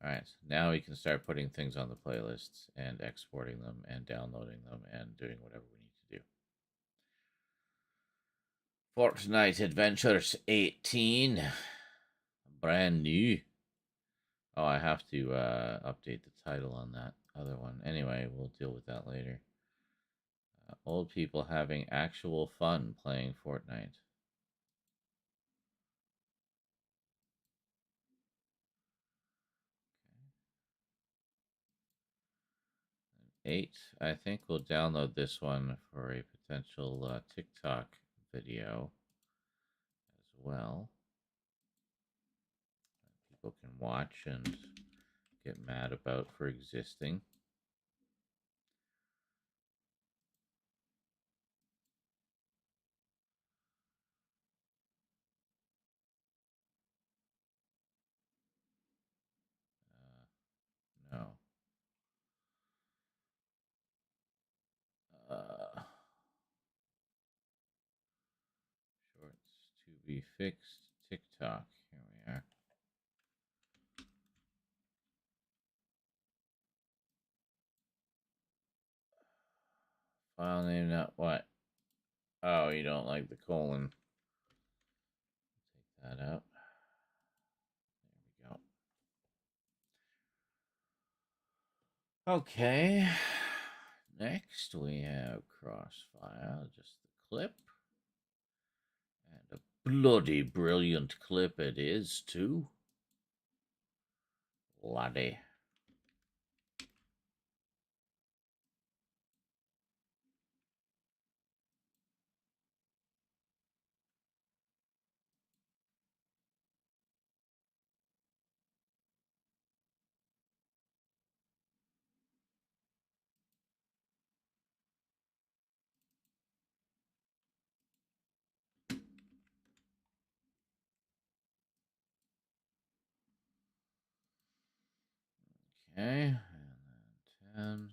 Alright, now we can start putting things on the playlists and exporting them and downloading them and doing whatever we need to do. Fortnite Adventures 18. Brand new. Oh, I have to update the title on that. other one. Anyway, we'll deal with that later. Old people having actual fun playing Fortnite. 8. I think we'll download this one for a potential TikTok video as well. People can watch and get mad about for existing. No. Shorts to be fixed. TikTok. Here we are. File name, not what? Oh, you don't like the colon. Take that out. There we go. Okay. Next, we have Crossfire, just the clip. And a bloody brilliant clip it is, too. Bloody. Okay, and then 10. Okay.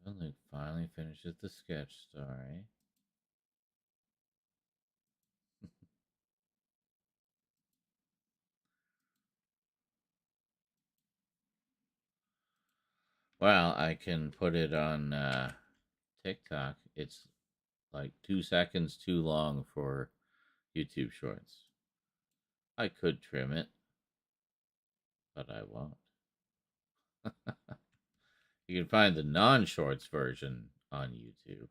11, Luke finally finishes the sketch story. Well, I can put it on TikTok. It's like 2 seconds too long for YouTube Shorts. I could trim it, but I won't. You can find the non-shorts version on YouTube.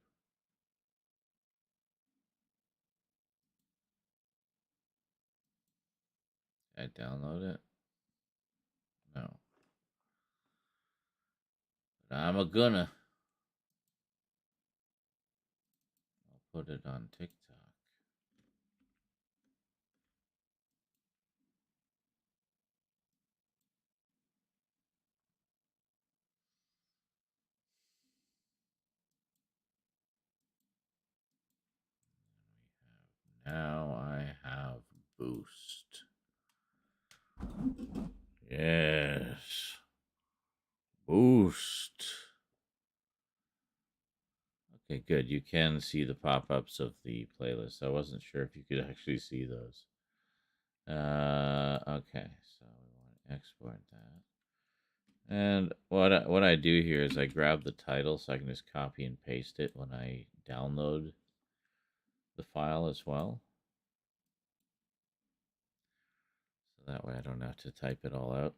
I download it? No. But I'm gonna. I'll put it on TikTok. Now I have Boost. Yes. Boost. Okay, good. You can see the pop-ups of the playlist. I wasn't sure if you could actually see those. Okay, so we want to export that. And what I do here is I grab the title so I can just copy and paste it when I download the file as well. So that way I don't have to type it all out.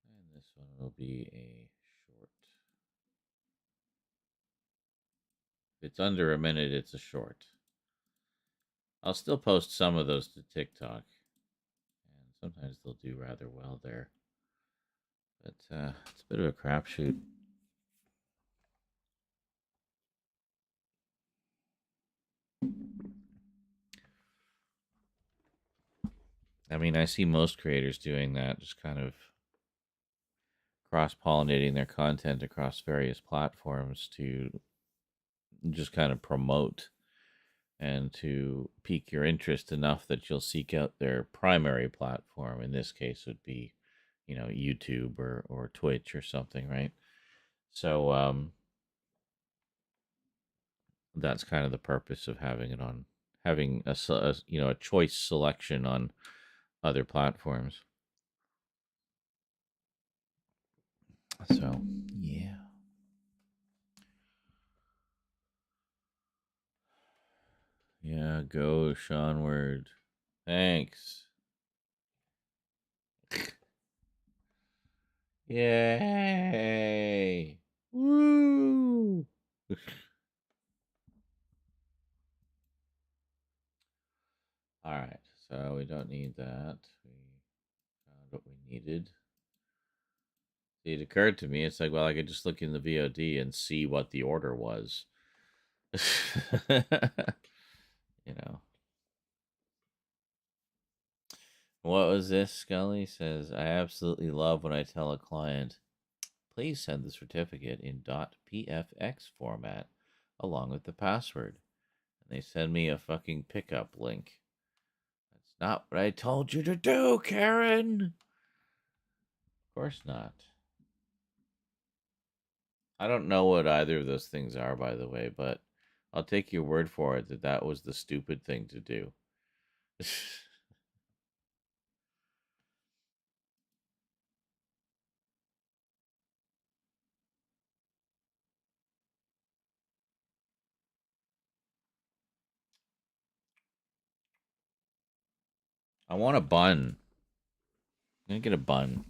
And this one will be a short. If it's under a minute, it's a short. I'll still post some of those to TikTok. And sometimes they'll do rather well there. But it's a bit of a crapshoot. I mean, I see most creators doing that, just kind of cross-pollinating their content across various platforms to just kind of promote and to pique your interest enough that you'll seek out their primary platform. In this case, would be, YouTube or Twitch or something, right? So that's kind of the purpose of having it on, having a choice selection on other platforms. So yeah. Yeah, go Seanward. Thanks. Yay! Woo! All right, so we don't need that. We found what we needed. It occurred to me, it's like, well, I could just look in the VOD and see what the order was. You know. What was this? Scully says, I absolutely love when I tell a client, please send the certificate in .pfx format along with the password. And they send me a fucking pickup link. That's not what I told you to do, Karen. Of course not. I don't know what either of those things are, by the way, but I'll take your word for it that that was the stupid thing to do. I want a bun. I'm gonna get a bun.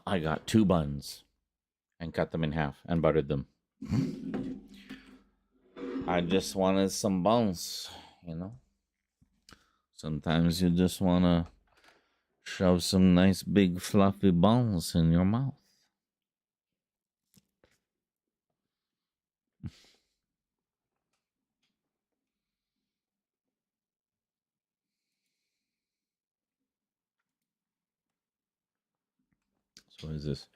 I got 2 buns and cut them in half and buttered them. I just wanted some buns, you know? Sometimes you just want to shove some nice big fluffy buns in your mouth. So what is this?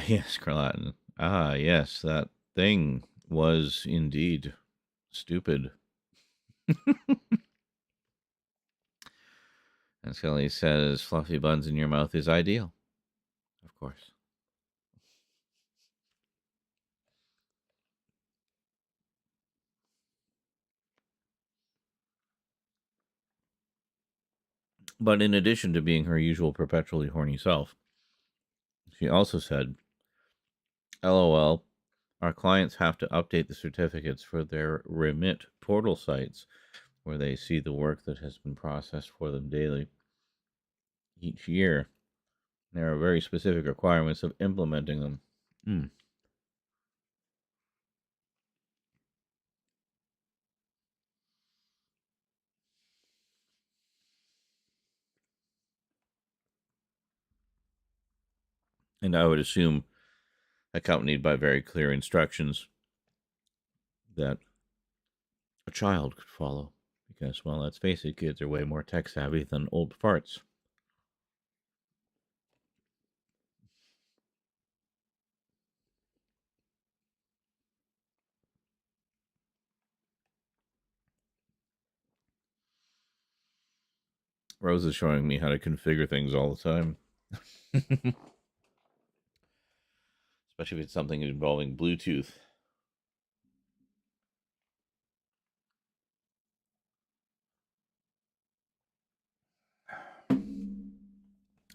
Yes, Carlatin. Ah, yes, that thing was indeed stupid. And Scully says, fluffy buns in your mouth is ideal. Of course. But in addition to being her usual perpetually horny self, she also said, LOL, our clients have to update the certificates for their remit portal sites where they see the work that has been processed for them daily. Each year, there are very specific requirements of implementing them. And I would assume accompanied by very clear instructions that a child could follow. Because, well, let's face it, kids are way more tech savvy than old farts. Rose is showing me how to configure things all the time. Especially if it's something involving Bluetooth.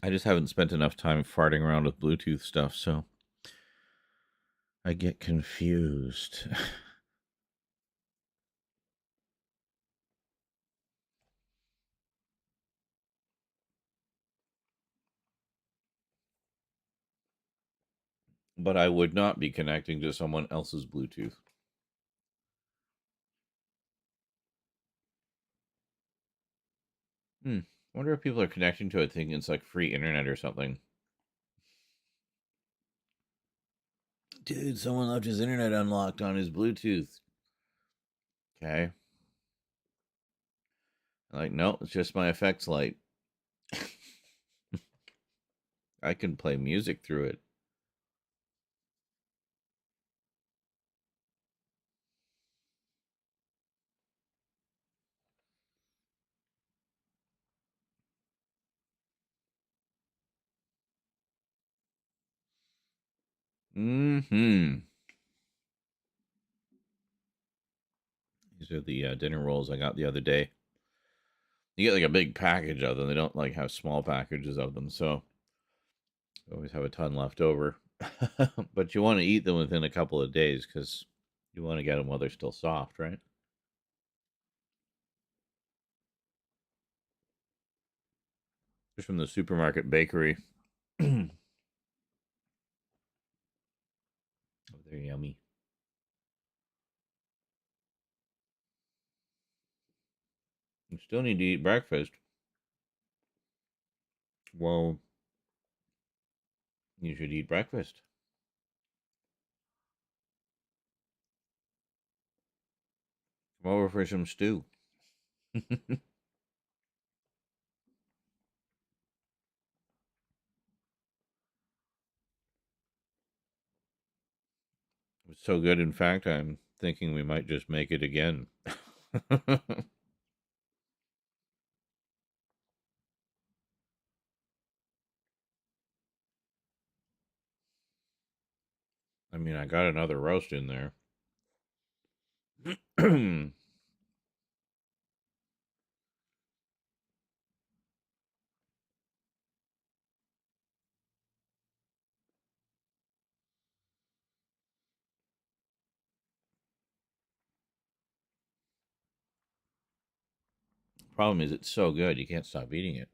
I just haven't spent enough time farting around with Bluetooth stuff, so I get confused. But I would not be connecting to someone else's Bluetooth. Wonder if people are connecting to it thinking it's like free internet or something. Dude, someone left his internet unlocked on his Bluetooth. Okay. Like, no, it's just my effects light. I can play music through it. These are the dinner rolls I got the other day. You get like a big package of them. They don't like have small packages of them, so I always have a ton left over. But you want to eat them within a couple of days because you want to get them while they're still soft, right? Just from the supermarket bakery. Oh, they're yummy. You still need to eat breakfast. Well, you should eat breakfast. Come over for some stew. It's so good, in fact, I'm thinking we might just make it again. I mean, I got another roast in there. Problem is, it's so good, you can't stop eating it.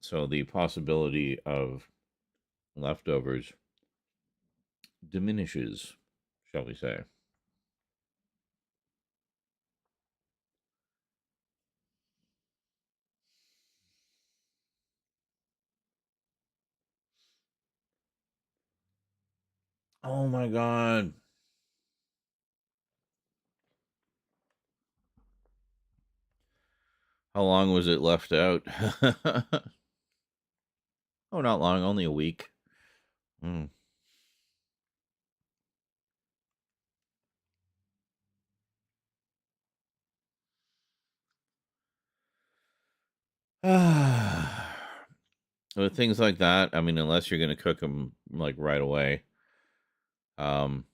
So the possibility of leftovers diminishes, shall we say. Oh my god. How long was it left out? Oh, not long, only a week. Mm. With things like that, I mean, unless you're going to cook them like right away, um,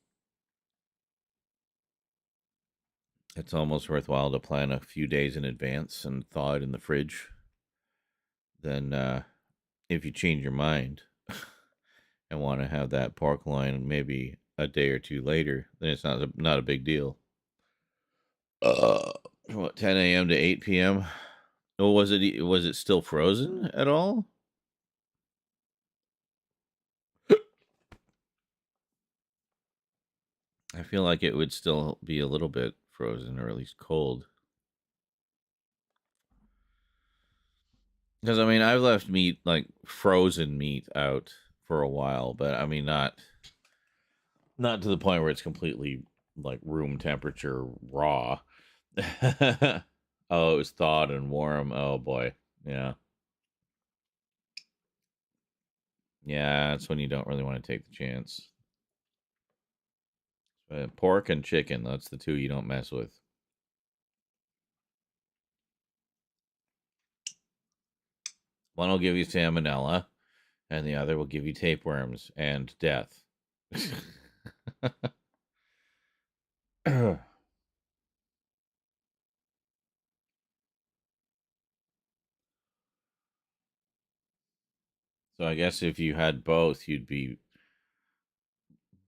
it's almost worthwhile to plan a few days in advance and thaw it in the fridge. Then, if you change your mind and want to have that pork loin maybe a day or two later, then it's not a big deal. What, 10 a.m. to 8 p.m. Oh, was it still frozen at all? I feel like it would still be a little bit frozen or at least cold. Because I mean, I've left meat like frozen meat out for a while, but I mean not to the point where it's completely like room temperature raw. Oh, it was thawed and warm. Oh boy. Yeah. Yeah, that's when you don't really want to take the chance. Pork and chicken, that's the two you don't mess with. One will give you salmonella, and the other will give you tapeworms and death. So I guess if you had both, you'd be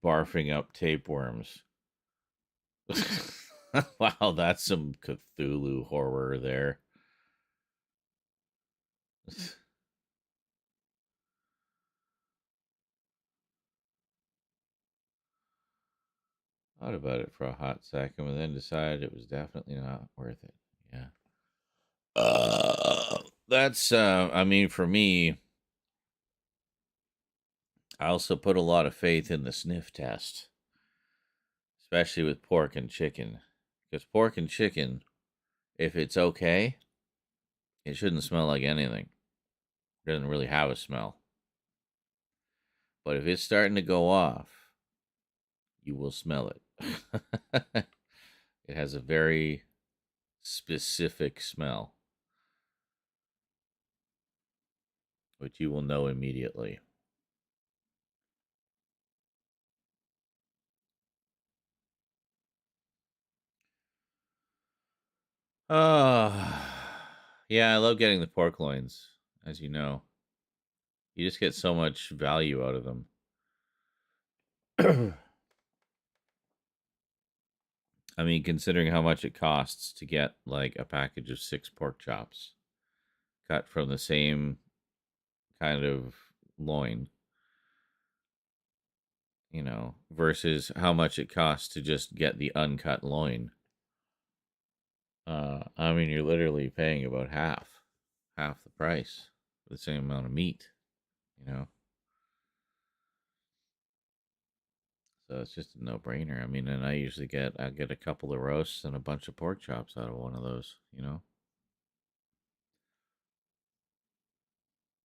barfing up tapeworms. Wow, that's some Cthulhu horror there. Thought about it for a hot second, but then decided it was definitely not worth it. Yeah. That's I mean, for me, I also put a lot of faith in the sniff test, especially with pork and chicken. Because pork and chicken, if it's okay, it shouldn't smell like anything. It doesn't really have a smell. But if it's starting to go off, you will smell it. It has a very specific smell, which you will know immediately. Oh, yeah, I love getting the pork loins, as you know. You just get so much value out of them. I mean, considering how much it costs to get like a package of 6 pork chops cut from the same kind of loin, versus how much it costs to just get the uncut loin. I mean, you're literally paying about half the price for the same amount of meat, you know. So it's just a no-brainer. I mean, and I get a couple of roasts and a bunch of pork chops out of one of those,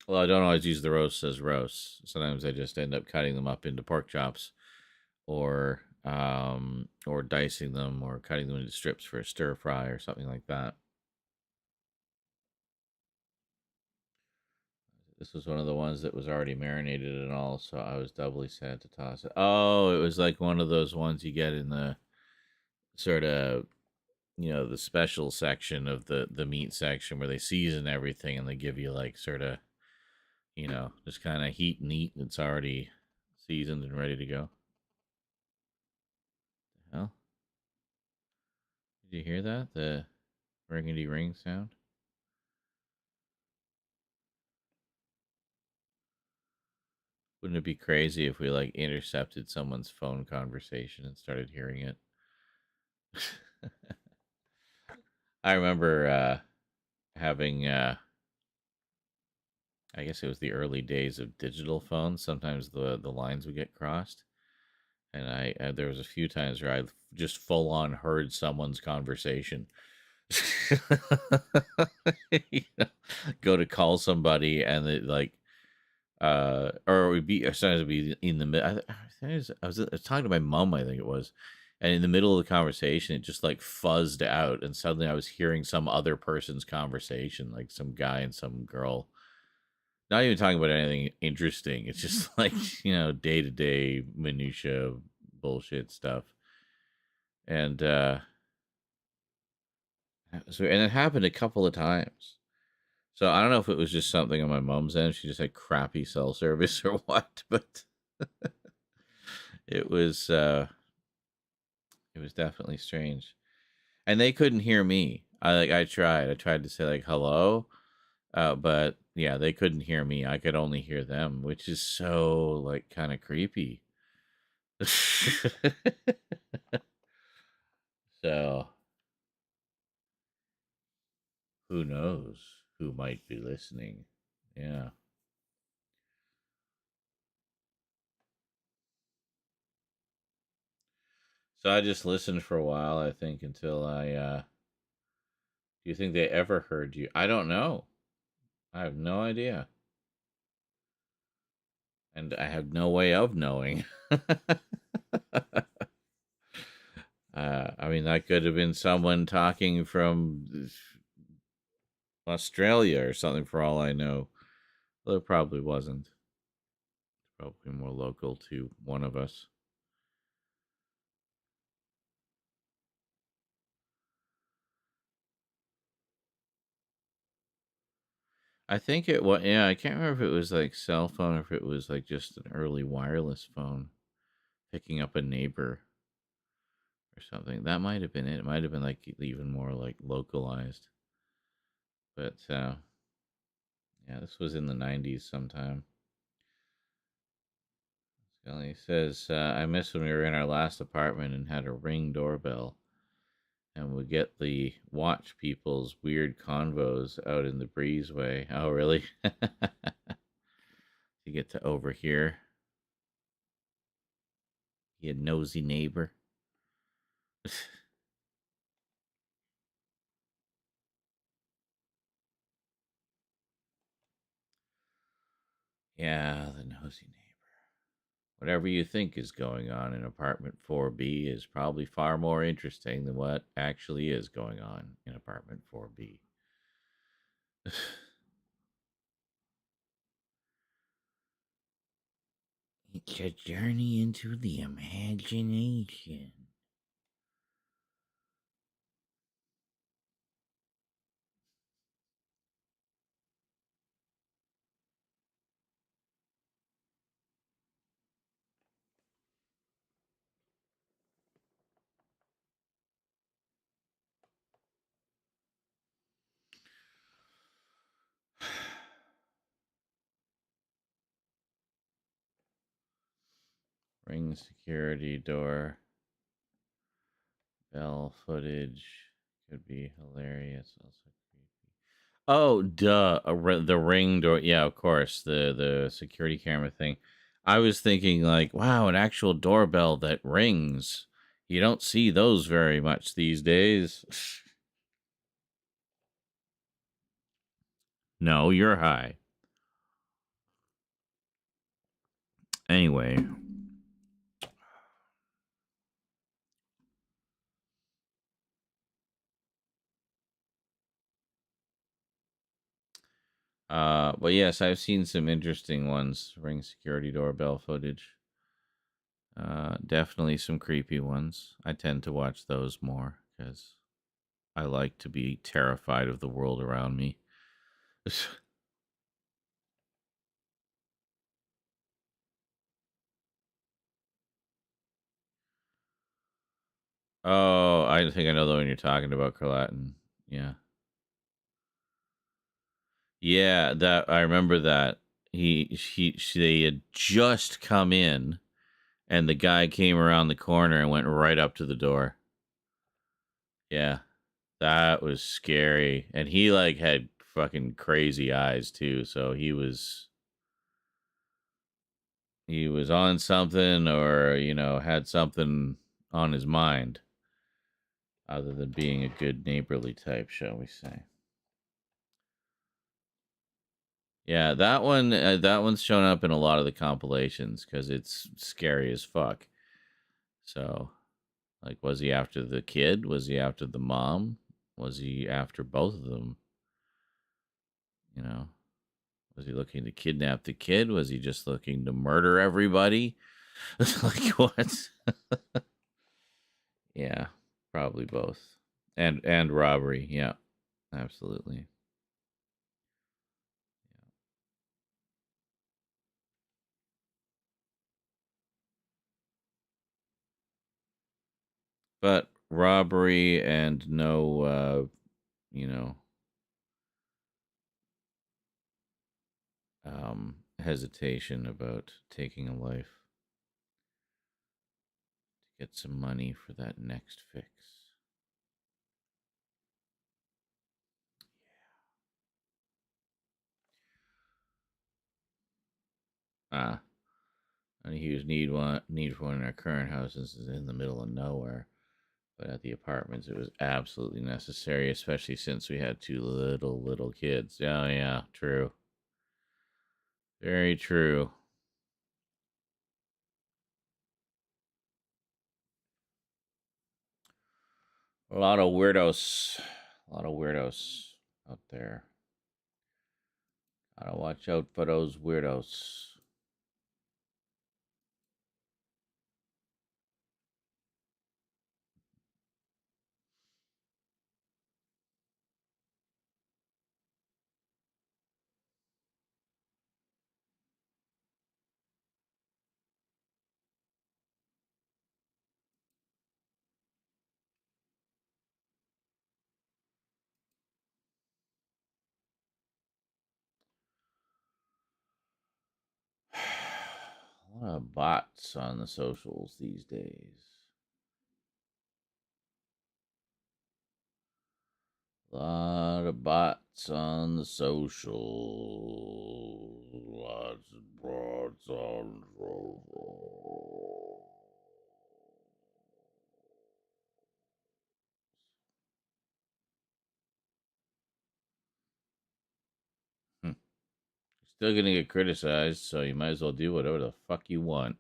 Well, I don't always use the roasts as roasts. Sometimes I just end up cutting them up into pork chops, or dicing them, or cutting them into strips for a stir fry or something like that. This was one of the ones that was already marinated and all, so I was doubly sad to toss it. Oh, it was like one of those ones you get in the sort of, the special section of the meat section where they season everything and they give you like sort of, just kind of heat and eat. It's already seasoned and ready to go. Hell, Did you hear that? The ringity ring sound? Wouldn't it be crazy if we like intercepted someone's phone conversation and started hearing it? I remember having I guess it was the early days of digital phones. Sometimes the lines would get crossed, and I there was a few times where I just full on heard someone's conversation. You know, go to call somebody and it like or it would be sometimes it'd be in the middle. I was talking to my mom, I think it was, and in the middle of the conversation it just like fuzzed out, and suddenly I was hearing some other person's conversation, like some guy and some girl, not even talking about anything interesting. It's just like, day to day minutia bullshit stuff. And so, and it happened a couple of times. So I don't know if it was just something on my mom's end. She just had crappy cell service or what, but it was definitely strange. And they couldn't hear me. I tried to say like hello, but yeah, they couldn't hear me. I could only hear them, which is so like kind of creepy. So who knows who might be listening? Yeah. So I just listened for a while, I think, until do you think they ever heard you? I don't know. I have no idea. And I have no way of knowing. I mean, that could have been someone talking from Australia or something, for all I know. Well, it probably wasn't. Probably more local to one of us. I think it was, yeah, I can't remember if it was like cell phone or if it was like just an early wireless phone picking up a neighbor or something. That might have been it. It might have been like even more like localized. But yeah, this was in the 90s sometime. Scully says, I miss when we were in our last apartment and had a Ring doorbell and would get the watch people's weird convos out in the breezeway. Oh, really? You get to overhear. You nosy neighbor. Yeah, the nosy neighbor. Whatever you think is going on in apartment 4B is probably far more interesting than what actually is going on in apartment 4B. It's a journey into the imagination. Ring security door. Bell footage could be hilarious. Also creepy. Oh, duh! The Ring door. Yeah, of course. The security camera thing. I was thinking like, wow, an actual doorbell that rings. You don't see those very much these days. No, you're high. Anyway. But yes, I've seen some interesting ones. Ring security doorbell footage. Definitely some creepy ones. I tend to watch those more because I like to be terrified of the world around me. Oh, I think I know the one you're talking about, Carlatin. Yeah. Yeah, that I remember that. They had just come in, and the guy came around the corner and went right up to the door. Yeah, that was scary, and he like had fucking crazy eyes too. So he was on something, or had something on his mind, other than being a good neighborly type, shall we say? Yeah, that one's shown up in a lot of the compilations because it's scary as fuck. So, like, was he after the kid? Was he after the mom? Was he after both of them? You know, was he looking to kidnap the kid? Was he just looking to murder everybody? Like what? Yeah, probably both. And robbery. Yeah, absolutely. But robbery and no, you know, hesitation about taking a life to get some money for that next fix. Ah, and a huge need for one in our current houses is in the middle of nowhere. But at the apartments, it was absolutely necessary, especially since we had two little kids. Oh yeah, true. Very true. A lot of weirdos. A lot of weirdos out there. Gotta watch out for those weirdos. A lot of bots on the socials these days. A lot of bots on the social. Lots of bots on social. Hmm. Still gonna get criticized, so you might as well do whatever the fuck you want.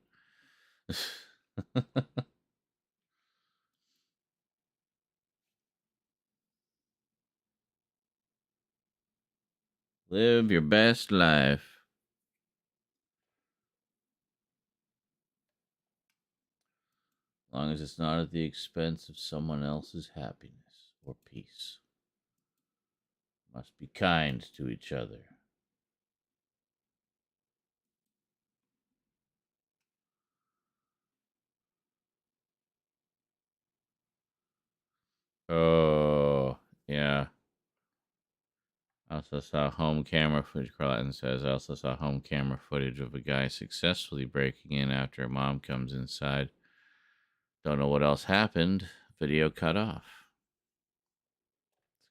Live your best life. As long as it's not at the expense of someone else's happiness or peace. Must be kind to each other. Oh, yeah. I also saw home camera footage. Carlton says, I also saw home camera footage of a guy successfully breaking in after a mom comes inside. Don't know what else happened. Video cut off.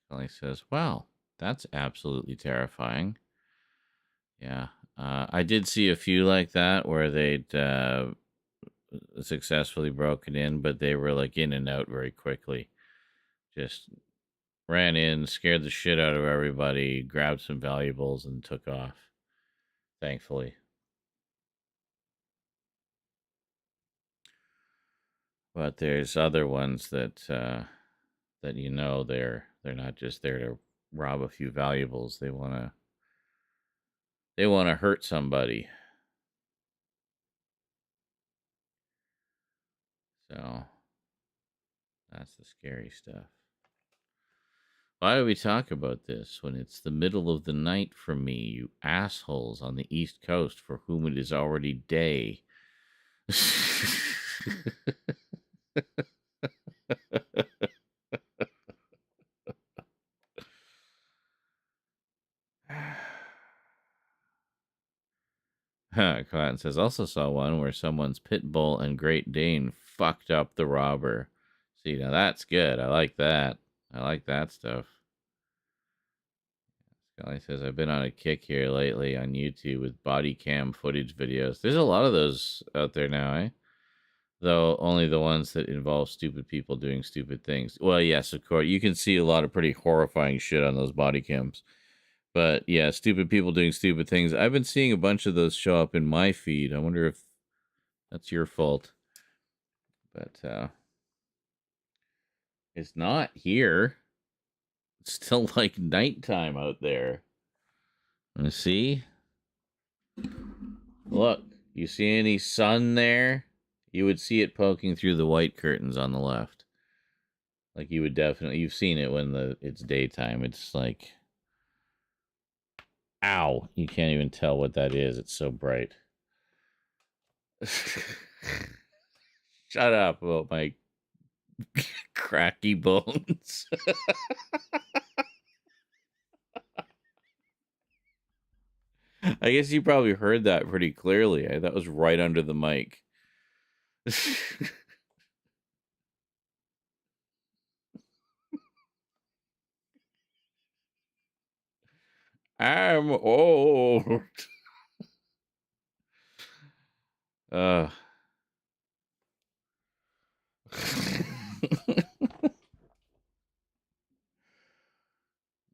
Scully says, well, that's absolutely terrifying. Yeah. I did see a few like that where they'd successfully broken in, but they were like in and out very quickly. Just ran in, scared the shit out of everybody, grabbed some valuables, and took off. Thankfully. But there's other ones that they're not just there to rob a few valuables. They wanna hurt somebody. So that's the scary stuff. Why do we talk about this when it's the middle of the night for me, you assholes on the East Coast for whom it is already day? Cotton says, also saw one where someone's pit bull and Great Dane fucked up the robber. See, now that's good. I like that. I like that stuff. Scully says, I've been on a kick here lately on YouTube with body cam footage videos. There's a lot of those out there now, eh? Though only the ones that involve stupid people doing stupid things. Well, yes, of course. You can see a lot of pretty horrifying shit on those body cams. But yeah, stupid people doing stupid things. I've been seeing a bunch of those show up in my feed. I wonder if that's your fault. But it's not here. It's still like nighttime out there. Let's see. Look, you see any sun there? You would see it poking through the white curtains on the left. Like you would definitely, you've seen it when it's daytime. It's like, ow, you can't even tell what that is. It's so bright. Shut up about my cracky bones. I guess you probably heard that pretty clearly. That was right under the mic. I'm old. Uh.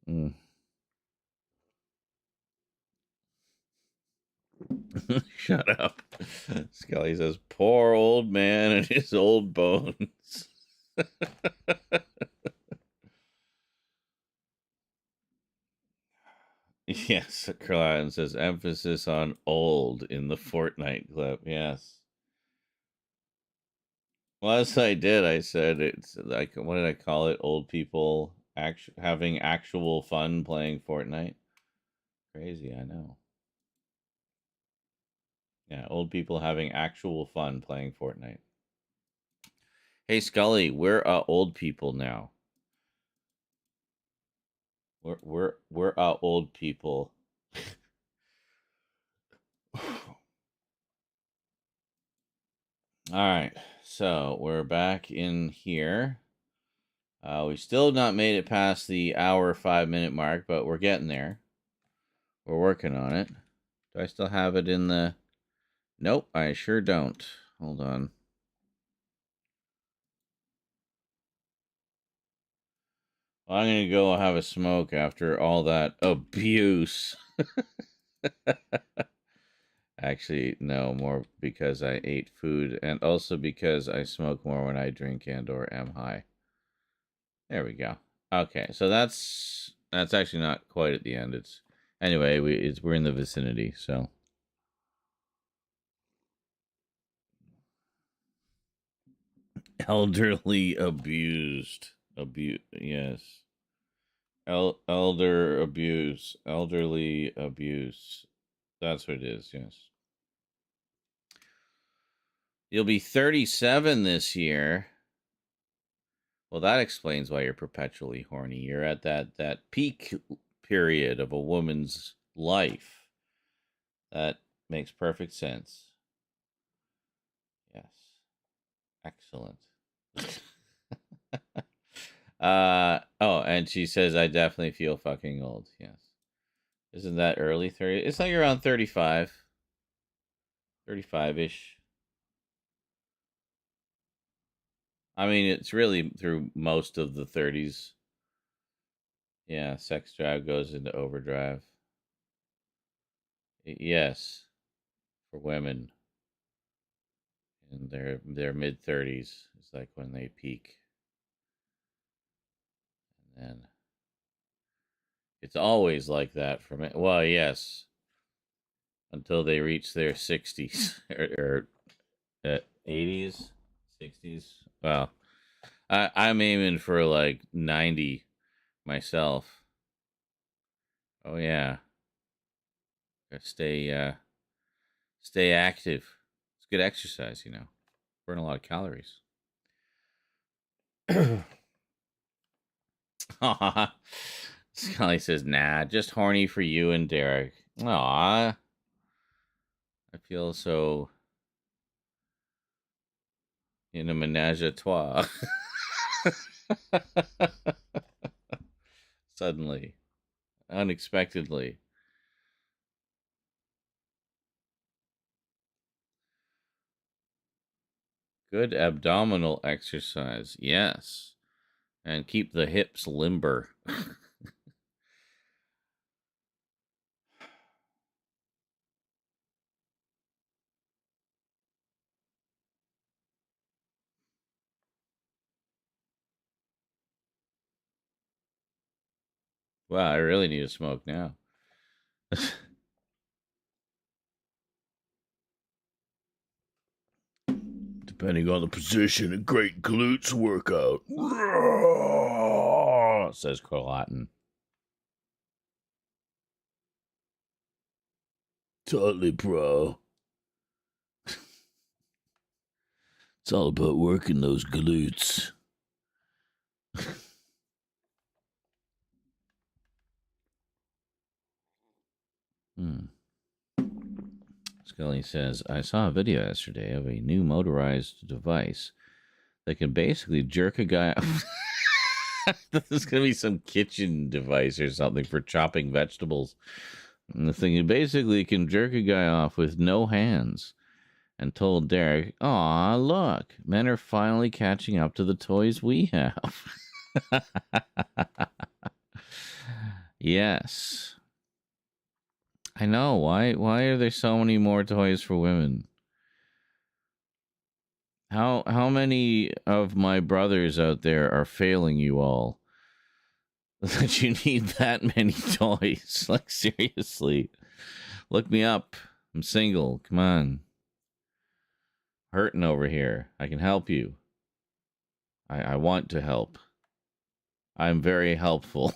mm. Shut up. Scully says, poor old man and his old bones. Yes, Carlyon says, emphasis on old in the Fortnite clip. Yes. Well, as I did, I said it's like, what did I call it? Old people having actual fun playing Fortnite. Crazy, I know. Yeah, old people having actual fun playing Fortnite. Hey, Scully, we're old people now. We're old people. All right, so we're back in here. We still have not made it past the hour 5-minute mark, but we're getting there. We're working on it. Do I still have it in the... Nope, I sure don't. Hold on. Well, I'm going to go have a smoke after all that abuse. Actually, no, more because I ate food and also because I smoke more when I drink and or am high. There we go. Okay, so that's actually not quite at the end. It's anyway, we're in the vicinity, so elderly abused. Yes. Elderly abuse. That's what it is, yes. You'll be 37 this year. Well, that explains why you're perpetually horny. You're at that peak period of a woman's life. That makes perfect sense. Yes. Excellent. Oh, and she says I definitely feel fucking old. Yes. Isn't that early 30? It's like around 35. 35-ish. I mean, it's really through most of the 30s. Yeah, sex drive goes into overdrive. Yes, for women in their mid 30s, it's like when they peak. And then it's always like that for me. Well, yes, until they reach their 60s or 80s, 60s. Well, I'm aiming for like 90 myself. Oh yeah. Gotta stay active. It's good exercise, you know. Burn a lot of calories. Scully says, nah, just horny for you and Derek. Aw. I feel so in a menage a trois. Suddenly. Unexpectedly. Good abdominal exercise. Yes. And keep the hips limber. Wow, I really need to smoke now. Depending on the position, a great glutes workout. Says Carlotten. Totally, bro. It's all about working those glutes. Scully says, I saw a video yesterday of a new motorized device that can basically jerk a guy off. This is going to be some kitchen device or something for chopping vegetables. And the thing basically can jerk a guy off with no hands. And told Derek, aw, look, men are finally catching up to the toys we have. Yes. I know. Why are there so many more toys for women? How many of my brothers out there are failing you all? That you need that many toys? Like, seriously. Look me up. I'm single. Come on. Hurting over here. I can help you. I want to help. I'm very helpful.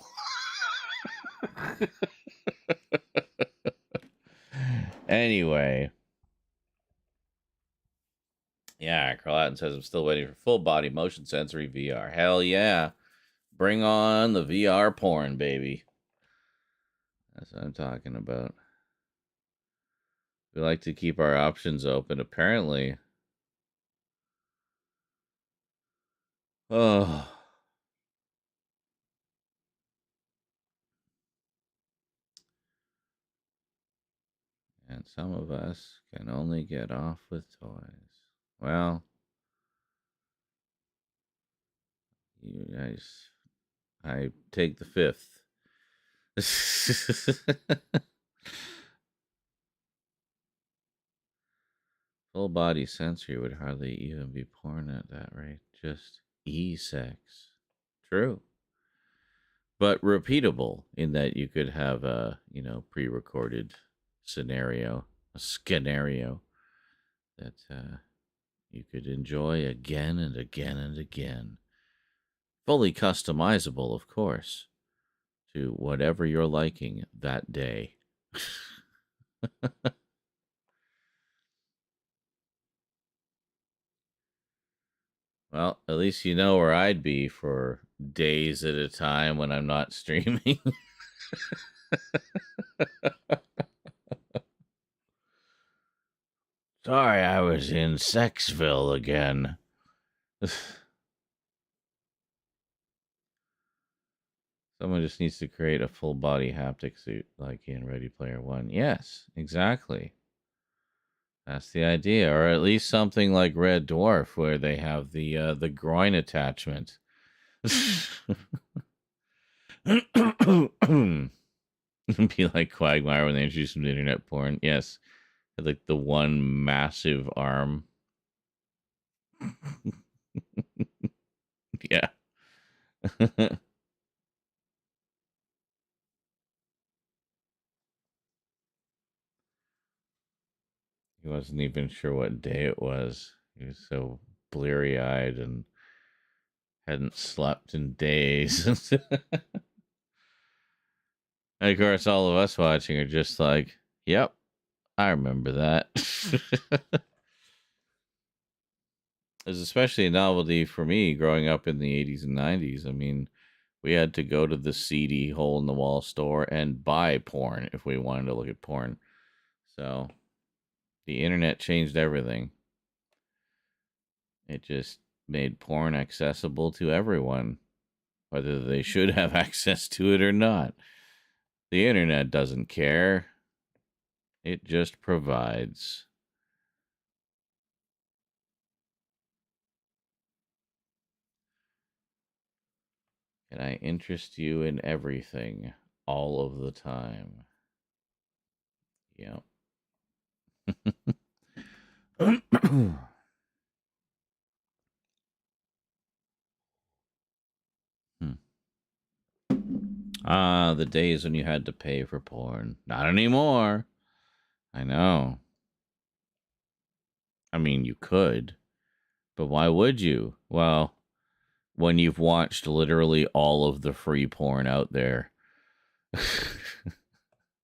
Anyway. Yeah, Carlatin says I'm still waiting for full body motion sensory VR. Hell yeah. Bring on the VR porn, baby. That's what I'm talking about. We like to keep our options open, apparently. Oh. And some of us can only get off with toys. Well, you guys, I take the fifth. Full body sensory would hardly even be porn at that rate. Just e-sex. True. But repeatable in that you could have a, pre-recorded scenario, a scenario that you could enjoy again and again and again. Fully customizable, of course, to whatever you're liking that day. Well, at least you know where I'd be for days at a time when I'm not streaming. Sorry, I was in Sexville again. Someone just needs to create a full body haptic suit like in Ready Player One. Yes, exactly. That's the idea, or at least something like Red Dwarf, where they have the groin attachment. Be like Quagmire when they introduced him to internet porn. Yes, like the one massive arm. Yeah. He wasn't even sure what day it was. He was so bleary-eyed and hadn't slept in days. And of course, all of us watching are just like, yep, I remember that. was especially a novelty for me growing up in the 80s and 90s. I mean, we had to go to the seedy hole in the wall store and buy porn if we wanted to look at porn. So the internet changed everything. It just made porn accessible to everyone, whether they should have access to it or not. The internet doesn't care. It just provides. Can I interest you in everything all of the time? Yep. Ah, the days when you had to pay for porn. Not anymore. I know. I mean, you could, but why would you? Well, when you've watched literally all of the free porn out there.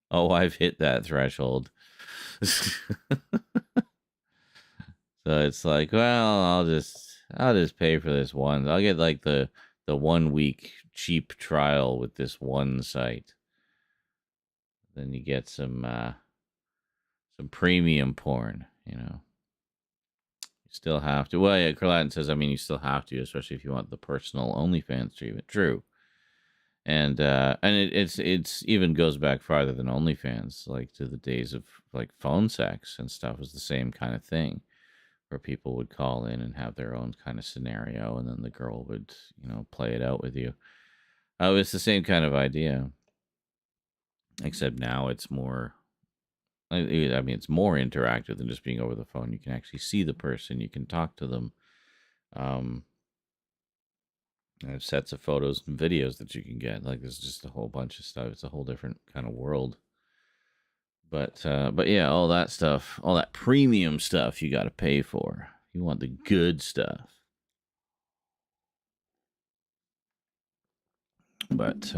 Oh, I've hit that threshold. So it's like, well, I'll just pay for this one. I'll get like the 1 week cheap trial with this one site. Then you get some premium porn, you know. You still have to. Well, yeah, Curlatin says, I mean, you still have to, especially if you want the personal OnlyFans treatment. True. And it's even goes back farther than OnlyFans, like to the days of like phone sex and stuff was the same kind of thing, where people would call in and have their own kind of scenario, and then the girl would, you know, play it out with you. It's the same kind of idea, except now it's more. I mean, it's more interactive than just being over the phone. You can actually see the person. You can talk to them. There's sets of photos and videos that you can get. Like, there's just a whole bunch of stuff. It's a whole different kind of world. But yeah, all that stuff, all that premium stuff, you got to pay for. You want the good stuff. But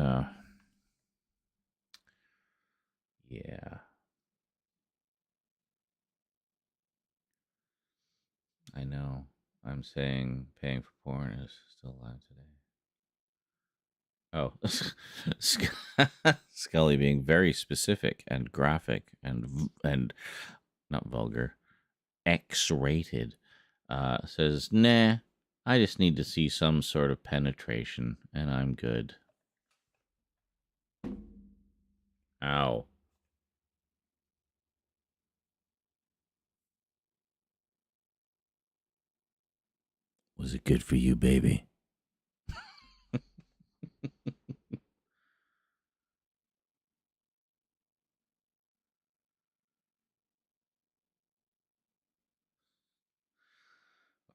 yeah. I know. I'm saying paying for porn is still alive today. Oh, Scully being very specific and graphic and not vulgar, X-rated. Says, nah, I just need to see some sort of penetration, and I'm good. Ow. Was it good for you, baby?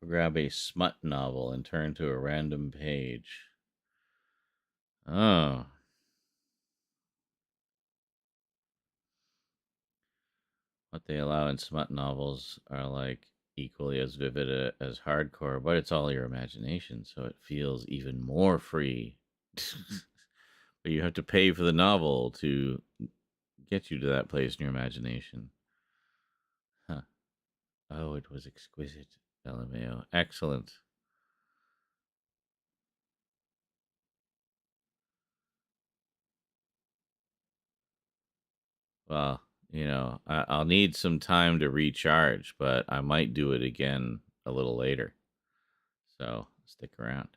Grab a smut novel and turn to a random page. Oh. What they allow in smut novels are like equally as vivid as hardcore, but it's all your imagination, so it feels even more free. But you have to pay for the novel to get you to that place in your imagination. Huh. Oh, it was exquisite, LMAO. Excellent. Well, you know, I'll need some time to recharge, but I might do it again a little later. So stick around.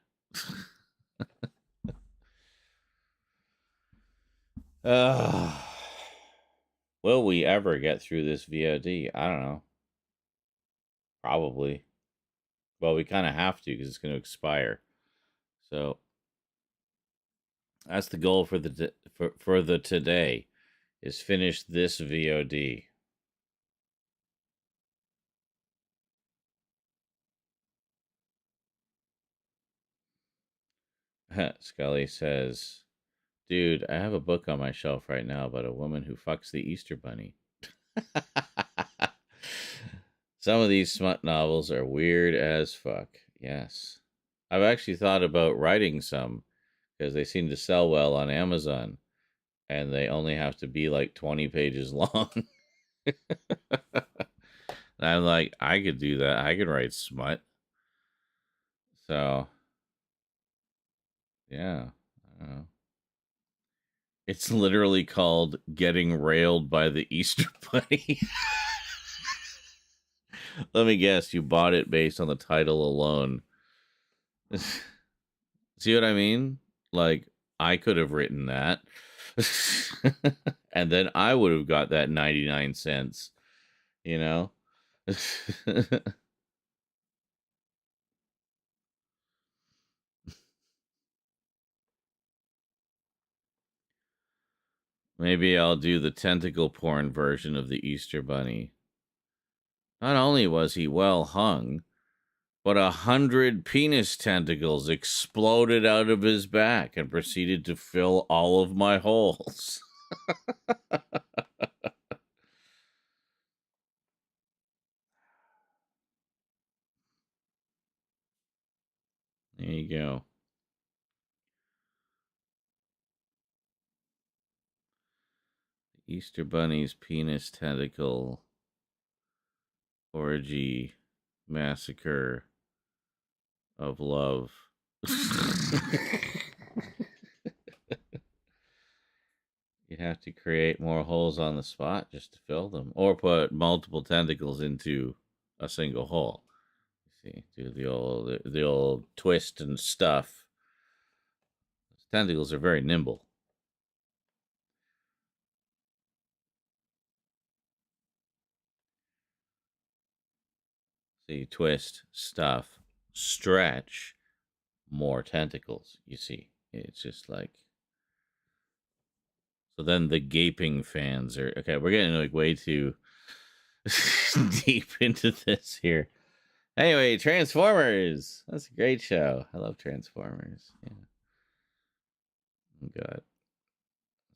Will we ever get through this VOD? I don't know. Probably. Well, we kind of have to because it's going to expire. So that's the goal for the today, is finish this VOD. Scully says, dude, I have a book on my shelf right now about a woman who fucks the Easter Bunny. Some of these smut novels are weird as fuck. Yes. I've actually thought about writing some because they seem to sell well on Amazon and they only have to be like 20 pages long. And I'm like, I could do that. I could write smut. So, yeah, I don't know. It's literally called Getting Railed by the Easter Bunny. Let me guess, you bought it based on the title alone. See what I mean? Like, I could have written that. And then I would have got that 99 cents, you know? Maybe I'll do the tentacle porn version of the Easter Bunny. Not only was he well hung, but 100 penis tentacles exploded out of his back and proceeded to fill all of my holes. There you go. Easter Bunny's penis tentacle orgy massacre of love. You'd have to create more holes on the spot just to fill them, or put multiple tentacles into a single hole. See, do the old twist and stuff. Those tentacles are very nimble. See, twist, stuff, stretch, more tentacles. You see, it's just like. So then the gaping fans are okay. We're getting like way too deep into this here. Anyway, Transformers. That's a great show. I love Transformers. Yeah. Oh, God.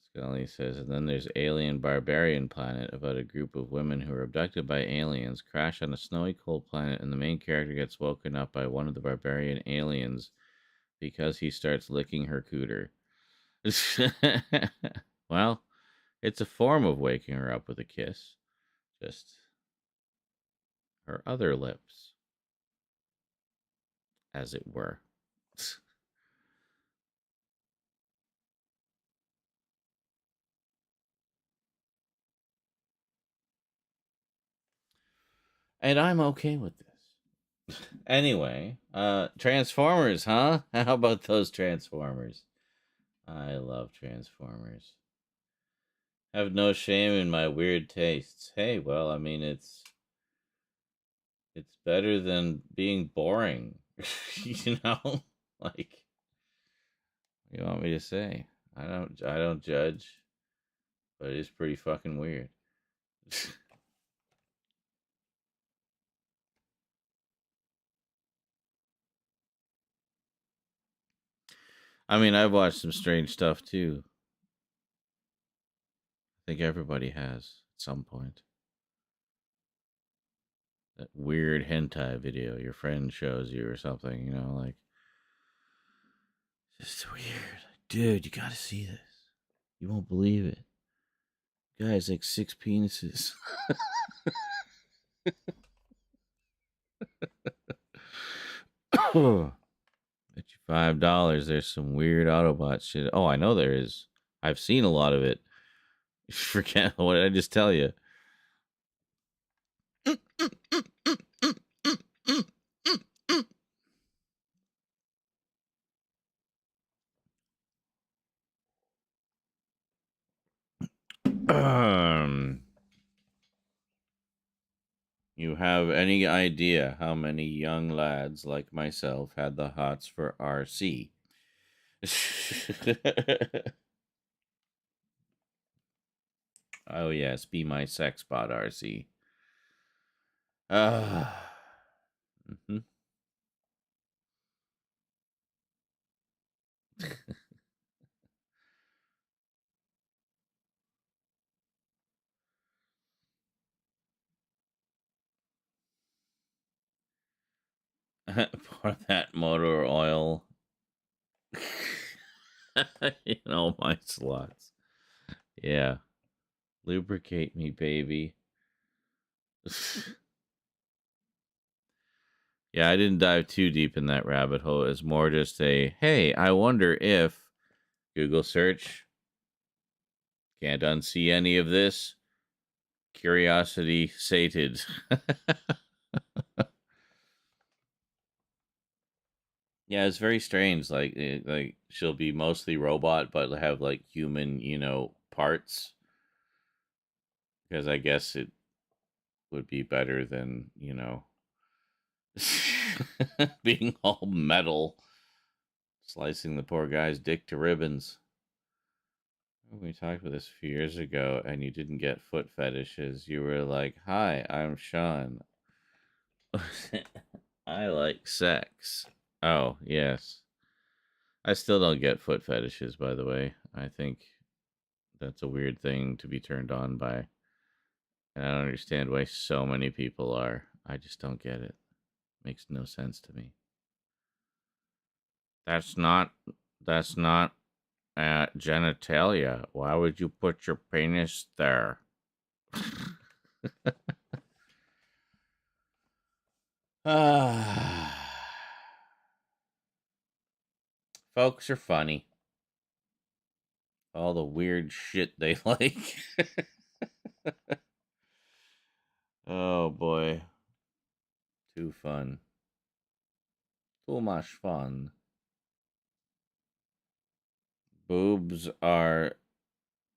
Scully says, and then there's Alien Barbarian Planet about a group of women who are abducted by aliens, crash on a snowy cold planet, and the main character gets woken up by one of the barbarian aliens because he starts licking her cooter. Well, it's a form of waking her up with a kiss. Just her other lips, as it were. And I'm okay with this. Anyway, Transformers, huh? How about those Transformers? I love Transformers. Have no shame in my weird tastes. Hey, well, I mean, it's better than being boring. You know? Like, what do you want me to say? I don't judge, but it's pretty fucking weird. I mean, I've watched some strange stuff too. I think everybody has at some point. That weird hentai video your friend shows you or something, you know, like, just weird. Dude, you gotta see this. You won't believe it. Guy's like 6 penises. Bet you $5 there's some weird Autobot shit. Oh, I know there is. I've seen a lot of it. Forget what did I just tell you. You have any idea how many young lads like myself had the hots for RC? Oh yes, be my sex bot, RC. Mm-hmm. Pour that motor oil in all my slots. Yeah. Lubricate me, baby. Yeah, I didn't dive too deep in that rabbit hole. It's more just a, hey, I wonder if Google search, can't unsee any of this. Curiosity sated. Yeah, it's very strange. Like she'll be mostly robot, but have like human, parts. Because I guess it would be better than, being all metal, slicing the poor guy's dick to ribbons. We talked about this a few years ago, and you didn't get foot fetishes. You were like, "Hi, I'm Sean. I like sex." Oh, yes. I still don't get foot fetishes, by the way. I think that's a weird thing to be turned on by. And I don't understand why so many people are. I just don't get it. Makes no sense to me. That's not genitalia. Why would you put your penis there? Folks are funny. All the weird shit they like. Oh boy. Too fun. Too much fun. Boobs aren't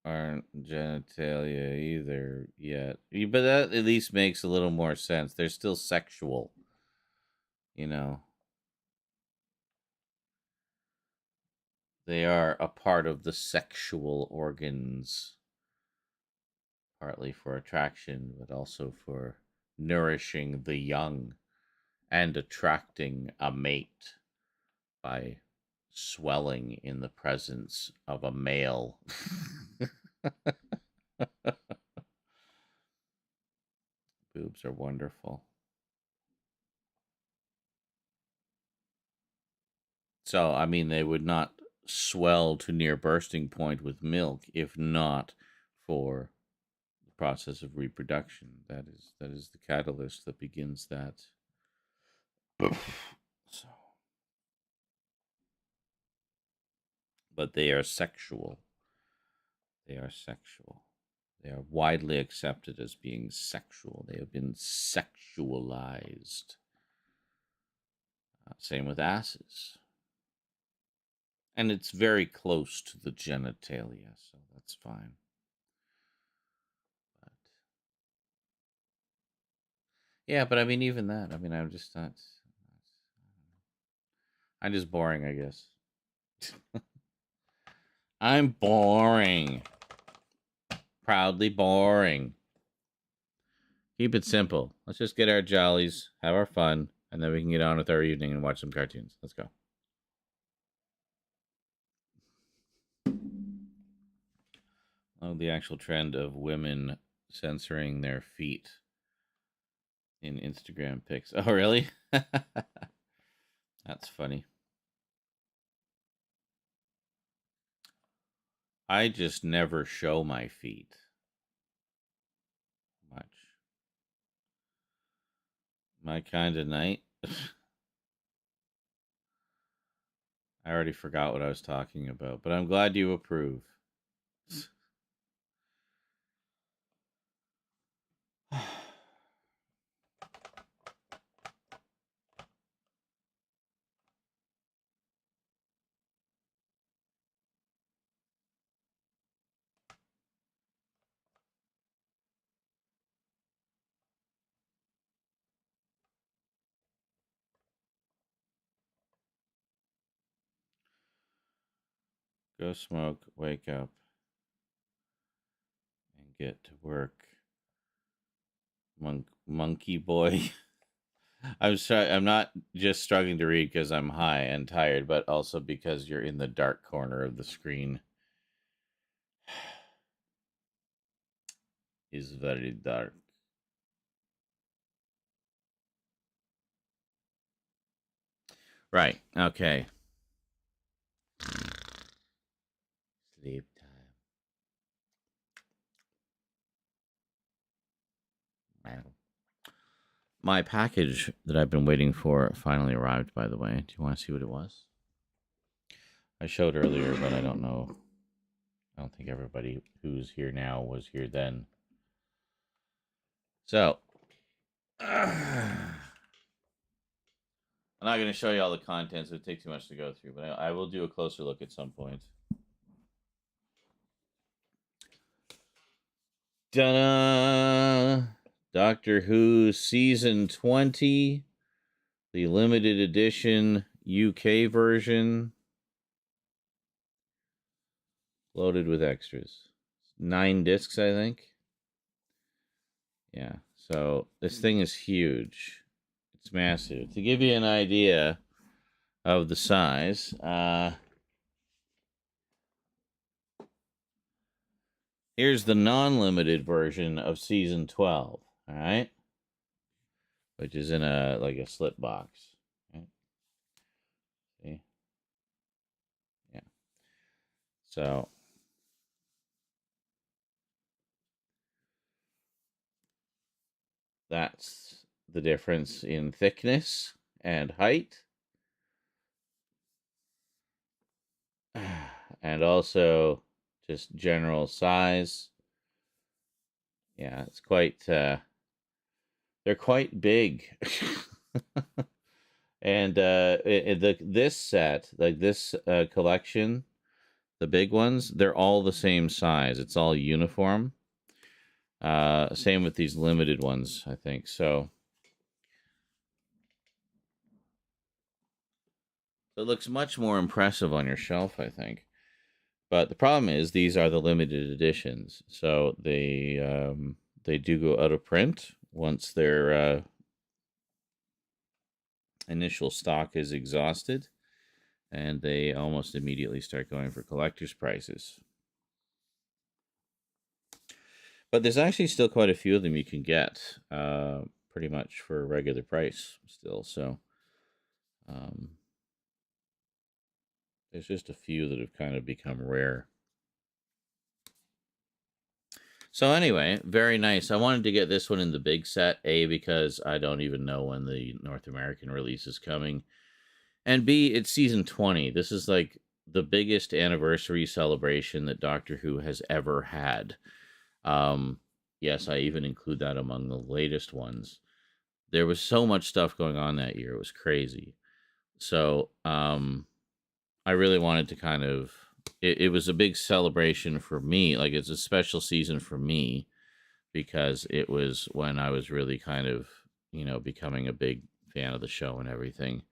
genitalia either yet. But that at least makes a little more sense. They're still sexual. They are a part of the sexual organs, partly for attraction, but also for nourishing the young and attracting a mate by swelling in the presence of a male. Boobs are wonderful. So, I mean, they would not swell to near bursting point with milk if not for the process of reproduction. That is the catalyst that begins that. So, but they are sexual. They are sexual. They are widely accepted as being sexual. They have been sexualized. Same with asses. And it's very close to the genitalia, so that's fine. But yeah, but I mean, even that. I mean, I'm just not. I'm just boring, I guess. I'm boring. Proudly boring. Keep it simple. Let's just get our jollies, have our fun, and then we can get on with our evening and watch some cartoons. Let's go. Oh, the actual trend of women censoring their feet in Instagram pics. Oh, really? That's funny. I just never show my feet much. My kind of night. I already forgot what I was talking about, but I'm glad you approve. Go smoke, wake up, and get to work. Monkey boy. I'm not just struggling to read because I'm high and tired, but also because you're in the dark corner of the screen. Is very dark. Right. Okay. Sleep time. My package that I've been waiting for finally arrived, by the way. Do you want to see what it was? I showed earlier, but I don't know. I don't think everybody who's here now was here then. So, I'm not going to show you all the contents. It would take too much to go through, but I will do a closer look at some point. Ta-da! Doctor Who Season 20, the limited edition UK version, loaded with extras. 9 discs, I think. Yeah, so this thing is huge. It's massive. To give you an idea of the size, here's the non-limited version of Season 12, all right? Which is in a slip box. Right? See? Yeah. So that's the difference in thickness and height. And also just general size. Yeah, it's quite they're quite big. And this set, like this collection, the big ones, they're all the same size. It's all uniform. Same with these limited ones, I think. So it looks much more impressive on your shelf, I think. But the problem is these are the limited editions, so they do go out of print once their initial stock is exhausted, and they almost immediately start going for collector's prices. But there's actually still quite a few of them you can get, pretty much for a regular price still. So there's just a few that have kind of become rare. So anyway, very nice. I wanted to get this one in the big set, A, because I don't even know when the North American release is coming, and B, it's season 20. This is like the biggest anniversary celebration that Doctor Who has ever had. Yes, I even include that among the latest ones. There was so much stuff going on that year. It was crazy. So I really wanted to kind of... It was a big celebration for me. Like, it's a special season for me because it was when I was really kind of, becoming a big fan of the show and everything.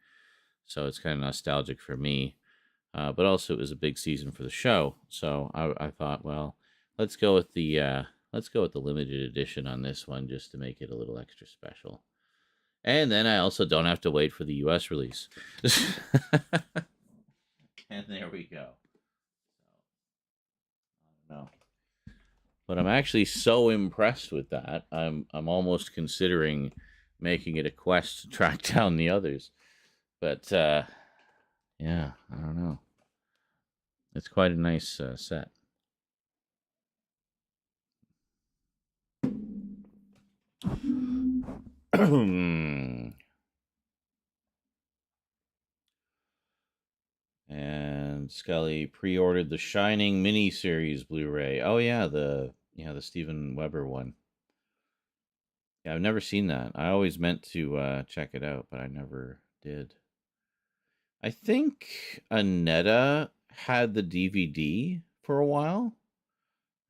So it's kind of nostalgic for me. But also it was a big season for the show. So I thought, well, let's go with the limited edition on this one just to make it a little extra special. And then I also don't have to wait for the US release. And there we go. No. But I'm actually so impressed with that. I'm almost considering making it a quest to track down the others. But yeah, I don't know. It's quite a nice set. And Scully pre-ordered the Shining miniseries Blu-ray. Oh yeah, the Steven Weber one. Yeah, I've never seen that. I always meant to check it out, but I never did. I think Anetta had the DVD for a while.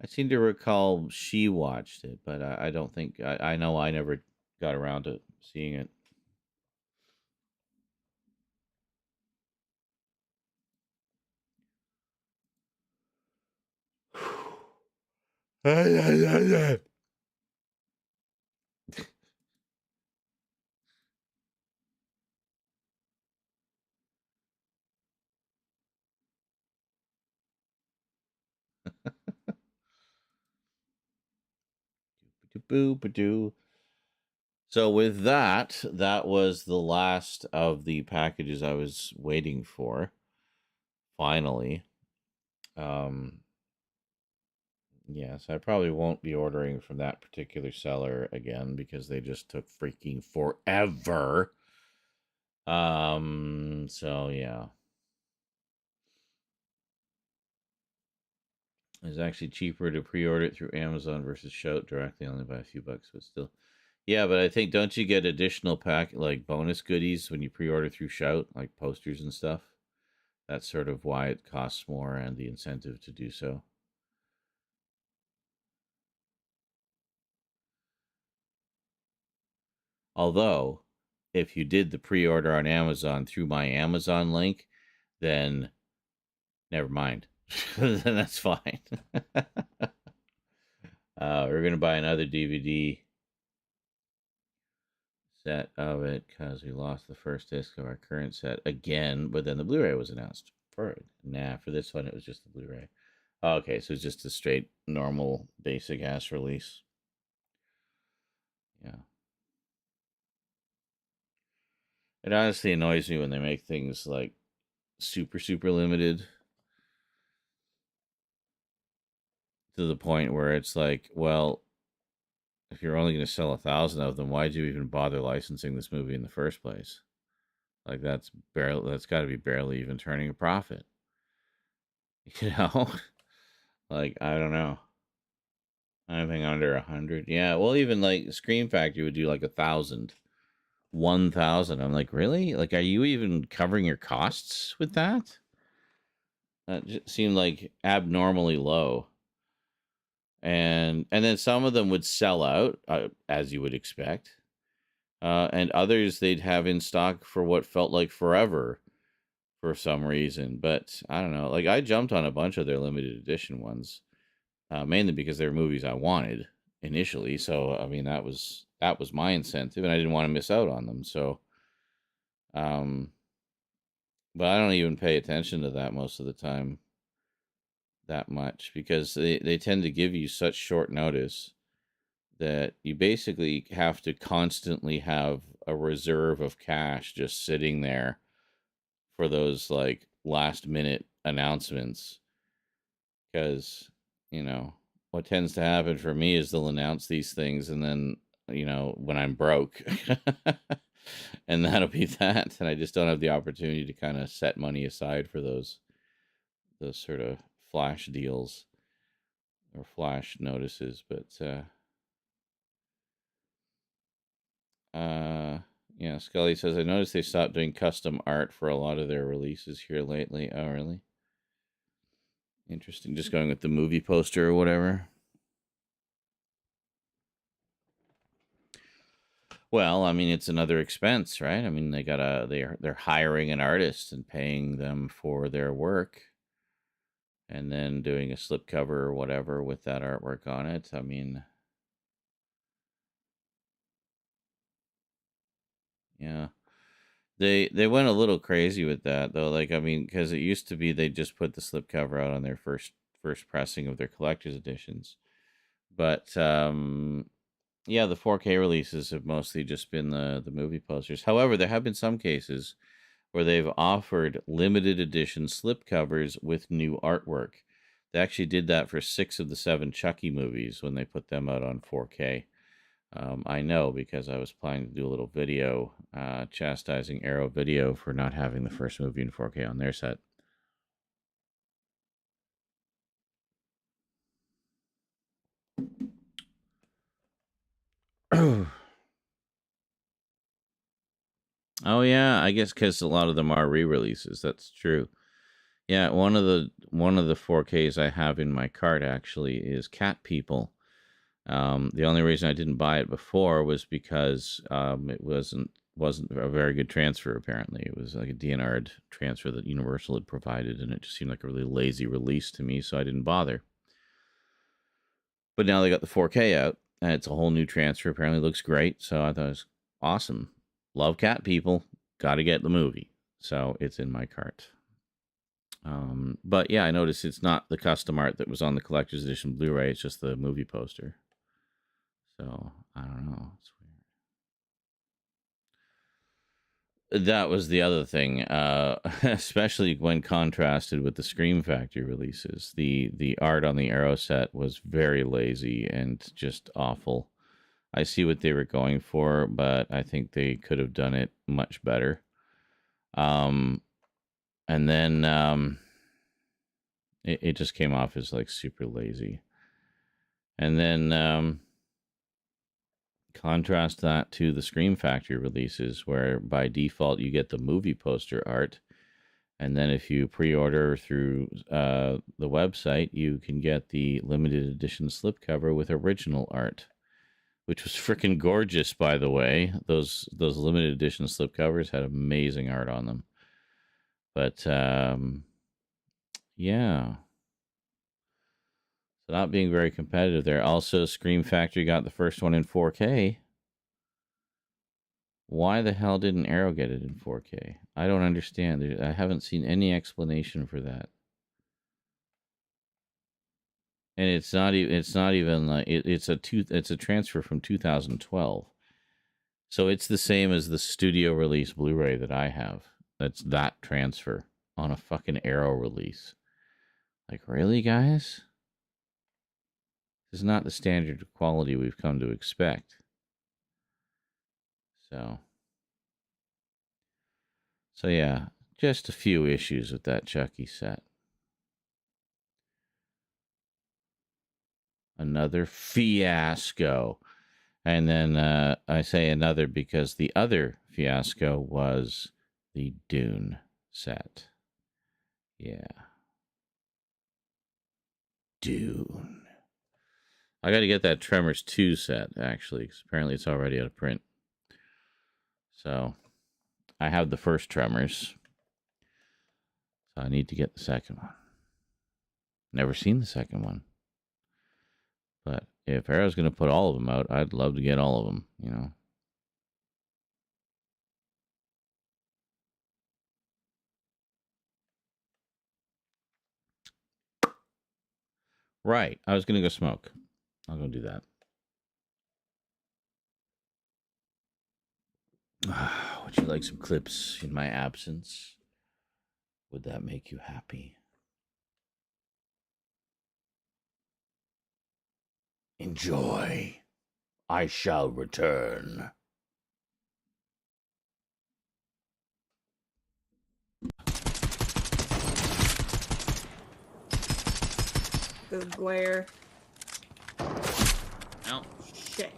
I seem to recall she watched it, but I don't think... I know I never got around to seeing it. So with that was the last of the packages I was waiting for. Finally. Yes, I probably won't be ordering from that particular seller again because they just took freaking forever. So yeah. It's actually cheaper to pre-order it through Amazon versus Shout directly, only by a few bucks, but still. Yeah, but I think don't you get additional pack like bonus goodies when you pre-order through Shout, like posters and stuff? That's sort of why it costs more and the incentive to do so. Although, if you did the pre-order on Amazon through my Amazon link, then never mind. Then that's fine. We're gonna buy another DVD set of it because we lost the first disc of our current set again, but then the Blu-ray was announced. For this one it was just the Blu-ray. Okay, so it's just a straight normal basic ass release. Yeah. It honestly annoys me when they make things like super limited to the point where it's like, well, if you're only going to sell 1,000 of them, why'd you even bother licensing this movie in the first place? Like that's got to be barely even turning a profit. You know, like I don't know, anything under 100. Yeah, well, even like Scream Factory would do like 1,000, 1,000. I'm like, really? Like, are you even covering your costs with that? That just seemed like abnormally low. And then some of them would sell out, as you would expect. And others they'd have in stock for what felt like forever for some reason. But I don't know. Like I jumped on a bunch of their limited edition ones, mainly because they were movies I wanted initially. So I mean that was my incentive, and I didn't want to miss out on them. So, but I don't even pay attention to that most of the time that much because they tend to give you such short notice that you basically have to constantly have a reserve of cash just sitting there for those like last minute announcements. Because, what tends to happen for me is they'll announce these things and then, when I'm broke, and that'll be that. And I just don't have the opportunity to kind of set money aside for those sort of flash deals or flash notices. But, yeah, Scully says, I noticed they stopped doing custom art for a lot of their releases here lately. Oh, really? Interesting. Just going with the movie poster or whatever. Well, I mean, it's another expense, right? I mean, they're hiring an artist and paying them for their work, and then doing a slipcover or whatever with that artwork on it. I mean, yeah. They went a little crazy with that though. Like, I mean, because it used to be they just put the slipcover out on their first pressing of their collector's editions. But yeah, the 4K releases have mostly just been the movie posters. However, there have been some cases where they've offered limited edition slipcovers with new artwork. They actually did that for 6 of the 7 Chucky movies when they put them out on 4K. I know because I was planning to do a little video chastising Arrow Video for not having the first movie in 4K on their set. Oh yeah, I guess because a lot of them are re-releases. That's true. Yeah, one of the 4Ks I have in my cart actually is Cat People. The only reason I didn't buy it before was because it wasn't a very good transfer. Apparently, it was like a DNR'd transfer that Universal had provided, and it just seemed like a really lazy release to me, so I didn't bother. But now they got the 4K out, and it's a whole new transfer. Apparently, looks great, so I thought it was awesome. Love Cat People. Got to get the movie, so it's in my cart. But yeah, I noticed it's not the custom art that was on the collector's edition Blu-ray. It's just the movie poster. So I don't know. It's That was the other thing, especially when contrasted with the Scream Factory releases. The art on the arrow set was very lazy and just awful. I see what they were going for, but I think they could have done it much better. And then it just came off as like super lazy. And then contrast that to the Scream Factory releases, where by default you get the movie poster art, and then if you pre-order through the website, you can get the limited edition slipcover with original art, which was freaking gorgeous, by the way. Those limited edition slipcovers had amazing art on them. But yeah. So not being very competitive there. Also, Scream Factory got the first one in 4K. Why the hell didn't Arrow get it in 4K? I don't understand. I haven't seen any explanation for that. And it's not even like it's a transfer from 2012. So it's the same as the studio release Blu-ray that I have. That's that transfer on a fucking Arrow release. Like, really, guys? This is not the standard of quality we've come to expect. So yeah, just a few issues with that Chucky set. Another fiasco. And then I say another because the other fiasco was the Dune set. Yeah. Dune. I got to get that Tremors 2 set, actually, because apparently it's already out of print. So I have the first Tremors. So I need to get the second one. Never seen the second one. But if Arrow's going to put all of them out, I'd love to get all of them, you know. Right. I was going to go smoke. I'll go do that. Would you like some clips in my absence? Would that make you happy? Enjoy. I shall return. The glare. No. Shit.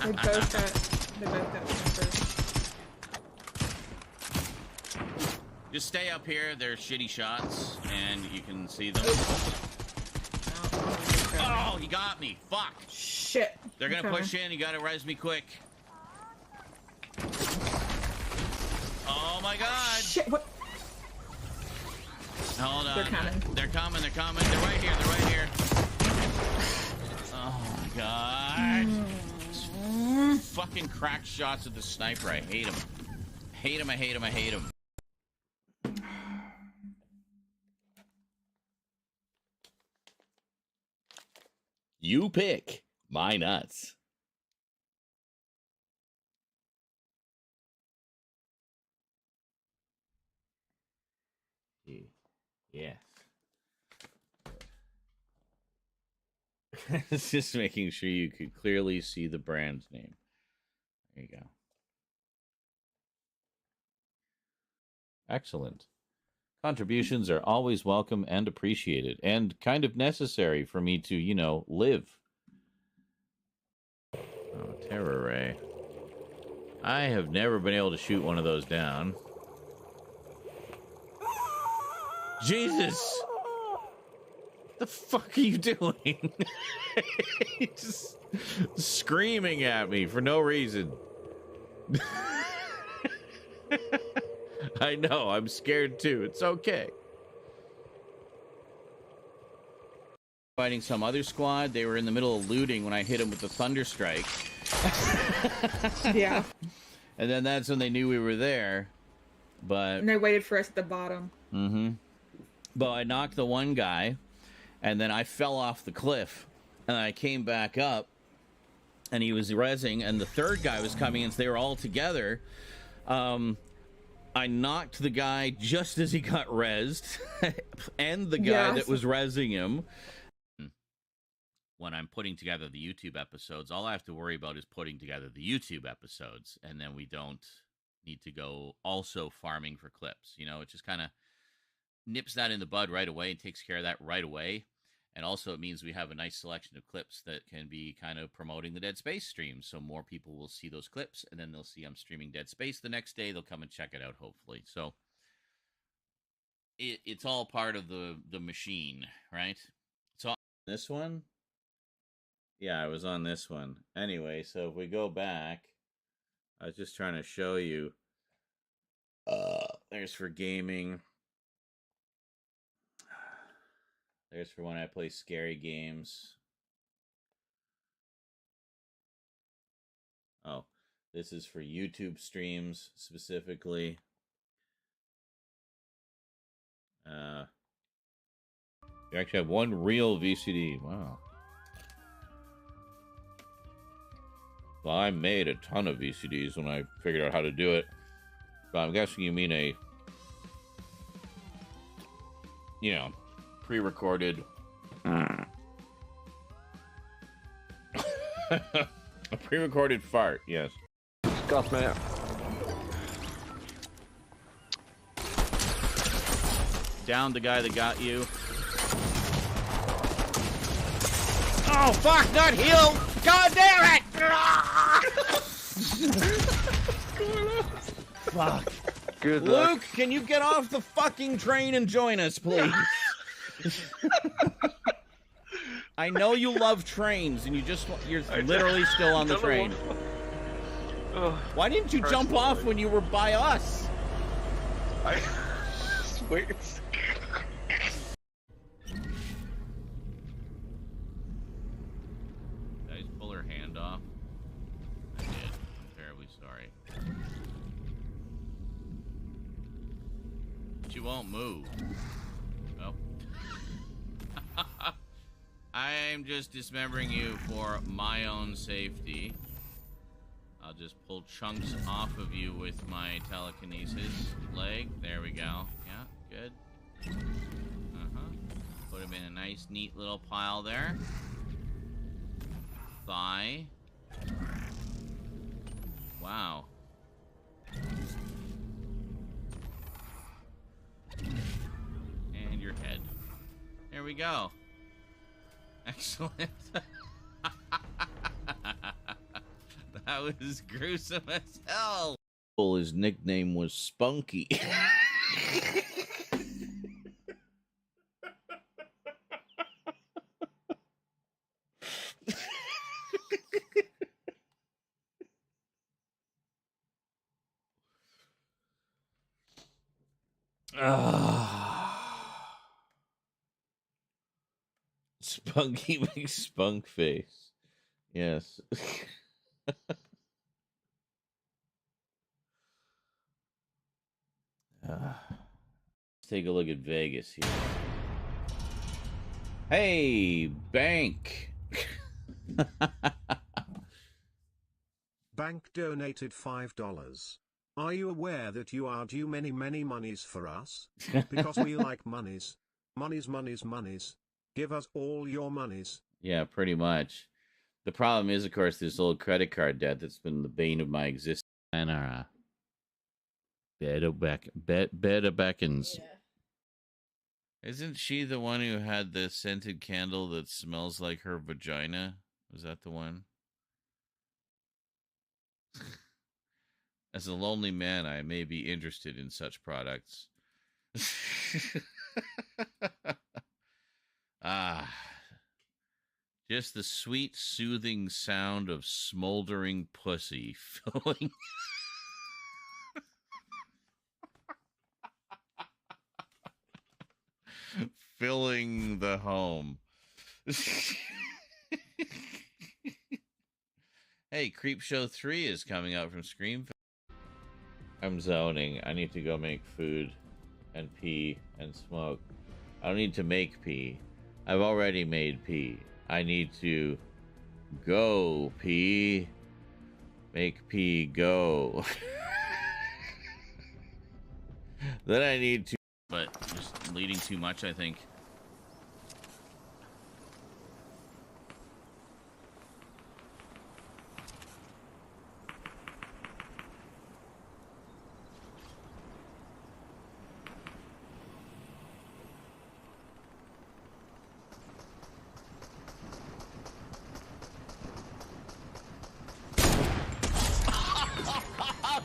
They both got tempers. Just stay up here. They're shitty shots, and you can see them. Oh, he got me. Fuck. Shit. They're gonna push in. You gotta res me quick. Oh my god. Shit. What? Hold on. They're coming. They're coming. They're coming. They're right here. They're right here. Oh my god. Fucking crack shots at the sniper. I hate him. Hate him. I hate him. I hate him. You pick my nuts. Yes. It's just making sure you could clearly see the brand's name. There you go. Excellent. Contributions are always welcome and appreciated, and kind of necessary for me to, you know, live. Oh, Terror Ray. I have never been able to shoot one of those down. Jesus! What the fuck are you doing? Just screaming at me for no reason. I know, I'm scared too. It's okay. Fighting some other squad. They were in the middle of looting when I hit them with the Thunderstrike. Yeah. And then that's when they knew we were there. But And they waited for us at the bottom. But I knocked the one guy, and then I fell off the cliff And I came back up, and he was rezzing, and the third guy was coming in, so they were all together. I knocked the guy just as he got rezzed, and the guy that was rezzing him. When I'm putting together the YouTube episodes, all I have to worry about is putting together the YouTube episodes, and then we don't need to go also farming for clips. You know, it just kind of nips that in the bud right away and takes care of that right away. And also it means we have a nice selection of clips that can be kind of promoting the Dead Space streams. So more people will see those clips, and then they'll see I'm streaming Dead Space the next day. They'll come and check it out, hopefully. So it's all part of the machine, right? So this one, yeah, I was on this one. Anyway, so if we go back, I was just trying to show you. There's for gaming. There's for when I play scary games. Oh, this is for YouTube streams specifically. You actually have one real VCD. Wow. Well, I made a ton of VCDs when I figured out how to do it. But I'm guessing you mean a, you know, pre-recorded. A pre-recorded fart, yes. Got me. Down the guy that got you. Oh, fuck, not heal! God damn it! Fuck. Good Luke, luck. can you get off the fucking train and join us, please? I know you love trains, and you're literally still on the train. Why didn't you jump off when you were by us? I wait. Did I just pull her hand off? I did. I'm terribly sorry. She won't move. Oh. I'm just dismembering you for my own safety. I'll just pull chunks off of you with my telekinesis leg. There we go. Yeah, good. Put him in a nice, neat little pile there. Thigh. Wow. And your head. There we go. Excellent. That was gruesome as hell. Well, his nickname was Spunky. Spunky McSpunk face. Yes. Let's take a look at Vegas here. Hey, Bank. Bank donated $5. Are you aware that you are due many monies for us? Because we like monies. Monies. Give us all your monies. Yeah, pretty much. The problem is, of course, this old credit card debt that's been the bane of my existence. And our Beta Beckons. Yeah. Isn't she the one who had the scented candle that smells like her vagina? Was that the one? As a lonely man, I may be interested in such products. Just the sweet, soothing sound of smoldering pussy filling. Filling the home. Hey, Creepshow 3 is coming out from Scream. I'm zoning. I need to go make food and pee and smoke. I don't need to make pee. I've already made pee. I need to go pee. Make pee go. Then I need to, but just bleeding too much, I think.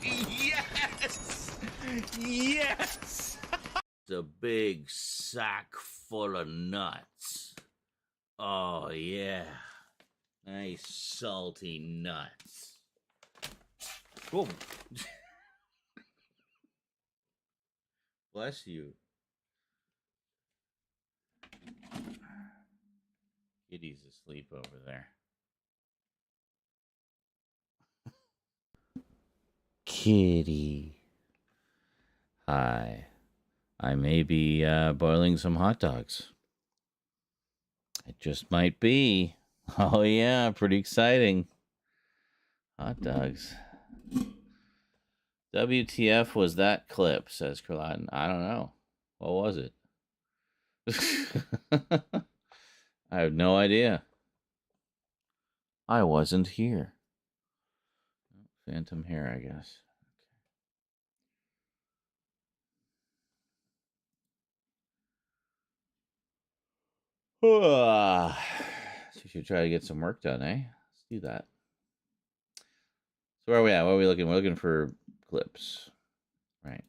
Yes! Yes! It's a big sack full of nuts. Oh, yeah. Nice salty nuts. Boom. Bless you. Kitty's asleep over there. Kitty. Hi. I may be boiling some hot dogs. It just might be. Oh, yeah, pretty exciting. Hot dogs. WTF was that clip, says Carlotten. I don't know. What was it? I have no idea. I wasn't here. Phantom hair, I guess. So you should try to get some work done, eh? Let's do that. So where are we at? What are we looking? We're looking for clips. Right.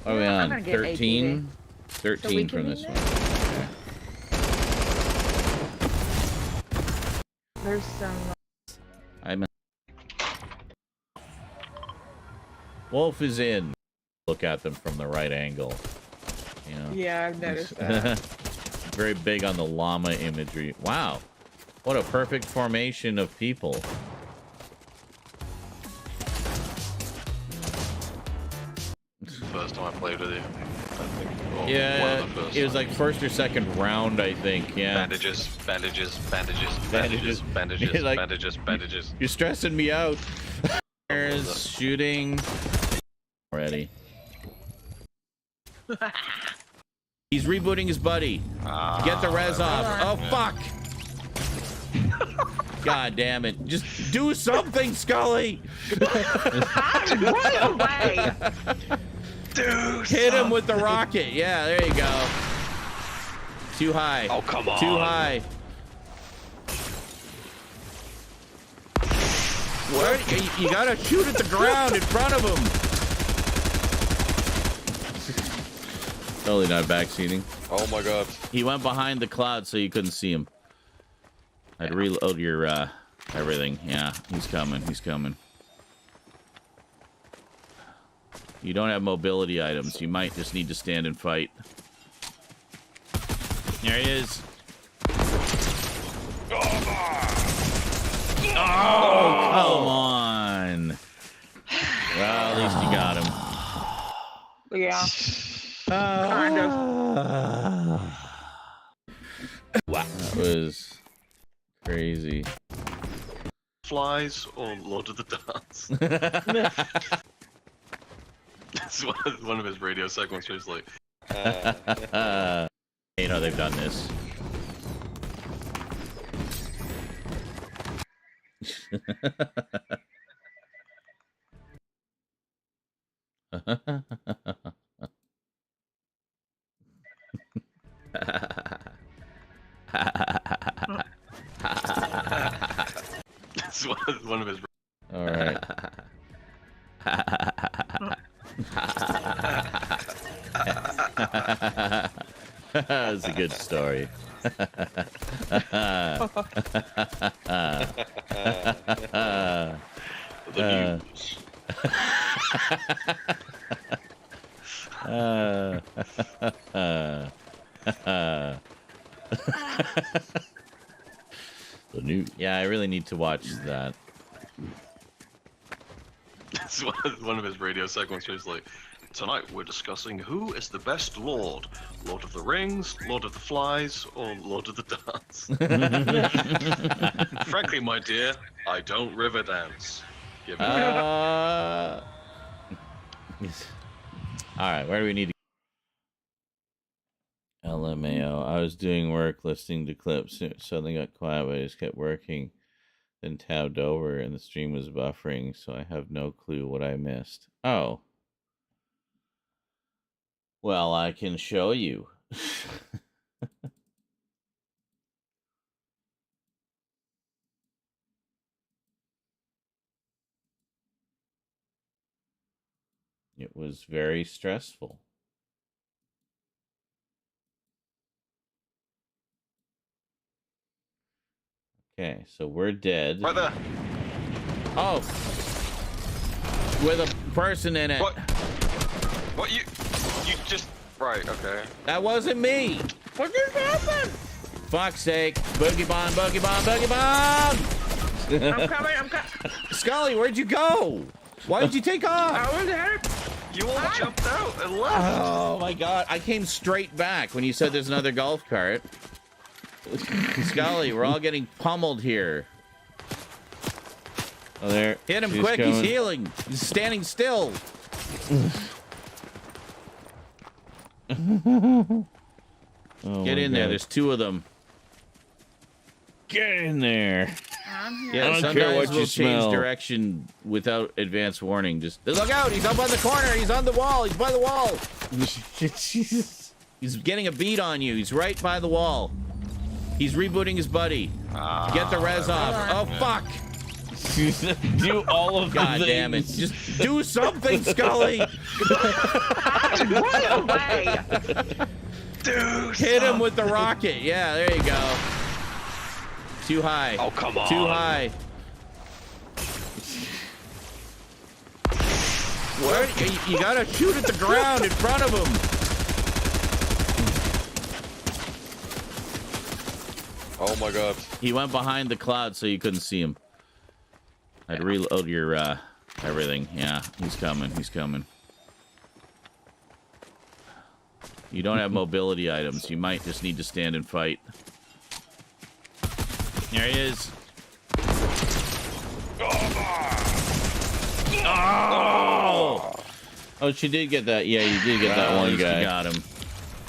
What are we on? 13? 13 from this one. Okay. There's some. I'm Wolf is in. Look at them from the right angle. You know? Yeah, I've noticed that. Very big on the llama imagery. Wow. What a perfect formation of people. First time I played with you. I think, Yeah, it was like first or second round, I think. Yeah. Bandages, bandages, bandages, bandages, bandages, Like, bandages, bandages. You're stressing me out. There's shooting. Already. He's rebooting his buddy. Get the res off. Oh, fuck. God damn it. Just do something, Scully. Run away. Hit him with the rocket. Yeah, there you go. Too high. Oh, come on. Too high. What? You gotta shoot at the ground in front of him. Totally not backseating. Oh my god. He went behind the cloud so you couldn't see him. I'd reload your everything. Yeah, he's coming. He's coming. You don't have mobility items. You might just need to stand and fight. There he is. Oh, come on. Well, at least you got him. Yeah. Kind of. Wow. That was crazy. Flies or Lord of the Dance? That's one of his radio segments where he's like, you know, they've done this. that's one of his. All right. That's a good story. The news. The new. Yeah, I really need to watch that. That's one of his radio segments where he's like, Tonight we're discussing who is the best Lord. Lord of the Rings, Lord of the Flies, or Lord of the Dance? Frankly, my dear, I don't river dance. Give me Yes. All right, where do we need to LMAO. I was doing work listening to clips. Suddenly got quiet, but I just kept working. Then tabbed over and the stream was buffering, so I have no clue what I missed. Oh. Well, I can show you. It was very stressful. Okay, so we're dead. right there. Oh! With a person in it. What you just right? Okay. That wasn't me. What just happened? Fuck's sake! Boogie bomb! Boogie bomb! Boogie bomb! I'm coming. I'm coming. Scully, where'd you go? Why did you take off? I was there. You all jumped out and left. Oh my god! I came straight back when you said there's another golf cart. Scully, we're all getting pummeled here. Oh, there. Hit him quick! He's healing. He's standing still. Oh Get in there. There's two of them. Get in there. Yeah, I don't sometimes care what we'll you change smell. direction without advance warning. Just look out! He's up on the corner. He's on the wall. He's by the wall. Jesus. He's getting a beat on you. He's right by the wall. He's rebooting his buddy. Get the res off. Oh fuck! Do all of the God damn it! Just do something, Scully. Run away. Dude, Hit him with the rocket. Yeah, there you go. Too high. Oh, come on. Too high. Where? You gotta shoot at the ground in front of him. Oh my god. He went behind the cloud so you couldn't see him. I'd reload your everything. Yeah, he's coming. He's coming. You don't have mobility items. You might just need to stand and fight. There he is. Oh! Oh, she did get that. Yeah, you did get that one guy. You got him.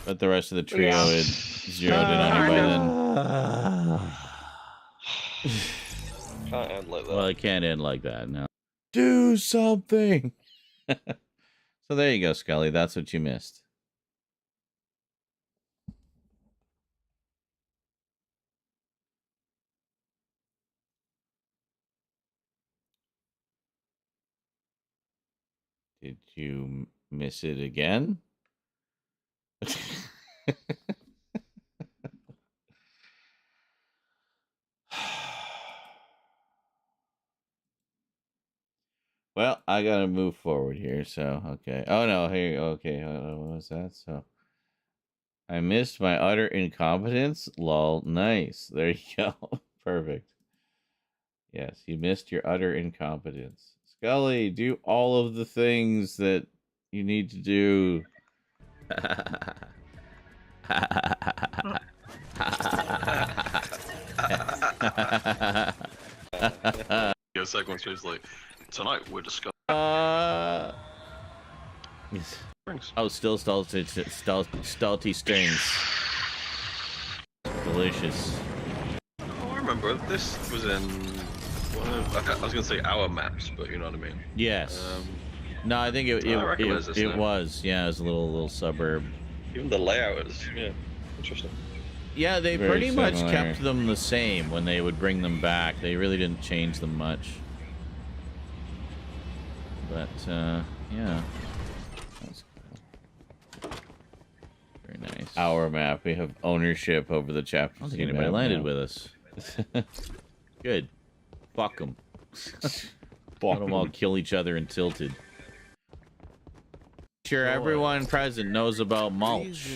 But the rest of the trio had zeroed in on you by then. Can't end like that. Well, it can't end like that, no. Do something! So there you go, Scully. That's what you missed. Did you miss it again? Well, I gotta move forward here, so, okay. Oh, no, here, okay, what was that? So, I missed my utter incompetence? Lol, nice. There you go. Perfect. Yes, you missed your utter incompetence. Scully, do all of the things that you need to do. Your second one's just like, tonight we're discussing. Yes. Oh, still stulty strings. Delicious. Oh, I remember this was in one of, I was gonna say our maps, but you know what I mean. Yes. No, I think it was. Yeah, it was a little suburb. Even the layout is interesting. Yeah, they Very pretty much similar. kept them the same when they would bring them back. They really didn't change them much. But yeah. That's cool. Very nice. Our map. We have ownership over the chapter. I don't think anybody landed with us. Good. Fuck them. Let them all kill each other and Tilted. Sure, everyone present knows about mulch.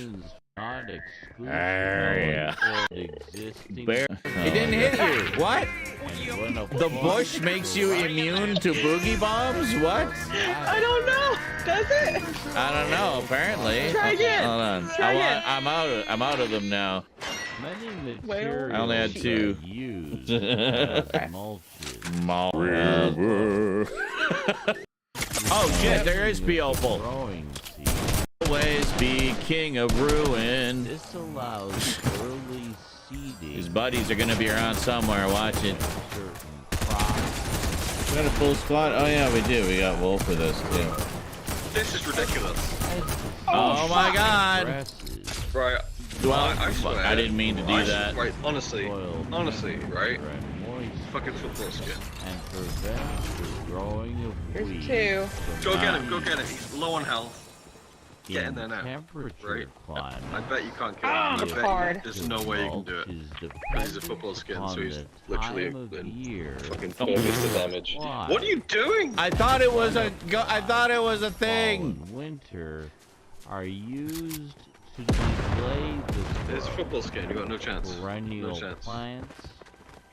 Yeah. Bear. He didn't hit you. What? The bush makes you immune to boogie bombs? What? I don't know. Does it? I don't know. Apparently. Try again. Hold on. Try again. I'm out of them now. Many Well, materials I only had two. are used as Oh shit! There is Beopal. growing seeds. Always be king of ruin. This allows early seeding. His buddies are gonna be around somewhere. Watch it. Certain crops. We got a full squad. Oh yeah, we do. We got Wolf with us too. This is ridiculous. Oh my God! Right. Well, I swear. I didn't mean to do that. Right, honestly, right? Moist Fucking football skin. and prevents the growing of There's weeds. two. Go get him, go get him. He's low on health. Get in there now. Temperature Right? climate. I bet you can't kill him. Ah, I bet hard. there's no way you can do it. Is Because he's a football skin, so he's the literally time of in year. fucking focus the damage. Why? What are you doing? I thought it was a. I thought it was a Fall thing. and winter are used to delay the It's growth football skin, you got no chance. perennial No chance. plants,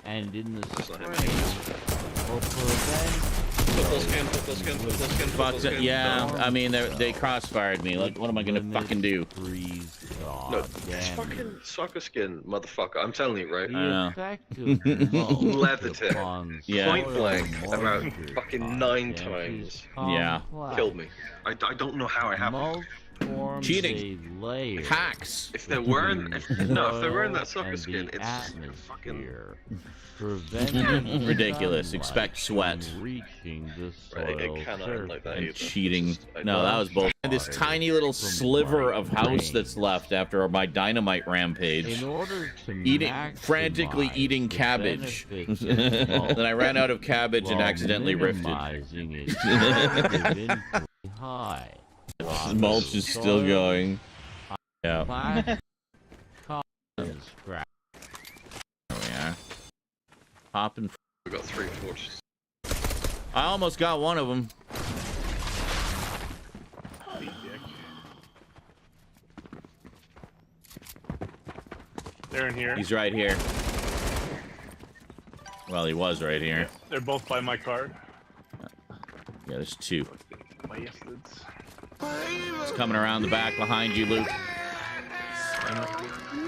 and in the That's not him. spring will prevent Football skin, football skin, football skin, football Fuck skin. it. Yeah, I mean they crossfired me. Like, what am I gonna fucking do? No, it's fucking soccer skin, motherfucker. I'm telling you, right? The know. effect of mulch Leathered it. upon Yeah. Point soil blank, about moisture fucking 9 content times. is Yeah. complex. Killed me. I don't know how it happened. Mulch forms Cheating. a layer Hacks. If they're wearing, between if they're wearing that soil soccer and skin, the it's fucking. atmosphere, preventing Ridiculous. sunlight Expect sweat. from reaching the Right, soil it cannot end like that And either. cheating. It's just- No, that was bullshit. This tiny little sliver of house that's left after my dynamite rampage. In order to Frantically maximize eating the cabbage. benefits of mulch, Then I ran out of cabbage and while accidentally rifted. minimizing its negative input high. Mulch is still going. Yeah. Plastic cotton scrap. There we are. Popping. We got 3 torches. I almost got one of them. They're in here. He's right here. Well, he was right here. They're both by my card. Yeah, there's two. My bastards. It's coming around the back behind you, Luke.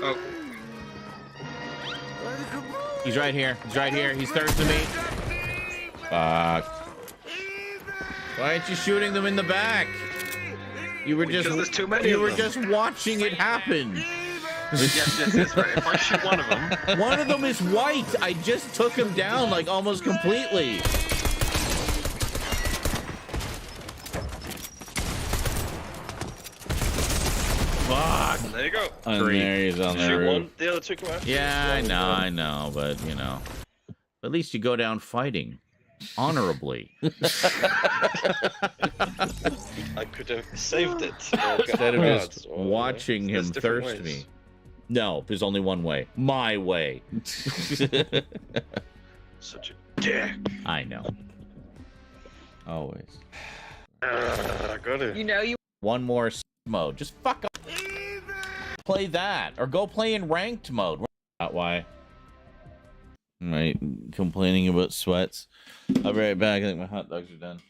Oh. He's right here. He's right here. He's thirsting me. Fuck. Why aren't you shooting them in the back? You were just. Because there's too many You of were them. just watching it happen. Yes, right. If I shoot one of them. One of them is white. I just took him down like almost completely. Fuck. There you go. And Three. there he is on the Shoot roof. one, the other two come out. Yeah, I know, but you know, at least you go down fighting honorably. I could have saved it. Instead of just Or, watching there's him different thirst ways. me. No, there's only one way. My way. Such a dick. I know. Always. Got it. You know you. One more mode. Just fuck up. Play that. Or go play in ranked mode. Not why. Right. Complaining about sweats. I'll be right back. I think my hot dogs are done.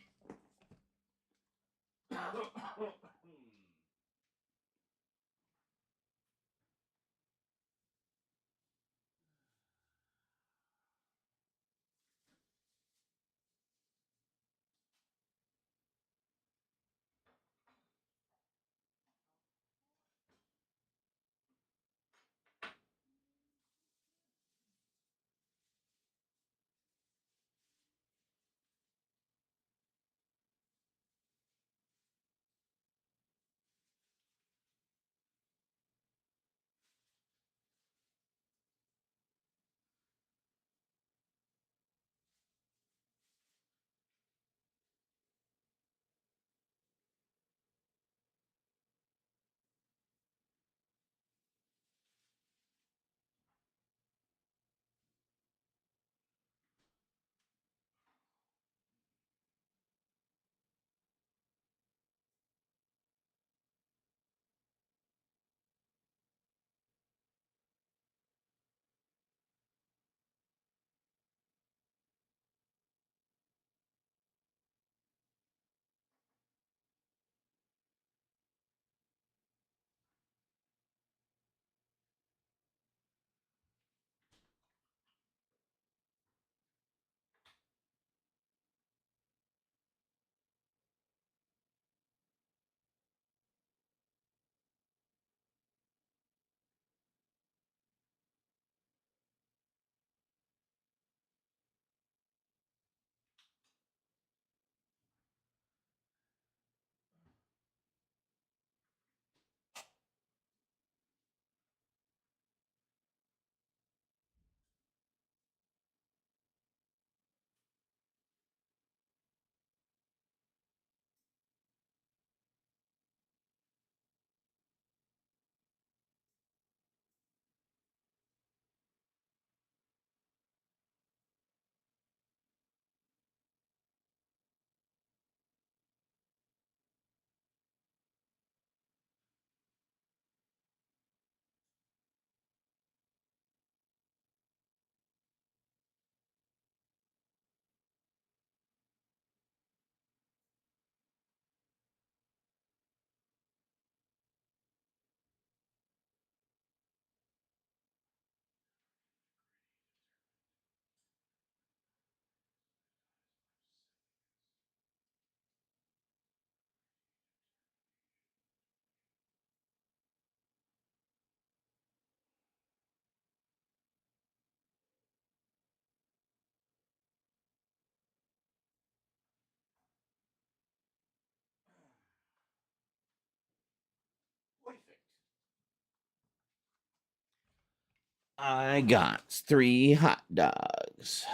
I got 3 hot dogs.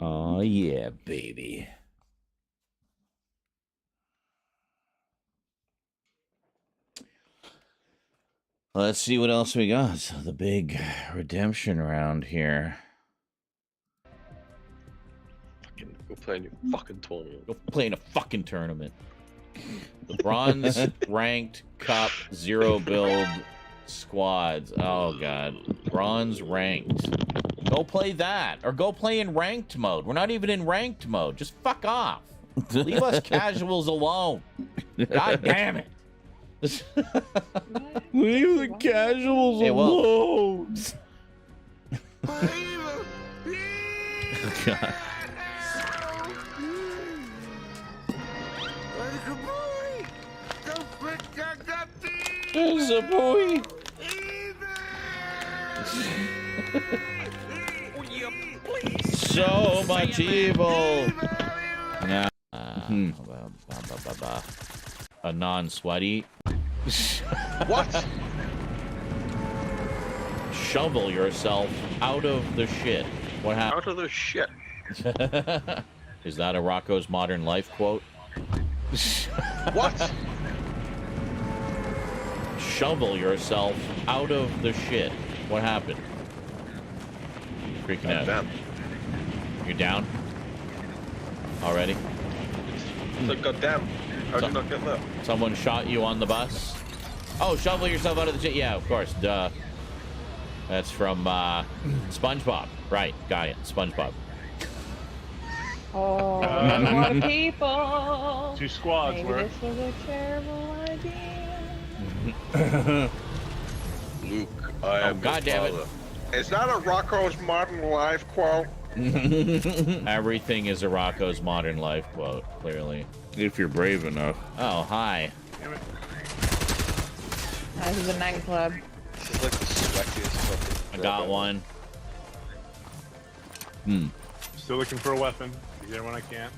Oh, yeah, baby. Let's see what else we got. So the big redemption round here. Fucking go play in your fucking tournament. Go play in a fucking tournament. The bronze ranked cup 0 build squads. Oh god. Bronze ranked. Go play that. Or go play in ranked mode. We're not even in ranked mode. Just fuck off. Leave us casuals alone. God damn it. Leave the casuals alone. God. There's a boy. So much evil. Nah. A non-sweaty. What? Shovel yourself out of the shit. What happened? Out of the shit. Is that a Rocco's Modern Life quote? What? Shovel yourself out of the shit. What happened? Freaking out. Down. You're down? Already? Like, goddamn. How did you not get that? Someone shot you on the bus? Oh, shovel yourself out of the shit. Yeah, of course. Duh. That's from SpongeBob. Right, got it. SpongeBob. Oh, a lot of people. 2 squads Maybe worth. this was a terrible idea. Luke, I am God damn it. father. Is that a Rocco's Modern Life quote? Everything is a Rocco's Modern Life quote, clearly. If you're brave enough. Oh, hi. Damn it. This is a nightclub. This is like the sweatiest fucking. I got one. Still looking for a weapon. Be there when I can.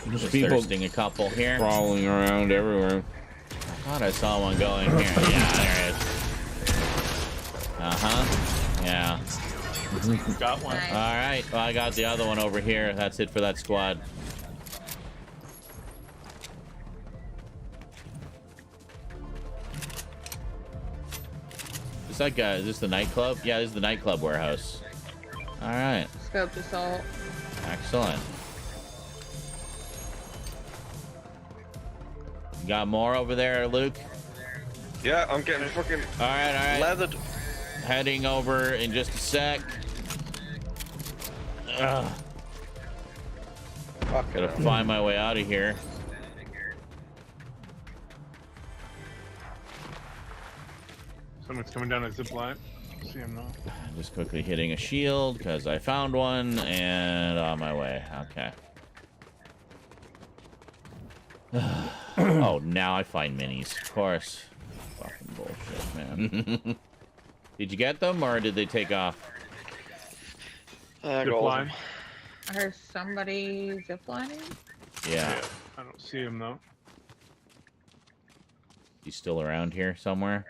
There's thirsting a couple here. Crawling around everywhere. I thought I saw one going here. Yeah, there it is. Uh-huh. Yeah. Got one. Nice. All right. Well, I got the other one over here. That's it for that squad. Is that guy? Is this the nightclub? Yeah, this is the nightclub warehouse. All right. Scoped assault. Excellent. You got more over there, Luke? Yeah, I'm getting fucking All right. leathered. Heading over in just a sec. Ugh. Fucking Gotta find my way out of here. Someone's coming down a zip line. See him now. Just quickly hitting a shield because I found one and on my way. Okay. Oh, now I find minis. Of course. Fucking bullshit, man. Did you get them or did they take off? I Zip got line. them. I heard somebody ziplining. Yeah. I don't see him though. He's still around here somewhere?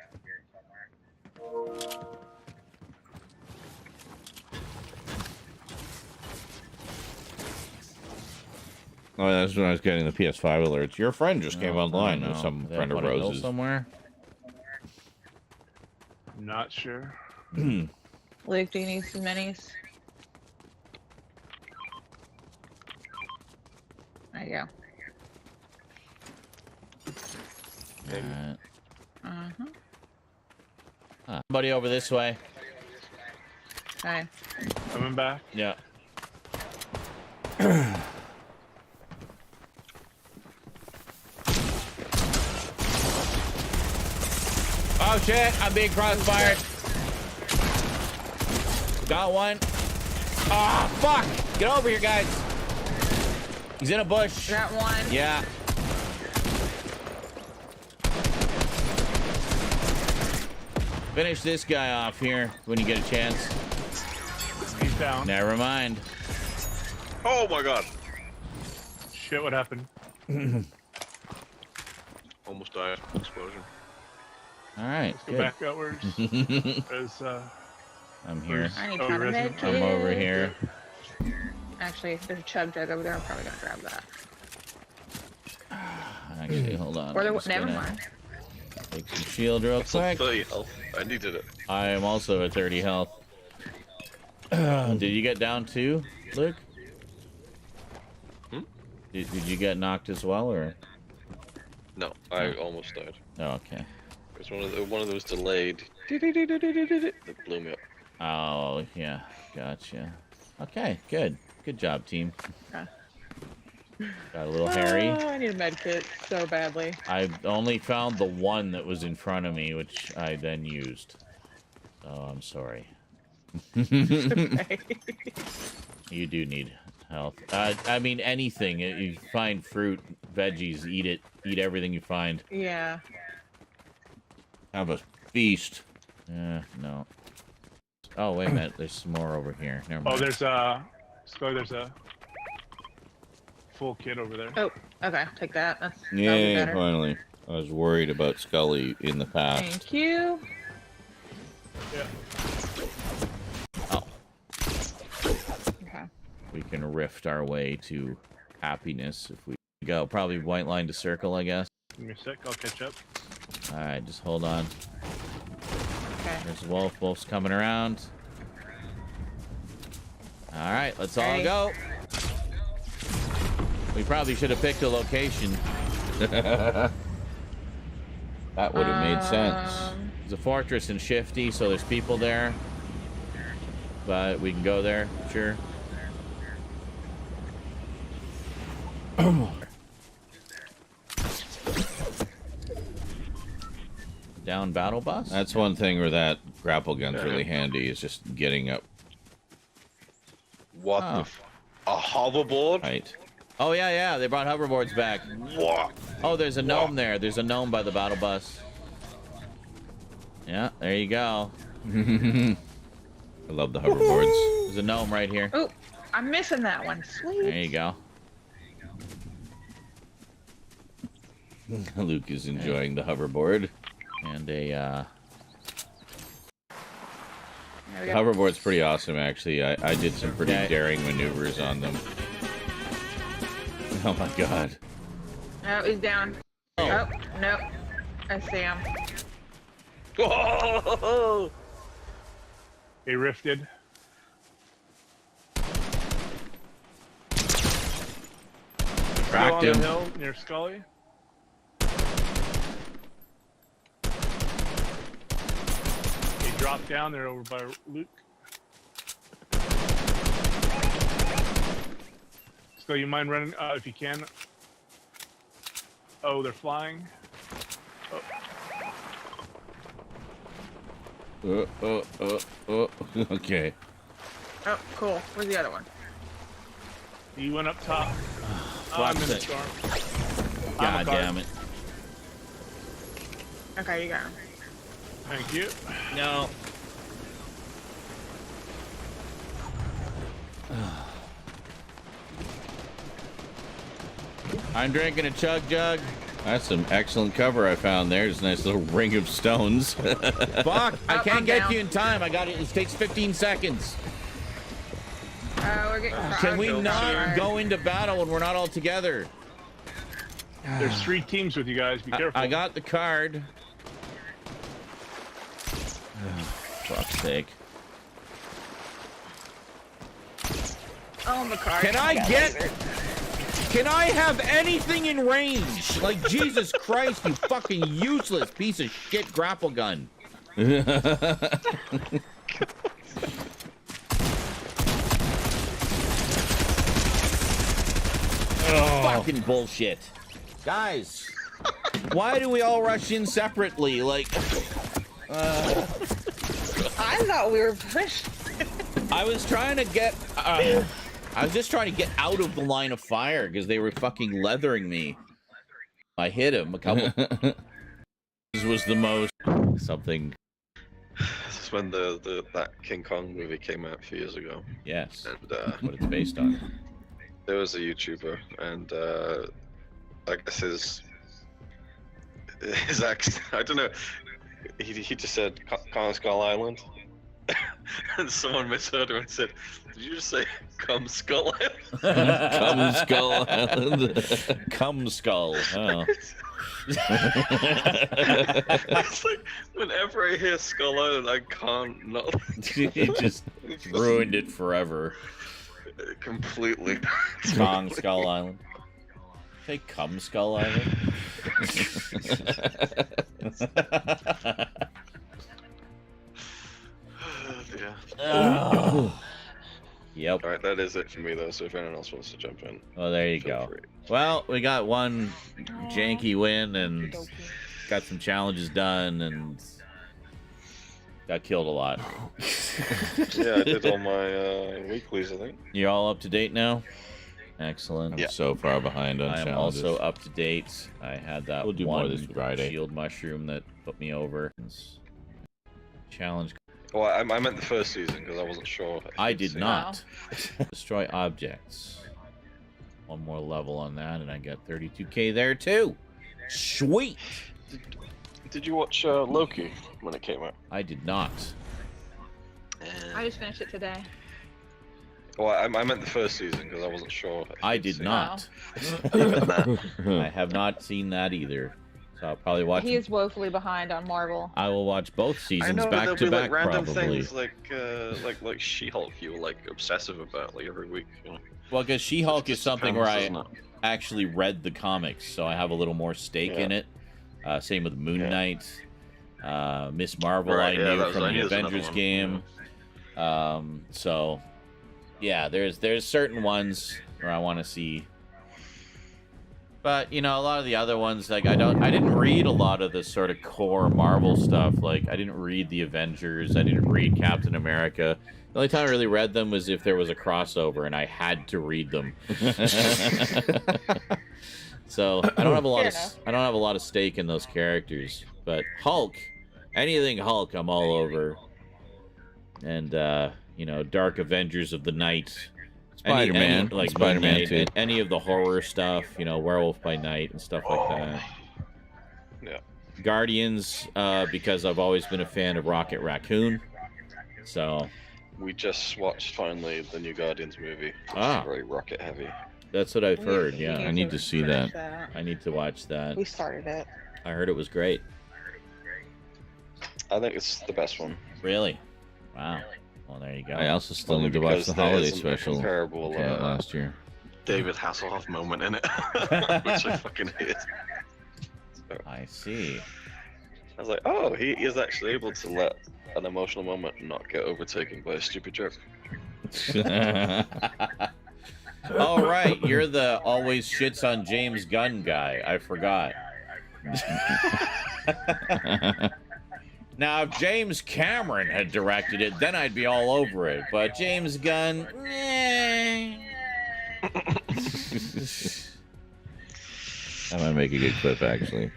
Oh, that's when I was getting the PS5 alerts. Your friend just came online. no. Some They friend of put a hill Rose's. somewhere. Not sure. Luke, do you need some minis? There you go. Somebody over this way. Okay. Coming back. Yeah. Oh shit, I'm being crossfired. Got one. Ah, fuck! Get over here, guys. He's in a bush. Got one. Yeah. Finish this guy off here when you get a chance. He's down. Never mind. Oh my god. Shit, what happened? Almost died. Explosion. All right, Let's go good. back outwards. There's, I'm here. I need Oh, to find a resin. med kit. I'm over here. Actually, there's a chug jug over there. I'm probably gonna grab that. Actually, hold on. Or I'm there, just never gonna mind. take some shield real It's on quick. 30 health. I needed it. I am also at 30 health. Did you get down too, Luke? Did you get knocked as well, or? No, I almost died. Oh, okay. It was one of those delayed. That blew me up. Oh, yeah. Gotcha. Okay, good. Good job, team. Okay. Got a little hairy. I need a med kit so badly. I only found the one that was in front of me, which I then used. Oh, I'm sorry. Okay. You do need health. I mean, anything. You find fruit, veggies, eat it. Eat everything you find. Yeah. Have a feast. No. Oh, wait a minute. There's some more over here. Never mind. Oh, there's a... Scully, there's a full kit over there. Oh, okay. Take that. That'll be Yay, better. finally. I was worried about Scully in the past. Thank you. Yeah. Oh. Okay. We can rift our way to happiness if we go. Probably white line to circle, I guess. Give me a sec, I'll catch up. Alright, just hold on. Okay. There's Wolf. Wolf's coming around. Alright, let's all Hey. go. We probably should have picked a location. That would have made sense. There's a fortress in Shifty, so there's people there. But we can go there, sure. Down battle bus? That's one thing where that grapple gun's really handy, is just getting up. What the a hoverboard? Right. Oh, yeah, yeah, they brought hoverboards back. What? Oh, there's a gnome there. There's a gnome by the battle bus. Yeah, there you go. I love the hoverboards. There's a gnome right here. Oh, I'm missing that one. Sweet. There you go. Luke is enjoying the hoverboard. And a, There we the go. hoverboard's pretty awesome, actually. I did some pretty daring maneuvers on them. Oh my god. Oh, he's down. Oh, nope. I see him. Oh! They rifted. Cracked On the him. hill near Scully. They dropped down there over by Luke. So you mind running if you can? Oh, they're flying. Okay. Oh, cool. Where's the other one? He went up top. I'm in the it. storm. God damn it. Okay, you got him. Thank you. No. I'm drinking a chug jug. That's some excellent cover I found there. There's a nice little ring of stones. Fuck! I can't I'm get down. you in time. I got it. It takes 15 seconds. We're getting Can we crowded. not go into battle when we're not all together? There's 3 teams with you guys. Be careful. I got the card. Fuck's sake. Oh, the car. Can I have anything in range? Like, Jesus Christ, you fucking useless piece of shit grapple gun. Fucking bullshit. Guys, why do we all rush in separately? Like, I thought we were pushed. I was trying to get, I was just trying to get out of the line of fire because they were fucking leathering me. I hit him a couple. This was the most something. This is when that King Kong movie came out a few years ago. Yes. And What it's based on. there was a YouTuber, and I guess his accent. I don't know. He just said Kong Skull Island, and someone misheard him and said, "Did you just say Cum Skull Island?" Cum Skull Island. Cum Skull. Oh. It's like whenever I hear Skull Island, I can't not. It just ruined it forever. Completely. Kong Skull Island. Say Cum Skull Island. Yeah. Oh. Yep. All right, that is it for me though. So if anyone else wants to jump in, Well, there you feel go. free. Well, we got one janky win and got some challenges done and got killed a lot. Yeah, I did all my weeklies, I think. You all up to date now? Excellent. I'm so far behind on I am challenges. also up to date. I had that We'll do one more this Friday. shield mushroom that put me over. Challenge. Well, I meant the first season because I wasn't sure. if I you'd did seen not. Destroy objects. One more level on that, and I got 32k there too. Sweet. it. Did you watch Loki when it came out? I did not. I just finished it today. Well, I meant the first season because I wasn't sure. if I you'd did seen not. Even that. I have not seen that either. So I'll probably watch. He is woefully behind on Marvel. I will watch both I seasons know, but back there'll to be back like random probably. things like She-Hulk you were like obsessive about like every week. You know? Well, because She-Hulk is Just something where I depends, doesn't it? actually read the comics, so I have a little more stake in it. Same with Moon Knight. Miss Marvel Right, I yeah, knew that was- from I the knew there was Avengers another one, game. So yeah, there's certain ones where I want to see. But you know, a lot of the other ones, like I didn't read a lot of the sort of core Marvel stuff. Like I didn't read the Avengers, I didn't read Captain America. The only time I really read them was if there was a crossover and I had to read them. So I don't have a lot of stake in those characters. But Hulk, anything Hulk, I'm all over. And you know, Dark Avengers of the Night. Spider-Man. Like Spider-Man Moon Knight, too. any of the horror stuff, you know, Werewolf by Night and stuff like that. Yeah. Guardians, because I've always been a fan of Rocket Raccoon. So We just watched finally the new Guardians movie. Which Ah. is very rocket heavy. that's what I've heard. We Yeah, I need to see finish that. I need to watch that. We started it. I heard it was great. I think it's the best one. Really? Wow. Well, there you go. I also still Only need to watch because the there holiday isn't a special. comparable, that came out last year. David Hasselhoff moment in it, which I fucking hate. So, I see. I was like, oh, he is actually able to let an emotional moment not get overtaken by a stupid joke. Oh, right. You're the always shits on James Gunn guy. I forgot. Now, if James Cameron had directed it, then I'd be all over it. But James Gunn, That might make a good clip, actually.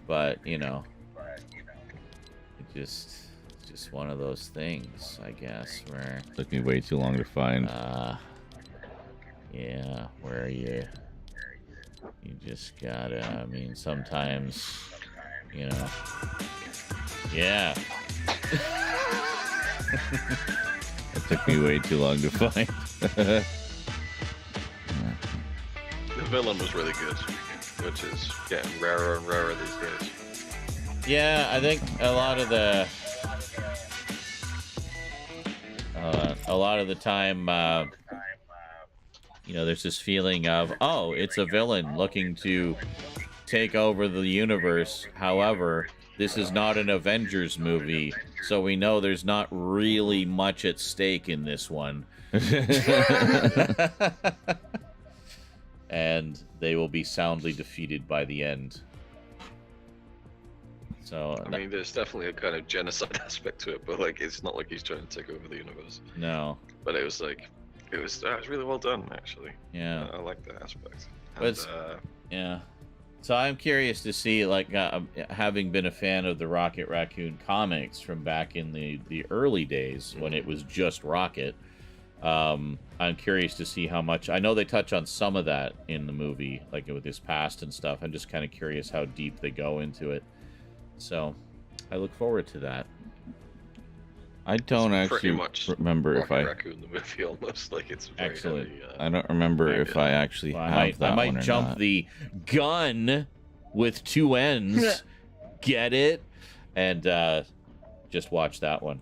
But, you know, it's just one of those things, I guess, where, Took me way too long to find. yeah, where you just gotta, I mean, sometimes, you know, yeah. It took me way too long to find. The villain was really good, which is getting rarer and rarer these days. Yeah, I think a lot of the time, you know, there's this feeling of, oh, it's a villain looking to take over the universe. However, this is not an Avengers movie, so we know there's not really much at stake in this one. And they will be soundly defeated by the end. So I mean, there's definitely a kind of genocide aspect to it, but like, it's not like he's trying to take over the universe. no, But it was like, it was really well done, actually. yeah, I like that aspect. But it's- yeah. So I'm curious to see, like, having been a fan of the Rocket Raccoon comics from back in the early days when it was just Rocket, I'm curious to see how much. I know they touch on some of that in the movie, like with his past and stuff. I'm just kind of curious how deep they go into it. So, I look forward to that. I don't Pretty actually much remember if Rocket I Raccoon the movie almost like it's very excellent. heavy, I don't remember if I actually Well, have that I might one or jump not. the gun with 2 ends. Get it? And just watch that one.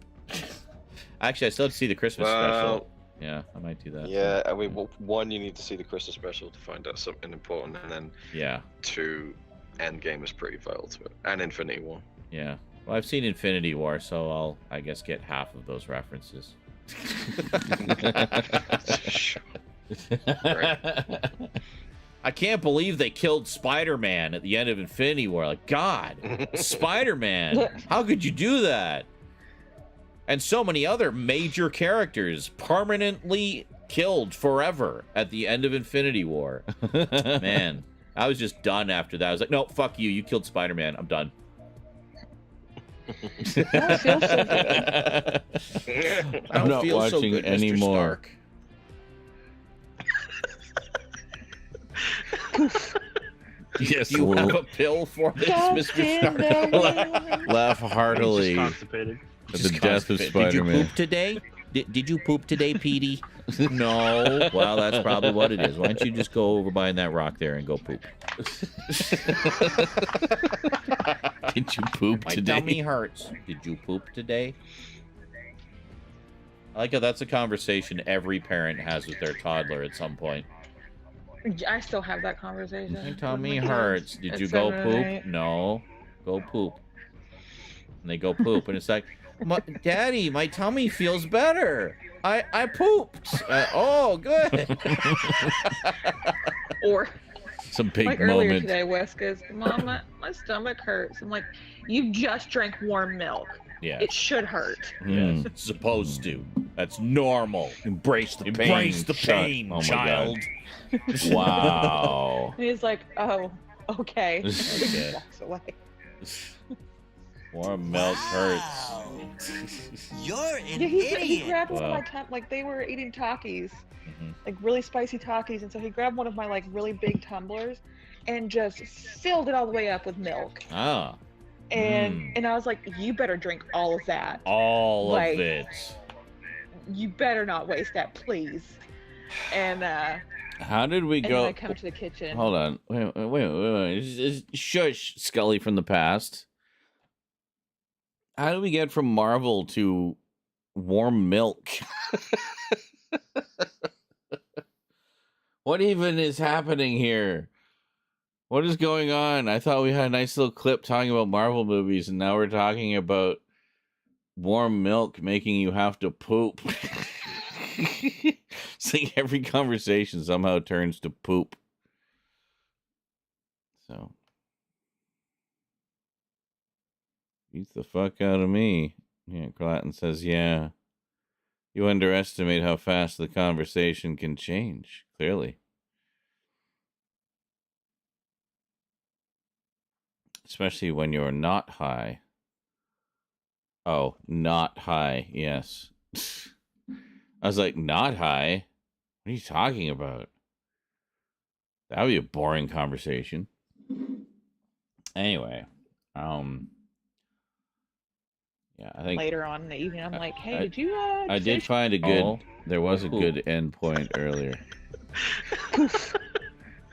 Actually, I still have to see the Christmas special. Yeah, I might do that. Yeah, I mean, well, one, you need to see the Christmas special to find out something important, and then Yeah. 2, Endgame is pretty vital to it, and Infinity War. Yeah. Well, I've seen Infinity War, so I'll, I guess, get half of those references. I can't believe they killed Spider-Man at the end of Infinity War. Like, God, Spider-Man, how could you do that? And so many other major characters permanently killed forever at the end of Infinity War. Man, I was just done after that. I was like, no, fuck you. You killed Spider-Man. I'm done. That feels so good. I'm not watching anymore. Yes, you have a pill for this, Mr. Stark. Laugh heartily He's just constipated. at the death of Did you Spider-Man. poop today? Did you poop today, Petey? No. Well, that's probably what it is. Why don't you just go over behind that rock there and go poop? Did you poop My today? tummy hurts. Did you poop today? I like how that's a conversation every parent has with their toddler at some point. I still have that conversation. My with tummy kids hurts. Did at you go 7 and poop? 8. No. Go poop. And they go poop, and it's like, Daddy, my tummy feels better. I pooped. Oh, good. Or Some big like earlier moment. today, Wes goes, Mom, my stomach hurts. I'm like, you just drank warm milk. Yeah. It should hurt. Mm. It's supposed to. That's normal. Embrace the pain. Embrace the Shut- pain, oh my child. God. Wow. And he's like, oh, okay. And he Okay. walks away. Warm milk hurts. You're an Yeah, he grabbed one of Wow. my like they were eating Takis, Mhm. like really spicy Takis, and so he grabbed one of my like really big tumblers and just filled it all the way up with milk. Ah. And I was like, you better drink all of that. All Like, of it. You better not waste that, please. And How did we and go? then I come to the kitchen. Hold on. Wait. Shush, Scully from the past. How did we get from Marvel to warm milk? What even is happening here? What is going on? I thought we had a nice little clip talking about Marvel movies, and now we're talking about warm milk making you have to poop. It's like every conversation somehow turns to poop. So, beats the fuck out of me. Yeah, Glatton says, yeah. You underestimate how fast the conversation can change, clearly. Especially when you're not high. Oh, not high, yes. I was like, not high? What are you talking about? That would be a boring conversation. Anyway, yeah, I think Later on in the evening, I'm like, hey, I- did you I did finish? find a good. Oh. There was a Cool. good end point earlier.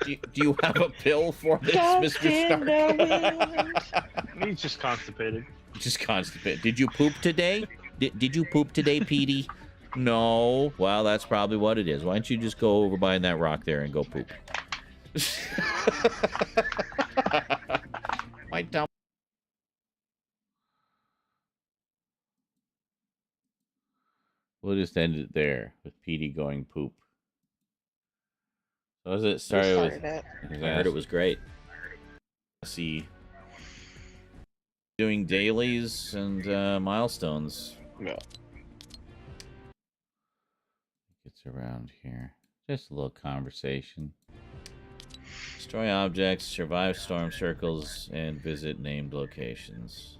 Do you have a pill for this, Dust Mr. in Stark? the wind. He's just constipated. Just constipated. Did you poop today? Did you poop today, Petey? No. Well, that's probably what it is. Why don't you just go over behind that rock there and go poop? My dumb. We'll just end it there with Petey going poop. So as it We started with, started it. I heard it was great. see doing dailies and milestones. Yeah. Gets around here. Just a little conversation. Destroy objects, survive storm circles, and visit named locations.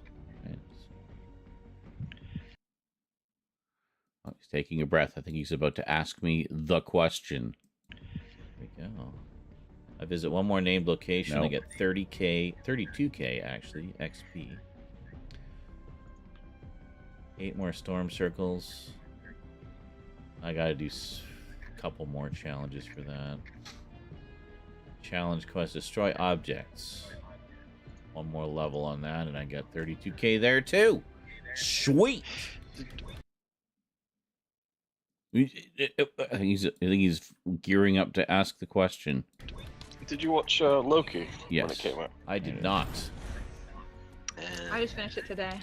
Right. He's taking a breath. I think he's about to ask me the question. There we go. I visit one more named location. I get 30K, 32K actually, XP. 8 more storm circles. I gotta do a couple more challenges for that. Challenge quest, destroy objects. One more level on that, and I got 32K there too. Sweet. I think he's gearing up to ask the question. Did you watch Loki Yes. when it came out? I did not. I just finished it today.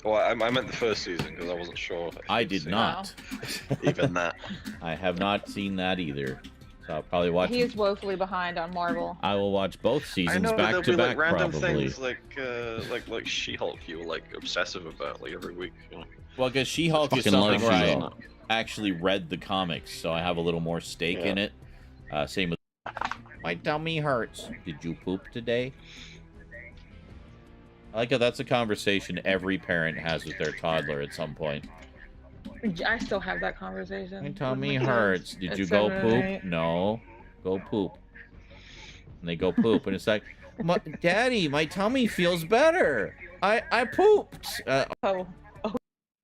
Well, I meant the first season because I wasn't sure. I did not. Even that. I have not seen that either. So I'll probably watch. He is woefully behind on Marvel. I will watch both seasons I know back there'll to be back, like random probably. things like She-Hulk you were like obsessive about like every week. You know? Well, because She-Hulk is Fucking love something where She-Hulk. I actually read the comics, so I have a little more stake in it. Same with my tummy hurts. Did you poop today? I like how that's a conversation every parent has with their toddler at some point. I still have that conversation. My with tummy kids hurts. Did at you go 7 and poop? 8. No. Go poop. And they go poop, and it's like, Daddy, my tummy feels better. I pooped. Oh,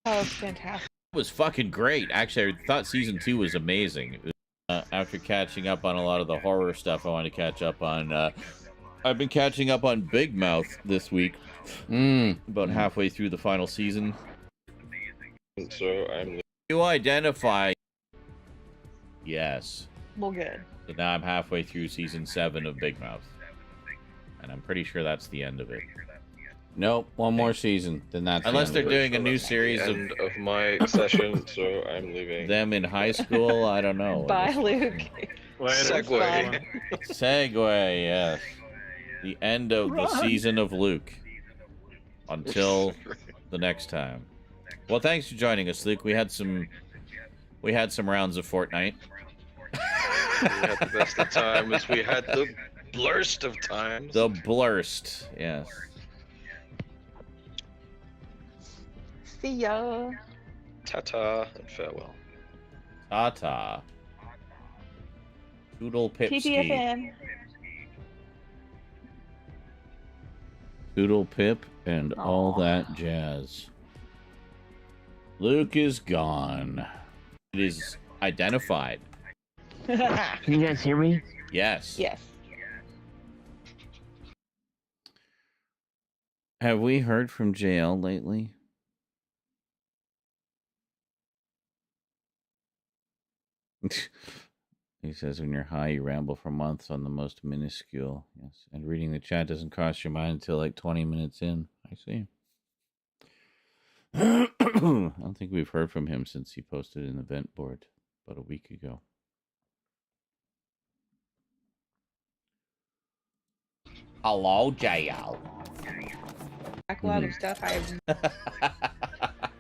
fantastic. It was fucking great. Actually, I thought season 2 was amazing. It was, after catching up on a lot of the horror stuff I wanted to catch up on, I've been catching up on Big Mouth this week. About halfway through the final season. So I'm. You identify. Yes. Well, good. So now I'm halfway through season 7 of Big Mouth. And I'm pretty sure that's the end of it. Nope, one more season. Then that's Unless the end they're of it. doing a new series end of my session, so I'm leaving. Them in high school, I don't know. Bye, Luke. Segway. Segue, yes. The end of the season of Luke. Until the next time. Well, thanks for joining us, Luke. We had some rounds of Fortnite. We had the best of times. We had the blurst of times. The blurst, yes. See ya. Ta-ta and farewell. Ta-ta. Toodle Pipski. TTFN. Toodle Pip and all that jazz. Luke is gone. It is identified. Can you guys hear me? Yes. Yes. Have we heard from JL lately? He says, when you're high, you ramble for months on the most minuscule. Yes. And reading the chat doesn't cross your mind until like 20 minutes in. I see. I don't think we've heard from him since he posted an event board about a week ago. Hello, JL. Backlog of stuff I've.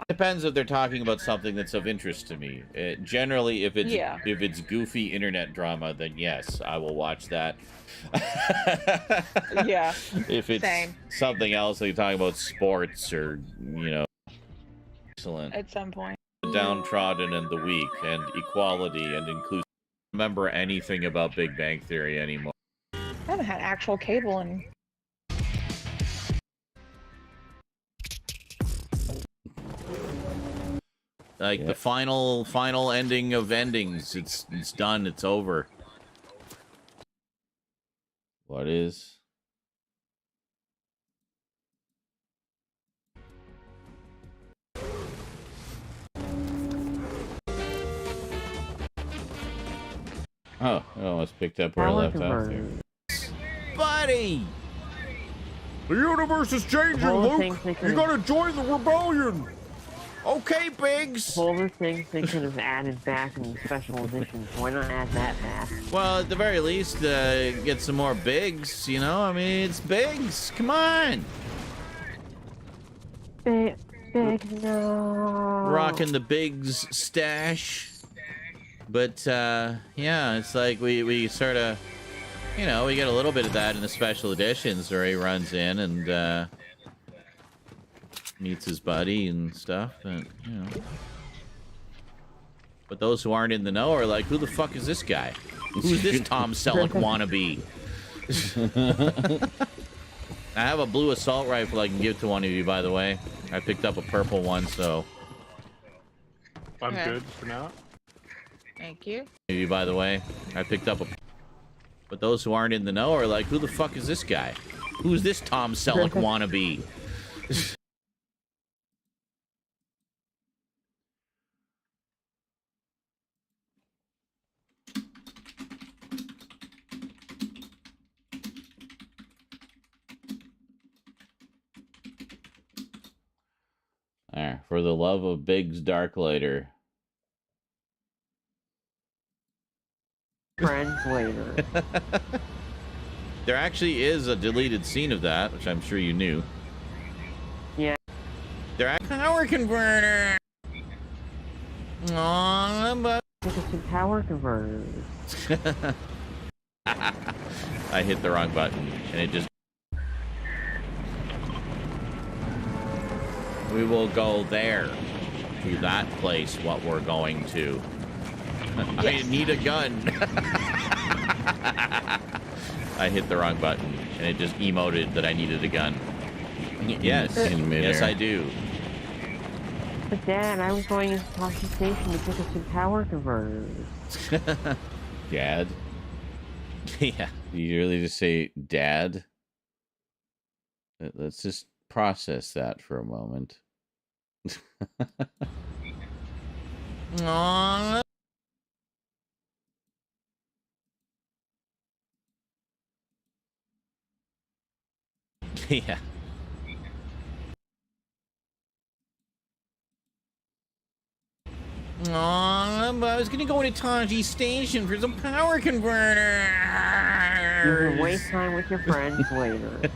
Depends if they're talking about something that's of interest to me. Generally, if it's goofy internet drama, then yes, I will watch that. Yeah. If it's Same. something else, like talking about sports or excellent. At some point. The downtrodden and the weak and equality and inclusion. I don't remember anything about Big Bang Theory anymore. I haven't had actual cable in. Like the final ending of endings. It's done. It's over. What is? Oh, I almost picked up where I left off there. Buddy! The universe is changing, Luke! You gotta join the rebellion! Okay, Biggs! All the things they could have added back in the special editions, why not add that back? Well, at the very least, get some more Biggs, you know? I mean, it's Biggs! Come on! Big no. Rocking the Biggs stash. But, yeah, it's like we sort of, we get a little bit of that in the special editions where he runs in and, meets his buddy and stuff, but, But those who aren't in the know are like, who the fuck is this guy? Who's this Tom Selleck wannabe? I have a blue assault rifle I can give to one of you, by the way. I picked up a purple one, so... I'm good for now. Thank you. You, by the way, I picked up a... But those who aren't in the know are like, who the fuck is this guy? Who's this Tom Selleck wannabe? Alright, for the love of Biggs Darklighter. Friends later. There actually is a deleted scene of that, which I'm sure you knew. Yeah. There are power converter. Aww, but some power converters. I hit the wrong button, and it just... We will go there, to that place, what we're going to. Yes. I need a gun. I hit the wrong button, and it just emoted that I needed a gun. Yes, yes I do. But Dad, I was going into Toshi Station to pick up some power converters. Dad? Yeah, you really just say Dad? Let's just process that for a moment. Aww. Yeah. Aww, I was gonna go into Taji Station for some power converter. You can waste time with your friends later.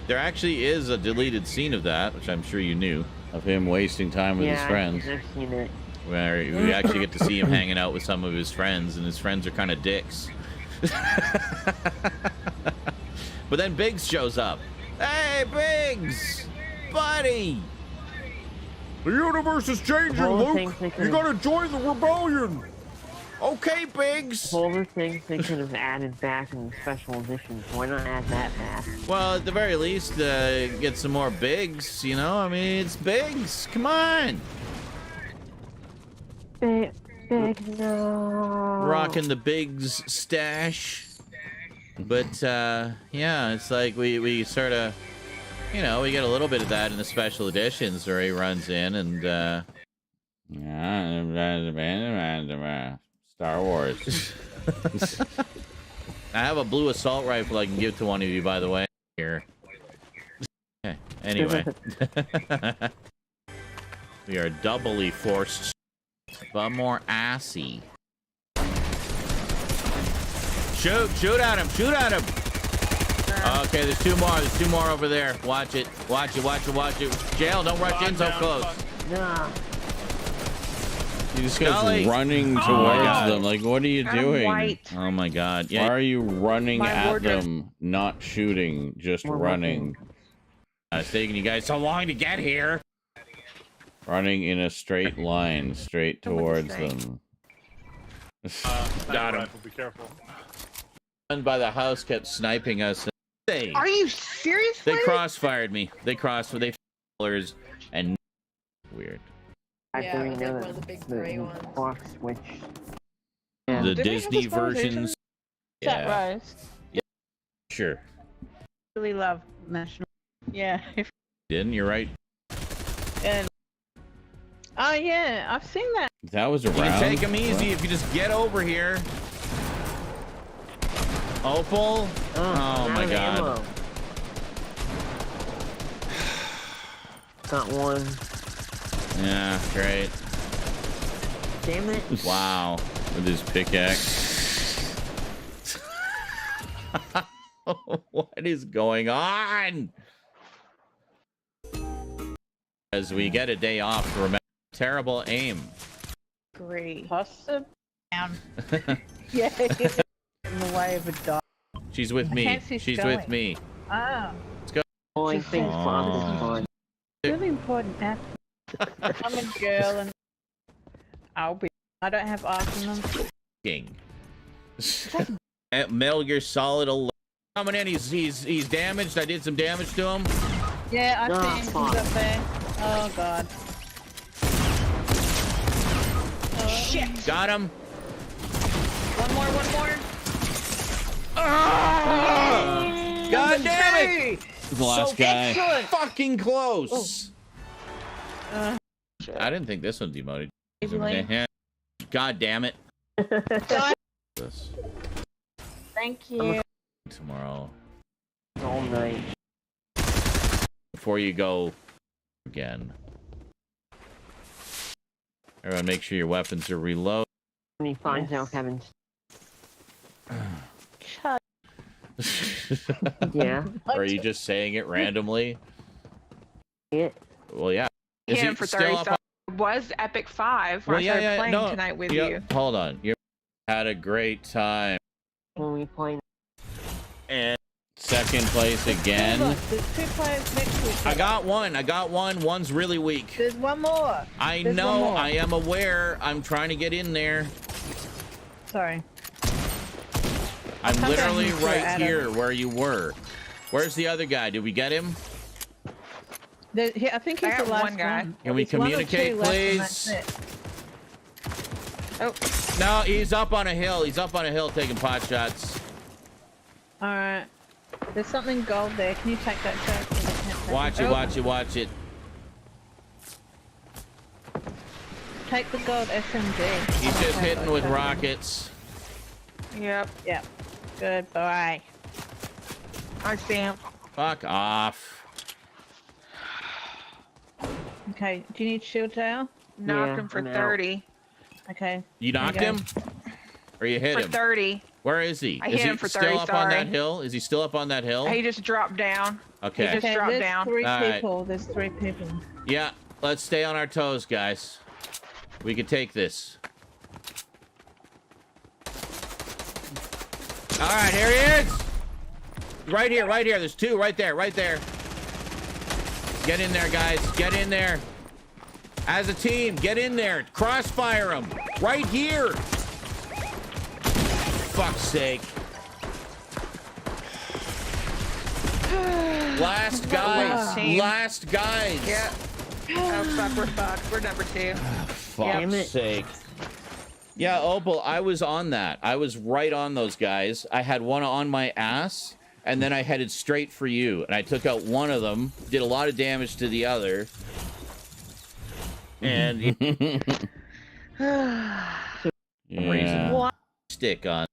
There actually is a deleted scene of that, which I'm sure you knew, of him wasting time with his friends. I've seen it. Where we actually get to see him hanging out with some of his friends, and his friends are kind of dicks. But then Biggs shows up. Hey, Biggs! Buddy! The universe is changing, Luke! You gotta join the rebellion! Okay, Biggs! Polar things they could have added back in the special editions. Why not add that back? Well, at the very least, get some more Biggs, you know? I mean, it's Biggs. Come on! Big, no. Rocking the Biggs stash. But, yeah, it's like we sort of, you know, we get a little bit of that in the special editions where he runs in and, Star Wars. I have a blue assault rifle I can give to one of you, by the way. Here. Okay. Anyway. We are doubly forced, but more assy. Shoot at him, shoot at him. Okay, there's two more over there. Watch it, watch it, watch it, watch it. Jail, don't rush in so close. Nah. This guy's running towards them. Like, what are you doing? Oh my god. Yeah. Why are you running at them, not shooting, just running? It's taking you guys so long to get here. Running in a straight line, straight towards them. Got him. Be careful. By the house kept sniping us. Are you seriously? They crossfired me. They colors and weird. Yeah, it was like one of the big gray ones. Box switch. Yeah. The Disney versions. Yeah. Rise? Yeah. Sure. Really love national. Yeah. Didn't you right? And oh yeah, I've seen that. That was around. You can take them easy if you just get over here. Opal? Oh my god. Got one. Yeah, great. Damn it. Wow. With his pickaxe. What is going on? As we get a day off to remember terrible aim. Great. Toss him down. Yeah. In the way of a dog. She's with me. She's with me. Oh. Let's go. Only thing fun is fun. Really important. I'm a girl and I'll be. I don't have arsenal. King. Metal Gear Solid 11. Coming in, he's damaged. I did some damage to him. Yeah, I see him. He's up there. Oh god. Shit! Got him. One more. Ah! God damn it! The last guy. Excellent. Fucking close. Oh. I didn't think this one demoted. Easily. God damn it. This Thank you. tomorrow. All night. Before you go again. Everyone, make sure your weapons are reloaded. When he finds out Kevin's. Yeah. Or are you just saying it randomly? Yeah. Well, yeah. Hit Is him he for still 30 up on... It was Epic 5 when I started playing tonight with you. Hold on. You had a great time. When we play. And second place again. Look, there's 2 players next to each other. I got one. One's really weak. There's one more. I There's know. one more. I am aware. I'm trying to get in there. Sorry. I'm Come down literally here, right Adam. here where you were. Where's the other guy? Did we get him? I think he's I the got last one guy. Can we There's one or communicate, two left, and please? that's it. Oh, No, he's up on a hill. He's up on a hill taking pot shots. Alright. There's something gold there. Can you take that shot? Watch it, watch it, watch it. Take the gold SMG. He's just hitting with rockets. yep. Yep. Good boy. I see him. Fuck off. Okay, do you need shield tail? Knocked him for I'm out. 30. Okay. You knocked There you him? Or you hit For him? 30. Where is he? I Is hit he him for still 30, up on that sorry. hill? Is he still up on that hill? He just dropped down. Okay. He just dropped there's down. 3 All right. people. There's 3 people. Yeah, let's stay on our toes, guys. We can take this. All right, here he is. Right here, right here. There's 2 right there, right there. Get in there, guys. Get in there. As a team, get in there. Crossfire them. Right here. Fuck's sake. Last guys. Team. Last guys. Yeah. Oh, fuck, we're fucked. We're number 2. Fuck's sake. Yeah, Opal, I was on that. I was right on those guys. I had one on my ass, and then I headed straight for you. And I took out one of them, did a lot of damage to the other. And reason stick on.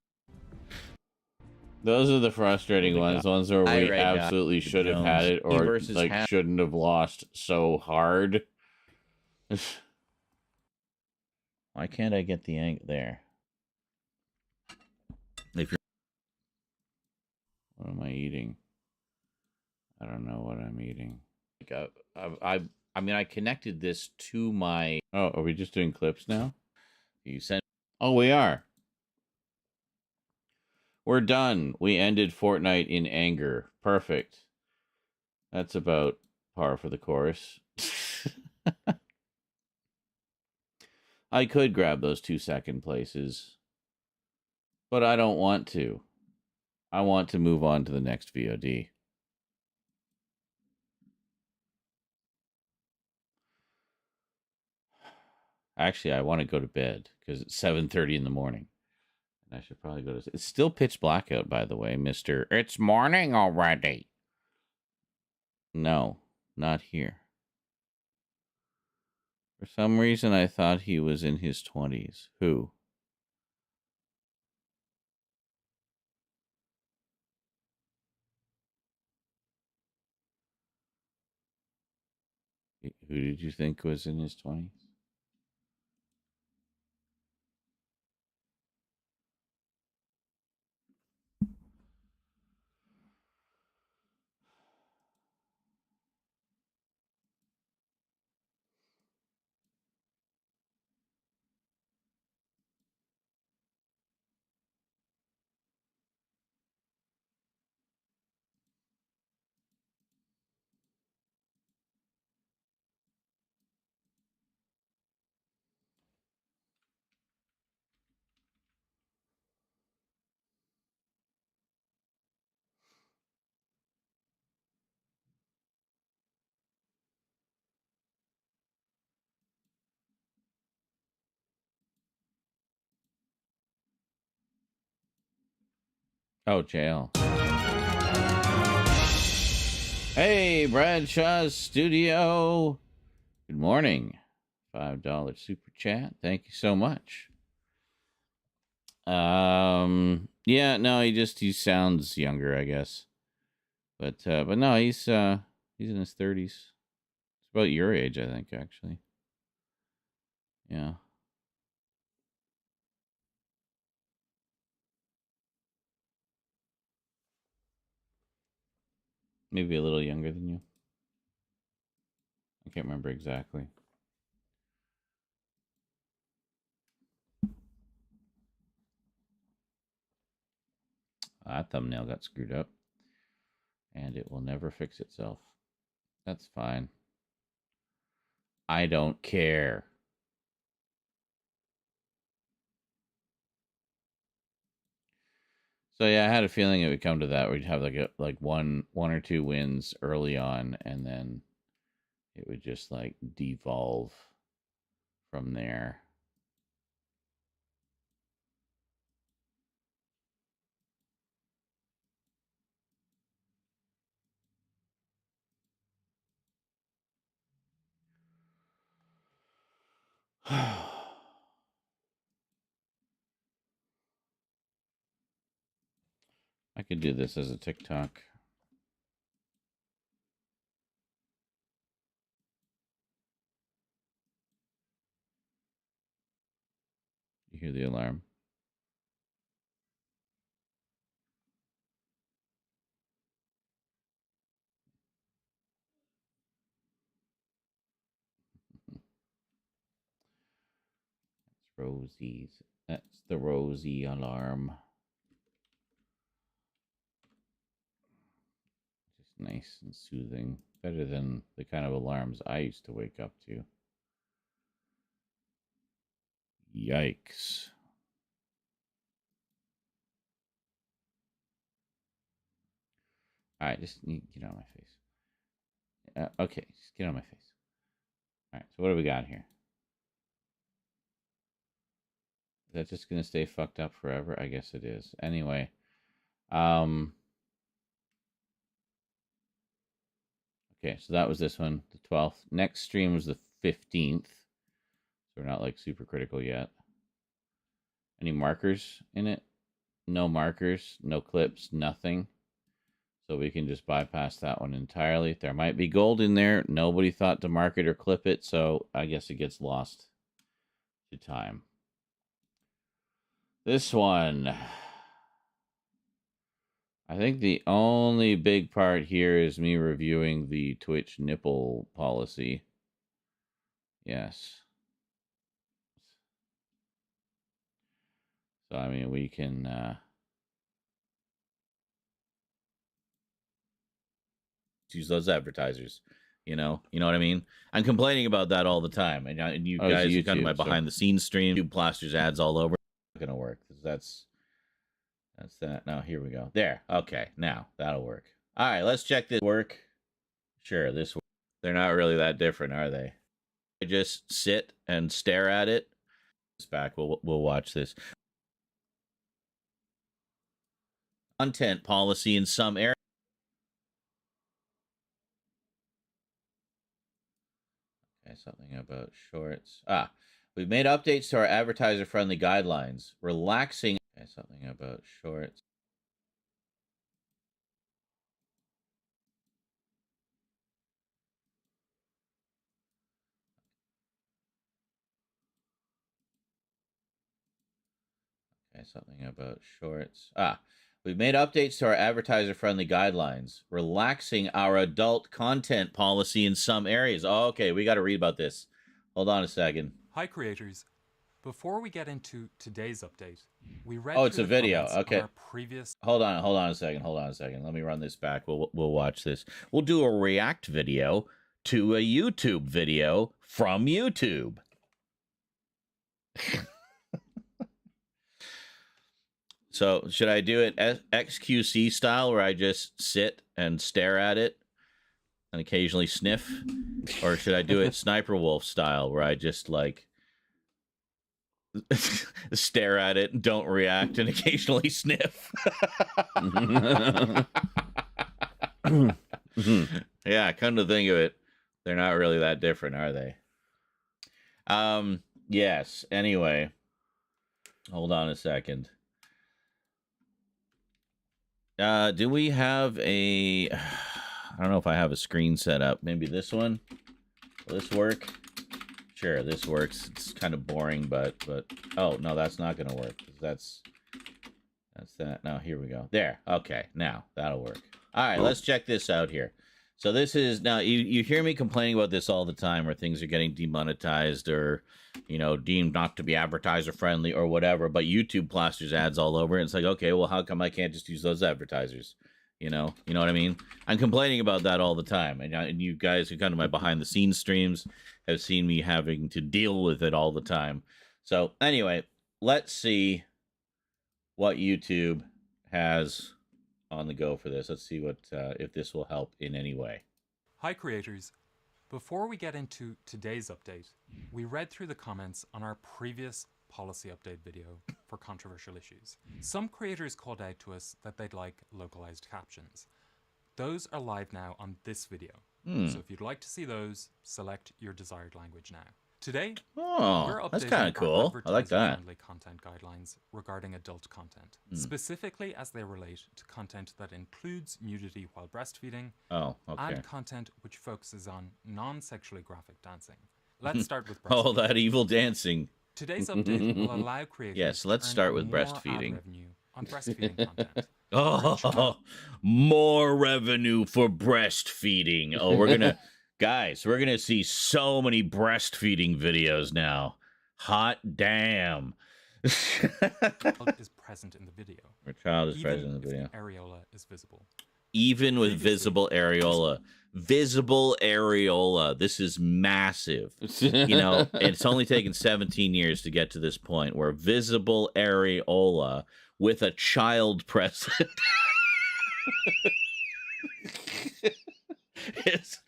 Those are the frustrating ones where we absolutely should have had it, or like shouldn't have lost so hard. Why can't I get the angle there? If you're, what am I eating? I don't know what I'm eating. Like I mean, I connected this to my. Oh, are we just doing clips now? You sent. Oh, we are. We're done. We ended Fortnite in anger. Perfect. That's about par for the course. I could grab those 2 second places, but I don't want to. I want to move on to the next VOD. Actually, I want to go to bed because it's 7:30 in the morning. And I should probably go to... It's still pitch black out, by the way, Mr. It's morning already. No, not here. For some reason, I thought he was in his 20s. Who? Who did you think was in his 20s? Oh, jail. Hey, Bradshaw's Studio. Good morning. $5 super chat. Thank you so much. Yeah, no, he sounds younger, I guess. But no, he's in his 30s. It's about your age, I think, actually. Yeah. Maybe a little younger than you. I can't remember exactly. That thumbnail got screwed up. And it will never fix itself. That's fine. I don't care. So yeah, I had a feeling it would come to that. We'd have like one or two wins early on, and then it would just like devolve from there. I could do this as a TikTok. You hear the alarm? It's Rosie's. That's the Rosie alarm. Just nice and soothing. Better than the kind of alarms I used to wake up to. Yikes. All right, just get on my face. Okay, just get on my face. All right, so what do we got here? Is that just going to stay fucked up forever? I guess it is. Anyway, okay, so that was this one, the 12th. Next stream was the 15th. So we're not like super critical yet. Any markers in it? No markers, no clips, nothing. So we can just bypass that one entirely. There might be gold in there. Nobody thought to mark it or clip it, so I guess it gets lost to time. This one. I think the only big part here is me reviewing the Twitch nipple policy. Yes. So, I mean, we can... use those advertisers, you know what I mean? I'm complaining about that all the time, and you guys, you kind of my behind the scenes stream, YouTube plasters ads all over. Not gonna work. That's that. Now here we go. There. Okay, now that'll work. All right, let's check this work. Sure, this work. They're not really that different, are they? I just sit and stare at it. It's back. We'll watch this. Content policy in some areas. Something about shorts. We've made updates to our advertiser-friendly guidelines, relaxing. Something about shorts. Something about shorts. We've made updates to our advertiser-friendly guidelines, relaxing our adult content policy in some areas. Oh, okay, we got to read about this. Hold on a second. Hi, creators. Before we get into today's update, we read. Oh, it's a video. Okay. Previous. Hold on a second. Let me run this back. We'll watch this. We'll do a react video to a YouTube video from YouTube. So should I do it XQC style, where I just sit and stare at it and occasionally sniff? Or should I do it Sniper Wolf style, where I just like stare at it, don't react, and occasionally sniff. Yeah, come to think of it, they're not really that different, are they? Yes, anyway. Hold on a second. Do we have a... I don't know if I have a screen set up. Maybe this one? Will this work? Sure, this works. It's kind of boring, but... Oh, no, that's not going to work. That's that. No, here we go. There. Okay, now, that'll work. All right, let's check this out here. So this is... Now, you hear me complaining about this all the time, where things are getting demonetized or... you know, deemed not to be advertiser friendly or whatever, but YouTube plasters ads all over it. It's like, okay, well, how come I can't just use those advertisers? You know what I mean? I'm complaining about that all the time. And you guys who come to my behind the scenes streams have seen me having to deal with it all the time. So anyway, let's see what YouTube has on the go for this. Let's see what if this will help in any way. Hi creators. Before we get into today's update, we read through the comments on our previous policy update video for controversial issues. Some creators called out to us that they'd like localized captions. Those are live now on this video. So if you'd like to see those, select your desired language now. Today, we're that's updating kind of cool. I like that. advertiser-friendly content guidelines regarding adult content, specifically as they relate to content that includes nudity while breastfeeding, and content which focuses on non-sexually graphic dancing. Let's start with breastfeeding. Oh, that evil dancing. Today's update will allow creators yes, let's start with breastfeeding. Revenue on breastfeeding content. Oh, more revenue for breastfeeding. Oh, we're gonna... Guys, we're going to see so many breastfeeding videos now. Hot damn. Child is present in the video. Our child is present in the video. Areola is visible. Even with visible areola. Visible areola. This is massive. You know, it's only taken 17 years to get to this point where visible areola with a child present is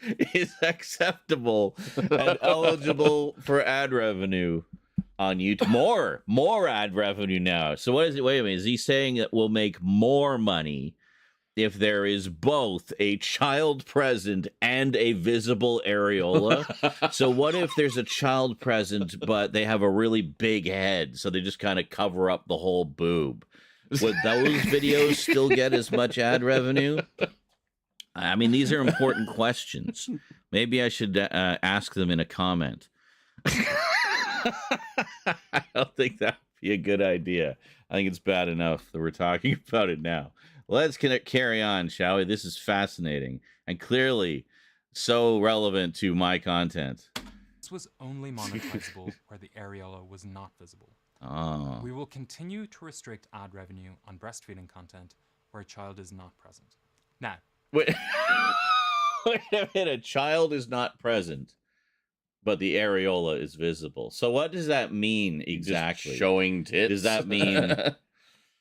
acceptable and eligible for ad revenue on YouTube. More ad revenue now. So what is it? Wait a minute. Is he saying that we'll make more money if there is both a child present and a visible areola? So what if there's a child present, but they have a really big head, so they just kind of cover up the whole boob? Would those videos still get as much ad revenue? I mean, these are important questions. Maybe I should ask them in a comment. I don't think that would be a good idea. I think it's bad enough that we're talking about it now. Let's carry on, shall we? This is fascinating and clearly so relevant to my content. This was only monetizable where the areola was not visible. Oh. We will continue to restrict ad revenue on breastfeeding content where a child is not present. Now, Wait a minute, a child is not present, but the areola is visible. So what does that mean exactly? Just showing tits? Does that mean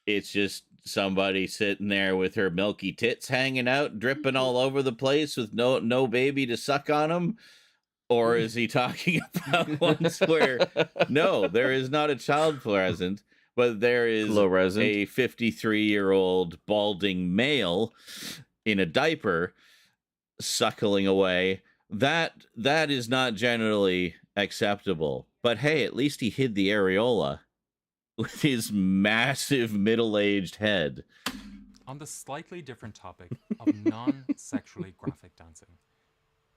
it's just somebody sitting there with her milky tits hanging out, dripping all over the place with no baby to suck on them? Or is he talking about ones where, no, there is not a child present, but there is a 53-year-old balding male in a diaper suckling away? That is not generally acceptable. But hey, at least he hid the areola with his massive middle-aged head. On the slightly different topic of non-sexually graphic dancing,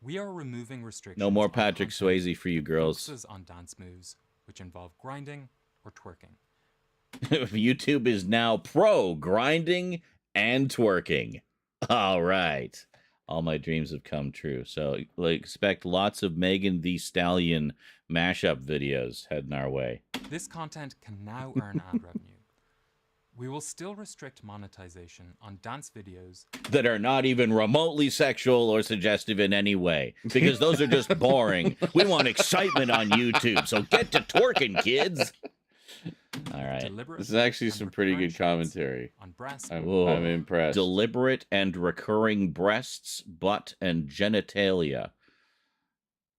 we are removing restrictions. No more Patrick Swayze for you girls. Focuses on dance moves which involve grinding or twerking. YouTube is now pro grinding and twerking. All right. All my dreams have come true. So expect lots of Megan Thee Stallion mashup videos heading our way. This content can now earn ad revenue. We will still restrict monetization on dance videos that are not even remotely sexual or suggestive in any way, because those are just boring. We want excitement on YouTube, so get to twerking, kids. All right. This is actually some pretty good commentary. On breasts. I'm impressed. Deliberate and recurring breasts, butt, and genitalia.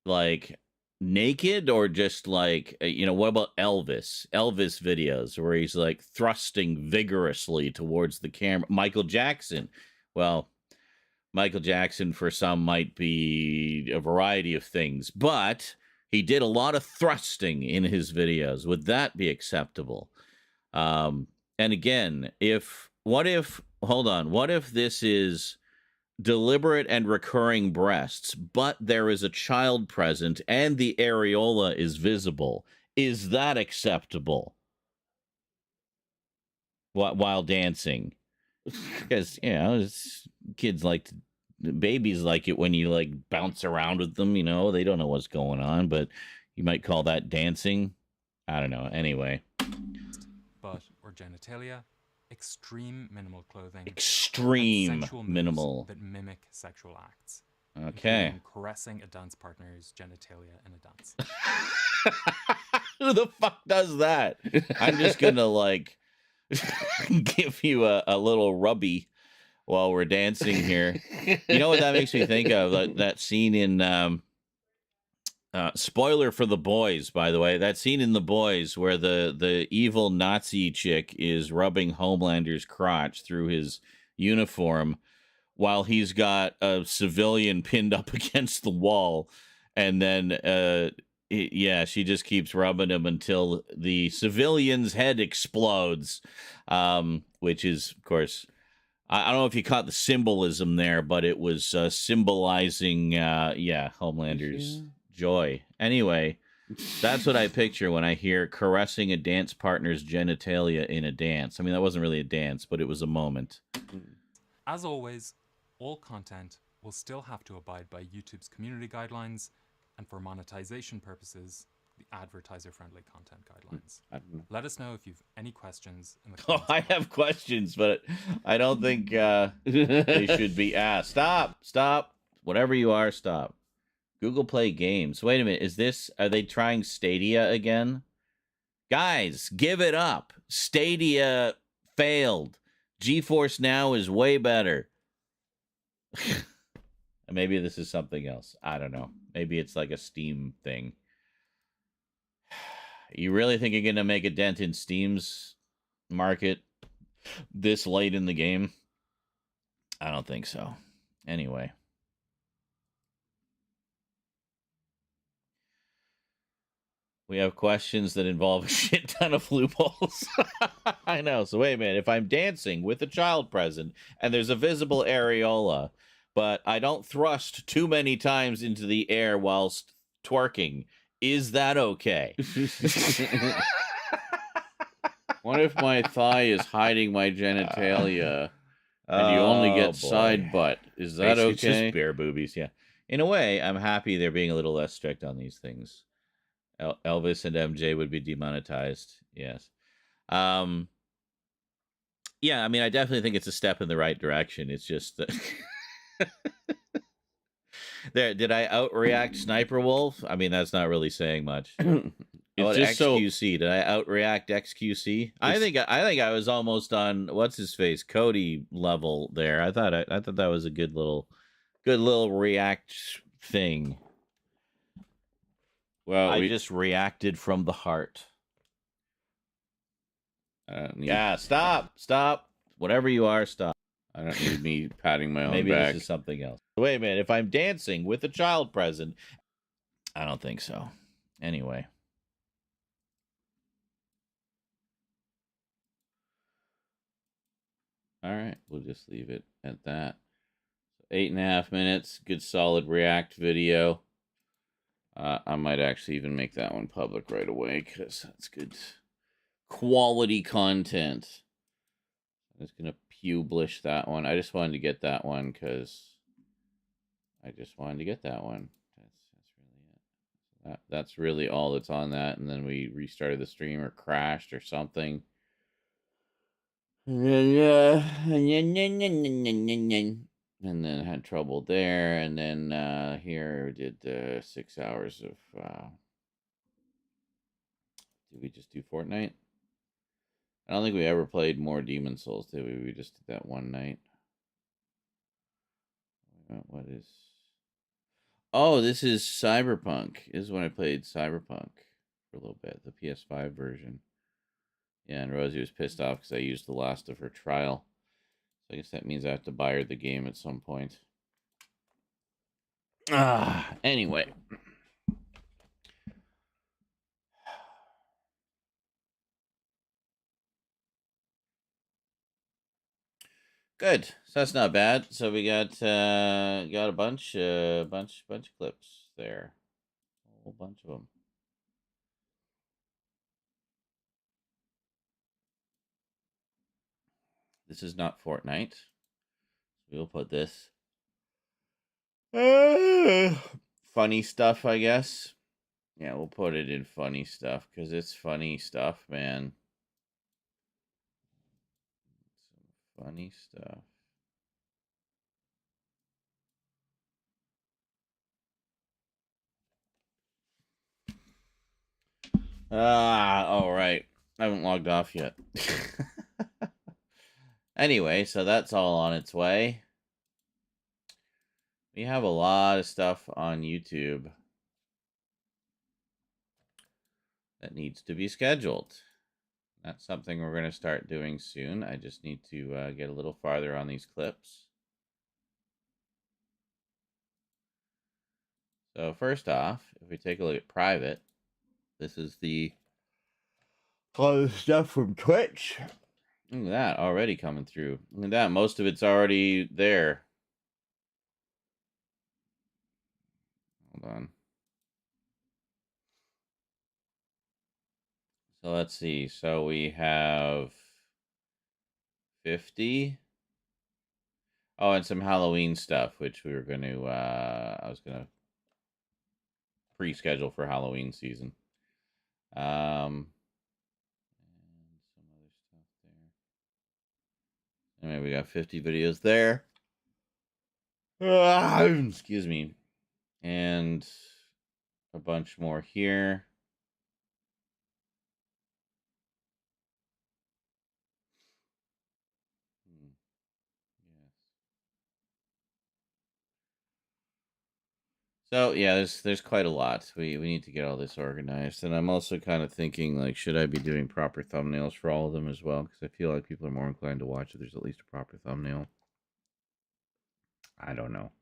Like, naked or just like, what about Elvis? Elvis videos where he's like thrusting vigorously towards the camera. Michael Jackson. Well, Michael Jackson for some might be a variety of things, but he did a lot of thrusting in his videos. Would that be acceptable? And again, what if this is deliberate and recurring breasts, but there is a child present and the areola is visible? Is that acceptable? While dancing? Because, kids babies like it when you like bounce around with them, they don't know what's going on, but you might call that dancing. I don't know. Anyway. Butt or genitalia, extreme minimal clothing, extreme sexual minimal that mimic sexual acts. Okay. Caressing a dance partner's genitalia in a dance. Who the fuck does that? I'm just gonna like give you a little rubby while we're dancing here. You know what that makes me think of? That scene in spoiler for The Boys, by the way. That scene in The Boys where the evil Nazi chick is rubbing Homelander's crotch through his uniform while he's got a civilian pinned up against the wall, and then she just keeps rubbing him until the civilian's head explodes, which is, of course, I don't know if you caught the symbolism there, but it was symbolizing, Homelander's joy. Anyway, that's what I picture when I hear caressing a dance partner's genitalia in a dance. I mean, that wasn't really a dance, but it was a moment. As always, all content will still have to abide by YouTube's community guidelines, and for monetization purposes, the advertiser-friendly content guidelines. Let us know if you've any questions in the comments. I have questions, but I don't think they should be asked. Stop. Whatever you are, stop. Google Play Games. Wait a minute. Are they trying Stadia again? Guys, give it up. Stadia failed. GeForce Now is way better. Maybe this is something else. I don't know. Maybe it's like a Steam thing. You really think you're going to make a dent in Steam's market this late in the game? I don't think so. Anyway. We have questions that involve a shit ton of loopholes. I know. So wait a minute. If I'm dancing with a child present and there's a visible areola, but I don't thrust too many times into the air whilst twerking, is that okay? What if my thigh is hiding my genitalia and you only get side butt? Is that Basically, okay? It's just bare boobies, yeah. In a way, I'm happy they're being a little less strict on these things. Elvis and MJ would be demonetized, yes. Yeah, I mean, I definitely think it's a step in the right direction. It's just that... There, did I outreact Sniper Wolf? I mean, that's not really saying much. It's just XQC. Did I outreact XQC? I think I was almost on what's his face Cody level there. I thought that was a good little react thing. Well, I just reacted from the heart. Yeah, stop. Whatever you are, stop. I don't need me patting my own Maybe back. This is something else. Wait a minute. If I'm dancing with a child present, I don't think so. Anyway. All right. We'll just leave it at that. 8.5 minutes. Good solid React video. I might actually even make that one public right away because that's good quality content. I'm just going to publish that one. I just wanted to get that one because I just wanted to get that one. That's really all that's on that. And then we restarted the stream or crashed or something. And then had trouble there. And then here we did 6 hours of... did we just do Fortnite? I don't think we ever played more Demon Souls, did we? We just did that one night. What is... Oh, this is Cyberpunk. This is when I played Cyberpunk for a little bit, the PS5 version. Yeah, and Rosie was pissed off because I used the last of her trial. So I guess that means I have to buy her the game at some point. Anyway. Good. So that's not bad. So we got a bunch of clips there. A whole bunch of them. This is not Fortnite. We'll put this. Funny stuff, I guess. Yeah, we'll put it in funny stuff because it's funny stuff, man. Some funny stuff. All right. I haven't logged off yet. Anyway, so that's all on its way. We have a lot of stuff on YouTube that needs to be scheduled. That's something we're going to start doing soon. I just need to get a little farther on these clips. So first off, if we take a look at private, this is all the stuff from Twitch. Look at that, already coming through. Look at that, most of it's already there. Hold on. So let's see. So we have 50. Oh, and some Halloween stuff, which we were going to, I was going to pre-schedule for Halloween season. And some other stuff there. Anyway, we got 50 videos there. Excuse me. And a bunch more here. So yeah, there's quite a lot. We need to get all this organized, and I'm also kind of thinking, like, should I be doing proper thumbnails for all of them as well? Because I feel like people are more inclined to watch if there's at least a proper thumbnail. I don't know.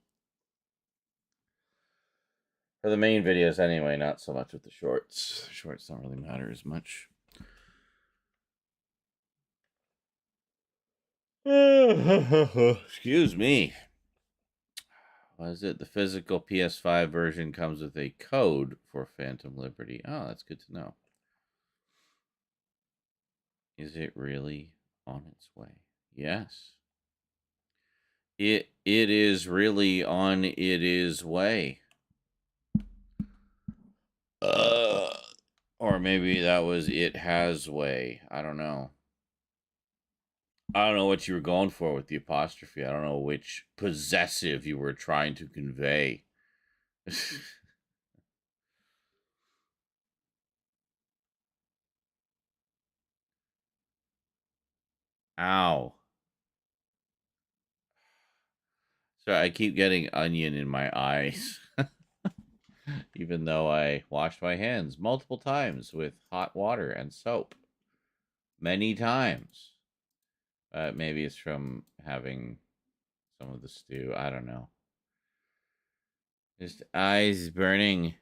For the main videos, anyway, not so much with the shorts. Shorts don't really matter as much. Excuse me. What is it? The physical PS5 version comes with a code for Phantom Liberty. Oh, that's good to know. Is it really on its way? Yes. It is really on its way. Or maybe that was it has way. I don't know. I don't know what you were going for with the apostrophe. I don't know which possessive you were trying to convey. Ow. So I keep getting onion in my eyes. Even though I washed my hands multiple times with hot water and soap. Many times. Maybe it's from having some of the stew. I don't know. Just eyes burning.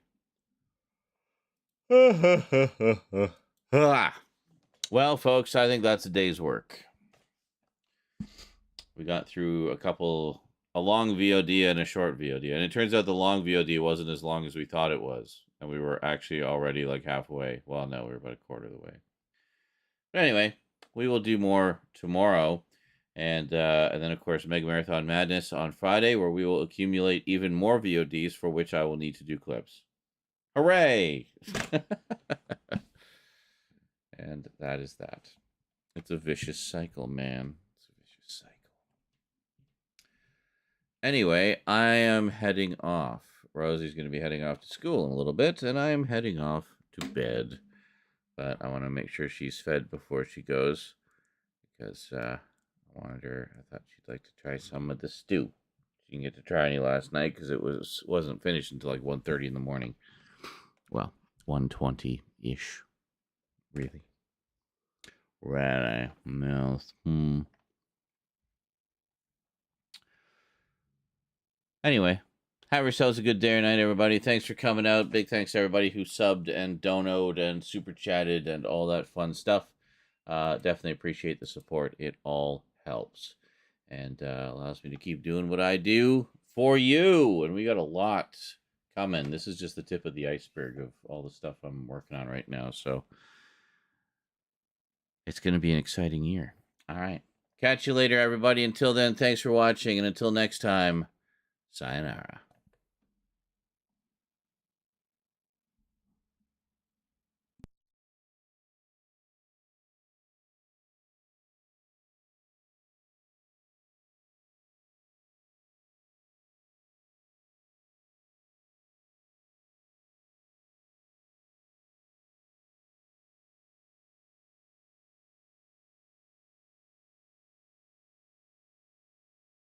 Well, folks, I think that's a day's work. We got through a long VOD and a short VOD. And it turns out the long VOD wasn't as long as we thought it was. And we were actually already like halfway. Well, no, we were about a quarter of the way. But anyway, we will do more tomorrow. And then, of course, Mega Marathon Madness on Friday, where we will accumulate even more VODs, for which I will need to do clips. Hooray! And that is that. It's a vicious cycle, man. It's a vicious cycle. Anyway, I am heading off. Rosie's going to be heading off to school in a little bit, and I am heading off to bed. But I want to make sure she's fed before she goes, because I thought she'd like to try some of the stew. Didn't get to try any last night because it wasn't finished until like 1:30 in the morning. Well, 1:20-ish. Really. Right. No. Anyway, have yourselves a good day or night, everybody. Thanks for coming out. Big thanks to everybody who subbed and donoed and super chatted and all that fun stuff. Definitely appreciate the support. It all helps. And allows me to keep doing what I do for you. And we got a lot coming. This is just the tip of the iceberg of all the stuff I'm working on right now. So it's going to be an exciting year. All right. Catch you later, everybody. Until then, thanks for watching. And until next time, sayonara.